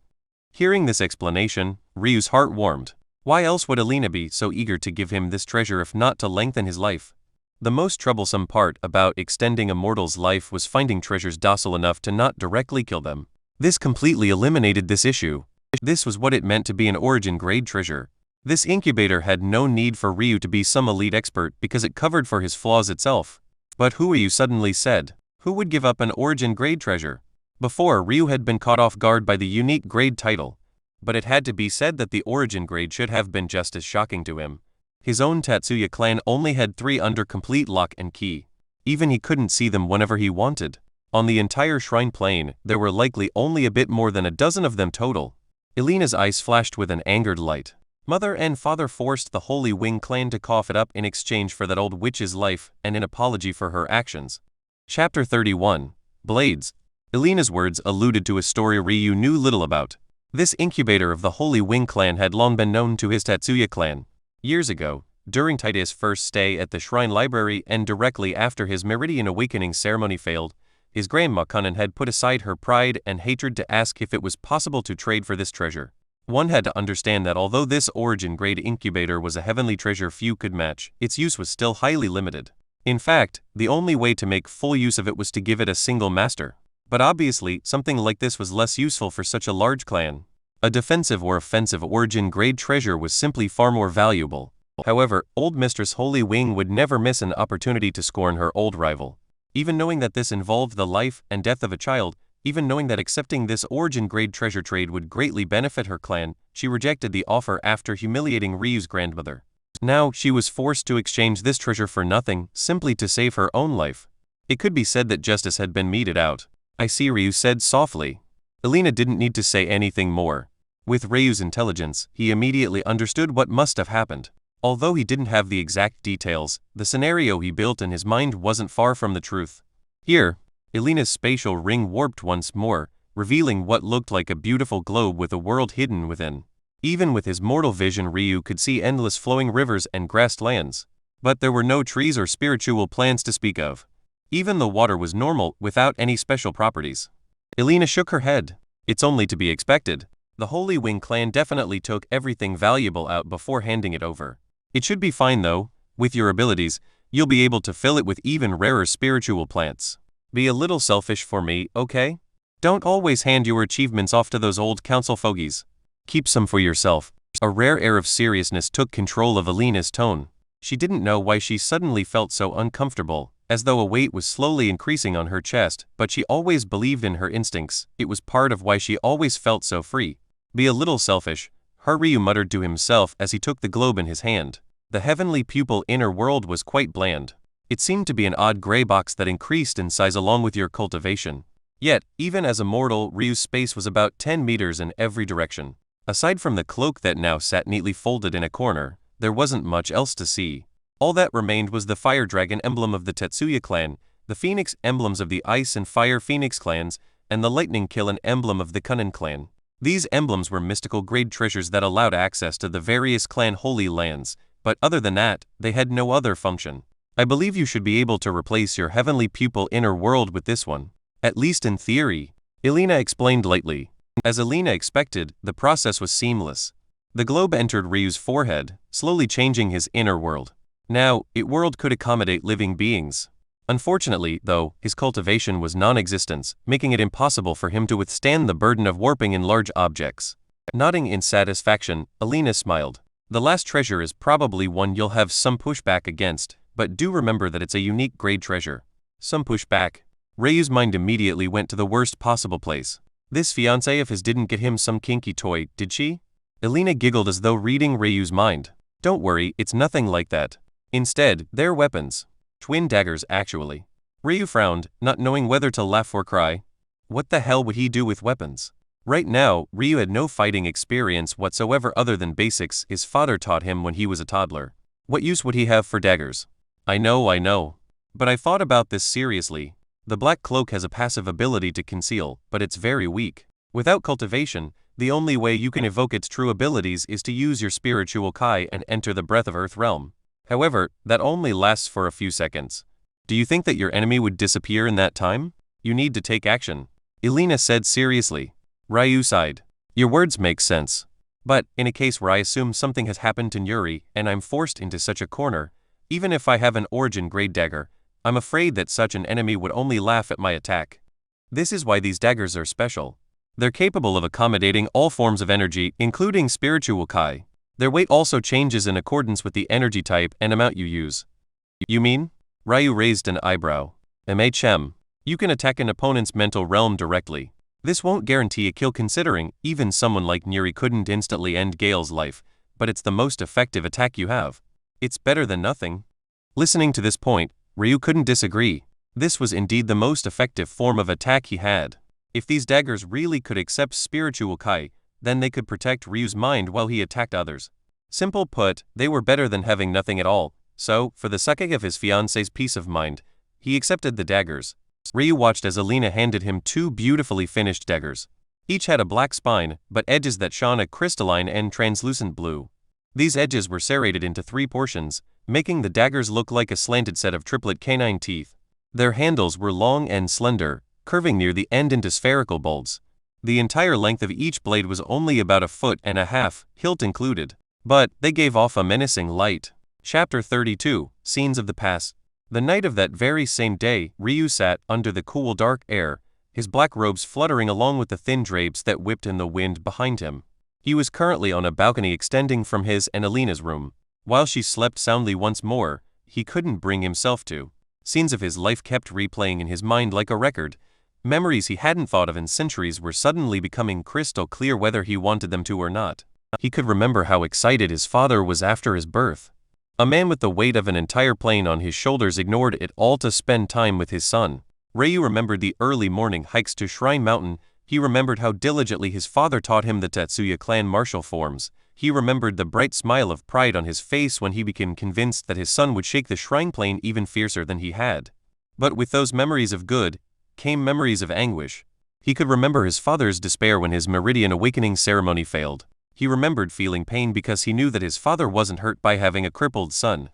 Speaker 1: Hearing this explanation, Ryu's heart warmed. Why else would Elena be so eager to give him this treasure if not to lengthen his life? The most troublesome part about extending a mortal's life was finding treasures docile enough to not directly kill them. This completely eliminated this issue. This was what it meant to be an origin grade treasure. This incubator had no need for Ryu to be some elite expert because it covered for his flaws itself. But who are you suddenly said? Who would give up an origin grade treasure? Before, Ryu had been caught off guard by the unique grade title. But it had to be said that the origin grade should have been just as shocking to him. His own Tetsuya clan only had 3 under complete lock and key. Even he couldn't see them whenever he wanted. On the entire shrine plain, there were likely only a bit more than a dozen of them total. Elena's eyes flashed with an angered light. Mother and father forced the Holy Wing clan to cough it up in exchange for that old witch's life and in apology for her actions. Chapter 31. Blades. Elena's words alluded to a story Ryu knew little about. This incubator of the Holy Wing clan had long been known to his Tetsuya clan. Years ago, during Taide's first stay at the shrine library and directly after his Meridian awakening ceremony failed, his grandma Qilin had put aside her pride and hatred to ask if it was possible to trade for this treasure. One had to understand that although this origin grade incubator was a heavenly treasure few could match, its use was still highly limited. In fact, the only way to make full use of it was to give it a single master. But obviously, something like this was less useful for such a large clan. A defensive or offensive origin grade treasure was simply far more valuable. However, old Mistress Holy Wing would never miss an opportunity to scorn her old rival. Even knowing that this involved the life and death of a child, even knowing that accepting this origin grade treasure trade would greatly benefit her clan, she rejected the offer after humiliating Ryu's grandmother. Now, she was forced to exchange this treasure for nothing, simply to save her own life. It could be said that justice had been meted out. I see, Ryu said softly. Elena didn't need to say anything more. With Ryu's intelligence, he immediately understood what must have happened. Although he didn't have the exact details, the scenario he built in his mind wasn't far from the truth. Here, Elena's spatial ring warped once more, revealing what looked like a beautiful globe with a world hidden within. Even with his mortal vision, Ryu could see endless flowing rivers and grassed lands. But there were no trees or spiritual plants to speak of. Even the water was normal, without any special properties. Elena shook her head. It's only to be expected. The Holy Wing clan definitely took everything valuable out before handing it over. It should be fine though. With your abilities, you'll be able to fill it with even rarer spiritual plants. Be a little selfish for me, okay? Don't always hand your achievements off to those old council fogies. Keep some for yourself. A rare air of seriousness took control of Elena's tone. She didn't know why she suddenly felt so uncomfortable, as though a weight was slowly increasing on her chest, but she always believed in her instincts. It was part of why she always felt so free. Be a little selfish, Ryu muttered to himself as he took the globe in his hand. The heavenly pupil inner world was quite bland. It seemed to be an odd gray box that increased in size along with your cultivation. Yet, even as a mortal, Ryu's space was about 10 meters in every direction. Aside from the cloak that now sat neatly folded in a corner, there wasn't much else to see. All that remained was the fire dragon emblem of the Tetsuya clan, the phoenix emblems of the ice and fire phoenix clans, and the lightning Qilin emblem of the Qilin clan. These emblems were mystical grade treasures that allowed access to the various clan holy lands, but other than that, they had no other function. I believe you should be able to replace your heavenly pupil inner world with this one. At least in theory, Elena explained lightly. As Elena expected, the process was seamless. The globe entered Ryu's forehead, slowly changing his inner world. Now, its world could accommodate living beings. Unfortunately, though, his cultivation was non-existent, making it impossible for him to withstand the burden of warping in large objects. Nodding in satisfaction, Elena smiled. The last treasure is probably one you'll have some pushback against, but do remember that it's a unique grade treasure. Some pushback? Ryu's mind immediately went to the worst possible place. This fiancée of his didn't get him some kinky toy, did she? Elena giggled as though reading Ryu's mind. Don't worry, it's nothing like that. Instead, they're weapons. Twin daggers, actually. Ryu frowned, not knowing whether to laugh or cry. What the hell would he do with weapons? Right now, Ryu had no fighting experience whatsoever other than basics his father taught him when he was a toddler. What use would he have for daggers? I know. But I thought about this seriously. The black cloak has a passive ability to conceal, but it's very weak. Without cultivation, the only way you can evoke its true abilities is to use your spiritual Kai and enter the Breath of Earth realm. However, that only lasts for a few seconds. Do you think that your enemy would disappear in that time? You need to take action. Elena said seriously. Ryu sighed. Your words make sense. But, in a case where I assume something has happened to Yuri and I'm forced into such a corner, even if I have an origin grade dagger, I'm afraid that such an enemy would only laugh at my attack. This is why these daggers are special. They're capable of accommodating all forms of energy, including spiritual Kai. Their weight also changes in accordance with the energy type and amount you use. You mean? Ryu raised an eyebrow. You can attack an opponent's mental realm directly. This won't guarantee a kill considering even someone like Yuri couldn't instantly end Gale's life, but it's the most effective attack you have. It's better than nothing. Listening to this point, Ryu couldn't disagree. This was indeed the most effective form of attack he had. If these daggers really could accept spiritual Kai, then they could protect Ryu's mind while he attacked others. Simple put, they were better than having nothing at all, so, for the sake of his fiancée's peace of mind, he accepted the daggers. Ryu watched as Elena handed him two beautifully finished daggers. Each had a black spine, but edges that shone a crystalline and translucent blue. These edges were serrated into 3 portions, making the daggers look like a slanted set of triplet canine teeth. Their handles were long and slender, curving near the end into spherical bulbs. The entire length of each blade was only about 1.5 feet, hilt included. But they gave off a menacing light. Chapter 32, Scenes of the Past. The night of that very same day, Ryu sat under the cool dark air, his black robes fluttering along with the thin drapes that whipped in the wind behind him. He was currently on a balcony extending from his and Elena's room. While she slept soundly once more, he couldn't bring himself to. Scenes of his life kept replaying in his mind like a record. Memories he hadn't thought of in centuries were suddenly becoming crystal clear whether he wanted them to or not. He could remember how excited his father was after his birth. A man with the weight of an entire plane on his shoulders ignored it all to spend time with his son. Ryu remembered the early morning hikes to Shrine Mountain. He remembered how diligently his father taught him the Tetsuya clan martial forms. He remembered the bright smile of pride on his face when he became convinced that his son would shake the shrine plane even fiercer than he had. But with those memories of good, came memories of anguish. He could remember his father's despair when his Meridian awakening ceremony failed. He remembered feeling pain because he knew that his father wasn't hurt by having a crippled son,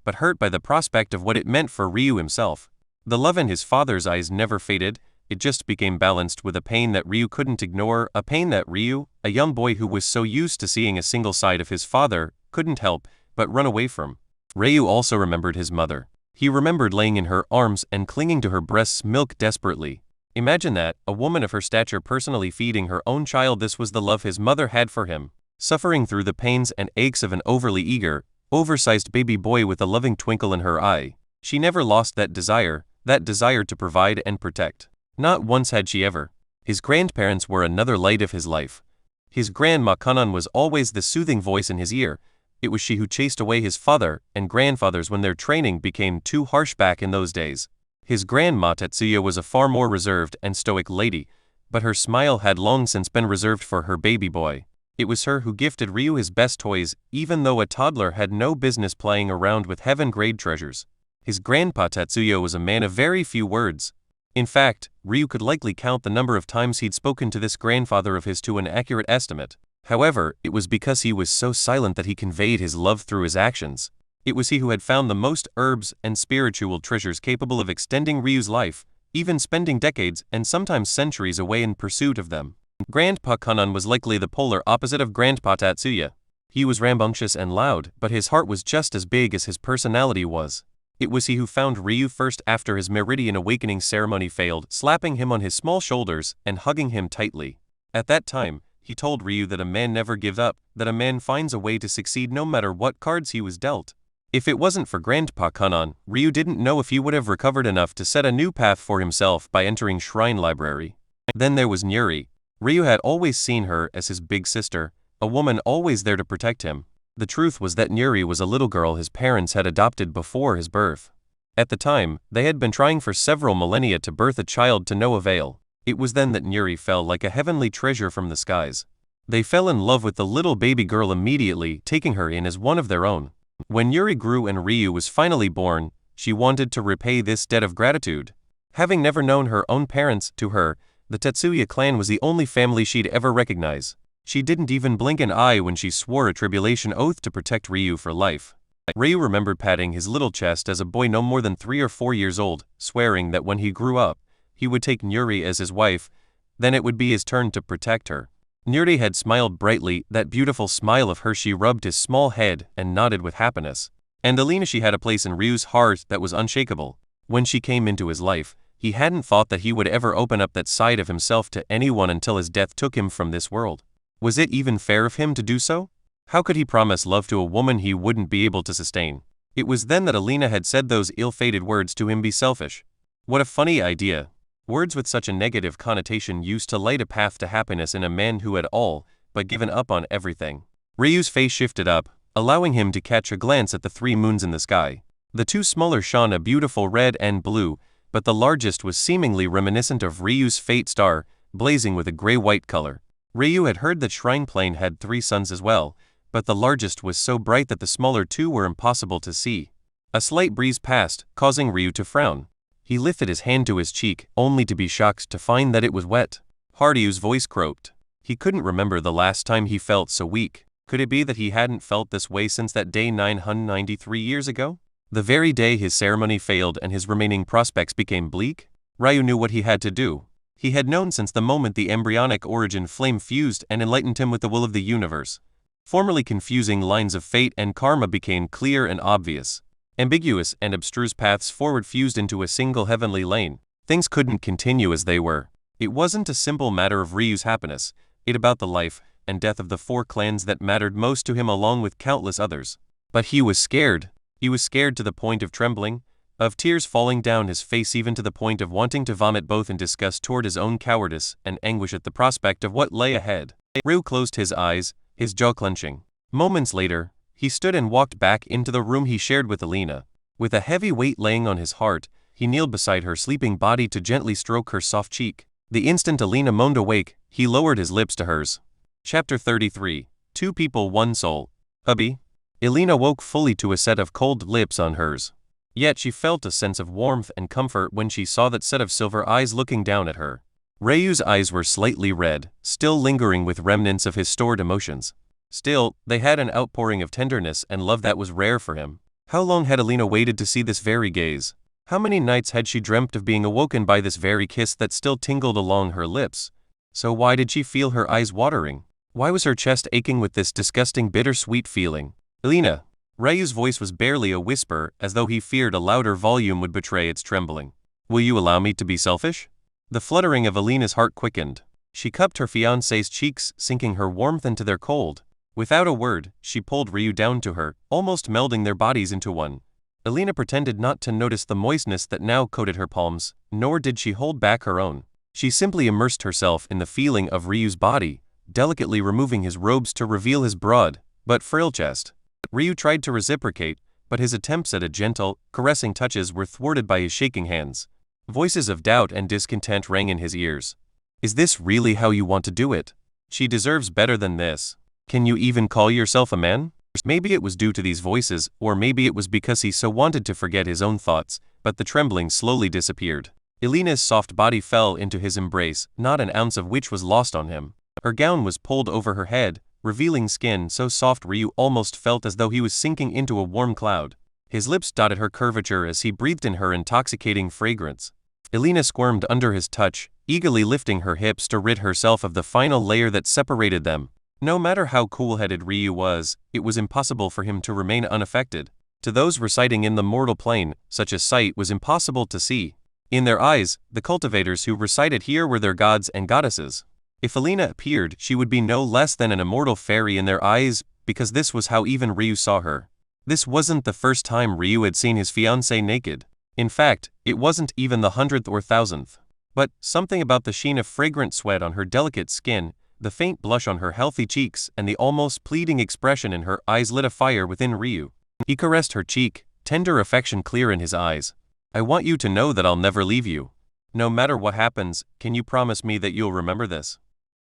Speaker 1: but hurt by the prospect of what it meant for Ryu himself. The love in his father's eyes never faded, it just became balanced with a pain that Ryu couldn't ignore, a pain that Ryu, a young boy who was so used to seeing a single side of his father, couldn't help but run away from. Ryu also remembered his mother. He remembered laying in her arms and clinging to her breast's milk desperately. Imagine that, a woman of her stature personally feeding her own child. This was the love his mother had for him. Suffering through the pains and aches of an overly eager, oversized baby boy with a loving twinkle in her eye. She never lost that desire to provide and protect. Not once had she ever. His grandparents were another light of his life. His grandma Kanan was always the soothing voice in his ear. It was she who chased away his father and grandfathers when their training became too harsh back in those days. His grandma Tetsuya was a far more reserved and stoic lady, but her smile had long since been reserved for her baby boy. It was her who gifted Ryu his best toys, even though a toddler had no business playing around with heaven-grade treasures. His grandpa Tetsuya was a man of very few words. In fact, Ryu could likely count the number of times he'd spoken to this grandfather of his to an accurate estimate. However, it was because he was so silent that he conveyed his love through his actions. It was he who had found the most herbs and spiritual treasures capable of extending Ryu's life, even spending decades and sometimes centuries away in pursuit of them. Grandpa Kanan was likely the polar opposite of Grandpa Tatsuya. He was rambunctious and loud, but his heart was just as big as his personality was. It was he who found Ryu first after his Meridian awakening ceremony failed, slapping him on his small shoulders and hugging him tightly. At that time, he told Ryu that a man never gives up, that a man finds a way to succeed no matter what cards he was dealt. If it wasn't for Grandpa Kanan, Ryu didn't know if he would have recovered enough to set a new path for himself by entering Shrine Library. Then there was Nuri. Ryu had always seen her as his big sister, a woman always there to protect him. The truth was that Nuri was a little girl his parents had adopted before his birth. At the time, they had been trying for several millennia to birth a child to no avail. It was then that Nuri fell like a heavenly treasure from the skies. They fell in love with the little baby girl immediately, taking her in as one of their own. When Nuri grew and Ryu was finally born, she wanted to repay this debt of gratitude. Having never known her own parents, to her, the Tetsuya clan was the only family she'd ever recognize. She didn't even blink an eye when she swore a tribulation oath to protect Ryu for life. Ryu remembered patting his little chest as a boy no more than 3 or 4 years old, swearing that when he grew up, he would take Nuri as his wife, then it would be his turn to protect her. Nuri had smiled brightly, that beautiful smile of hers. She rubbed his small head and nodded with happiness. And Alina, she had a place in Ryu's heart that was unshakable. When she came into his life, he hadn't thought that he would ever open up that side of himself to anyone until his death took him from this world. Was it even fair of him to do so? How could he promise love to a woman he wouldn't be able to sustain? It was then that Alina had said those ill-fated words to him: be selfish. What a funny idea. Words with such a negative connotation used to light a path to happiness in a man who had all but given up on everything. Ryu's face shifted up, allowing him to catch a glance at the 3 moons in the sky. The 2 smaller shone a beautiful red and blue, but the largest was seemingly reminiscent of Ryu's fate star, blazing with a gray-white color. Ryu had heard that Shrine Plain had 3 suns as well, but the largest was so bright that the smaller 2 were impossible to see. A slight breeze passed, causing Ryu to frown. He lifted his hand to his cheek, only to be shocked to find that it was wet. Ryu's voice croaked. He couldn't remember the last time he felt so weak. Could it be that he hadn't felt this way since that day 993 years ago? The very day his ceremony failed and his remaining prospects became bleak? Ryu knew what he had to do. He had known since the moment the embryonic origin flame fused and enlightened him with the will of the universe. Formerly confusing lines of fate and karma became clear and obvious. Ambiguous and abstruse paths forward fused into a single heavenly lane. Things couldn't continue as they were. It wasn't a simple matter of Ryu's happiness, it about the life and death of the 4 clans that mattered most to him along with countless others. But he was scared. He was scared to the point of trembling, of tears falling down his face, even to the point of wanting to vomit, both in disgust toward his own cowardice and anguish at the prospect of what lay ahead. Ryu closed his eyes, his jaw clenching. Moments later, he stood and walked back into the room he shared with Alina. With a heavy weight laying on his heart, he kneeled beside her sleeping body to gently stroke her soft cheek. The instant Alina moaned awake, he lowered his lips to hers. Chapter 33. 2 People, 1 Soul. Hubby? Alina woke fully to a set of cold lips on hers. Yet she felt a sense of warmth and comfort when she saw that set of silver eyes looking down at her. Ryu's eyes were slightly red, still lingering with remnants of his stored emotions. Still, they had an outpouring of tenderness and love that was rare for him. How long had Alina waited to see this very gaze? How many nights had she dreamt of being awoken by this very kiss that still tingled along her lips? So why did she feel her eyes watering? Why was her chest aching with this disgusting bittersweet feeling? Alina. Ryu's voice was barely a whisper, as though he feared a louder volume would betray its trembling. Will you allow me to be selfish? The fluttering of Alina's heart quickened. She cupped her fiancé's cheeks, sinking her warmth into their cold. Without a word, she pulled Ryu down to her, almost melding their bodies into one. Alina pretended not to notice the moistness that now coated her palms, nor did she hold back her own. She simply immersed herself in the feeling of Ryu's body, delicately removing his robes to reveal his broad, but frail chest. Ryu tried to reciprocate, but his attempts at a gentle, caressing touches were thwarted by his shaking hands. Voices of doubt and discontent rang in his ears. Is this really how you want to do it? She deserves better than this. Can you even call yourself a man? Maybe it was due to these voices, or maybe it was because he so wanted to forget his own thoughts, but the trembling slowly disappeared. Elena's soft body fell into his embrace, not an ounce of which was lost on him. Her gown was pulled over her head, revealing skin so soft Ryu almost felt as though he was sinking into a warm cloud. His lips dotted her curvature as he breathed in her intoxicating fragrance. Elena squirmed under his touch, eagerly lifting her hips to rid herself of the final layer that separated them. No matter how cool-headed Ryu was, it was impossible for him to remain unaffected. To those residing in the mortal plane, such a sight was impossible to see. In their eyes, the cultivators who resided here were their gods and goddesses. If Elena appeared, she would be no less than an immortal fairy in their eyes, because this was how even Ryu saw her. This wasn't the first time Ryu had seen his fiancée naked. In fact, it wasn't even the 100th or 1000th. But something about the sheen of fragrant sweat on her delicate skin, the faint blush on her healthy cheeks, and the almost pleading expression in her eyes lit a fire within Ryu. He caressed her cheek, tender affection clear in his eyes. "I want you to know that I'll never leave you. No matter what happens, can you promise me that you'll remember this?"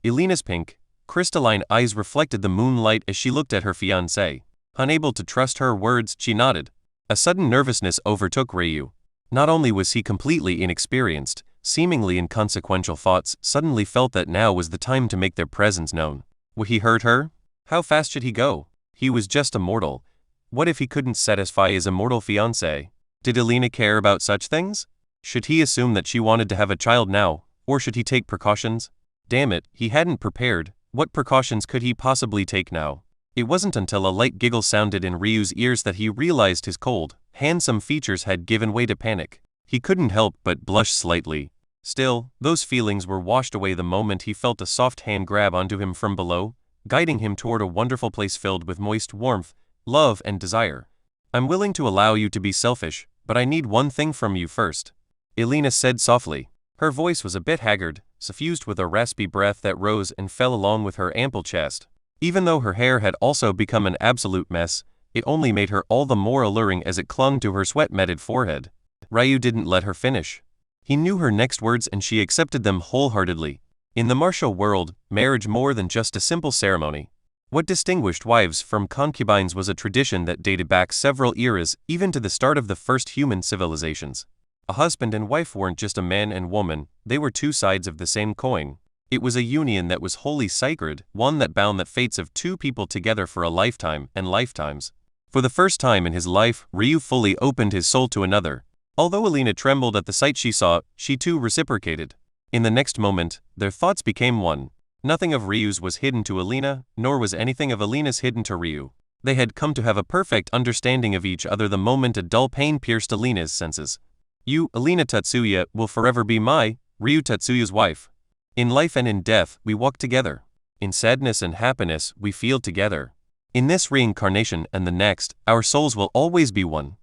Speaker 1: Elena's pink, crystalline eyes reflected the moonlight as she looked at her fiancé. Unable to trust her words, she nodded. A sudden nervousness overtook Ryu. Not only was he completely inexperienced, seemingly inconsequential thoughts suddenly felt that now was the time to make their presence known. Would he hurt her? How fast should he go? He was just a mortal. What if he couldn't satisfy his immortal fiancé? Did Elena care about such things? Should he assume that she wanted to have a child now, or should he take precautions? Damn it, he hadn't prepared. What precautions could he possibly take now? It wasn't until a light giggle sounded in Ryu's ears that he realized his cold, handsome features had given way to panic. He couldn't help but blush slightly. Still, those feelings were washed away the moment he felt a soft hand grab onto him from below, guiding him toward a wonderful place filled with moist warmth, love and desire. "I'm willing to allow you to be selfish, but I need one thing from you first," Elena said softly. Her voice was a bit haggard, suffused with a raspy breath that rose and fell along with her ample chest. Even though her hair had also become an absolute mess, it only made her all the more alluring as it clung to her sweat-matted forehead. Ryu didn't let her finish. He knew her next words and she accepted them wholeheartedly. In the martial world, marriage more than just a simple ceremony. What distinguished wives from concubines was a tradition that dated back several eras, even to the start of the first human civilizations. A husband and wife weren't just a man and woman, they were two sides of the same coin. It was a union that was wholly sacred, one that bound the fates of two people together for a lifetime and lifetimes. For the first time in his life, Ryu fully opened his soul to another. Although Elena trembled at the sight she saw, she too reciprocated. In the next moment, their thoughts became one. Nothing of Ryu's was hidden to Elena, nor was anything of Elena's hidden to Ryu. They had come to have a perfect understanding of each other the moment a dull pain pierced Elena's senses. "You, Elena Tatsuya, will forever be my, Ryu Tatsuya's wife. In life and in death, we walk together. In sadness and happiness, we feel together. In this reincarnation and the next, our souls will always be one."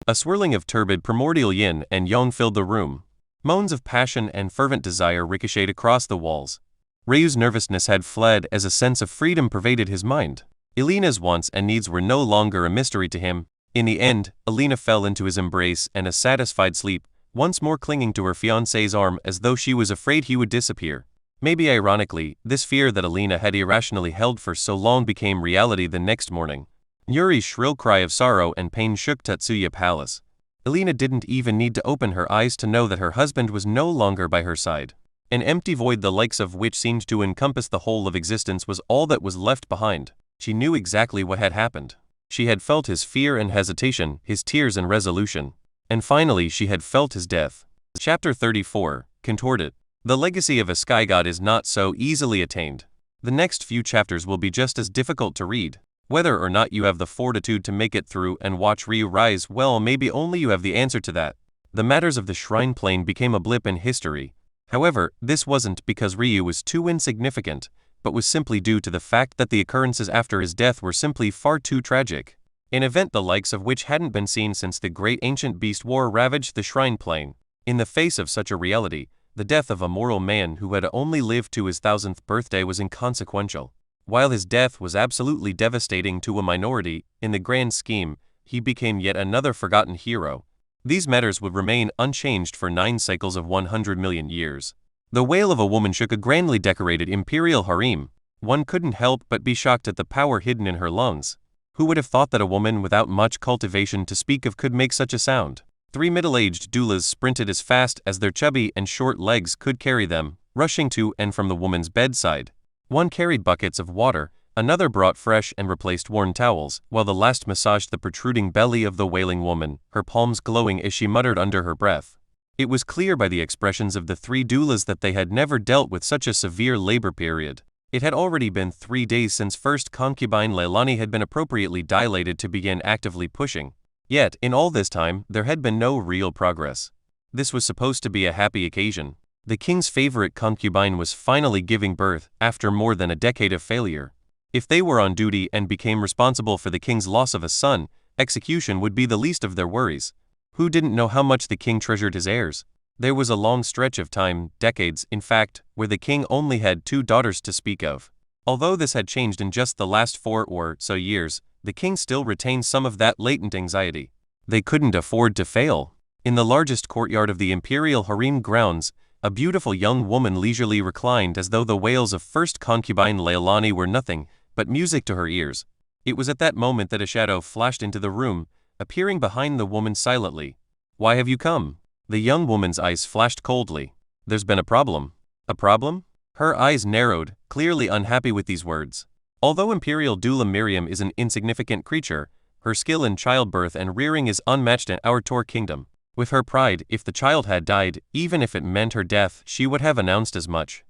Speaker 1: A swirling of turbid primordial yin and yang filled the room. Moans of passion and fervent desire ricocheted across the walls. Ryu's nervousness had fled as a sense of freedom pervaded his mind. Elena's wants and needs were no longer a mystery to him. In the end, Elena fell into his embrace and a satisfied sleep, once more clinging to her fiancé's arm as though she was afraid he would disappear. Maybe ironically, this fear that Elena had irrationally held for so long became reality the next morning. Yuri's shrill cry of sorrow and pain shook Tatsuya Palace. Elena didn't even need to open her eyes to know that her husband was no longer by her side. An empty void the likes of which seemed to encompass the whole of existence was all that was left behind. She knew exactly what had happened. She had felt his fear and hesitation, his tears and resolution. And finally she had felt his death. Chapter 34, Contorted. The legacy of a sky god is not so easily attained. The next few chapters will be just as difficult to read. Whether or not you have the fortitude to make it through and watch Ryu rise, well, maybe only you have the answer to that. The matters of the shrine plane became a blip in history. However, this wasn't because Ryu was too insignificant, but was simply due to the fact that the occurrences after his death were simply far too tragic. An event the likes of which hadn't been seen since the Great Ancient Beast War ravaged the shrine plane. In the face of such a reality, the death of a mortal man who had only lived to his 1000th birthday was inconsequential. While his death was absolutely devastating to a minority, in the grand scheme, he became yet another forgotten hero. These matters would remain unchanged for 9 cycles of 100 million years. The wail of a woman shook a grandly decorated imperial harem. One couldn't help but be shocked at the power hidden in her lungs. Who would have thought that a woman without much cultivation to speak of could make such a sound? 3 middle-aged doulas sprinted as fast as their chubby and short legs could carry them, rushing to and from the woman's bedside. One carried buckets of water, another brought fresh and replaced worn towels, while the last massaged the protruding belly of the wailing woman, her palms glowing as she muttered under her breath. It was clear by the expressions of the 3 doulas that they had never dealt with such a severe labor period. It had already been 3 days since first concubine Leilani had been appropriately dilated to begin actively pushing. Yet, in all this time, there had been no real progress. This was supposed to be a happy occasion. The king's favorite concubine was finally giving birth, after more than a decade of failure. If they were on duty and became responsible for the king's loss of a son, execution would be the least of their worries. Who didn't know how much the king treasured his heirs? There was a long stretch of time, decades, in fact, where the king only had 2 daughters to speak of. Although this had changed in just the last 4 or so years, the king still retained some of that latent anxiety. They couldn't afford to fail. In the largest courtyard of the imperial harem grounds, a beautiful young woman leisurely reclined as though the wails of first concubine Leilani were nothing but music to her ears. It was at that moment that a shadow flashed into the room, appearing behind the woman silently. "Why have you come?" The young woman's eyes flashed coldly. "There's been a problem." "A problem?" Her eyes narrowed, clearly unhappy with these words. Although Imperial Doula Miriam is an insignificant creature, her skill in childbirth and rearing is unmatched in our Tor kingdom. With her pride, if the child had died, even if it meant her death, she would have announced as much.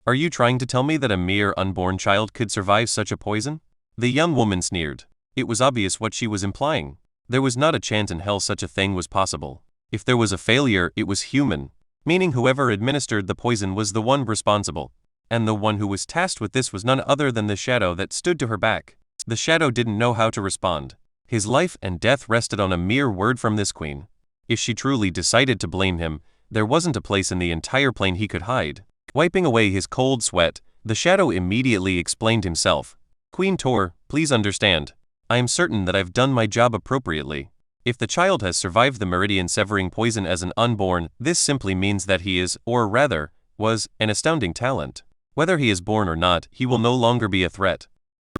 Speaker 1: "Are you trying to tell me that a mere unborn child could survive such a poison?" The young woman sneered. It was obvious what she was implying. There was not a chance in hell such a thing was possible. If there was a failure, it was human, meaning whoever administered the poison was the one responsible. And the one who was tasked with this was none other than the shadow that stood to her back. The shadow didn't know how to respond. His life and death rested on a mere word from this queen. If she truly decided to blame him, there wasn't a place in the entire plane he could hide. Wiping away his cold sweat, the shadow immediately explained himself. "Queen Tor, please understand. I am certain that I've done my job appropriately. If the child has survived the meridian severing poison as an unborn, this simply means that he is, or rather, was, an astounding talent. Whether he is born or not, he will no longer be a threat."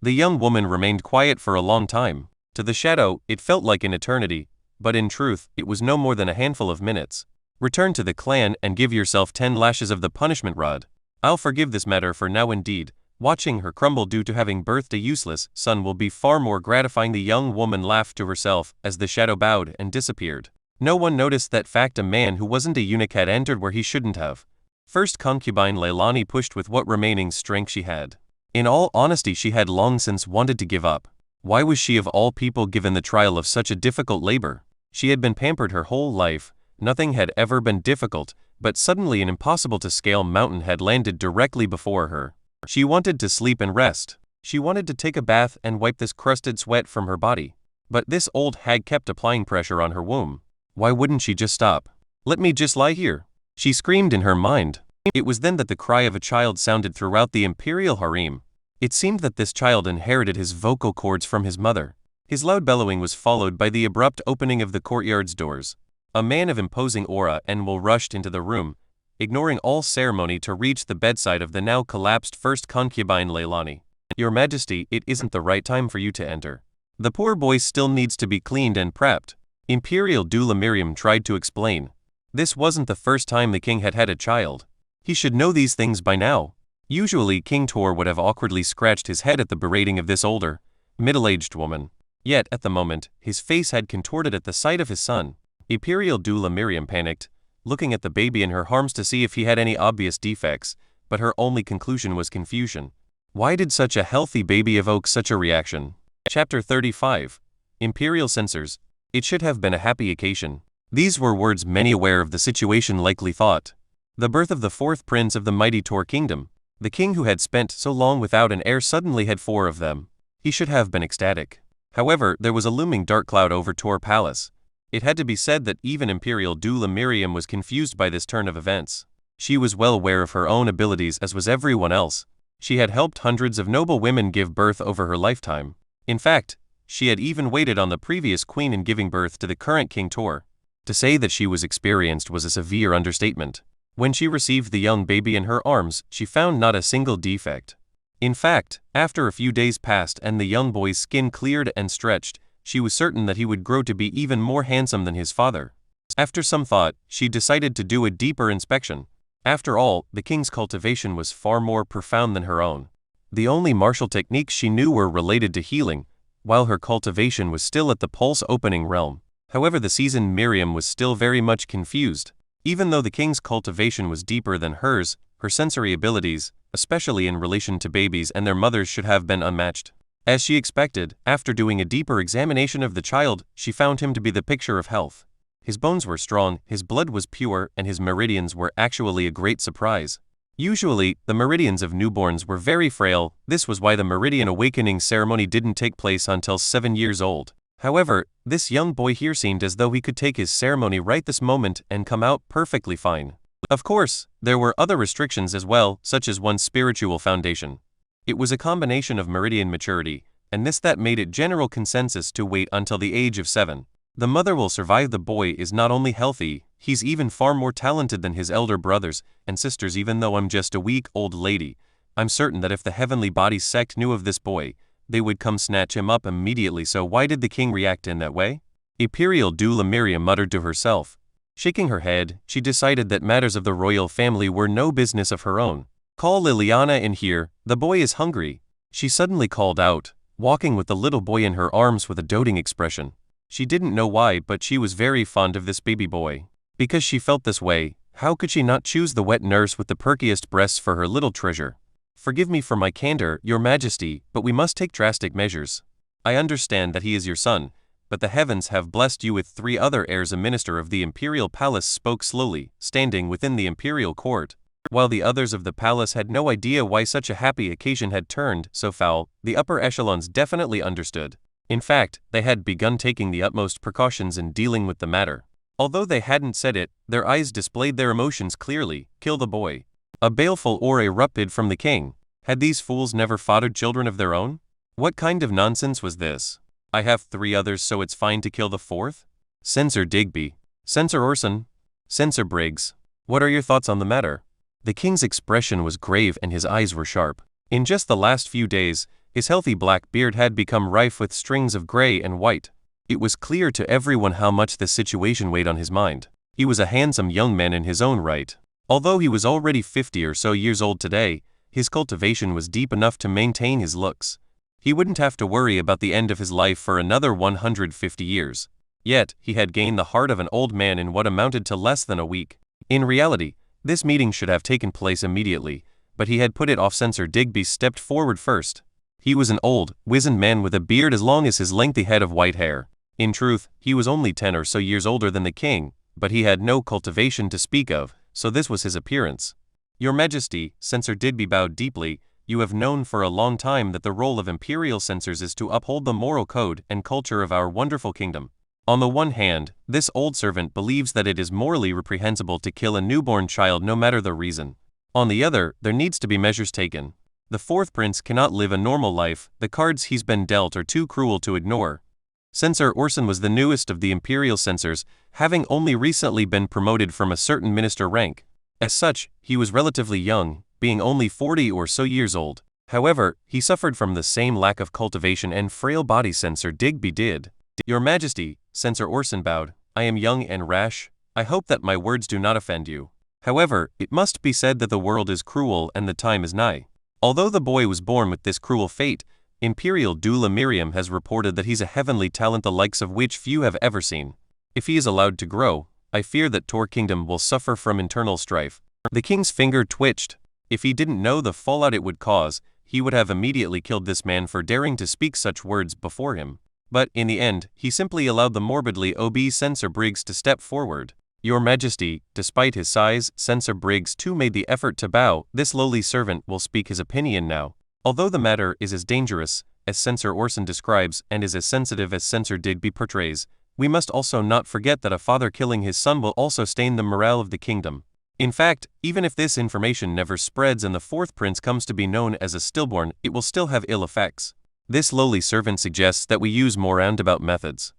Speaker 1: The young woman remained quiet for a long time. To the shadow, it felt like an eternity, but in truth, it was no more than a handful of minutes. "Return to the clan and give yourself 10 lashes of the punishment rod. I'll forgive this matter for now indeed. Watching her crumble due to having birthed a useless son will be far more gratifying." The young woman laughed to herself as the shadow bowed and disappeared. No one noticed that fact. A man who wasn't a eunuch had entered where he shouldn't have. First concubine Leilani pushed with what remaining strength she had. In all honesty, she had long since wanted to give up. Why was she of all people given the trial of such a difficult labor? She had been pampered her whole life, nothing had ever been difficult, but suddenly an impossible-to-scale mountain had landed directly before her. She wanted to sleep and rest. She wanted to take a bath and wipe this crusted sweat from her body. But this old hag kept applying pressure on her womb. Why wouldn't she just stop? "Let me just lie here," she screamed in her mind. It was then that the cry of a child sounded throughout the imperial harem. It seemed that this child inherited his vocal cords from his mother. His loud bellowing was followed by the abrupt opening of the courtyard's doors. A man of imposing aura and will rushed into the room, ignoring all ceremony to reach the bedside of the now collapsed first concubine Leilani. "Your Majesty, it isn't the right time for you to enter. The poor boy still needs to be cleaned and prepped." Imperial Doula Miriam tried to explain. This wasn't the first time the king had had a child. He should know these things by now. Usually King Tor would have awkwardly scratched his head at the berating of this older, middle-aged woman. Yet, at the moment, his face had contorted at the sight of his son. Imperial Doula Miriam panicked, looking at the baby in her arms to see if he had any obvious defects, but her only conclusion was confusion. Why did such a healthy baby evoke such a reaction? Chapter 35. Imperial Censors. It should have been a happy occasion. These were words many aware of the situation likely thought. The birth of the 4th prince of the mighty Tor kingdom. The king who had spent so long without an heir suddenly had 4 of them. He should have been ecstatic. However, there was a looming dark cloud over Tor Palace. It had to be said that even Imperial Doula Miriam was confused by this turn of events. She was well aware of her own abilities, as was everyone else. She had helped hundreds of noble women give birth over her lifetime. In fact, she had even waited on the previous queen in giving birth to the current King Tor. To say that she was experienced was a severe understatement. When she received the young baby in her arms, she found not a single defect. In fact, after a few days passed and the young boy's skin cleared and stretched, she was certain that he would grow to be even more handsome than his father. After some thought, she decided to do a deeper inspection. After all, the king's cultivation was far more profound than her own. The only martial techniques she knew were related to healing, while her cultivation was still at the pulse-opening realm. However, the seasoned Miriam was still very much confused. Even though the king's cultivation was deeper than hers, her sensory abilities, especially in relation to babies and their mothers, should have been unmatched. As she expected, after doing a deeper examination of the child, she found him to be the picture of health. His bones were strong, his blood was pure, and his meridians were actually a great surprise. Usually, the meridians of newborns were very frail. This was why the meridian awakening ceremony didn't take place until 7 years old. However, this young boy here seemed as though he could take his ceremony right this moment and come out perfectly fine. Of course, there were other restrictions as well, such as one's spiritual foundation. It was a combination of meridian maturity, and that made it general consensus to wait until the age of 7. The mother will survive. The boy is not only healthy, he's even far more talented than his elder brothers and sisters. Even though I'm just a weak-old lady, I'm certain that if the Heavenly Bodies sect knew of this boy, they would come snatch him up immediately. So why did the king react in that way? Imperial doula Miriam muttered to herself. Shaking her head, she decided that matters of the royal family were no business of her own. Call Liliana in here, the boy is hungry, she suddenly called out, walking with the little boy in her arms with a doting expression. She didn't know why, but she was very fond of this baby boy. Because she felt this way, how could she not choose the wet nurse with the perkiest breasts for her little treasure? Forgive me for my candor, Your Majesty, but we must take drastic measures. I understand that he is your son, but the heavens have blessed you with 3 other heirs. A minister of the imperial palace spoke slowly, standing within the imperial court. While the others of the palace had no idea why such a happy occasion had turned so foul, the upper echelons definitely understood. In fact, they had begun taking the utmost precautions in dealing with the matter. Although they hadn't said it, their eyes displayed their emotions clearly. Kill the boy. A baleful roar erupted from the king. Had these fools never fathered children of their own? What kind of nonsense was this? I have 3 others, so it's fine to kill the 4th? Censor Digby. Censor Orson. Censor Briggs. What are your thoughts on the matter? The king's expression was grave and his eyes were sharp. In just the last few days, his healthy black beard had become rife with strings of gray and white. It was clear to everyone how much this situation weighed on his mind. He was a handsome young man in his own right. Although he was already 50 or so years old today, his cultivation was deep enough to maintain his looks. He wouldn't have to worry about the end of his life for another 150 years. Yet, he had gained the heart of an old man in what amounted to less than a week. In reality, this meeting should have taken place immediately, but he had put it off. Censor Digby stepped forward first. He was an old, wizened man with a beard as long as his lengthy head of white hair. In truth, he was only 10 or so years older than the king, but he had no cultivation to speak of, so this was his appearance. Your Majesty, Censor Digby bowed deeply. You have known for a long time that the role of imperial censors is to uphold the moral code and culture of our wonderful kingdom. On the one hand, this old servant believes that it is morally reprehensible to kill a newborn child no matter the reason. On the other, there needs to be measures taken. The 4th prince cannot live a normal life. The cards he's been dealt are too cruel to ignore. Censor Orson was the newest of the imperial censors, having only recently been promoted from a certain minister rank. As such, he was relatively young, being only 40 or so years old. However, he suffered from the same lack of cultivation and frail body Censor Digby did. Your Majesty, Censor Orson bowed, I am young and rash. I hope that my words do not offend you. However, it must be said that the world is cruel and the time is nigh. Although the boy was born with this cruel fate, Imperial doula Miriam has reported that he's a heavenly talent the likes of which few have ever seen. If he is allowed to grow, I fear that Tor Kingdom will suffer from internal strife. The king's finger twitched. If he didn't know the fallout it would cause, he would have immediately killed this man for daring to speak such words before him. But, in the end, he simply allowed the morbidly obese Censor Briggs to step forward. Your Majesty, despite his size, Censor Briggs too made the effort to bow. This lowly servant will speak his opinion now. Although the matter is as dangerous as Censor Orson describes and is as sensitive as Censor Digby portrays, we must also not forget that a father killing his son will also stain the morale of the kingdom. In fact, even if this information never spreads and the 4th prince comes to be known as a stillborn, it will still have ill effects. This lowly servant suggests that we use more roundabout methods.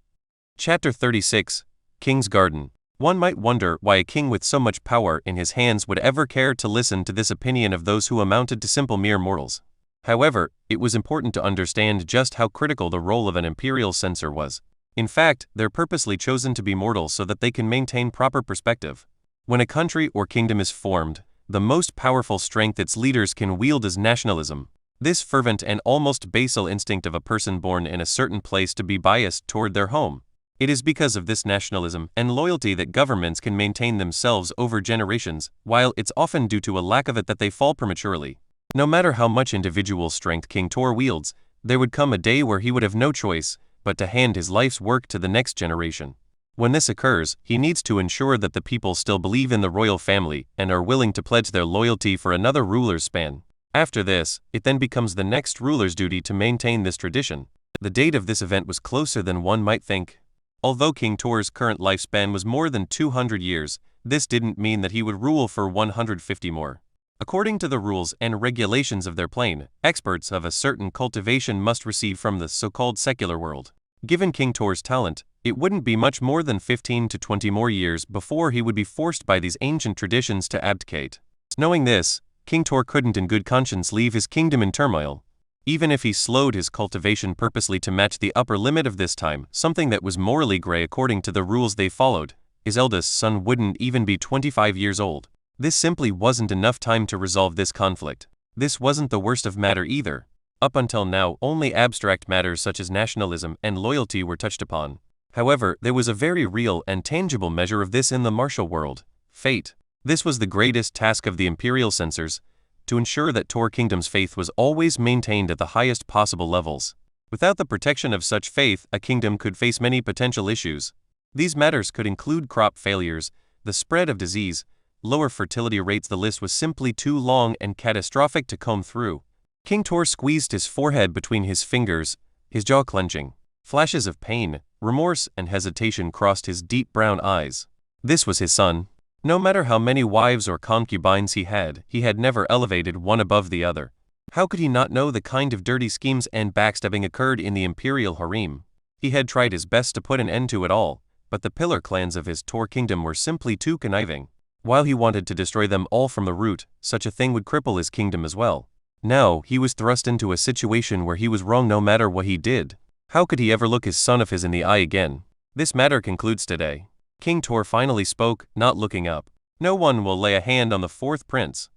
Speaker 1: Chapter 36, King's Garden. One might wonder why a king with so much power in his hands would ever care to listen to this opinion of those who amounted to simple mere mortals. However, it was important to understand just how critical the role of an imperial censor was. In fact, they're purposely chosen to be mortal so that they can maintain proper perspective. When a country or kingdom is formed, the most powerful strength its leaders can wield is nationalism. This fervent and almost basal instinct of a person born in a certain place to be biased toward their home. It is because of this nationalism and loyalty that governments can maintain themselves over generations, while it's often due to a lack of it that they fall prematurely. No matter how much individual strength King Tor wields, there would come a day where he would have no choice but to hand his life's work to the next generation. When this occurs, he needs to ensure that the people still believe in the royal family and are willing to pledge their loyalty for another ruler's span. After this, it then becomes the next ruler's duty to maintain this tradition. The date of this event was closer than one might think. Although King Tor's current lifespan was more than 200 years, this didn't mean that he would rule for 150 more. According to the rules and regulations of their plane, experts of a certain cultivation must receive from the so-called secular world. Given King Tor's talent, it wouldn't be much more than 15 to 20 more years before he would be forced by these ancient traditions to abdicate. Knowing this, King Tor couldn't in good conscience leave his kingdom in turmoil. Even if he slowed his cultivation purposely to match the upper limit of this time, something that was morally gray according to the rules they followed, his eldest son wouldn't even be 25 years old. This simply wasn't enough time to resolve this conflict. This wasn't the worst of matter either. Up until now, only abstract matters such as nationalism and loyalty were touched upon. However, there was a very real and tangible measure of this in the martial world: fate. This was the greatest task of the imperial censors, to ensure that Tor Kingdom's faith was always maintained at the highest possible levels. Without the protection of such faith, a kingdom could face many potential issues. These matters could include crop failures, the spread of disease, lower fertility rates. The list was simply too long and catastrophic to comb through. King Tor squeezed his forehead between his fingers, his jaw clenching. Flashes of pain, remorse, and hesitation crossed his deep brown eyes. This was his son. No matter how many wives or concubines he had never elevated one above the other. How could he not know the kind of dirty schemes and backstabbing occurred in the imperial harem? He had tried his best to put an end to it all, but the pillar clans of his Tor kingdom were simply too conniving. While he wanted to destroy them all from the root, such a thing would cripple his kingdom as well. Now, he was thrust into a situation where he was wrong no matter what he did. How could he ever look his son of his in the eye again? This matter concludes today. King Tor finally spoke, not looking up. No one will lay a hand on the fourth prince.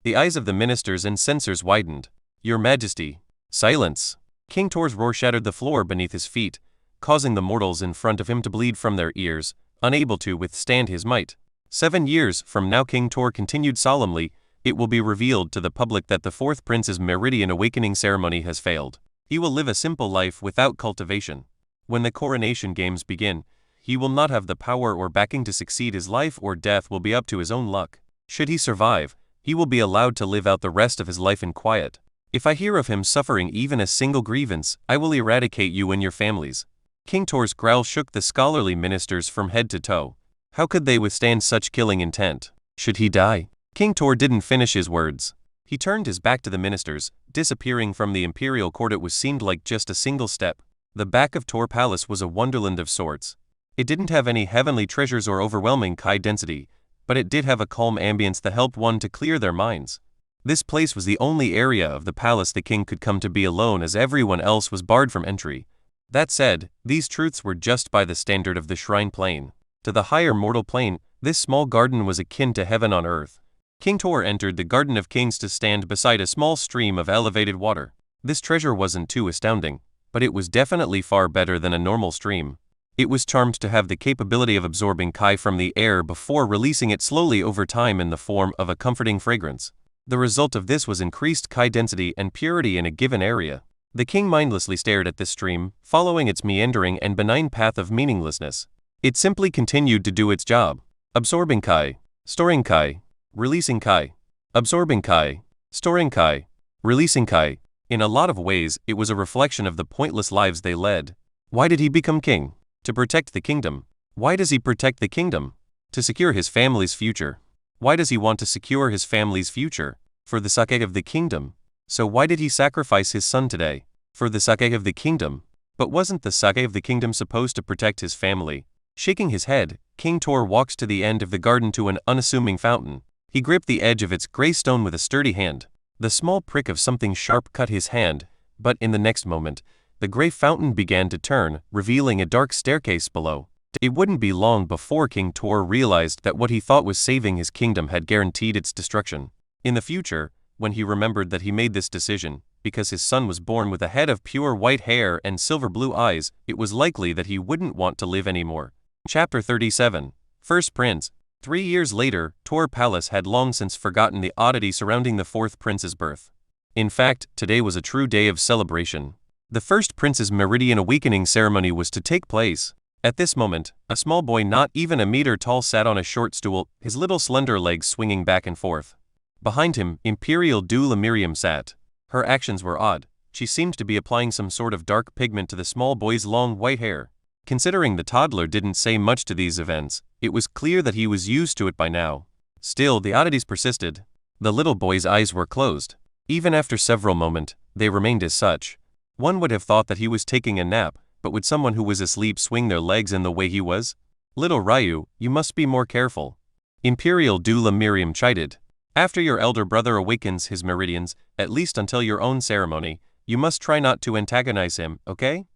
Speaker 1: The eyes of the ministers and censors widened. Your Majesty. Silence. King Tor's roar shattered the floor beneath his feet, causing the mortals in front of him to bleed from their ears, unable to withstand his might. 7 years from now, King Tor continued solemnly, it will be revealed to the public that the fourth prince's Meridian awakening ceremony has failed. He will live a simple life without cultivation. When the coronation games begin, he will not have the power or backing to succeed. His life or death will be up to his own luck. Should he survive, he will be allowed to live out the rest of his life in quiet. If I hear of him suffering even a single grievance, I will eradicate you and your families. King Tor's growl shook the scholarly ministers from head to toe. How could they withstand such killing intent? Should he die? King Tor didn't finish his words. He turned his back to the ministers, disappearing from the imperial court. It seemed like just a single step. The back of Tor Palace was a wonderland of sorts. It didn't have any heavenly treasures or overwhelming Kai density, but it did have a calm ambience that helped one to clear their minds. This place was the only area of the palace the king could come to be alone, as everyone else was barred from entry. That said, these truths were just by the standard of the shrine plane. To the higher mortal plane, this small garden was akin to heaven on earth. King Tor entered the Garden of Kings to stand beside a small stream of elevated water. This treasure wasn't too astounding, but it was definitely far better than a normal stream. It was charmed to have the capability of absorbing Kai from the air before releasing it slowly over time in the form of a comforting fragrance. The result of this was increased Kai density and purity in a given area. The king mindlessly stared at this stream, following its meandering and benign path of meaninglessness. It simply continued to do its job. Absorbing Kai, storing Kai, releasing Kai, absorbing Kai, storing Kai, releasing Kai. In a lot of ways, it was a reflection of the pointless lives they led. Why did he become king? To protect the kingdom. Why does he protect the kingdom? To secure his family's future. Why does he want to secure his family's future? For the sake of the kingdom. So why did he sacrifice his son today? For the sake of the kingdom. But wasn't the sake of the kingdom supposed to protect his family? Shaking his head, King Tor walked to the end of the garden to an unassuming fountain. He gripped the edge of its gray stone with a sturdy hand. The small prick of something sharp cut his hand, but in the next moment, the gray fountain began to turn, revealing a dark staircase below. It wouldn't be long before King Tor realized that what he thought was saving his kingdom had guaranteed its destruction. In the future, when he remembered that he made this decision, because his son was born with a head of pure white hair and silver blue eyes, it was likely that he wouldn't want to live anymore. Chapter 37. First Prince. 3 years later, Tor Palace had long since forgotten the oddity surrounding the fourth prince's birth. In fact, today was a true day of celebration. The first prince's Meridian awakening ceremony was to take place. At this moment, a small boy not even a meter tall sat on a short stool, his little slender legs swinging back and forth. Behind him, Imperial Doula Miriam sat. Her actions were odd. She seemed to be applying some sort of dark pigment to the small boy's long white hair. Considering the toddler didn't say much to these events, it was clear that he was used to it by now. Still, the oddities persisted. The little boy's eyes were closed. Even after several moments, they remained as such. One would have thought that he was taking a nap, but would someone who was asleep swing their legs in the way he was? Little Ryu, you must be more careful. Imperial Doula Miriam chided. After your elder brother awakens his meridians, at least until your own ceremony, you must try not to antagonize him, okay?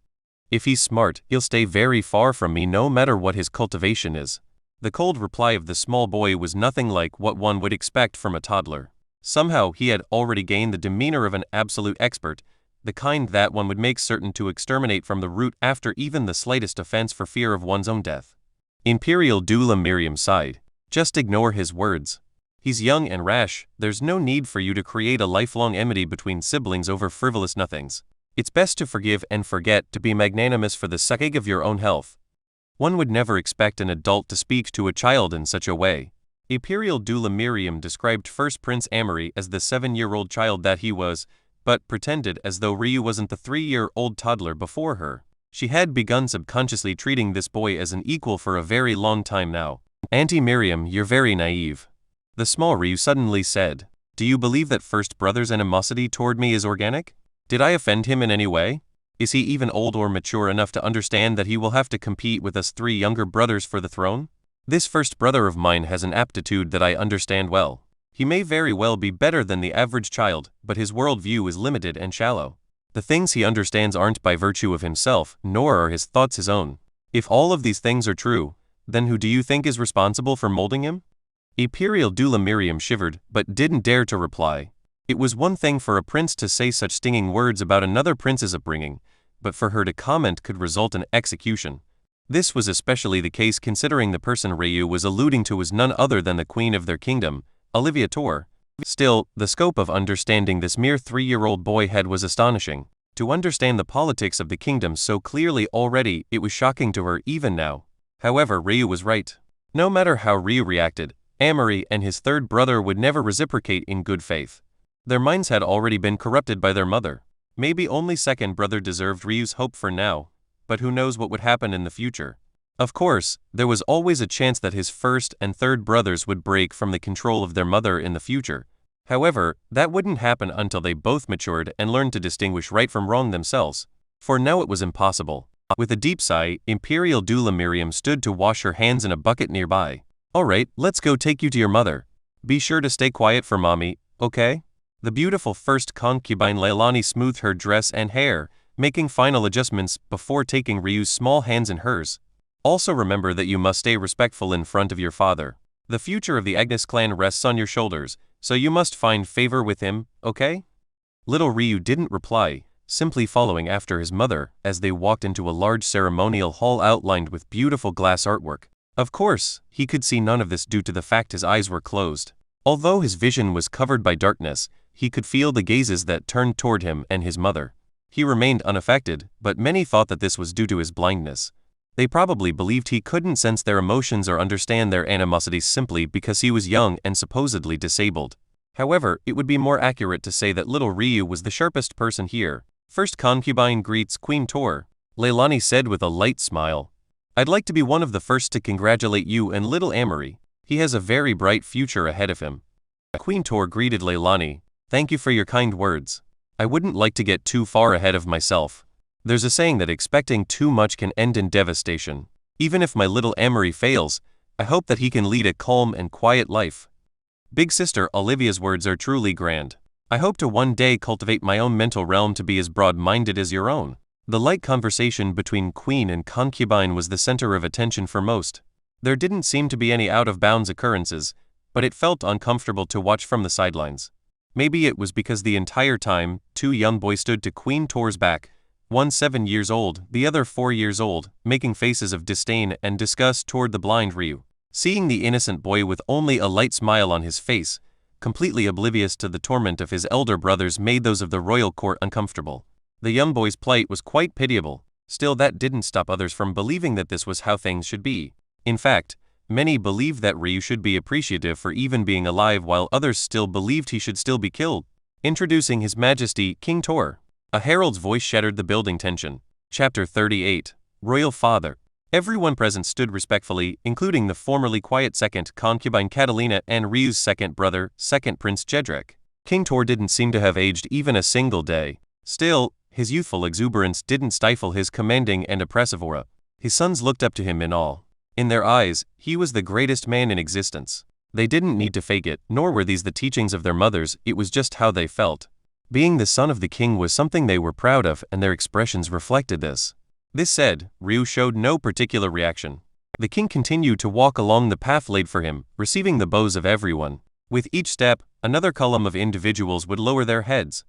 Speaker 1: If he's smart, he'll stay very far from me no matter what his cultivation is. The cold reply of the small boy was nothing like what one would expect from a toddler. Somehow he had already gained the demeanor of an absolute expert, the kind that one would make certain to exterminate from the root after even the slightest offense for fear of one's own death. Imperial Doula Miriam sighed. Just ignore his words. He's young and rash, there's no need for you to create a lifelong enmity between siblings over frivolous nothings. It's best to forgive and forget, to be magnanimous for the sake of your own health. One would never expect an adult to speak to a child in such a way. Imperial Doula Miriam described first Prince Amory as the 7-year-old child that he was, but pretended as though Ryu wasn't the 3-year-old toddler before her. She had begun subconsciously treating this boy as an equal for a very long time now. Auntie Miriam, you're very naive. The small Ryu suddenly said. Do you believe that first brother's animosity toward me is organic? Did I offend him in any way? Is he even old or mature enough to understand that he will have to compete with us 3 younger brothers for the throne? This first brother of mine has an aptitude that I understand well. He may very well be better than the average child, but his worldview is limited and shallow. The things he understands aren't by virtue of himself, nor are his thoughts his own. If all of these things are true, then who do you think is responsible for molding him? Imperial Doula Miriam shivered, but didn't dare to reply. It was one thing for a prince to say such stinging words about another prince's upbringing, but for her to comment could result in execution. This was especially the case considering the person Ryu was alluding to was none other than the queen of their kingdom, Olivia Tor. Still, the scope of understanding this mere 3-year-old boy had was astonishing. To understand the politics of the kingdom so clearly already, it was shocking to her even now. However, Ryu was right. No matter how Ryu reacted, Amory and his third brother would never reciprocate in good faith. Their minds had already been corrupted by their mother. Maybe only second brother deserved Ryu's hope for now, but who knows what would happen in the future. Of course, there was always a chance that his first and third brothers would break from the control of their mother in the future. However, that wouldn't happen until they both matured and learned to distinguish right from wrong themselves. For now it was impossible. With a deep sigh, Imperial Doula Miriam stood to wash her hands in a bucket nearby. Alright, let's go take you to your mother. Be sure to stay quiet for mommy, okay? The beautiful first concubine Leilani smoothed her dress and hair, making final adjustments before taking Ryu's small hands in hers. Also remember that you must stay respectful in front of your father. The future of the Agnes clan rests on your shoulders, so you must find favor with him, okay? Little Ryu didn't reply, simply following after his mother as they walked into a large ceremonial hall outlined with beautiful glass artwork. Of course, he could see none of this due to the fact his eyes were closed. Although his vision was covered by darkness, he could feel the gazes that turned toward him and his mother. He remained unaffected, but many thought that this was due to his blindness. They probably believed he couldn't sense their emotions or understand their animosities simply because he was young and supposedly disabled. However, it would be more accurate to say that little Ryu was the sharpest person here. First concubine greets Queen Tor. Leilani said with a light smile. I'd like to be one of the first to congratulate you and little Amory. He has a very bright future ahead of him. Queen Tor greeted Leilani. Thank you for your kind words. I wouldn't like to get too far ahead of myself. There's a saying that expecting too much can end in devastation. Even if my little Amory fails, I hope that he can lead a calm and quiet life. Big sister Olivia's words are truly grand. I hope to one day cultivate my own mental realm to be as broad-minded as your own. The light conversation between queen and concubine was the center of attention for most. There didn't seem to be any out-of-bounds occurrences, but it felt uncomfortable to watch from the sidelines. Maybe it was because the entire time, two young boys stood to Queen Tor's back, one 7 years old, the other 4 years old, making faces of disdain and disgust toward the blind Ryu. Seeing the innocent boy with only a light smile on his face, completely oblivious to the torment of his elder brothers, made those of the royal court uncomfortable. The young boy's plight was quite pitiable. Still, that didn't stop others from believing that this was how things should be. In fact, many believed that Ryu should be appreciative for even being alive, while others still believed he should still be killed. Introducing His Majesty, King Tor. A herald's voice shattered the building tension. Chapter 38. Royal Father. Everyone present stood respectfully, including the formerly quiet second concubine Catalina and Ryu's second brother, second Prince Jedrick. King Tor didn't seem to have aged even a single day. Still, his youthful exuberance didn't stifle his commanding and oppressive aura. His sons looked up to him in awe. In their eyes, he was the greatest man in existence. They didn't need to fake it, nor were these the teachings of their mothers, it was just how they felt. Being the son of the king was something they were proud of, and their expressions reflected this. This said, Ryu showed no particular reaction. The king continued to walk along the path laid for him, receiving the bows of everyone. With each step, another column of individuals would lower their heads.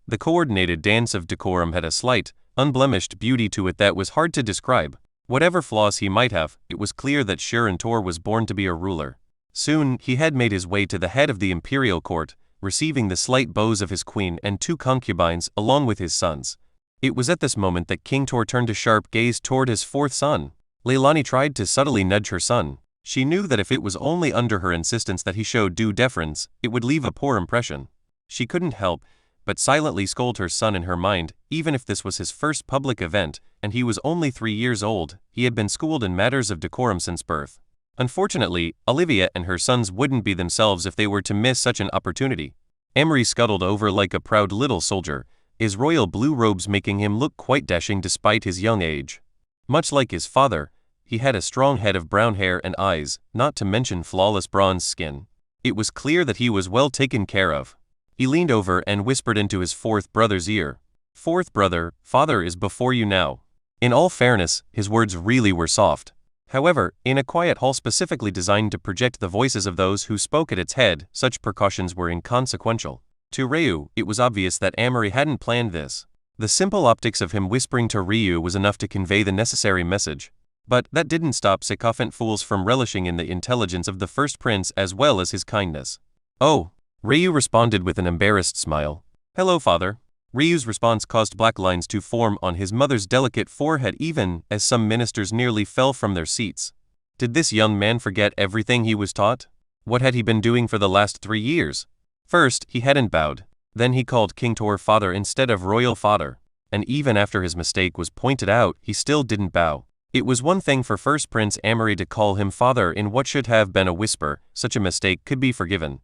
Speaker 1: The coordinated dance of decorum had a slight, unblemished beauty to it that was hard to describe. Whatever flaws he might have, it was clear that Shuren Tor was born to be a ruler. Soon, he had made his way to the head of the imperial court, receiving the slight bows of his queen and 2 concubines, along with his sons. It was at this moment that King Tor turned a sharp gaze toward his 4th son. Leilani tried to subtly nudge her son. She knew that if it was only under her insistence that he showed due deference, it would leave a poor impression. She couldn't help but silently scold her son in her mind. Even if this was his first public event, and he was only 3 years old, he had been schooled in matters of decorum since birth. Unfortunately, Olivia and her sons wouldn't be themselves if they were to miss such an opportunity. Emery scuttled over like a proud little soldier, his royal blue robes making him look quite dashing despite his young age. Much like his father, he had a strong head of brown hair and eyes, not to mention flawless bronze skin. It was clear that he was well taken care of. He leaned over and whispered into his 4th brother's ear. 4th brother, father is before you now. In all fairness, his words really were soft. However, in a quiet hall specifically designed to project the voices of those who spoke at its head, such precautions were inconsequential. To Ryu, it was obvious that Amory hadn't planned this. The simple optics of him whispering to Ryu was enough to convey the necessary message. But that didn't stop sycophant fools from relishing in the intelligence of the first prince as well as his kindness. Oh, Ryu responded with an embarrassed smile. Hello, father. Ryu's response caused black lines to form on his mother's delicate forehead even as some ministers nearly fell from their seats. Did this young man forget everything he was taught? What had he been doing for the last 3 years? First, he hadn't bowed. Then he called King Tor father instead of royal father. And even after his mistake was pointed out, he still didn't bow. It was one thing for First Prince Amory to call him father in what should have been a whisper. Such a mistake could be forgiven.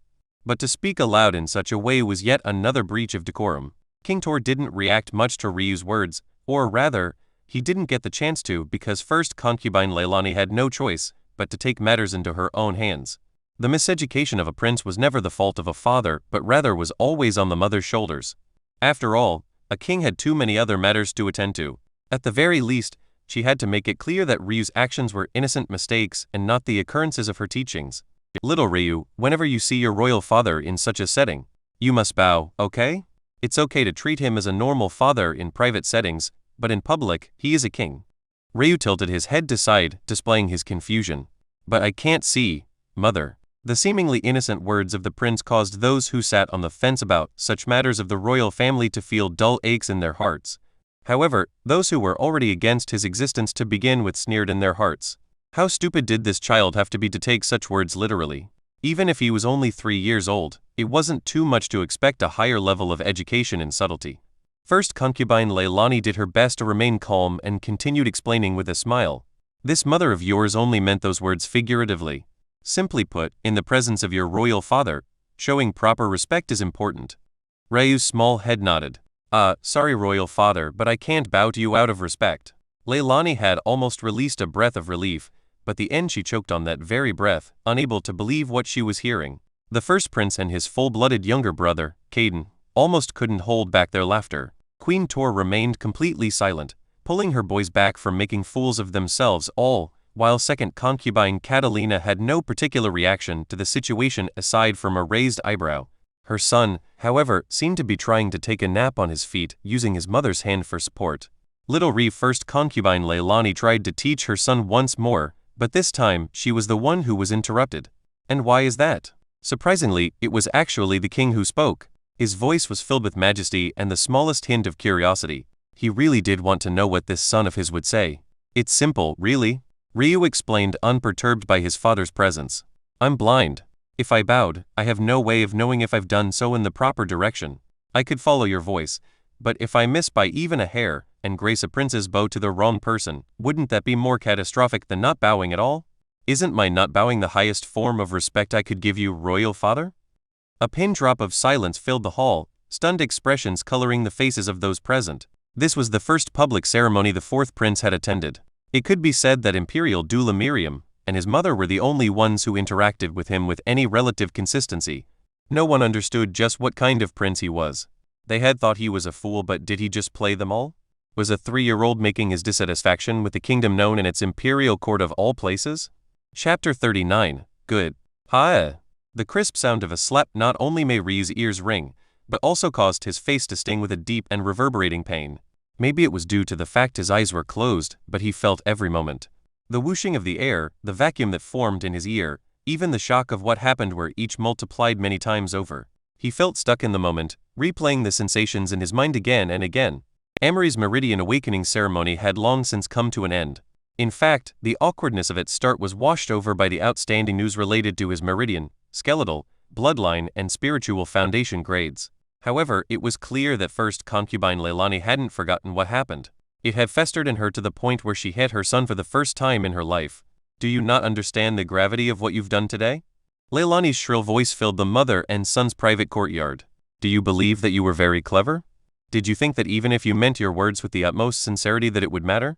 Speaker 1: But to speak aloud in such a way was yet another breach of decorum. King Tor didn't react much to Ryu's words, or rather, he didn't get the chance to because first concubine Leilani had no choice but to take matters into her own hands. The miseducation of a prince was never the fault of a father, but rather was always on the mother's shoulders. After all, a king had too many other matters to attend to. At the very least, she had to make it clear that Ryu's actions were innocent mistakes and not the occurrences of her teachings. Little Ryu, whenever you see your royal father in such a setting, you must bow, okay? It's okay to treat him as a normal father in private settings, but in public, he is a king. Ryu tilted his head to side, displaying his confusion. But I can't see, mother. The seemingly innocent words of the prince caused those who sat on the fence about such matters of the royal family to feel dull aches in their hearts. However, those who were already against his existence to begin with sneered in their hearts. How stupid did this child have to be to take such words literally? Even if he was only 3 years old, it wasn't too much to expect a higher level of education and subtlety. First concubine Leilani did her best to remain calm and continued explaining with a smile. This mother of yours only meant those words figuratively. Simply put, in the presence of your royal father, showing proper respect is important. Ryu's small head nodded. Sorry royal father, but I can't bow to you out of respect. Leilani had almost released a breath of relief, but the end she choked on that very breath, unable to believe what she was hearing. The first prince and his full-blooded younger brother, Caden, almost couldn't hold back their laughter. Queen Tor remained completely silent. pulling her boys back from making fools of themselves, all while second concubine Catalina had no particular reaction to the situation aside from a raised eyebrow. Her son, however, seemed to be trying to take a nap on his feet, using his mother's hand for support. Little Ree, first concubine Leilani, tried to teach her son once more, but this time she was the one who was interrupted. And why is that? Surprisingly, it was actually the king who spoke. His voice was filled with majesty and the smallest hint of curiosity. He really did want to know what this son of his would say. It's simple, really, Ryu explained, unperturbed by his father's presence. I'm blind. If I bowed, I have no way of knowing if I've done so in the proper direction. I could follow your voice, but if I miss by even a hair, and grace a prince's bow to the wrong person, wouldn't that be more catastrophic than not bowing at all? Isn't my not bowing the highest form of respect I could give you, royal father? A pin drop of silence filled the hall, stunned expressions coloring the faces of those present. This was the first public ceremony the fourth prince had attended. It could be said that Imperial doula Miriam and his mother were the only ones who interacted with him with any relative consistency. No one understood just what kind of prince he was. They had thought he was a fool, but did he just play them all? Was a 3-year-old making his dissatisfaction with the kingdom known in its imperial court of all places? Chapter 39. Good. Hi. The crisp sound of a slap not only made Ryu's ears ring, but also caused his face to sting with a deep and reverberating pain. Maybe it was due to the fact his eyes were closed, but he felt every moment. The whooshing of the air, the vacuum that formed in his ear, even the shock of what happened were each multiplied many times over. He felt stuck in the moment, replaying the sensations in his mind again and again. Amory's Meridian awakening ceremony had long since come to an end. In fact, the awkwardness of its start was washed over by the outstanding news related to his Meridian, skeletal, bloodline, and spiritual foundation grades. However, it was clear that first concubine Leilani hadn't forgotten what happened. It had festered in her to the point where she hit her son for the first time in her life. Do you not understand the gravity of what you've done today? Leilani's shrill voice filled the mother and son's private courtyard. Do you believe that you were very clever? Did you think that even if you meant your words with the utmost sincerity that it would matter?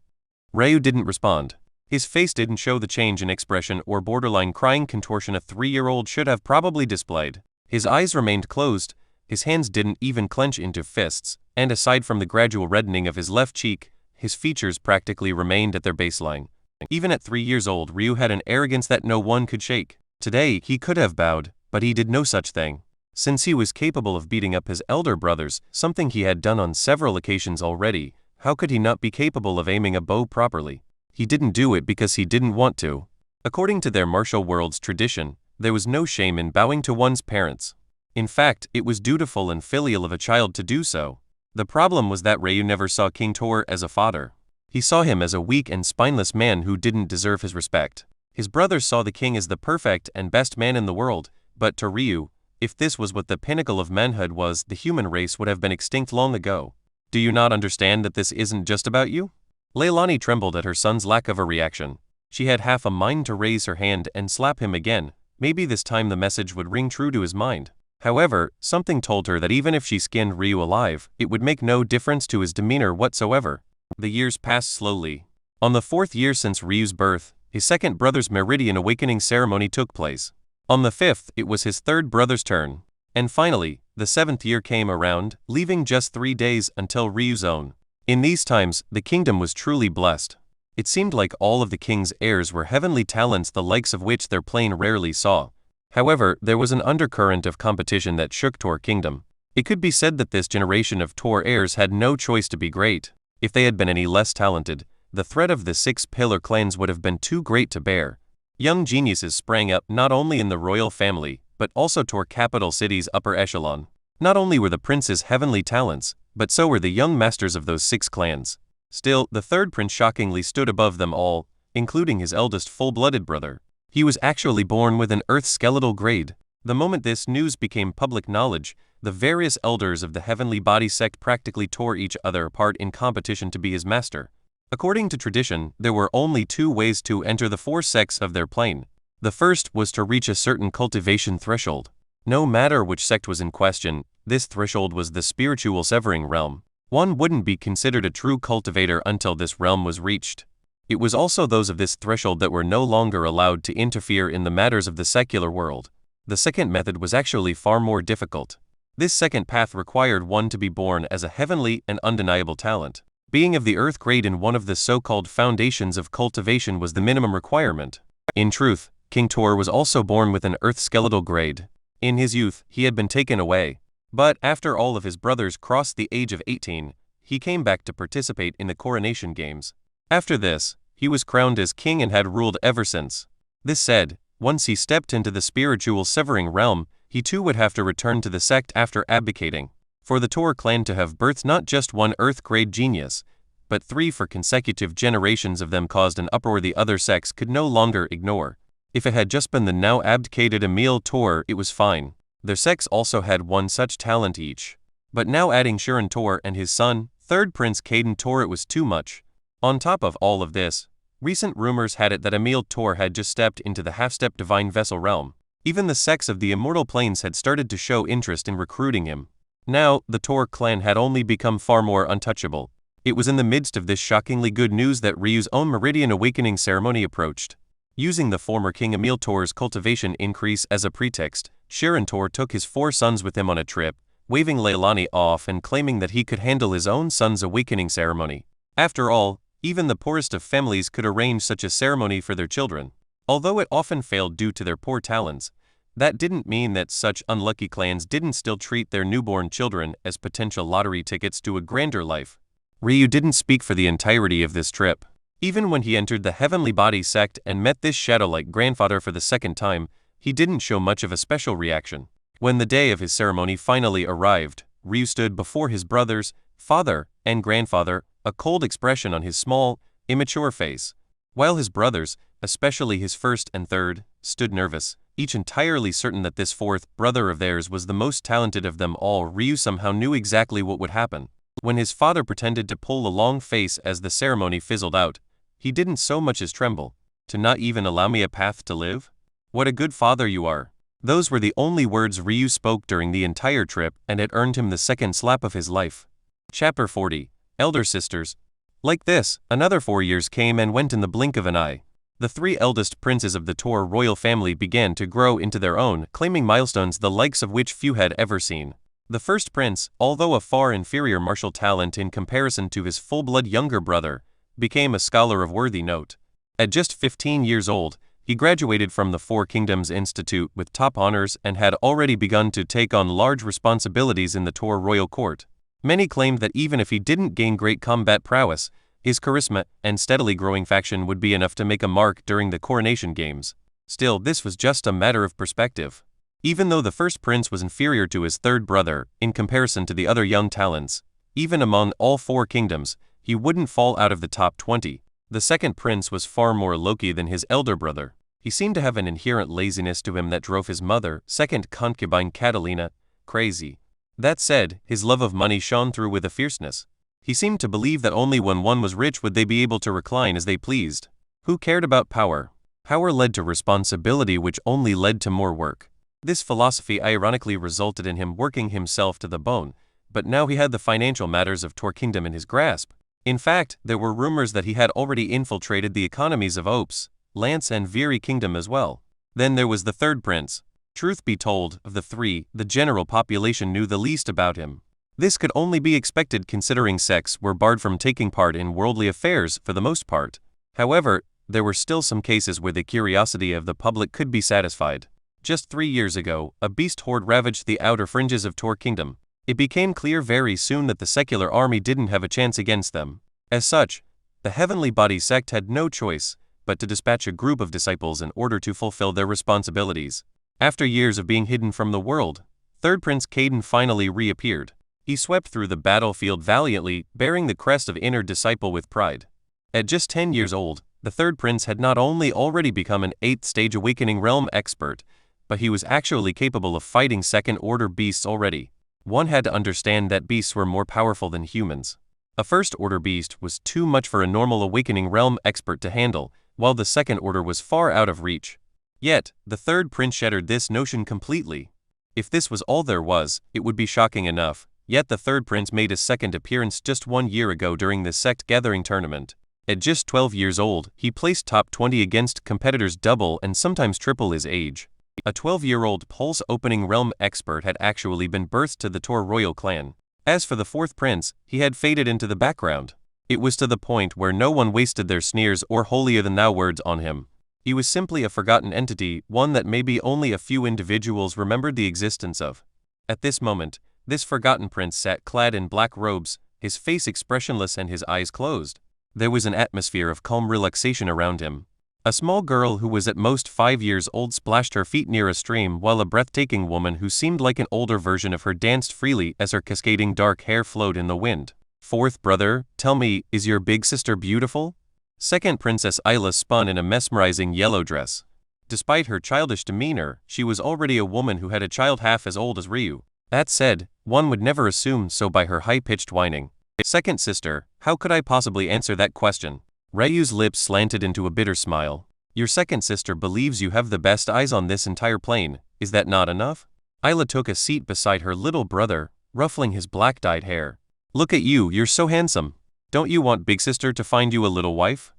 Speaker 1: Ryu didn't respond. His face didn't show the change in expression or borderline crying contortion a 3-year-old should have probably displayed. His eyes remained closed, his hands didn't even clench into fists, and aside from the gradual reddening of his left cheek, his features practically remained at their baseline. Even at 3 years old, Ryu had an arrogance that no one could shake. Today, he could have bowed, but he did no such thing. Since he was capable of beating up his elder brothers, something he had done on several occasions already, how could he not be capable of aiming a bow properly? He didn't do it because he didn't want to. According to their martial world's tradition, there was no shame in bowing to one's parents. In fact, it was dutiful and filial of a child to do so. The problem was that Ryu never saw King Tor as a father. He saw him as a weak and spineless man who didn't deserve his respect. His brothers saw the king as the perfect and best man in the world, but to Ryu, if this was what the pinnacle of manhood was, the human race would have been extinct long ago. Do you not understand that this isn't just about you? Leilani trembled at her son's lack of a reaction. She had half a mind to raise her hand and slap him again. Maybe this time the message would ring true to his mind. However, something told her that even if she skinned Ryu alive, it would make no difference to his demeanor whatsoever. The years passed slowly. On the 4th year since Ryu's birth, his second brother's Meridian awakening ceremony took place. On the 5th, it was his third brother's turn. And finally, the 7th year came around, leaving just 3 days until Ryu's own. In these times, the kingdom was truly blessed. It seemed like all of the king's heirs were heavenly talents, the likes of which their plane rarely saw. However, there was an undercurrent of competition that shook Tor Kingdom. It could be said that this generation of Tor heirs had no choice to be great. If they had been any less talented, the threat of the 6 pillar clans would have been too great to bear. Young geniuses sprang up not only in the royal family, but also Tor capital city's upper echelon. Not only were the princes heavenly talents, but so were the young masters of those 6 clans. Still, the third prince shockingly stood above them all, including his eldest full-blooded brother. He was actually born with an earth skeletal grade. The moment this news became public knowledge, the various elders of the heavenly body sect practically tore each other apart in competition to be his master. According to tradition, there were only 2 ways to enter the 4 sects of their plane. The first was to reach a certain cultivation threshold. No matter which sect was in question, this threshold was the spiritual severing realm. One wouldn't be considered a true cultivator until this realm was reached. It was also those of this threshold that were no longer allowed to interfere in the matters of the secular world. The second method was actually far more difficult. This second path required one to be born as a heavenly and undeniable talent. Being of the earth grade in one of the so-called foundations of cultivation was the minimum requirement. In truth, King Tor was also born with an earth skeletal grade. In his youth, he had been taken away. But after all of his brothers crossed the age of 18, he came back to participate in the coronation games. After this, he was crowned as king and had ruled ever since. This said, once he stepped into the spiritual severing realm, he too would have to return to the sect after abdicating. For the Tor clan to have birthed not just one earth-grade genius, but 3 for consecutive generations of them caused an uproar the other sects could no longer ignore. If it had just been the now abdicated Emil Tor, it was fine. Their sects also had one such talent each. But now adding Shirin Tor and his son, 3rd Prince Caden Tor, it was too much. On top of all of this, recent rumors had it that Emil Tor had just stepped into the half-step divine vessel realm. Even the sects of the immortal planes had started to show interest in recruiting him. Now, the Tor clan had only become far more untouchable. It was in the midst of this shockingly good news that Ryu's own Meridian awakening ceremony approached. Using the former King Emil Tor's cultivation increase as a pretext, Shirin Tor took his 4 sons with him on a trip, waving Leilani off and claiming that he could handle his own son's awakening ceremony. After all, even the poorest of families could arrange such a ceremony for their children. Although it often failed due to their poor talents, that didn't mean that such unlucky clans didn't still treat their newborn children as potential lottery tickets to a grander life. Ryu didn't speak for the entirety of this trip. Even when he entered the Heavenly Body sect and met this shadow-like grandfather for the second time, he didn't show much of a special reaction. When the day of his ceremony finally arrived, Ryu stood before his brothers, father, and grandfather, a cold expression on his small, immature face. While his brothers, especially his first and third, stood nervous, each entirely certain that this 4th brother of theirs was the most talented of them all, Ryu somehow knew exactly what would happen. When his father pretended to pull a long face as the ceremony fizzled out, he didn't so much as tremble. "To not even allow me a path to live? What a good father you are." Those were the only words Ryu spoke during the entire trip, and it earned him the second slap of his life. Chapter 40. Elder Sisters. Like this, another 4 years came and went in the blink of an eye. The 3 eldest princes of the Tor royal family began to grow into their own, claiming milestones the likes of which few had ever seen. The first prince, although a far inferior martial talent in comparison to his full-blood younger brother, became a scholar of worthy note. At just 15 years old, he graduated from the 4 Kingdoms Institute with top honors and had already begun to take on large responsibilities in the Tor royal court. Many claimed that even if he didn't gain great combat prowess, his charisma and steadily growing faction would be enough to make a mark during the coronation games. Still, this was just a matter of perspective. Even though the first prince was inferior to his 3rd brother in comparison to the other young talents, even among all 4 kingdoms, he wouldn't fall out of the top 20. The second prince was far more low-key than his elder brother. He seemed to have an inherent laziness to him that drove his mother, second concubine Catalina, crazy. That said, his love of money shone through with a fierceness. He seemed to believe that only when one was rich would they be able to recline as they pleased. Who cared about power? Power led to responsibility, which only led to more work. This philosophy ironically resulted in him working himself to the bone, but now he had the financial matters of Tor Kingdom in his grasp. In fact, there were rumors that he had already infiltrated the economies of Opes, Lance and Viri Kingdom as well. Then there was the 3rd prince. Truth be told, of the 3, the general population knew the least about him. This could only be expected considering sects were barred from taking part in worldly affairs for the most part. However, there were still some cases where the curiosity of the public could be satisfied. Just 3 years ago, a beast horde ravaged the outer fringes of Tor Kingdom. It became clear very soon that the secular army didn't have a chance against them. As such, the Heavenly Body sect had no choice but to dispatch a group of disciples in order to fulfill their responsibilities. After years of being hidden from the world, 3rd Prince Caden finally reappeared. He swept through the battlefield valiantly, bearing the crest of inner disciple with pride. At just 10 years old, the 3rd Prince had not only already become an 8th stage awakening realm expert, but he was actually capable of fighting second-order beasts already. One had to understand that beasts were more powerful than humans. A first-order beast was too much for a normal awakening realm expert to handle, while the second order was far out of reach. Yet, the 3rd Prince shattered this notion completely. If this was all there was, it would be shocking enough, yet the 3rd Prince made his second appearance just 1 year ago during the sect gathering tournament. At just 12 years old, he placed top 20 against competitors double and sometimes triple his age. A 12-year-old Pulse opening realm expert had actually been birthed to the Tor royal clan. As for the 4th Prince, he had faded into the background. It was to the point where no one wasted their sneers or holier-than-thou words on him. He was simply a forgotten entity, one that maybe only a few individuals remembered the existence of. At this moment, this forgotten prince sat clad in black robes, his face expressionless and his eyes closed. There was an atmosphere of calm relaxation around him. A small girl who was at most 5 years old splashed her feet near a stream, while a breathtaking woman who seemed like an older version of her danced freely as her cascading dark hair flowed in the wind. Fourth brother, tell me, is your big sister beautiful? Second Princess Isla spun in a mesmerizing yellow dress. Despite her childish demeanor, she was already a woman who had a child half as old as Ryu. That said, one would never assume so by her high-pitched whining. Second sister, how could I possibly answer that question? Ryu's lips slanted into a bitter smile. Your second sister believes you have the best eyes on this entire plane, is that not enough? Isla took a seat beside her little brother, ruffling his black-dyed hair. Look at you, you're so handsome. Don't you want big sister to find you a little wife?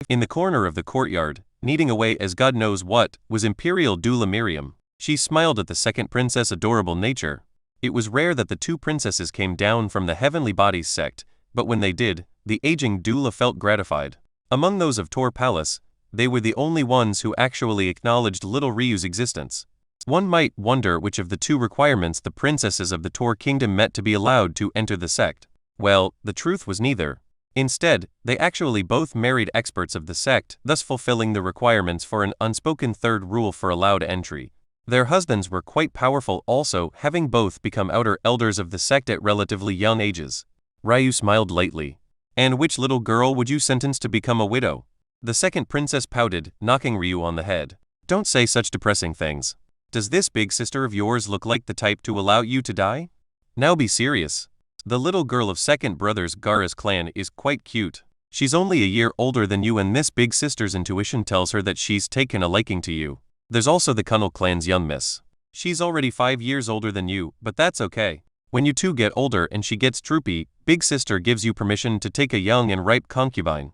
Speaker 1: In the corner of the courtyard, kneading away as God knows what, was Imperial Doula Miriam. She smiled at the second princess' adorable nature. It was rare that the two princesses came down from the Heavenly Bodies sect, but when they did, the aging doula felt gratified. Among those of Tor Palace, they were the only ones who actually acknowledged little Ryu's existence. One might wonder which of the two requirements the princesses of the Tor Kingdom met to be allowed to enter the sect. Well, the truth was neither. Instead, they actually both married experts of the sect, thus fulfilling the requirements for an unspoken third rule for allowed entry. Their husbands were quite powerful also, having both become outer elders of the sect at relatively young ages. Ryu smiled lightly. And which little girl would you sentence to become a widow? The second princess pouted, knocking Ryu on the head. Don't say such depressing things. Does this big sister of yours look like the type to allow you to die? Now be serious. The little girl of second brother's Gaara's clan is quite cute. She's only a year older than you, and this big sister's intuition tells her that she's taken a liking to you. There's also the Kunnel clan's young miss. She's already 5 years older than you, but that's okay. When you two get older and she gets droopy, big sister gives you permission to take a young and ripe concubine.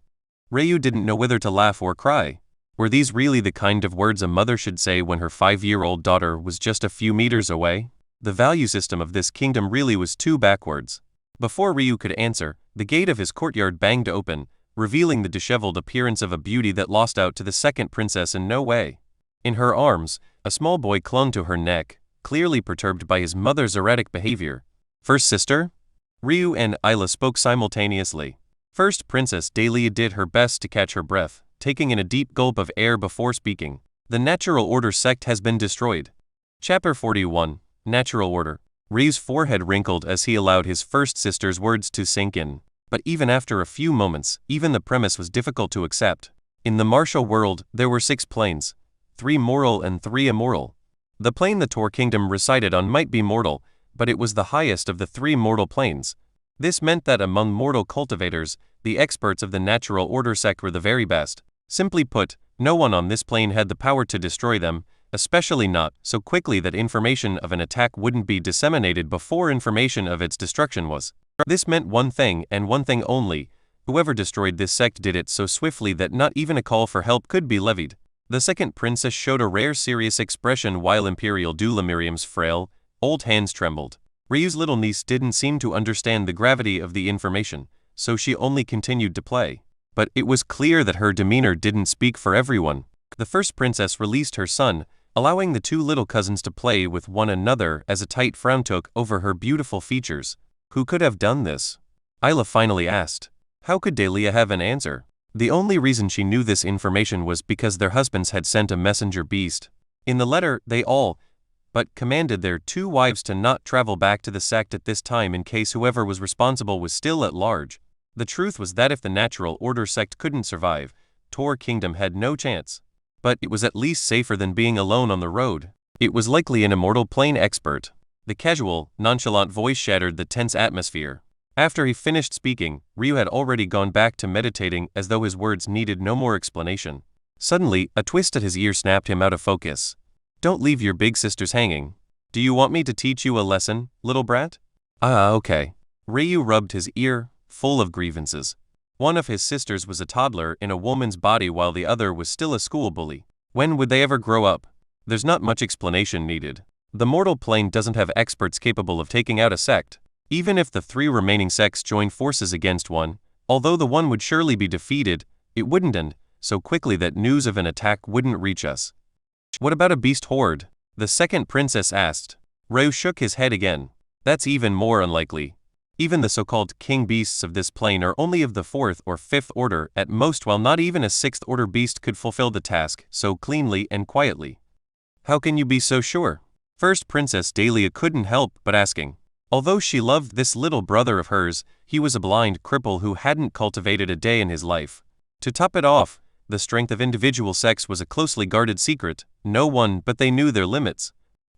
Speaker 1: Ryu didn't know whether to laugh or cry. Were these really the kind of words a mother should say when her 5-year-old daughter was just a few meters away? The value system of this kingdom really was too backwards. Before Ryu could answer, the gate of his courtyard banged open, revealing the disheveled appearance of a beauty that lost out to the second princess in no way. In her arms, a small boy clung to her neck, clearly perturbed by his mother's erratic behavior. First sister? Ryu and Isla spoke simultaneously. First Princess Dahlia did her best to catch her breath, taking in a deep gulp of air before speaking. The Natural Order sect has been destroyed. Chapter 41, Natural Order. Ryu's forehead wrinkled as he allowed his first sister's words to sink in. But even after a few moments, even the premise was difficult to accept. In the martial world, there were 6 planes, 3 moral and 3 immoral. The plane the Tor Kingdom resided on might be mortal, but it was the highest of the 3 mortal planes. This meant that among mortal cultivators, the experts of the Natural Order sect were the very best. Simply put, no one on this plane had the power to destroy them, especially not so quickly that information of an attack wouldn't be disseminated before information of its destruction was. This meant one thing and one thing only: whoever destroyed this sect did it so swiftly that not even a call for help could be levied. The second princess showed a rare serious expression while Imperial Doula Miriam's frail, old hands trembled. Ryu's little niece didn't seem to understand the gravity of the information, so she only continued to play. But it was clear that her demeanor didn't speak for everyone. The first princess released her son, allowing the 2 little cousins to play with one another as a tight frown took over her beautiful features. Who could have done this? Isla finally asked. How could Dahlia have an answer? The only reason she knew this information was because their husbands had sent a messenger beast. In the letter, they all but commanded their 2 wives to not travel back to the sect at this time in case whoever was responsible was still at large. The truth was that if the Natural Order sect couldn't survive, Tor Kingdom had no chance. But it was at least safer than being alone on the road. It was likely an immortal plane expert. The casual, nonchalant voice shattered the tense atmosphere. After he finished speaking, Ryu had already gone back to meditating as though his words needed no more explanation. Suddenly, a twist at his ear snapped him out of focus. Don't leave your big sisters hanging. Do you want me to teach you a lesson, little brat? Okay. Ryu rubbed his ear, full of grievances. One of his sisters was a toddler in a woman's body while the other was still a school bully. When would they ever grow up? There's not much explanation needed. The mortal plane doesn't have experts capable of taking out a sect. Even if the 3 remaining sects join forces against one, Although the one would surely be defeated, it wouldn't end so quickly that news of an attack wouldn't reach us. What about a beast horde? The second princess asked. Ryu shook his head again. That's even more unlikely. Even the so-called king beasts of this plane are only of the 4th or 5th order at most, while not even a 6th order beast could fulfill the task so cleanly and quietly. How can you be so sure? First Princess Dahlia couldn't help but asking. Although she loved this little brother of hers, he was a blind cripple who hadn't cultivated a day in his life. To top it off, the strength of individual sex was a closely guarded secret. No one but they knew their limits.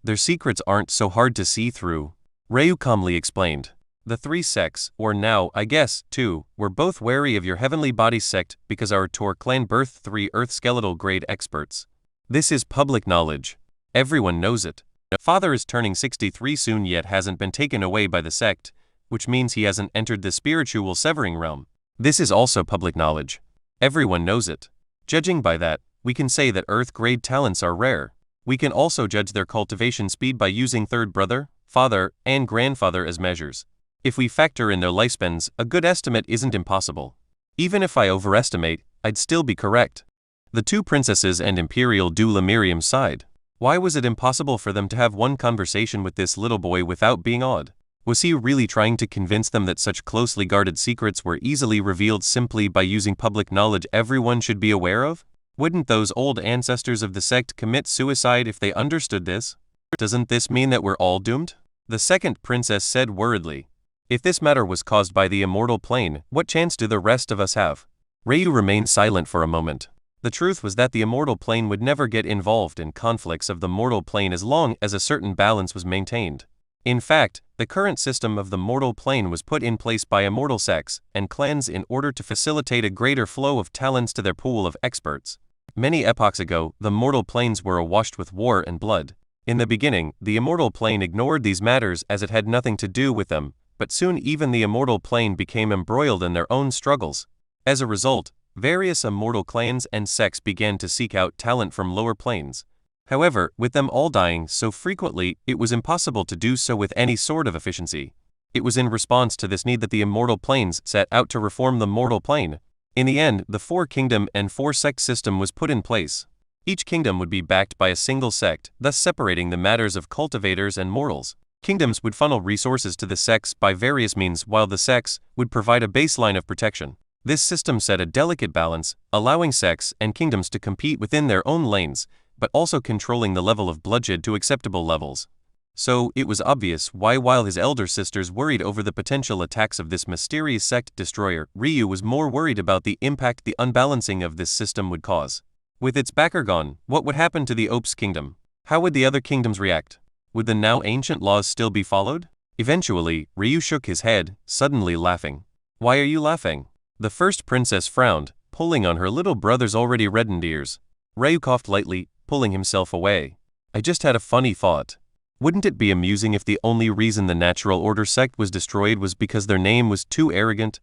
Speaker 1: Their secrets aren't so hard to see through, Ryu calmly explained. The 3 sects, or now, I guess, 2, were both wary of your heavenly body sect because our Tor clan birthed 3 earth skeletal grade experts. This is public knowledge. Everyone knows it. Father is turning 63 soon yet hasn't been taken away by the sect, which means he hasn't entered the spiritual severing realm. This is also public knowledge. Everyone knows it. Judging by that, we can say that earth-grade talents are rare. We can also judge their cultivation speed by using third brother, father, and grandfather as measures. If we factor in their lifespans, a good estimate isn't impossible. Even if I overestimate, I'd still be correct. The 2 princesses and Imperial doula Miriam sighed. Why was it impossible for them to have one conversation with this little boy without being awed? Was he really trying to convince them that such closely guarded secrets were easily revealed simply by using public knowledge everyone should be aware of? Wouldn't those old ancestors of the sect commit suicide if they understood this? Doesn't this mean that we're all doomed? The second princess said worriedly. If this matter was caused by the immortal plane, what chance do the rest of us have? Ryu remained silent for a moment. The truth was that the immortal plane would never get involved in conflicts of the mortal plane as long as a certain balance was maintained. In fact, the current system of the mortal plane was put in place by immortal sects and clans in order to facilitate a greater flow of talents to their pool of experts. Many epochs ago, the mortal planes were awash with war and blood. In the beginning, the immortal plane ignored these matters as it had nothing to do with them, but soon even the immortal plane became embroiled in their own struggles. As a result, various immortal clans and sects began to seek out talent from lower planes. However, with them all dying so frequently, it was impossible to do so with any sort of efficiency. It was in response to this need that the immortal planes set out to reform the mortal plane. In the end, the 4-kingdom and 4-sect system was put in place. Each kingdom would be backed by a single sect, thus separating the matters of cultivators and mortals. Kingdoms would funnel resources to the sects by various means, while the sects would provide a baseline of protection. This system set a delicate balance, allowing sects and kingdoms to compete within their own lanes, but also controlling the level of bloodshed to acceptable levels. So, it was obvious why, while his elder sisters worried over the potential attacks of this mysterious sect destroyer, Ryu was more worried about the impact the unbalancing of this system would cause. With its backer gone, what would happen to the Ops kingdom? How would the other kingdoms react? Would the now ancient laws still be followed? Eventually, Ryu shook his head, suddenly laughing. Why are you laughing? The first princess frowned, pulling on her little brother's already reddened ears. Ryu coughed lightly, pulling himself away. I just had a funny thought. Wouldn't it be amusing if the only reason the Natural Order sect was destroyed was because their name was too arrogant?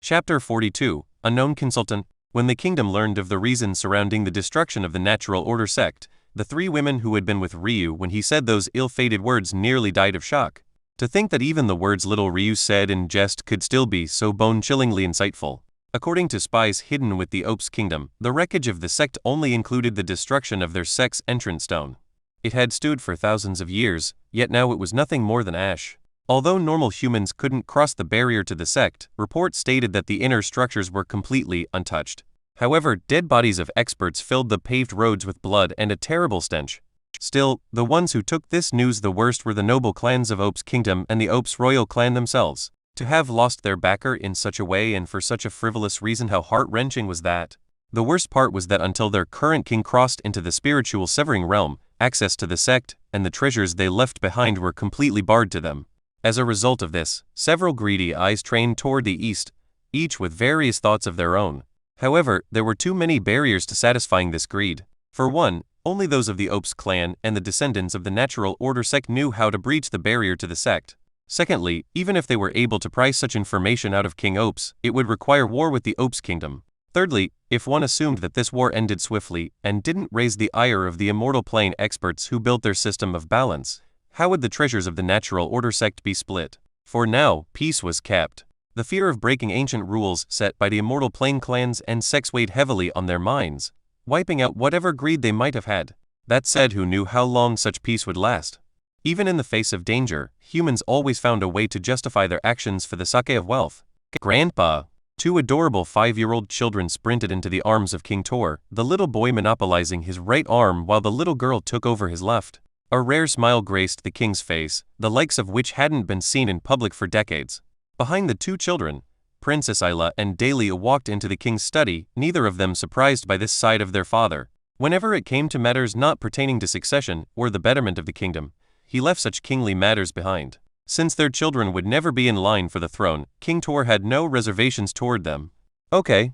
Speaker 1: Chapter 42, Unknown Consultant. When the kingdom learned of the reasons surrounding the destruction of the Natural Order sect, the 3 women who had been with Ryu when he said those ill-fated words nearly died of shock. To think that even the words little Ryu said in jest could still be so bone-chillingly insightful. According to spies hidden with the Ops kingdom, the wreckage of the sect only included the destruction of their sect's entrance stone. It had stood for thousands of years, yet now it was nothing more than ash. Although normal humans couldn't cross the barrier to the sect, reports stated that the inner structures were completely untouched. However, dead bodies of experts filled the paved roads with blood and a terrible stench. Still, the ones who took this news the worst were the noble clans of Ops kingdom and the Ops royal clan themselves. To have lost their backer in such a way and for such a frivolous reason, how heart-wrenching was that? The worst part was that until their current king crossed into the spiritual severing realm, access to the sect and the treasures they left behind were completely barred to them. As a result of this, several greedy eyes trained toward the east, each with various thoughts of their own. However, there were too many barriers to satisfying this greed. For one, only those of the Ops clan and the descendants of the Natural Order sect knew how to breach the barrier to the sect. Secondly, even if they were able to pry such information out of King Ops, it would require war with the Ops kingdom. Thirdly, if one assumed that this war ended swiftly and didn't raise the ire of the immortal plane experts who built their system of balance, how would the treasures of the Natural Order sect be split? For now, peace was kept. The fear of breaking ancient rules set by the immortal Plain clans and sects weighed heavily on their minds, wiping out whatever greed they might have had. That said, who knew how long such peace would last? Even in the face of danger, humans always found a way to justify their actions for the sake of wealth. Grandpa! Two adorable 5-year-old children sprinted into the arms of King Tor, the little boy monopolizing his right arm while the little girl took over his left. A rare smile graced the king's face, the likes of which hadn't been seen in public for decades. Behind the two children, Princess Isla and Dahlia walked into the king's study, neither of them surprised by this side of their father. Whenever it came to matters not pertaining to succession or the betterment of the kingdom, he left such kingly matters behind. Since their children would never be in line for the throne, King Tor had no reservations toward them. Okay,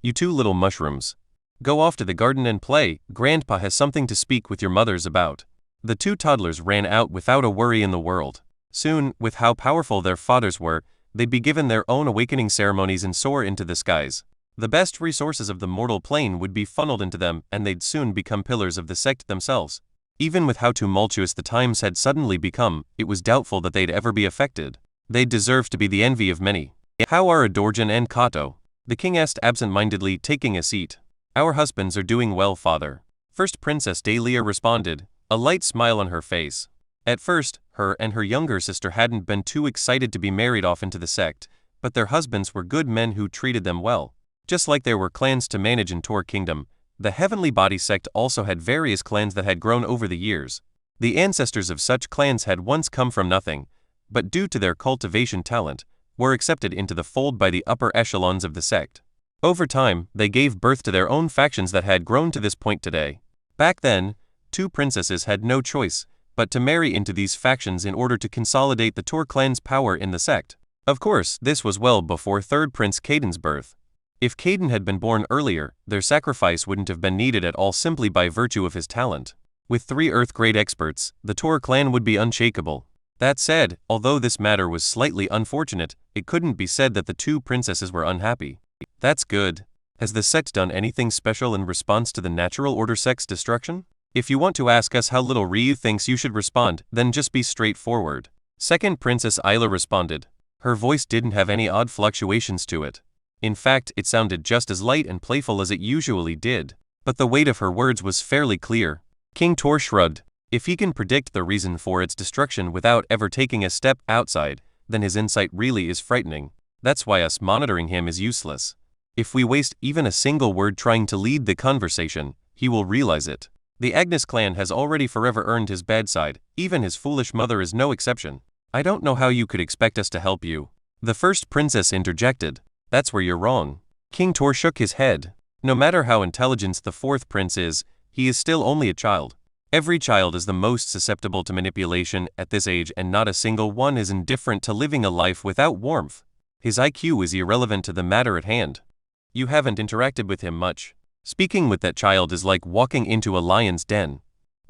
Speaker 1: you two little mushrooms. Go off to the garden and play, Grandpa has something to speak with your mothers about. The two toddlers ran out without a worry in the world. Soon, with how powerful their fathers were, they'd be given their own awakening ceremonies and soar into the skies. The best resources of the mortal plane would be funneled into them, and they'd soon become pillars of the sect themselves. Even with how tumultuous the times had suddenly become, it was doubtful that they'd ever be affected. They'd deserve to be the envy of many. How are Adorjan and Kato? The king asked absent-mindedly, taking a seat. Our husbands are doing well, father. First Princess Dahlia responded, a light smile on her face. At first, her and her younger sister hadn't been too excited to be married off into the sect, but their husbands were good men who treated them well. Just like there were clans to manage in Tor Kingdom, the Heavenly Body sect also had various clans that had grown over the years. The ancestors of such clans had once come from nothing, but due to their cultivation talent, were accepted into the fold by the upper echelons of the sect. Over time, they gave birth to their own factions that had grown to this point today. Back then, two princesses had no choice but to marry into these factions in order to consolidate the Tor clan's power in the sect. Of course, this was well before third Prince Caden's birth. If Caden had been born earlier, their sacrifice wouldn't have been needed at all simply by virtue of his talent. With 3 Earth-grade experts, the Tor clan would be unshakable. That said, although this matter was slightly unfortunate, it couldn't be said that the two princesses were unhappy. That's good. Has the sect done anything special in response to the natural order sect's destruction? If you want to ask us how little Ryu thinks you should respond, then just be straightforward. Second Princess Isla responded. Her voice didn't have any odd fluctuations to it. In fact, it sounded just as light and playful as it usually did. But the weight of her words was fairly clear. King Tor shrugged. If he can predict the reason for its destruction without ever taking a step outside, then his insight really is frightening. That's why us monitoring him is useless. If we waste even a single word trying to lead the conversation, he will realize it. The Agnes clan has already forever earned his bad side, even his foolish mother is no exception. I don't know how you could expect us to help you. The first princess interjected. That's where you're wrong. King Tor shook his head. No matter how intelligent the fourth prince is, he is still only a child. Every child is the most susceptible to manipulation at this age, and not a single one is indifferent to living a life without warmth. His IQ is irrelevant to the matter at hand. You haven't interacted with him much. Speaking with that child is like walking into a lion's den.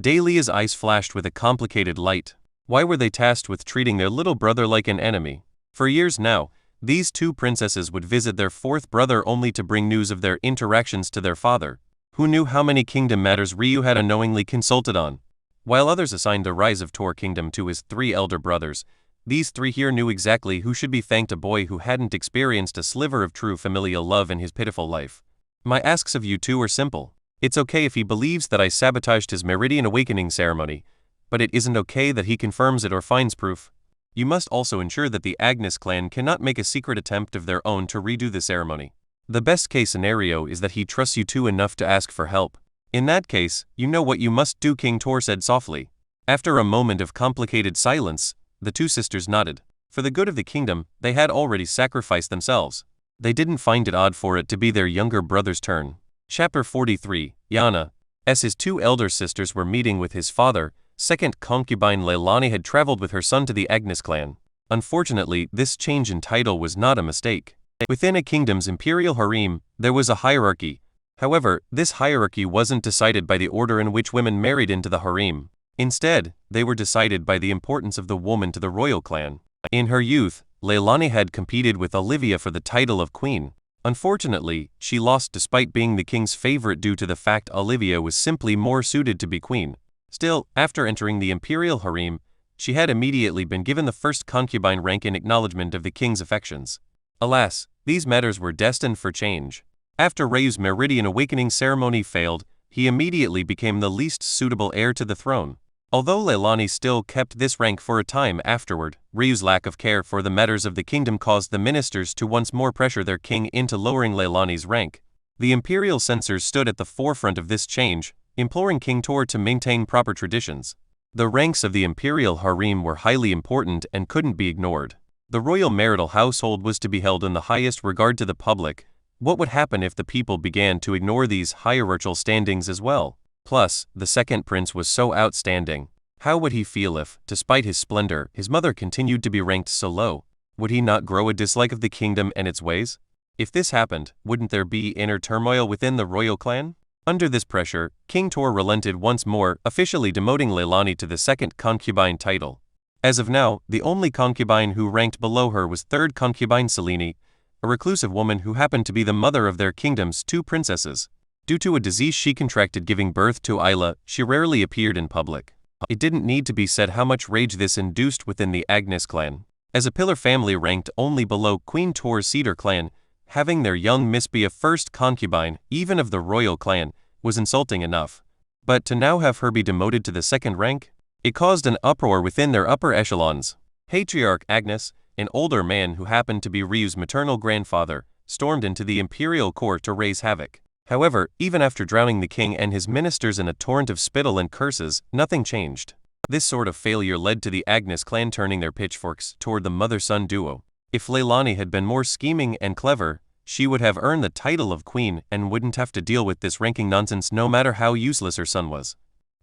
Speaker 1: Dahlia's eyes flashed with a complicated light. Why were they tasked with treating their little brother like an enemy? For years now, these two princesses would visit their fourth brother only to bring news of their interactions to their father. Who knew how many kingdom matters Ryu had unknowingly consulted on? While others assigned the rise of Tor Kingdom to his 3 elder brothers, these 3 here knew exactly who should be thanked, a boy who hadn't experienced a sliver of true familial love in his pitiful life. My asks of you two are simple. It's okay if he believes that I sabotaged his Meridian awakening ceremony, but it isn't okay that he confirms it or finds proof. You must also ensure that the Agnes clan cannot make a secret attempt of their own to redo the ceremony. The best case scenario is that he trusts you two enough to ask for help. In that case, you know what you must do, King Tor said softly. After a moment of complicated silence, the two sisters nodded. For the good of the kingdom, they had already sacrificed themselves. They didn't find it odd for it to be their younger brother's turn. Chapter 43, Yana. As his 2 elder sisters were meeting with his father, second concubine Leilani had traveled with her son to the Agnes clan. Unfortunately, this change in title was not a mistake. Within a kingdom's imperial harem, there was a hierarchy. However, this hierarchy wasn't decided by the order in which women married into the harem. Instead, they were decided by the importance of the woman to the royal clan. In her youth, Leilani had competed with Olivia for the title of queen. Unfortunately, she lost despite being the king's favorite due to the fact Olivia was simply more suited to be queen. Still, after entering the imperial harem, she had immediately been given the first concubine rank in acknowledgement of the king's affections. Alas, these matters were destined for change. After Ryu's Meridian awakening ceremony failed, he immediately became the least suitable heir to the throne. Although Leilani still kept this rank for a time afterward, Ryu's lack of care for the matters of the kingdom caused the ministers to once more pressure their king into lowering Leilani's rank. The imperial censors stood at the forefront of this change, imploring King Tor to maintain proper traditions. The ranks of the imperial harem were highly important and couldn't be ignored. The royal marital household was to be held in the highest regard to the public. What would happen if the people began to ignore these hierarchical standings as well? Plus, the second prince was so outstanding. How would he feel if, despite his splendor, his mother continued to be ranked so low? Would he not grow a dislike of the kingdom and its ways? If this happened, wouldn't there be inner turmoil within the royal clan? Under this pressure, King Tor relented once more, officially demoting Leilani to the second concubine title. As of now, the only concubine who ranked below her was third concubine Selene, a reclusive woman who happened to be the mother of their kingdom's two princesses. Due to a disease she contracted giving birth to Isla, she rarely appeared in public. It didn't need to be said how much rage this induced within the Agnes clan. As a pillar family ranked only below Queen Tor's Cedar clan, having their young miss be a first concubine, even of the royal clan, was insulting enough. But to now have her be demoted to the second rank? It caused an uproar within their upper echelons. Patriarch Agnes, an older man who happened to be Ryu's maternal grandfather, stormed into the imperial court to raise havoc. However, even after drowning the king and his ministers in a torrent of spittle and curses, nothing changed. This sort of failure led to the Agnes clan turning their pitchforks toward the mother-son duo. If Leilani had been more scheming and clever, she would have earned the title of queen and wouldn't have to deal with this ranking nonsense no matter how useless her son was.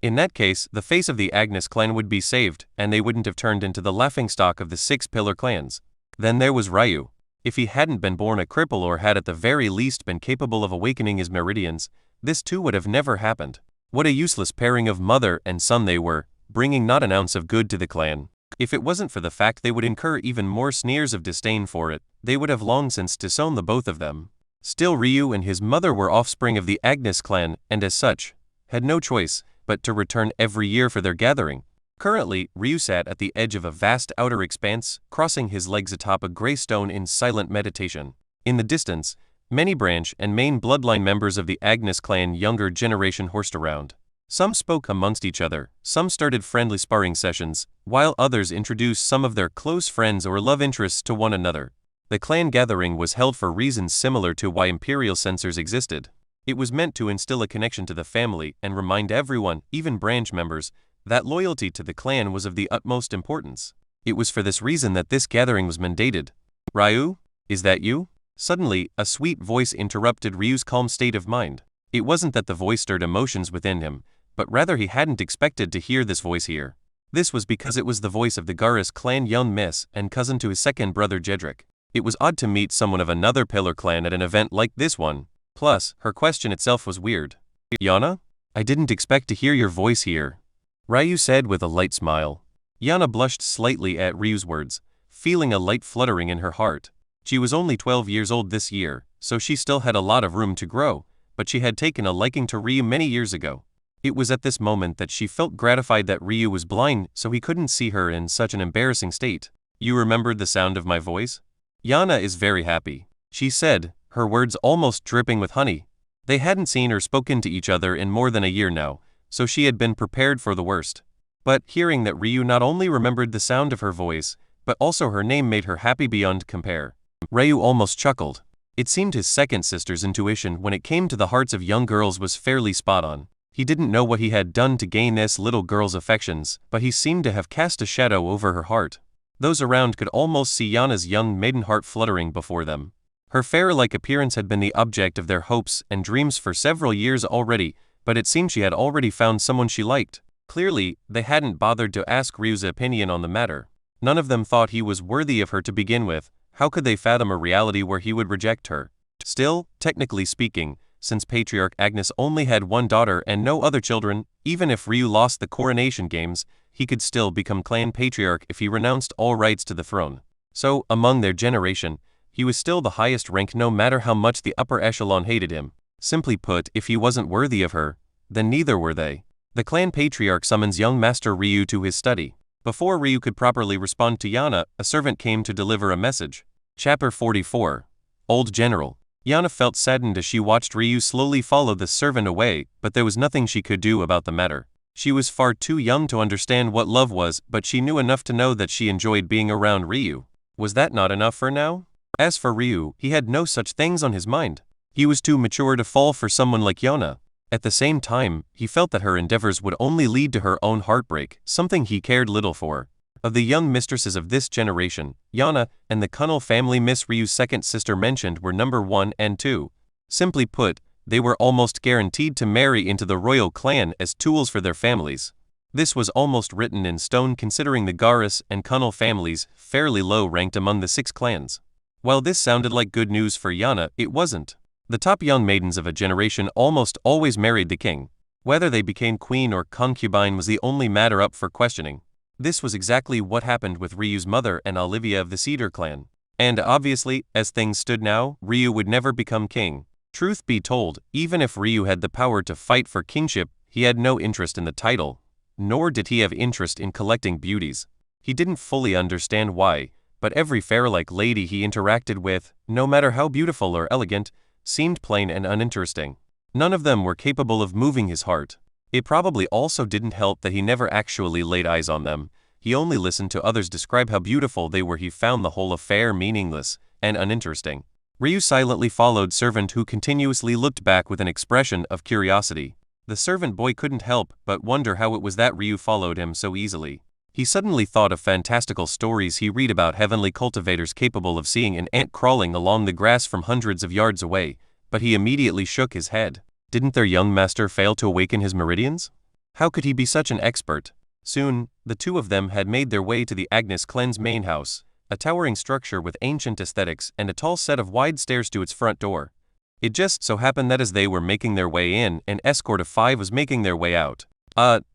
Speaker 1: In that case, the face of the Agnes clan would be saved, and they wouldn't have turned into the laughingstock of the six pillar clans. Then there was Ryu. If he hadn't been born a cripple or had at the very least been capable of awakening his Meridians, this too would have never happened. What a useless pairing of mother and son they were, bringing not an ounce of good to the clan. If it wasn't for the fact they would incur even more sneers of disdain for it, they would have long since disowned the both of them. Still, Ryu and his mother were offspring of the Agnes clan, and as such, had no choice but to return every year for their gathering. Currently, Ryu sat at the edge of a vast outer expanse, crossing his legs atop a gray stone in silent meditation. In the distance, many branch and main bloodline members of the Agnes clan younger generation horsed around. Some spoke amongst each other, some started friendly sparring sessions, while others introduced some of their close friends or love interests to one another. The clan gathering was held for reasons similar to why imperial censors existed. It was meant to instill a connection to the family and remind everyone, even branch members, that loyalty to the clan was of the utmost importance. It was for this reason that this gathering was mandated. Ryu, is that you? Suddenly, a sweet voice interrupted Ryu's calm state of mind. It wasn't that the voice stirred emotions within him, but rather he hadn't expected to hear this voice here. This was because it was the voice of the Garis clan young miss and cousin to his second brother Jedrick. It was odd to meet someone of another pillar clan at an event like this one. Plus, her question itself was weird. Yana? I didn't expect to hear your voice here, Ryu said with a light smile. Yana blushed slightly at Ryu's words, feeling a light fluttering in her heart. She was only 12 years old this year, so she still had a lot of room to grow, but she had taken a liking to Ryu many years ago. It was at this moment that she felt gratified that Ryu was blind so he couldn't see her in such an embarrassing state. You remembered the sound of my voice? Yana is very happy, she said, her words almost dripping with honey. They hadn't seen or spoken to each other in more than a year now, so she had been prepared for the worst. But hearing that Ryu not only remembered the sound of her voice, but also her name made her happy beyond compare. Ryu almost chuckled. It seemed his second sister's intuition when it came to the hearts of young girls was fairly spot on. He didn't know what he had done to gain this little girl's affections, but he seemed to have cast a shadow over her heart. Those around could almost see Yana's young maiden heart fluttering before them. Her fairy-like appearance had been the object of their hopes and dreams for several years already, but it seemed she had already found someone she liked. Clearly, they hadn't bothered to ask Ryu's opinion on the matter. None of them thought he was worthy of her to begin with. How could they fathom a reality where he would reject her? Still, technically speaking, since Patriarch Agnes only had one daughter and no other children, even if Ryu lost the coronation games, he could still become clan patriarch if he renounced all rights to the throne. So, among their generation, he was still the highest rank no matter how much the upper echelon hated him. Simply put, if he wasn't worthy of her, then neither were they. The clan patriarch summons young Master Ryu to his study. Before Ryu could properly respond to Yana, a servant came to deliver a message. Chapter 44. Old General. Yana felt saddened as she watched Ryu slowly follow the servant away, but there was nothing she could do about the matter. She was far too young to understand what love was, but she knew enough to know that she enjoyed being around Ryu. Was that not enough for now? As for Ryu, he had no such things on his mind. He was too mature to fall for someone like Yana. At the same time, he felt that her endeavors would only lead to her own heartbreak, something he cared little for. Of the young mistresses of this generation, Yana and the Qilin family Miss Ryu's second sister mentioned were number 1 and 2. Simply put, they were almost guaranteed to marry into the royal clan as tools for their families. This was almost written in stone considering the Garis and Qilin families fairly low ranked among the 6 clans. While this sounded like good news for Yana, it wasn't. The top young maidens of a generation almost always married the king. Whether they became queen or concubine was the only matter up for questioning. This was exactly what happened with Ryu's mother and Olivia of the Cedar clan. And obviously, as things stood now, Ryu would never become king. Truth be told, even if Ryu had the power to fight for kingship, he had no interest in the title. Nor did he have interest in collecting beauties. He didn't fully understand why, but every fair-like lady he interacted with, no matter how beautiful or elegant, seemed plain and uninteresting. None of them were capable of moving his heart. It probably also didn't help that he never actually laid eyes on them. He only listened to others describe how beautiful they were. He found the whole affair meaningless and uninteresting. Ryu silently followed servant who continuously looked back with an expression of curiosity. The servant boy couldn't help but wonder how it was that Ryu followed him so easily. He suddenly thought of fantastical stories he read about heavenly cultivators capable of seeing an ant crawling along the grass from hundreds of yards away, but he immediately shook his head. Didn't their young master fail to awaken his meridians? How could he be such an expert? Soon, the two of them had made their way to the Agnes clan's main house, a towering structure with ancient aesthetics and a tall set of wide stairs to its front door. It just so happened that as they were making their way in, an escort of 5 was making their way out.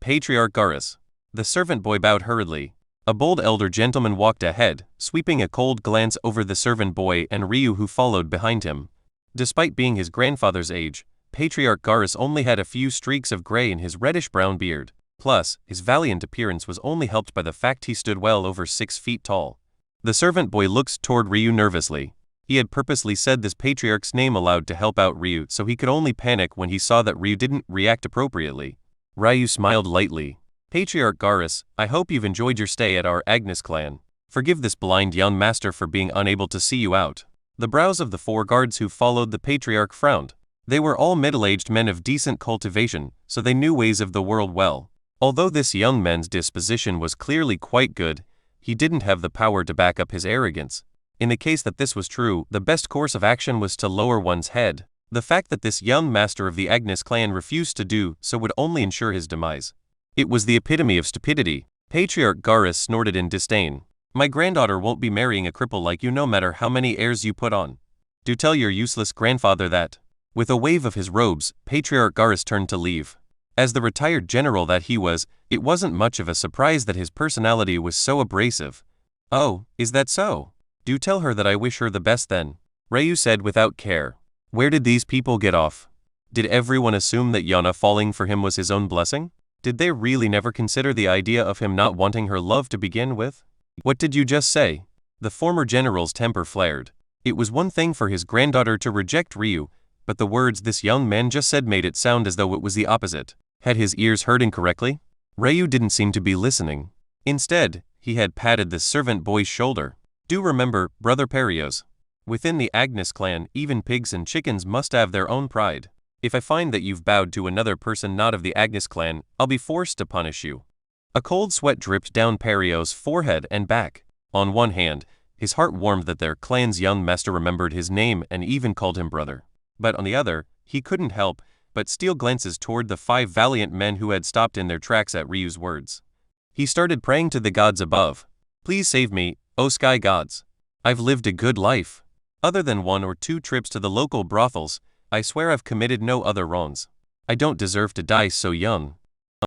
Speaker 1: Patriarch Garis. The servant boy bowed hurriedly. A bold elder gentleman walked ahead, sweeping a cold glance over the servant boy and Ryu who followed behind him. Despite being his grandfather's age, Patriarch Garis only had a few streaks of gray in his reddish-brown beard. Plus, his valiant appearance was only helped by the fact he stood well over 6 feet tall. The servant boy looked toward Ryu nervously. He had purposely said this patriarch's name aloud to help out Ryu, so he could only panic when he saw that Ryu didn't react appropriately. Ryu smiled lightly. Patriarch Garis, I hope you've enjoyed your stay at our Agnes clan. Forgive this blind young master for being unable to see you out. The brows of the 4 guards who followed the patriarch frowned. They were all middle-aged men of decent cultivation, so they knew ways of the world well. Although this young man's disposition was clearly quite good, he didn't have the power to back up his arrogance. In the case that this was true, the best course of action was to lower one's head. The fact that this young master of the Agnes clan refused to do so would only ensure his demise. It was the epitome of stupidity. Patriarch Garis snorted in disdain. My granddaughter won't be marrying a cripple like you no matter how many airs you put on. Do tell your useless grandfather that. With a wave of his robes, Patriarch Garis turned to leave. As the retired general that he was, it wasn't much of a surprise that his personality was so abrasive. Oh, is that so? Do tell her that I wish her the best then, Ryu said without care. Where did these people get off? Did everyone assume that Yana falling for him was his own blessing? Did they really never consider the idea of him not wanting her love to begin with? What did you just say? The former general's temper flared. It was one thing for his granddaughter to reject Ryu, but the words this young man just said made it sound as though it was the opposite. Had his ears heard incorrectly? Ryu didn't seem to be listening. Instead, he had patted the servant boy's shoulder. Do remember, Brother Perios. Within the Agnes clan, even pigs and chickens must have their own pride. If I find that you've bowed to another person not of the Agnes clan, I'll be forced to punish you. A cold sweat dripped down Perios' forehead and back. On one hand, his heart warmed that their clan's young master remembered his name and even called him brother. But on the other, he couldn't help but steal glances toward the 5 valiant men who had stopped in their tracks at Ryu's words. He started praying to the gods above. Please save me, O sky gods. I've lived a good life. Other than 1 or 2 trips to the local brothels, I swear I've committed no other wrongs. I don't deserve to die so young.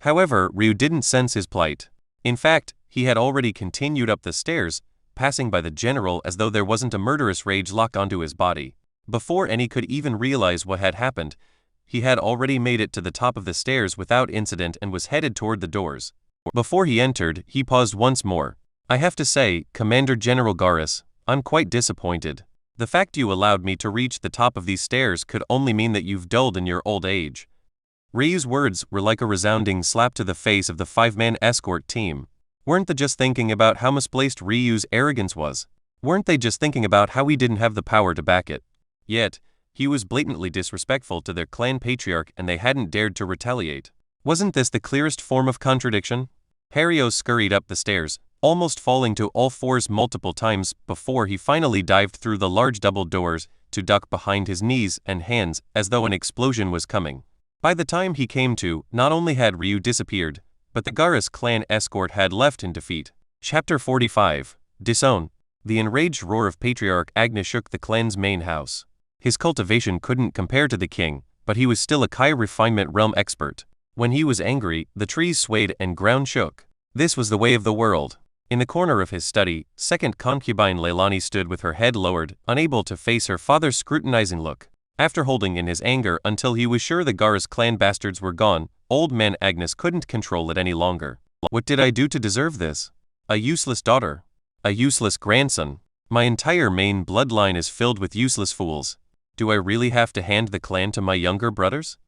Speaker 1: However, Ryu didn't sense his plight. In fact, he had already continued up the stairs, passing by the general as though there wasn't a murderous rage locked onto his body. Before any could even realize what had happened, he had already made it to the top of the stairs without incident and was headed toward the doors. Before he entered, he paused once more. I have to say, Commander General Garis, I'm quite disappointed. The fact you allowed me to reach the top of these stairs could only mean that you've dulled in your old age. Ryu's words were like a resounding slap to the face of the five-man escort team. Weren't they just thinking about how misplaced Ryu's arrogance was? Weren't they just thinking about how he didn't have the power to back it? Yet, he was blatantly disrespectful to their clan patriarch and they hadn't dared to retaliate. Wasn't this the clearest form of contradiction? Hario scurried up the stairs, almost falling to all fours multiple times before he finally dived through the large double doors to duck behind his knees and hands as though an explosion was coming. By the time he came to, not only had Ryu disappeared, but the Garas clan escort had left in defeat. Chapter 45. Disown. The enraged roar of Patriarch Agnes shook the clan's main house. His cultivation couldn't compare to the king, but he was still a Kai refinement realm expert. When he was angry, the trees swayed and ground shook. This was the way of the world. In the corner of his study, second concubine Leilani stood with her head lowered, unable to face her father's scrutinizing look. After holding in his anger until he was sure the Garas clan bastards were gone, old man Agnes couldn't control it any longer. What did I do to deserve this? A useless daughter. A useless grandson. My entire main bloodline is filled with useless fools. Do I really have to hand the clan to my younger brothers?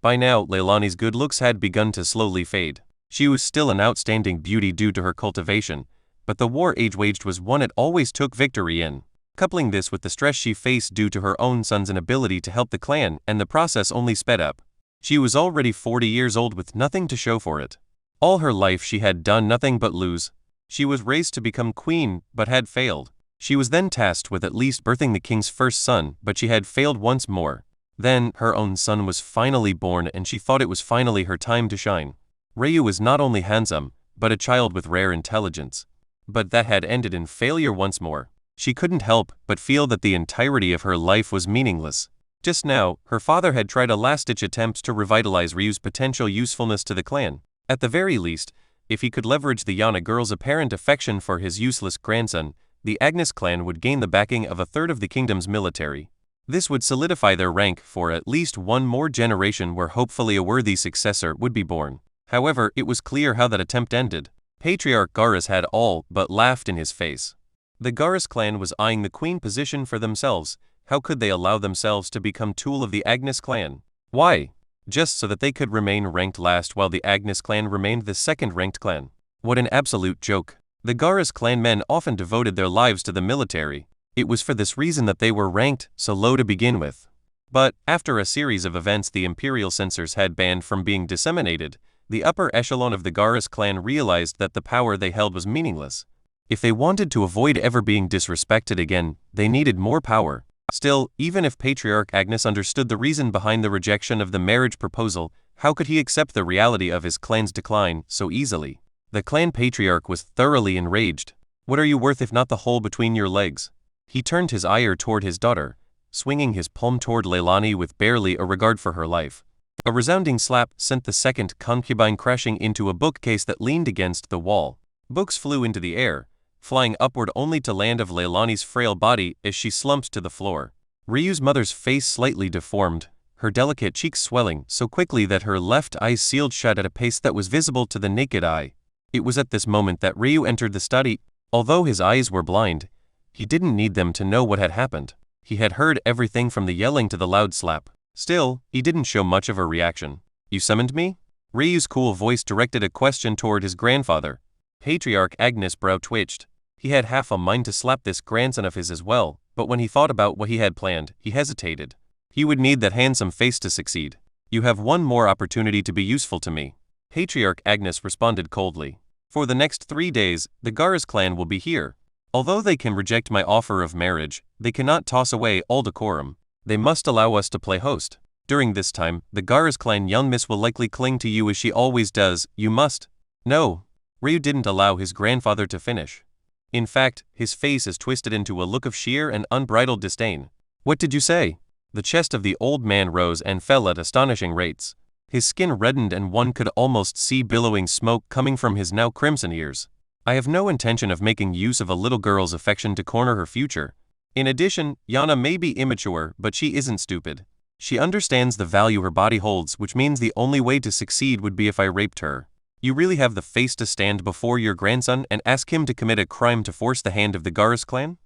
Speaker 1: By now, Leilani's good looks had begun to slowly fade. She was still an outstanding beauty due to her cultivation, but the war age waged was one it always took victory in. Coupling this with the stress she faced due to her own son's inability to help the clan, and the process only sped up. She was already 40 years old with nothing to show for it. All her life she had done nothing but lose. She was raised to become queen, but had failed. She was then tasked with at least birthing the king's first son, but she had failed once more. Then, her own son was finally born and she thought it was finally her time to shine. Ryu was not only handsome, but a child with rare intelligence. But that had ended in failure once more. She couldn't help but feel that the entirety of her life was meaningless. Just now, her father had tried a last-ditch attempt to revitalize Ryu's potential usefulness to the clan. At the very least, if he could leverage the Yana girl's apparent affection for his useless grandson, the Agnes clan would gain the backing of a third of the kingdom's military. This would solidify their rank for at least one more generation where hopefully a worthy successor would be born. However, it was clear how that attempt ended. Patriarch Garas had all but laughed in his face. The Garas clan was eyeing the queen position for themselves. How could they allow themselves to become tool of the Agnes clan? Why? Just so that they could remain ranked last while the Agnes clan remained the second-ranked clan. What an absolute joke. The Garas clan men often devoted their lives to the military. It was for this reason that they were ranked so low to begin with. But, after a series of events the imperial censors had banned from being disseminated, the upper echelon of the Garas clan realized that the power they held was meaningless. If they wanted to avoid ever being disrespected again, they needed more power. Still, even if Patriarch Agnes understood the reason behind the rejection of the marriage proposal, how could he accept the reality of his clan's decline so easily? The clan patriarch was thoroughly enraged. What are you worth if not the hole between your legs? He turned his ire toward his daughter, swinging his palm toward Leilani with barely a regard for her life. A resounding slap sent the second concubine crashing into a bookcase that leaned against the wall. Books flew into the air, flying upward only to land of Leilani's frail body as she slumped to the floor. Ryu's mother's face slightly deformed, her delicate cheeks swelling so quickly that her left eye sealed shut at a pace that was visible to the naked eye. It was at this moment that Ryu entered the study. Although his eyes were blind, he didn't need them to know what had happened. He had heard everything from the yelling to the loud slap. Still, he didn't show much of a reaction. You summoned me? Ryu's cool voice directed a question toward his grandfather. Patriarch Agnes' brow twitched. He had half a mind to slap this grandson of his as well, but when he thought about what he had planned, he hesitated. He would need that handsome face to succeed. You have one more opportunity to be useful to me. Patriarch Agnes responded coldly. For the next 3 days, the Garas clan will be here. Although they can reject my offer of marriage, they cannot toss away all decorum. They must allow us to play host. During this time, the Garas clan young miss will likely cling to you as she always does. You must. No. Ryu didn't allow his grandfather to finish. In fact, his face is twisted into a look of sheer and unbridled disdain. What did you say? The chest of the old man rose and fell at astonishing rates. His skin reddened and one could almost see billowing smoke coming from his now crimson ears. I have no intention of making use of a little girl's affection to corner her future. In addition, Yana may be immature, but she isn't stupid. She understands the value her body holds, which means the only way to succeed would be if I raped her. You really have the face to stand before your grandson and ask him to commit a crime to force the hand of the Garas clan?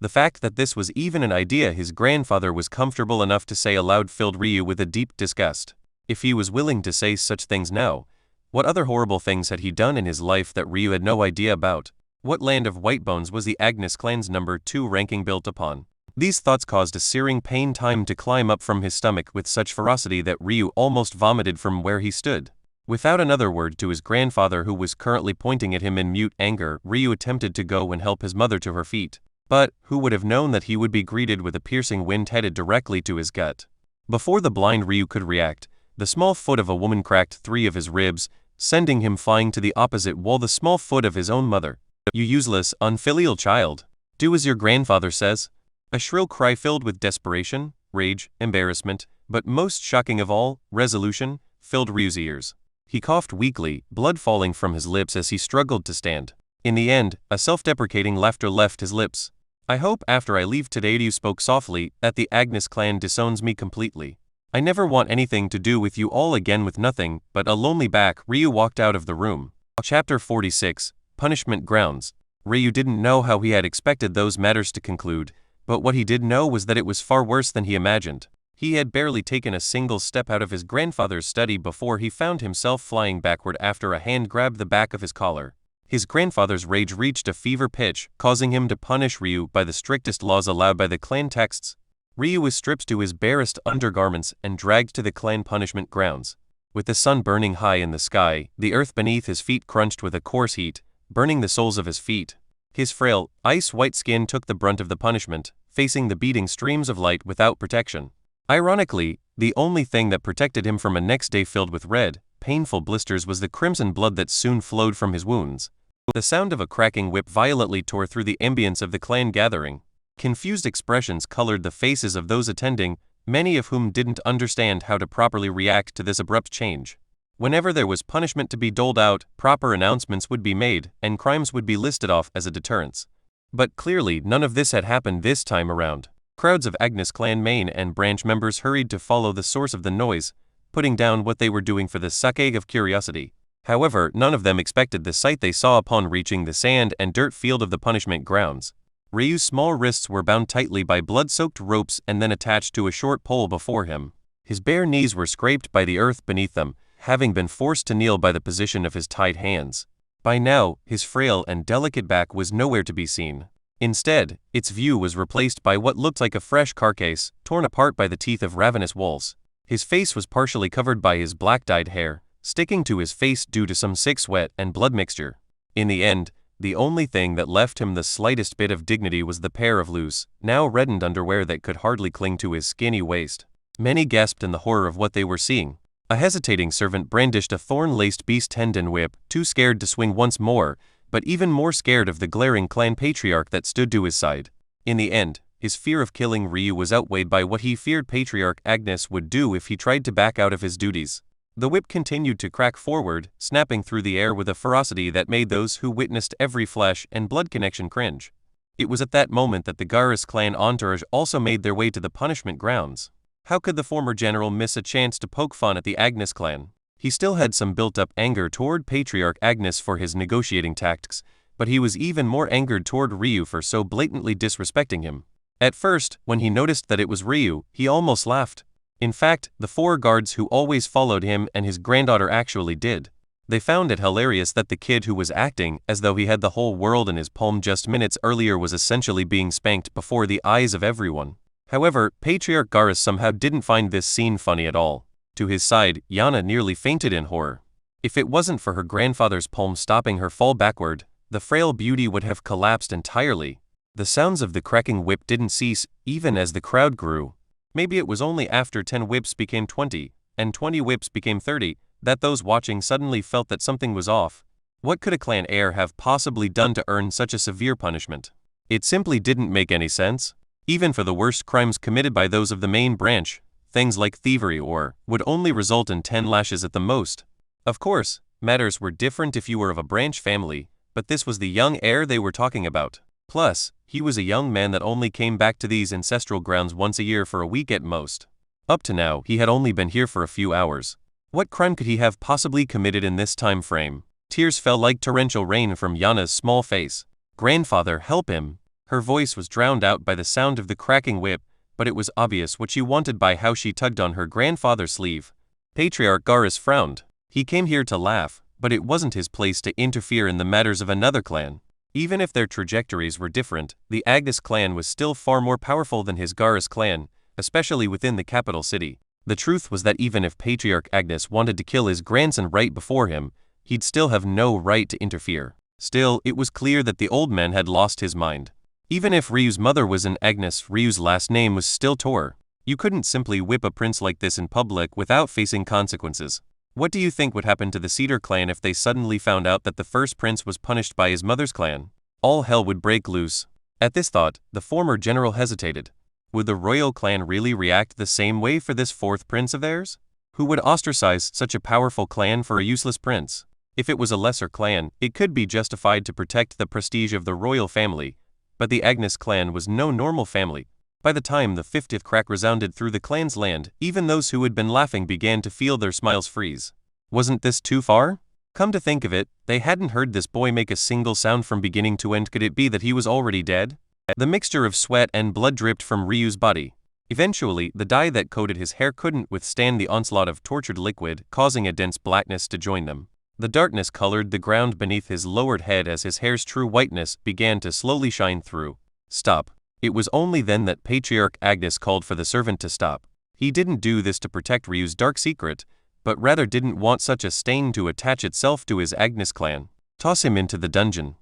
Speaker 1: The fact that this was even an idea his grandfather was comfortable enough to say aloud filled Ryu with a deep disgust. If he was willing to say such things now, what other horrible things had he done in his life that Ryu had no idea about? What land of white bones was the Agnes clan's number 2 ranking built upon? These thoughts caused a searing pain time to climb up from his stomach with such ferocity that Ryu almost vomited from where he stood. Without another word to his grandfather who was currently pointing at him in mute anger, Ryu attempted to go and help his mother to her feet. But, who would have known that he would be greeted with a piercing wind headed directly to his gut? Before the blind Ryu could react, the small foot of a woman cracked 3 of his ribs, sending him flying to the opposite wall, the small foot of his own mother. "You useless, unfilial child. Do as your grandfather says." A shrill cry filled with desperation, rage, embarrassment, but most shocking of all, resolution, filled Ryu's ears. He coughed weakly, blood falling from his lips as he struggled to stand. In the end, a self-deprecating laughter left his lips. "I hope after I leave today," Ryu spoke softly, "that the Agnes clan disowns me completely. I never want anything to do with you all again." With nothing but a lonely back, Ryu walked out of the room. Chapter 46, Punishment Grounds. Ryu didn't know how he had expected those matters to conclude, but what he did know was that it was far worse than he imagined. He had barely taken a single step out of his grandfather's study before he found himself flying backward after a hand grabbed the back of his collar. His grandfather's rage reached a fever pitch, causing him to punish Ryu by the strictest laws allowed by the clan texts. Ryu was stripped to his barest undergarments and dragged to the clan punishment grounds. With the sun burning high in the sky, the earth beneath his feet crunched with a coarse heat, burning the soles of his feet. His frail, ice-white skin took the brunt of the punishment, facing the beating streams of light without protection. Ironically, the only thing that protected him from a next day filled with red, painful blisters was the crimson blood that soon flowed from his wounds. The sound of a cracking whip violently tore through the ambience of the clan gathering. Confused expressions colored the faces of those attending, many of whom didn't understand how to properly react to this abrupt change. Whenever there was punishment to be doled out, proper announcements would be made, and crimes would be listed off as a deterrence. But clearly none of this had happened this time around. Crowds of Agnes clan main and branch members hurried to follow the source of the noise, putting down what they were doing for the sake of curiosity. However, none of them expected the sight they saw upon reaching the sand and dirt field of the punishment grounds. Ryu's small wrists were bound tightly by blood-soaked ropes and then attached to a short pole before him. His bare knees were scraped by the earth beneath them, having been forced to kneel by the position of his tied hands. By now, his frail and delicate back was nowhere to be seen. Instead, its view was replaced by what looked like a fresh carcass, torn apart by the teeth of ravenous wolves. His face was partially covered by his black-dyed hair, sticking to his face due to some sick sweat and blood mixture. In the end, the only thing that left him the slightest bit of dignity was the pair of loose, now reddened underwear that could hardly cling to his skinny waist. Many gasped in the horror of what they were seeing. A hesitating servant brandished a thorn-laced beast tendon whip, too scared to swing once more, but even more scared of the glaring clan patriarch that stood to his side. In the end, his fear of killing Ryu was outweighed by what he feared Patriarch Agnes would do if he tried to back out of his duties. The whip continued to crack forward, snapping through the air with a ferocity that made those who witnessed every flesh and blood connection cringe. It was at that moment that the Garrus clan entourage also made their way to the punishment grounds. How could the former general miss a chance to poke fun at the Agnes clan? He still had some built-up anger toward Patriarch Agnes for his negotiating tactics, but he was even more angered toward Ryu for so blatantly disrespecting him. At first, when he noticed that it was Ryu, he almost laughed. In fact, the 4 guards who always followed him and his granddaughter actually did. They found it hilarious that the kid who was acting as though he had the whole world in his palm just minutes earlier was essentially being spanked before the eyes of everyone. However, Patriarch Garrus somehow didn't find this scene funny at all. To his side, Yana nearly fainted in horror. If it wasn't for her grandfather's palm stopping her fall backward, the frail beauty would have collapsed entirely. The sounds of the cracking whip didn't cease, even as the crowd grew. Maybe it was only after 10 whips became 20, and 20 whips became 30, that those watching suddenly felt that something was off. What could a clan heir have possibly done to earn such a severe punishment? It simply didn't make any sense. Even for the worst crimes committed by those of the main branch, things like thievery would only result in 10 lashes at the most. Of course, matters were different if you were of a branch family, but this was the young heir they were talking about. Plus, he was a young man that only came back to these ancestral grounds once a year for a week at most. Up to now, he had only been here for a few hours. What crime could he have possibly committed in this time frame? Tears fell like torrential rain from Yana's small face. "Grandfather, help him! Her voice was drowned out by the sound of the cracking whip, but it was obvious what she wanted by how she tugged on her grandfather's sleeve. Patriarch Garrus frowned. He came here to laugh, but it wasn't his place to interfere in the matters of another clan. Even if their trajectories were different, the Agnes clan was still far more powerful than his Garrus clan, especially within the capital city. The truth was that even if Patriarch Agnes wanted to kill his grandson right before him, he'd still have no right to interfere. Still, it was clear that the old man had lost his mind. Even if Ryu's mother was an Agnes, Ryu's last name was still Tor. You couldn't simply whip a prince like this in public without facing consequences. What do you think would happen to the Cedar clan if they suddenly found out that the first prince was punished by his mother's clan? All hell would break loose. At this thought, the former general hesitated. Would the royal clan really react the same way for this fourth prince of theirs? Who would ostracize such a powerful clan for a useless prince? If it was a lesser clan, it could be justified to protect the prestige of the royal family, but the Agnes clan was no normal family. By the time the 50th crack resounded through the clan's land, even those who had been laughing began to feel their smiles freeze. Wasn't this too far? Come to think of it, they hadn't heard this boy make a single sound from beginning to end. Could it be that he was already dead? The mixture of sweat and blood dripped from Ryu's body. Eventually, the dye that coated his hair couldn't withstand the onslaught of tortured liquid, causing a dense blackness to join them. The darkness colored the ground beneath his lowered head as his hair's true whiteness began to slowly shine through. Stop. It was only then that Patriarch Agnes called for the servant to stop. He didn't do this to protect Ryu's dark secret, but rather didn't want such a stain to attach itself to his Agnes clan. Toss him into the dungeon.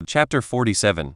Speaker 1: Chapter 47.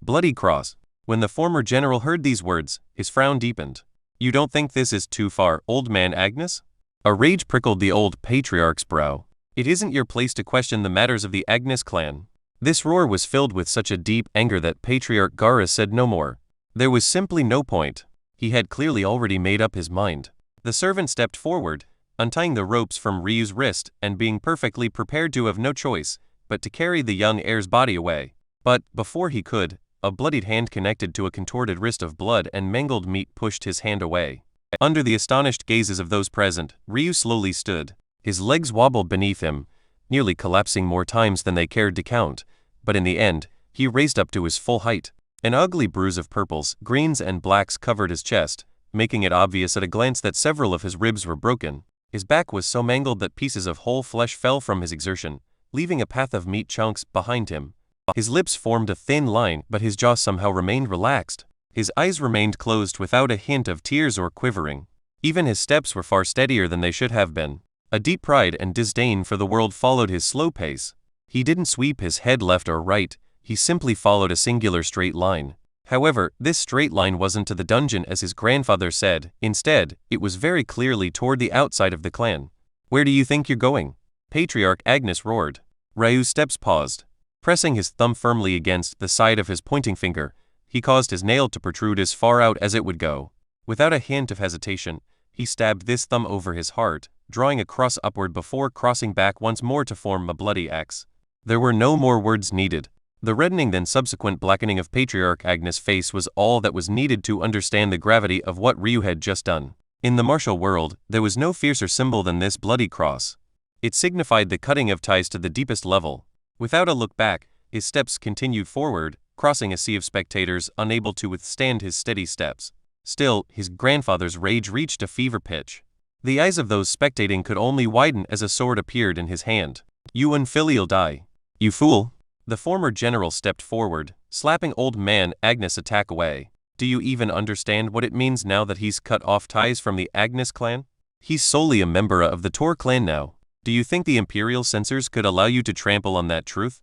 Speaker 1: Bloody Cross. When the former general heard these words, his frown deepened. You don't think this is too far, old man Agnes? A rage prickled the old patriarch's brow. It isn't your place to question the matters of the Agnes clan. This roar was filled with such a deep anger that Patriarch Garrus said no more. There was simply no point. He had clearly already made up his mind. The servant stepped forward, untying the ropes from Ryu's wrist and being perfectly prepared to have no choice but to carry the young heir's body away. But, before he could, a bloodied hand connected to a contorted wrist of blood and mangled meat pushed his hand away. Under the astonished gazes of those present, Ryu slowly stood. His legs wobbled beneath him, nearly collapsing more times than they cared to count, but in the end, he raised up to his full height. An ugly bruise of purples, greens and blacks covered his chest, making it obvious at a glance that several of his ribs were broken. His back was so mangled that pieces of whole flesh fell from his exertion, leaving a path of meat chunks behind him. His lips formed a thin line, but his jaw somehow remained relaxed. His eyes remained closed without a hint of tears or quivering. Even his steps were far steadier than they should have been. A deep pride and disdain for the world followed his slow pace. He didn't sweep his head left or right, he simply followed a singular straight line. However, this straight line wasn't to the dungeon as his grandfather said. Instead, it was very clearly toward the outside of the clan. Where do you think you're going? Patriarch Agnes roared. Ryu's steps paused. Pressing his thumb firmly against the side of his pointing finger, he caused his nail to protrude as far out as it would go. Without a hint of hesitation, he stabbed this thumb over his heart, drawing a cross upward before crossing back once more to form a bloody X. There were no more words needed. The reddening then subsequent blackening of Patriarch Agnes' face was all that was needed to understand the gravity of what Ryu had just done. In the martial world, there was no fiercer symbol than this bloody cross. It signified the cutting of ties to the deepest level. Without a look back, his steps continued forward, crossing a sea of spectators unable to withstand his steady steps. Still, his grandfather's rage reached a fever pitch. The eyes of those spectating could only widen as a sword appeared in his hand. You unfilial die. You fool. The former general stepped forward, slapping old man Agnes' attack away. Do you even understand what it means now that he's cut off ties from the Agnes clan? He's solely a member of the Tor clan now. Do you think the imperial censors could allow you to trample on that truth?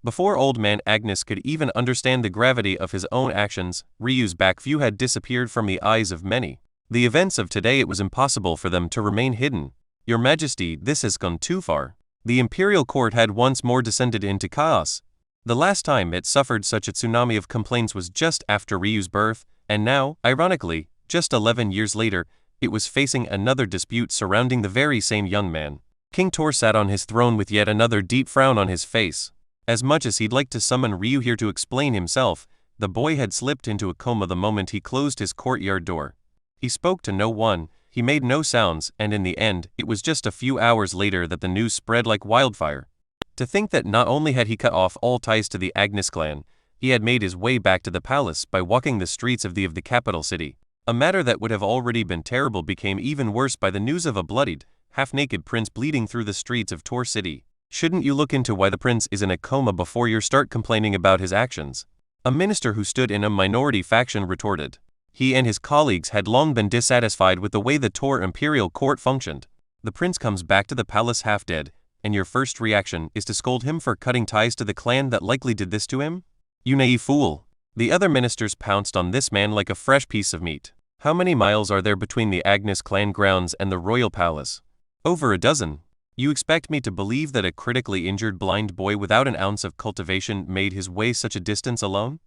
Speaker 1: Before old man Agnes could even understand the gravity of his own actions, Ryu's back view had disappeared from the eyes of many. The events of today, it was impossible for them to remain hidden. Your Majesty, this has gone too far. The imperial court had once more descended into chaos. The last time it suffered such a tsunami of complaints was just after Ryu's birth, and now, ironically, just 11 years later, it was facing another dispute surrounding the very same young man. King Tor sat on his throne with yet another deep frown on his face. As much as he'd like to summon Ryu here to explain himself, the boy had slipped into a coma the moment he closed his courtyard door. He spoke to no one, he made no sounds, and in the end, it was just a few hours later that the news spread like wildfire. To think that not only had he cut off all ties to the Agnes clan, He had made his way back to the palace by walking the streets of the capital city. A matter that would have already been terrible became even worse by the news of a bloodied, half-naked prince bleeding through the streets of Tor City. Shouldn't you look into why the prince is in a coma before you start complaining about his actions? A minister who stood in a minority faction retorted. He and his colleagues had long been dissatisfied with the way the Tor imperial court functioned. The prince comes back to the palace half dead, and your first reaction is to scold him for cutting ties to the clan that likely did this to him? You naive fool. The other ministers pounced on this man like a fresh piece of meat. How many miles are there between the Agnes clan grounds and the royal palace? Over a dozen. You expect me to believe that a critically injured blind boy without an ounce of cultivation made his way such a distance alone?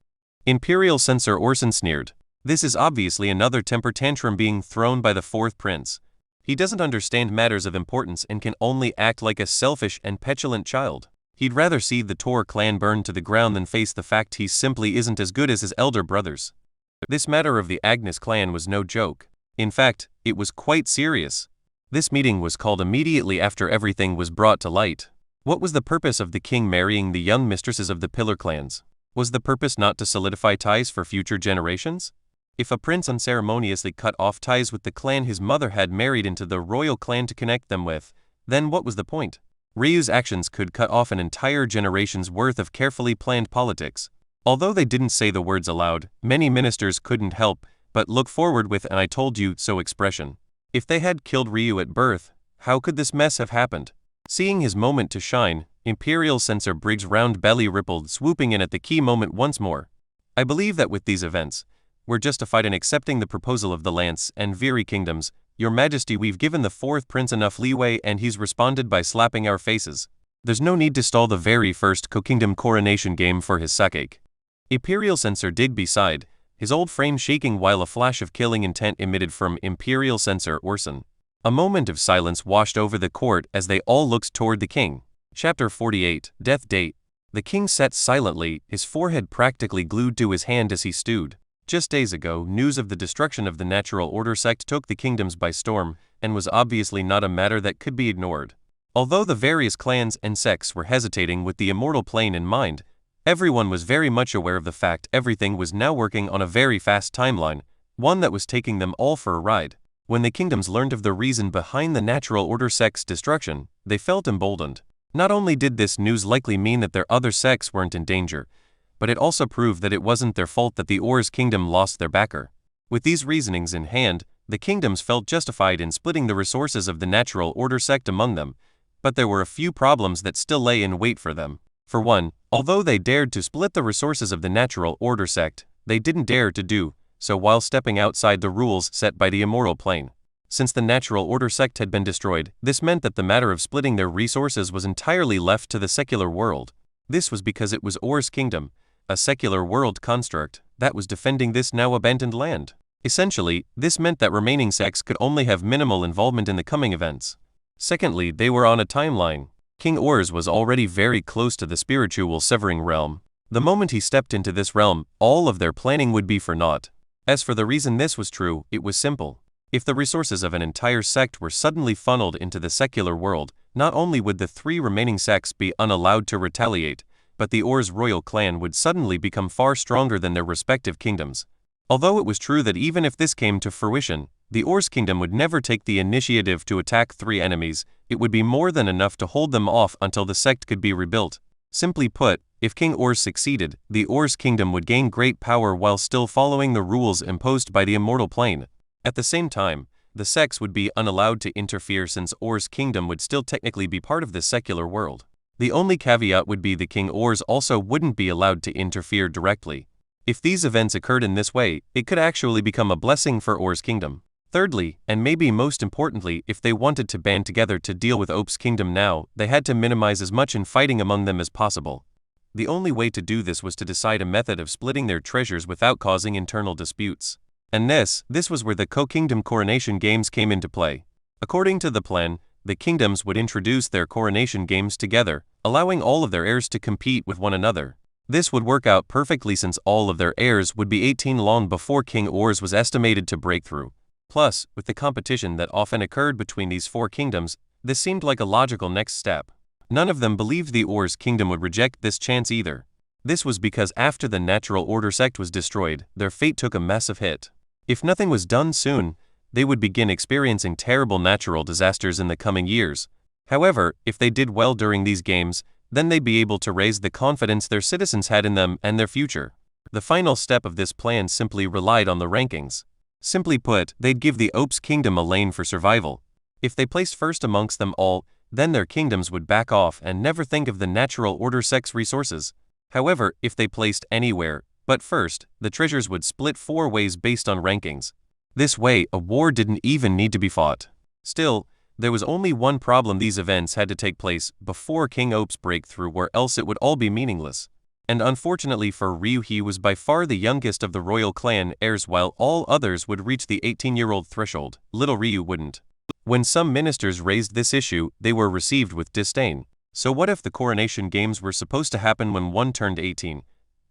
Speaker 1: Imperial censor Orson sneered. This is obviously another temper tantrum being thrown by the fourth prince. He doesn't understand matters of importance and can only act like a selfish and petulant child. He'd rather see the Tor clan burned to the ground than face the fact he simply isn't as good as his elder brothers. This matter of the Agnes clan was no joke. In fact, it was quite serious. This meeting was called immediately after everything was brought to light. What was the purpose of the king marrying the young mistresses of the pillar clans? Was the purpose not to solidify ties for future generations? If a prince unceremoniously cut off ties with the clan his mother had married into the royal clan to connect them with, then what was the point? Ryu's actions could cut off an entire generation's worth of carefully planned politics. Although they didn't say the words aloud, many ministers couldn't help but look forward with an "I told you so" expression. If they had killed Ryu at birth, how could this mess have happened? Seeing his moment to shine, Imperial Censor Briggs' round belly rippled, swooping in at the key moment once more. I believe that with these events, we're justified in accepting the proposal of the Lance and Viri kingdoms. Your Majesty, we've given the fourth prince enough leeway and he's responded by slapping our faces. There's no need to stall the very first co-kingdom coronation game for his sake. Imperial Censor Digby sighed, his old frame shaking while a flash of killing intent emitted from Imperial Censor Orson. A moment of silence washed over the court as they all looked toward the king. Chapter 48, Death Date. The king sat silently, his forehead practically glued to his hand as he stewed. Just days ago, news of the destruction of the Natural Order sect took the kingdoms by storm, and was obviously not a matter that could be ignored. Although the various clans and sects were hesitating with the immortal plane in mind, everyone was very much aware of the fact everything was now working on a very fast timeline, one that was taking them all for a ride. When the kingdoms learned of the reason behind the Natural Order sect's destruction, they felt emboldened. Not only did this news likely mean that their other sects weren't in danger, but it also proved that it wasn't their fault that the Or's kingdom lost their backer. With these reasonings in hand, the kingdoms felt justified in splitting the resources of the Natural Order sect among them, but there were a few problems that still lay in wait for them. For one, although they dared to split the resources of the Natural Order sect, they didn't dare to do so while stepping outside the rules set by the immortal plane. Since the Natural Order sect had been destroyed, this meant that the matter of splitting their resources was entirely left to the secular world. This was because it was Or's kingdom, a secular world construct, that was defending this now abandoned land. Essentially, this meant that remaining sects could only have minimal involvement in the coming events. Secondly, they were on a timeline. King Ors was already very close to the spiritual severing realm. The moment he stepped into this realm, all of their planning would be for naught. As for the reason this was true, it was simple. If the resources of an entire sect were suddenly funneled into the secular world, not only would the three remaining sects be unallowed to retaliate, but the Or's royal clan would suddenly become far stronger than their respective kingdoms. Although it was true that even if this came to fruition, the Or's kingdom would never take the initiative to attack three enemies, it would be more than enough to hold them off until the sect could be rebuilt. Simply put, if King Ors succeeded, the Or's kingdom would gain great power while still following the rules imposed by the immortal plane. At the same time, the sects would be unallowed to interfere since Or's kingdom would still technically be part of the secular world. The only caveat would be the King Ors also wouldn't be allowed to interfere directly. If these events occurred in this way, it could actually become a blessing for Or's kingdom. Thirdly, and maybe most importantly, if they wanted to band together to deal with Ope's kingdom now, they had to minimize as much infighting among them as possible. The only way to do this was to decide a method of splitting their treasures without causing internal disputes. And this was where the co-kingdom coronation games came into play. According to the plan, the kingdoms would introduce their coronation games together, allowing all of their heirs to compete with one another. This would work out perfectly since all of their heirs would be 18 long before King Ors was estimated to break through. Plus, with the competition that often occurred between these four kingdoms, this seemed like a logical next step. None of them believed the Ors kingdom would reject this chance either. This was because after the Natural Order sect was destroyed, their fate took a massive hit. If nothing was done soon, they would begin experiencing terrible natural disasters in the coming years. However, if they did well during these games, then they'd be able to raise the confidence their citizens had in them and their future. The final step of this plan simply relied on the rankings. Simply put, they'd give the Ops kingdom a lane for survival. If they placed first amongst them all, then their kingdoms would back off and never think of the Natural Order sect's resources. However, if they placed anywhere but first, the treasures would split 4 ways based on rankings. This way, a war didn't even need to be fought. Still, there was only one problem: these events had to take place before King Ops' breakthrough, or else it would all be meaningless. And unfortunately for Ryu, he was by far the youngest of the royal clan heirs. While all others would reach the 18-year-old threshold, little Ryu wouldn't. When some ministers raised this issue, they were received with disdain. So what if the coronation games were supposed to happen when one turned 18?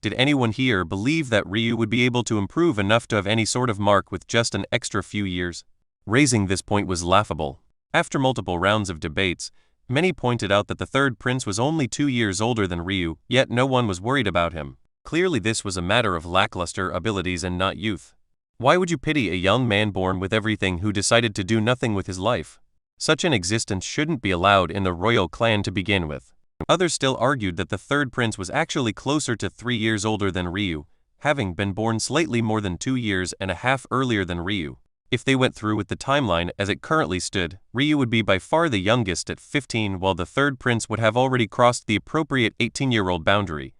Speaker 1: Did anyone here believe that Ryu would be able to improve enough to have any sort of mark with just an extra few years? Raising this point was laughable. After multiple rounds of debates, many pointed out that the third prince was only 2 years older than Ryu, yet no one was worried about him. Clearly this was a matter of lackluster abilities and not youth. Why would you pity a young man born with everything who decided to do nothing with his life? Such an existence shouldn't be allowed in the royal clan to begin with. Others still argued that the third prince was actually closer to 3 years older than Ryu, having been born slightly more than 2 years and a half earlier than Ryu. If they went through with the timeline as it currently stood, Ryu would be by far the youngest at 15, while the third prince would have already crossed the appropriate 18-year-old boundary.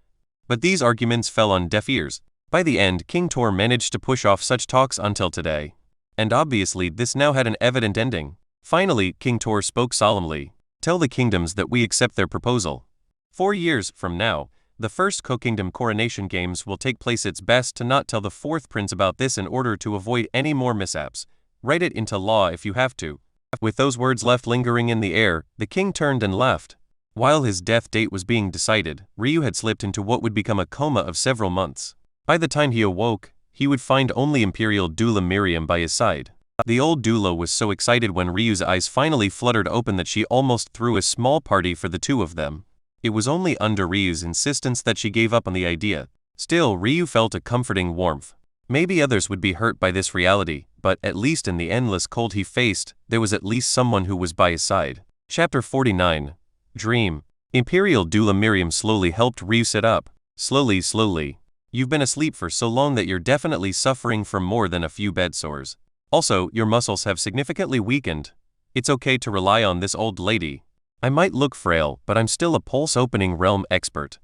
Speaker 1: But these arguments fell on deaf ears. By the end, King Tor managed to push off such talks until today. And obviously this now had an evident ending. Finally, King Tor spoke solemnly. Tell the kingdoms that we accept their proposal. 4 years from now, the first co-kingdom coronation games will take place. It's best to not tell the fourth prince about this in order to avoid any more mishaps. Write it into law if you have to. With those words left lingering in the air, the king turned and left. While his death date was being decided, Ryu had slipped into what would become a coma of several months. By the time he awoke, he would find only Imperial doula Miriam by his side. The old doula was so excited when Ryu's eyes finally fluttered open that she almost threw a small party for the two of them. It was only under Ryu's insistence that she gave up on the idea. Still, Ryu felt a comforting warmth. Maybe others would be hurt by this reality, but at least in the endless cold he faced, there was at least someone who was by his side. Chapter 49. Dream. Imperial doula Miriam slowly helped Ryu sit up. Slowly. You've been asleep for so long that you're definitely suffering from more than a few bed sores. Also, your muscles have significantly weakened. It's okay to rely on this old lady. I might look frail, but I'm still a pulse-opening realm expert.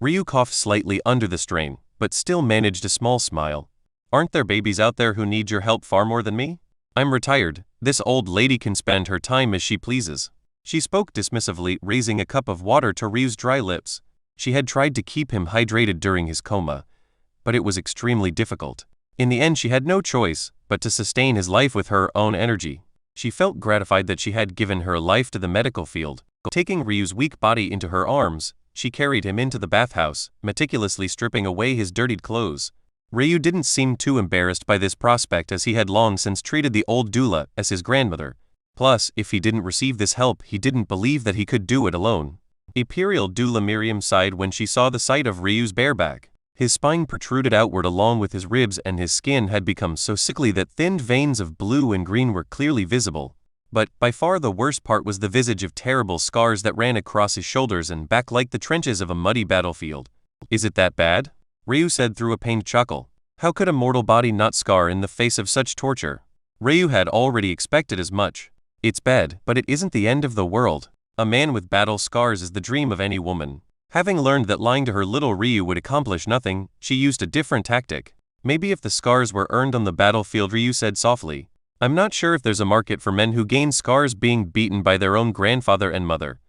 Speaker 1: Ryu coughed slightly under the strain, but still managed a small smile. Aren't there babies out there who need your help far more than me? I'm retired. This old lady can spend her time as she pleases. She spoke dismissively, raising a cup of water to Ryu's dry lips. She had tried to keep him hydrated during his coma, but it was extremely difficult. In the end, she had no choice but to sustain his life with her own energy. She felt gratified that she had given her life to the medical field. Taking Ryu's weak body into her arms, she carried him into the bathhouse, meticulously stripping away his dirtied clothes. Ryu didn't seem too embarrassed by this prospect, as he had long since treated the old doula as his grandmother. Plus, if he didn't receive this help, he didn't believe that he could do it alone. Imperial doula Miriam sighed when she saw the sight of Ryu's bare back. His spine protruded outward along with his ribs, and his skin had become so sickly that thin veins of blue and green were clearly visible. But by far the worst part was the visage of terrible scars that ran across his shoulders and back like the trenches of a muddy battlefield. Is it that bad? Ryu said through a pained chuckle. How could a mortal body not scar in the face of such torture? Ryu had already expected as much. It's bad, but it isn't the end of the world. A man with battle scars is the dream of any woman. Having learned that lying to her little Ryu would accomplish nothing, she used a different tactic. Maybe if the scars were earned on the battlefield, Ryu said softly. I'm not sure if there's a market for men who gain scars being beaten by their own grandfather and mother.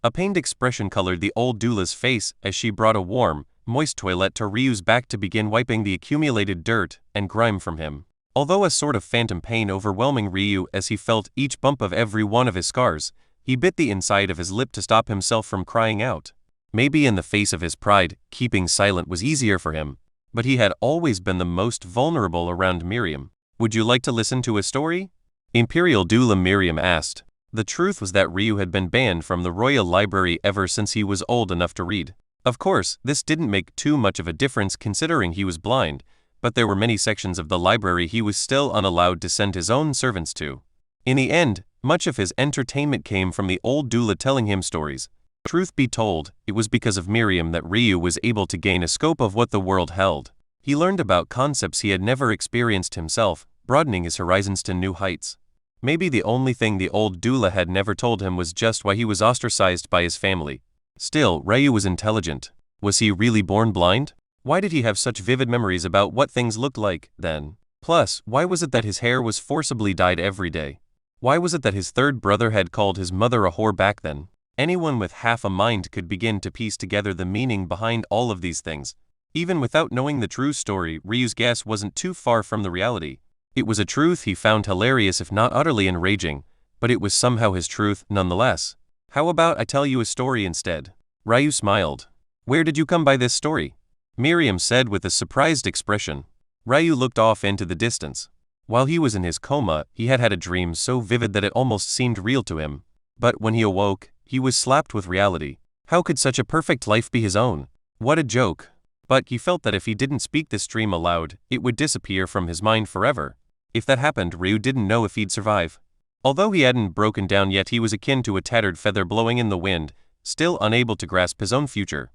Speaker 1: A pained expression colored the old doula's face as she brought a warm, moist toilet to Ryu's back to begin wiping the accumulated dirt and grime from him. Although a sort of phantom pain overwhelming Ryu as he felt each bump of every one of his scars, he bit the inside of his lip to stop himself from crying out. Maybe in the face of his pride, keeping silent was easier for him, but he had always been the most vulnerable around Miriam. Would you like to listen to a story? Imperial doula Miriam asked. The truth was that Ryu had been banned from the royal library ever since he was old enough to read. Of course, this didn't make too much of a difference considering he was blind, but there were many sections of the library he was still unallowed to send his own servants to. In the end, much of his entertainment came from the old doula telling him stories. Truth be told, it was because of Miriam that Ryu was able to gain a scope of what the world held. He learned about concepts he had never experienced himself, broadening his horizons to new heights. Maybe the only thing the old doula had never told him was just why he was ostracized by his family. Still, Ryu was intelligent. Was he really born blind? Why did he have such vivid memories about what things looked like, then? Plus, why was it that his hair was forcibly dyed every day? Why was it that his third brother had called his mother a whore back then? Anyone with half a mind could begin to piece together the meaning behind all of these things. Even without knowing the true story, Ryu's guess wasn't too far from the reality. It was a truth he found hilarious if not utterly enraging, but it was somehow his truth nonetheless. How about I tell you a story instead? Ryu smiled. Where did you come by this story? Miriam said with a surprised expression. Ryu looked off into the distance. While he was in his coma, he had had a dream so vivid that it almost seemed real to him. But when he awoke, he was slapped with reality. How could such a perfect life be his own? What a joke. But he felt that if he didn't speak this dream aloud, it would disappear from his mind forever. If that happened, Ryu didn't know if he'd survive. Although he hadn't broken down yet, he was akin to a tattered feather blowing in the wind, still unable to grasp his own future.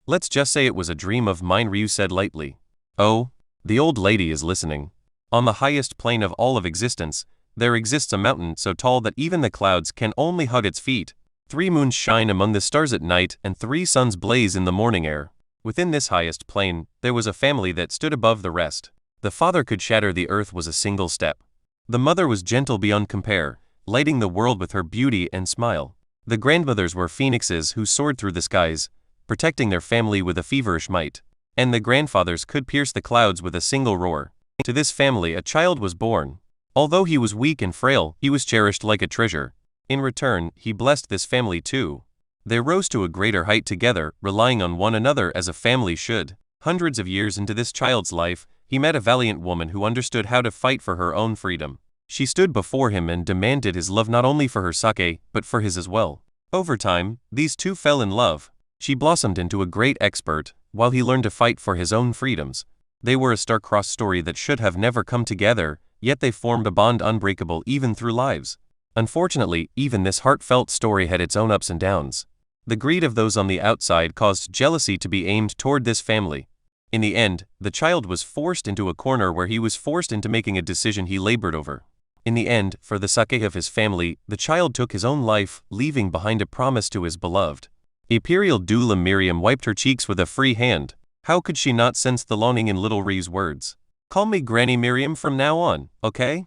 Speaker 1: Let's just say it was a dream of mine, Ryu said lightly. Oh, the old lady is listening. On the highest plane of all of existence, there exists a mountain so tall that even the clouds can only hug its feet. 3 moons shine among the stars at night and 3 suns blaze in the morning air. Within this highest plane, there was a family that stood above the rest. The father could shatter the earth was a single step. The mother was gentle beyond compare, lighting the world with her beauty and smile. The grandmothers were phoenixes who soared through the skies, protecting their family with a feverish might. And the grandfathers could pierce the clouds with a single roar. To this family a child was born. Although he was weak and frail, he was cherished like a treasure. In return, he blessed this family too. They rose to a greater height together, relying on one another as a family should. Hundreds of years into this child's life, he met a valiant woman who understood how to fight for her own freedom. She stood before him and demanded his love not only for her sake, but for his as well. Over time, these two fell in love. She blossomed into a great expert, while he learned to fight for his own freedoms. They were a star-crossed story that should have never come together, yet they formed a bond unbreakable even through lives. Unfortunately, even this heartfelt story had its own ups and downs. The greed of those on the outside caused jealousy to be aimed toward this family. In the end, the child was forced into a corner where he was forced into making a decision he labored over. In the end, for the sake of his family, the child took his own life, leaving behind a promise to his beloved. Imperial doula Miriam wiped her cheeks with a free hand. How could she not sense the longing in little Ryu's words? Call me Granny Miriam from now on, okay?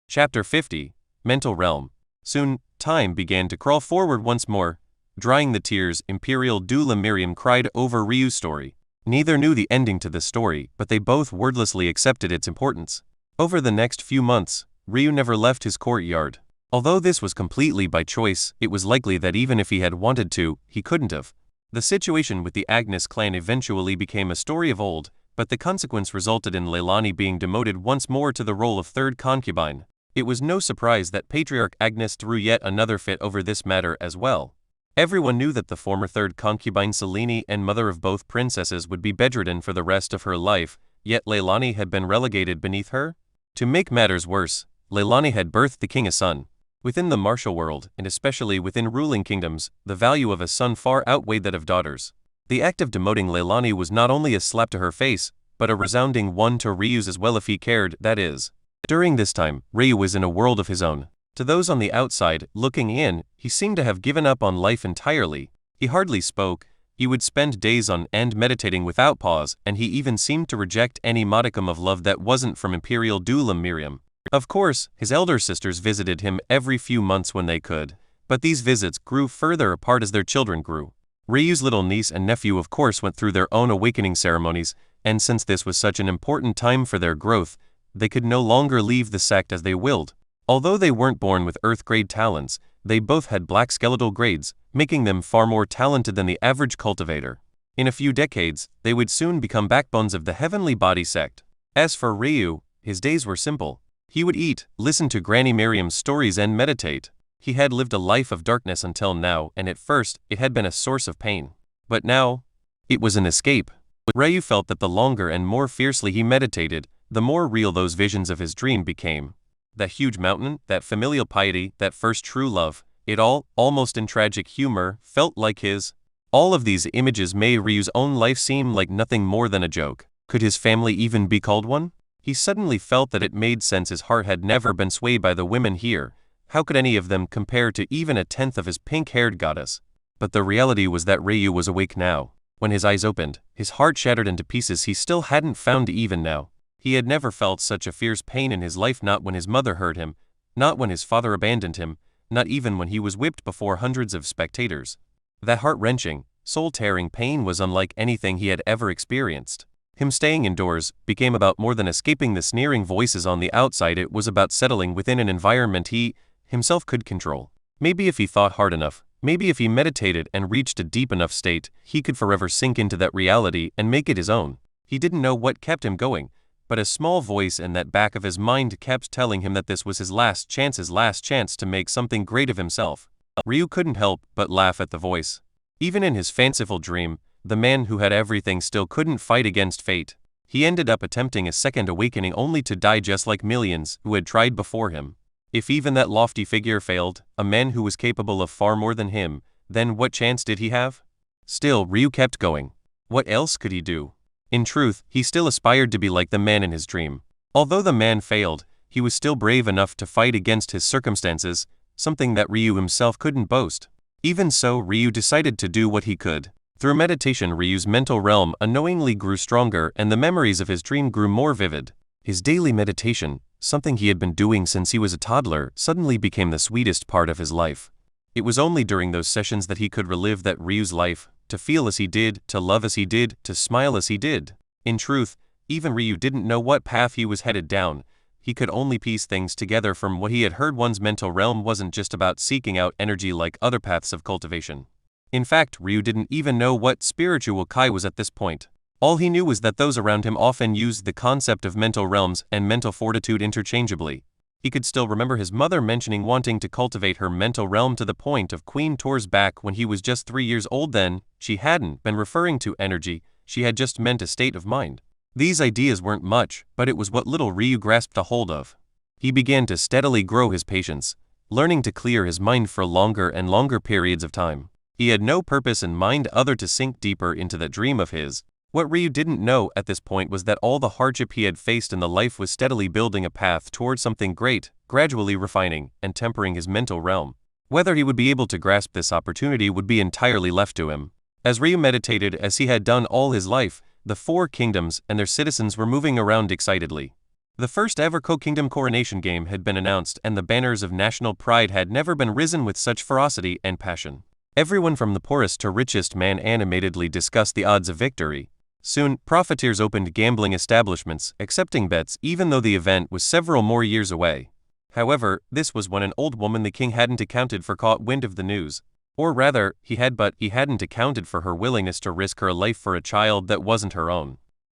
Speaker 1: Chapter 50. Mental Realm. Soon, time began to crawl forward once more. Drying the tears, Imperial doula Miriam cried over Ryu's story. Neither knew the ending to the story, but they both wordlessly accepted its importance. Over the next few months, Ryu never left his courtyard. Although this was completely by choice, it was likely that even if he had wanted to, he couldn't have. The situation with the Agnes clan eventually became a story of old, but the consequence resulted in Leilani being demoted once more to the role of third concubine. It was no surprise that Patriarch Agnes threw yet another fit over this matter as well. Everyone knew that the former third concubine Selene and mother of both princesses would be bedridden for the rest of her life, yet Leilani had been relegated beneath her. To make matters worse, Leilani had birthed the king a son. Within the martial world, and especially within ruling kingdoms, the value of a son far outweighed that of daughters. The act of demoting Leilani was not only a slap to her face, but a resounding one to Ryu's as well if he cared, that is. During this time, Ryu was in a world of his own. To those on the outside, looking in, he seemed to have given up on life entirely. He hardly spoke, he would spend days on end meditating without pause, and he even seemed to reject any modicum of love that wasn't from Imperial doula Miriam. Of course, his elder sisters visited him every few months when they could, but these visits grew further apart as their children grew. Ryu's little niece and nephew of course went through their own awakening ceremonies, and since this was such an important time for their growth, they could no longer leave the sect as they willed. Although they weren't born with Earth-grade talents, they both had black skeletal grades, making them far more talented than the average cultivator. In a few decades, they would soon become backbones of the Heavenly Body sect. As for Ryu, his days were simple. He would eat, listen to Granny Miriam's stories and meditate. He had lived a life of darkness until now, and at first, it had been a source of pain. But now, It was an escape. Ryu felt that the longer and more fiercely he meditated, the more real those visions of his dream became. That huge mountain, that familial piety, that first true love, it all, almost in tragic humor, felt like his. All of these images made Ryu's own life seem like nothing more than a joke. Could his family even be called one? He suddenly felt that it made sense his heart had never been swayed by the women here. How could any of them compare to even a tenth of his pink-haired goddess? But the reality was that Ryu was awake now. When his eyes opened, his heart shattered into pieces he still hadn't found even now. He had never felt such a fierce pain in his life, not when his mother hurt him, not when his father abandoned him, not even when he was whipped before hundreds of spectators. That heart-wrenching, soul-tearing pain was unlike anything he had ever experienced. Him staying indoors became about more than escaping the sneering voices on the outside. It was about settling within an environment he, himself, could control. Maybe if he thought hard enough, maybe if he meditated and reached a deep enough state, he could forever sink into that reality and make it his own. He didn't know what kept him going, but a small voice in that back of his mind kept telling him that this was his last chance to make something great of himself. Ryu couldn't help but laugh at the voice. Even in his fanciful dream, the man who had everything still couldn't fight against fate. He ended up attempting a second awakening only to die just like millions who had tried before him. If even that lofty figure failed, a man who was capable of far more than him, then what chance did he have? Still, Ryu kept going. What else could he do? In truth, he still aspired to be like the man in his dream. Although the man failed, he was still brave enough to fight against his circumstances, something that Ryu himself couldn't boast. Even so, Ryu decided to do what he could. Through meditation, Ryu's mental realm unknowingly grew stronger and the memories of his dream grew more vivid. His daily meditation, something he had been doing since he was a toddler, suddenly became the sweetest part of his life. It was only during those sessions that he could relive that Ryu's life, to feel as he did, to love as he did, to smile as he did. In truth, even Ryu didn't know what path he was headed down. He could only piece things together from what he had heard. One's mental realm wasn't just about seeking out energy like other paths of cultivation. In fact, Ryu didn't even know what spiritual Kai was at this point. All he knew was that those around him often used the concept of mental realms and mental fortitude interchangeably. He could still remember his mother mentioning wanting to cultivate her mental realm to the point of Queen Tor's back when he was just 3 years old. Then, she hadn't been referring to energy, she had just meant a state of mind. These ideas weren't much, but it was what little Ryu grasped a hold of. He began to steadily grow his patience, learning to clear his mind for longer and longer periods of time. He had no purpose in mind other to sink deeper into that dream of his. What Ryu didn't know at this point was that all the hardship he had faced in the life was steadily building a path toward something great, gradually refining and tempering his mental realm. Whether he would be able to grasp this opportunity would be entirely left to him. As Ryu meditated as he had done all his life, the 4 kingdoms and their citizens were moving around excitedly. The first ever co-kingdom coronation game had been announced and the banners of national pride had never been risen with such ferocity and passion. Everyone from the poorest to richest man animatedly discussed the odds of victory. Soon, profiteers opened gambling establishments, accepting bets even though the event was several more years away. However, this was when an old woman the king hadn't accounted for caught wind of the news. Or rather, he had, but he hadn't accounted for her willingness to risk her life for a child that wasn't her own.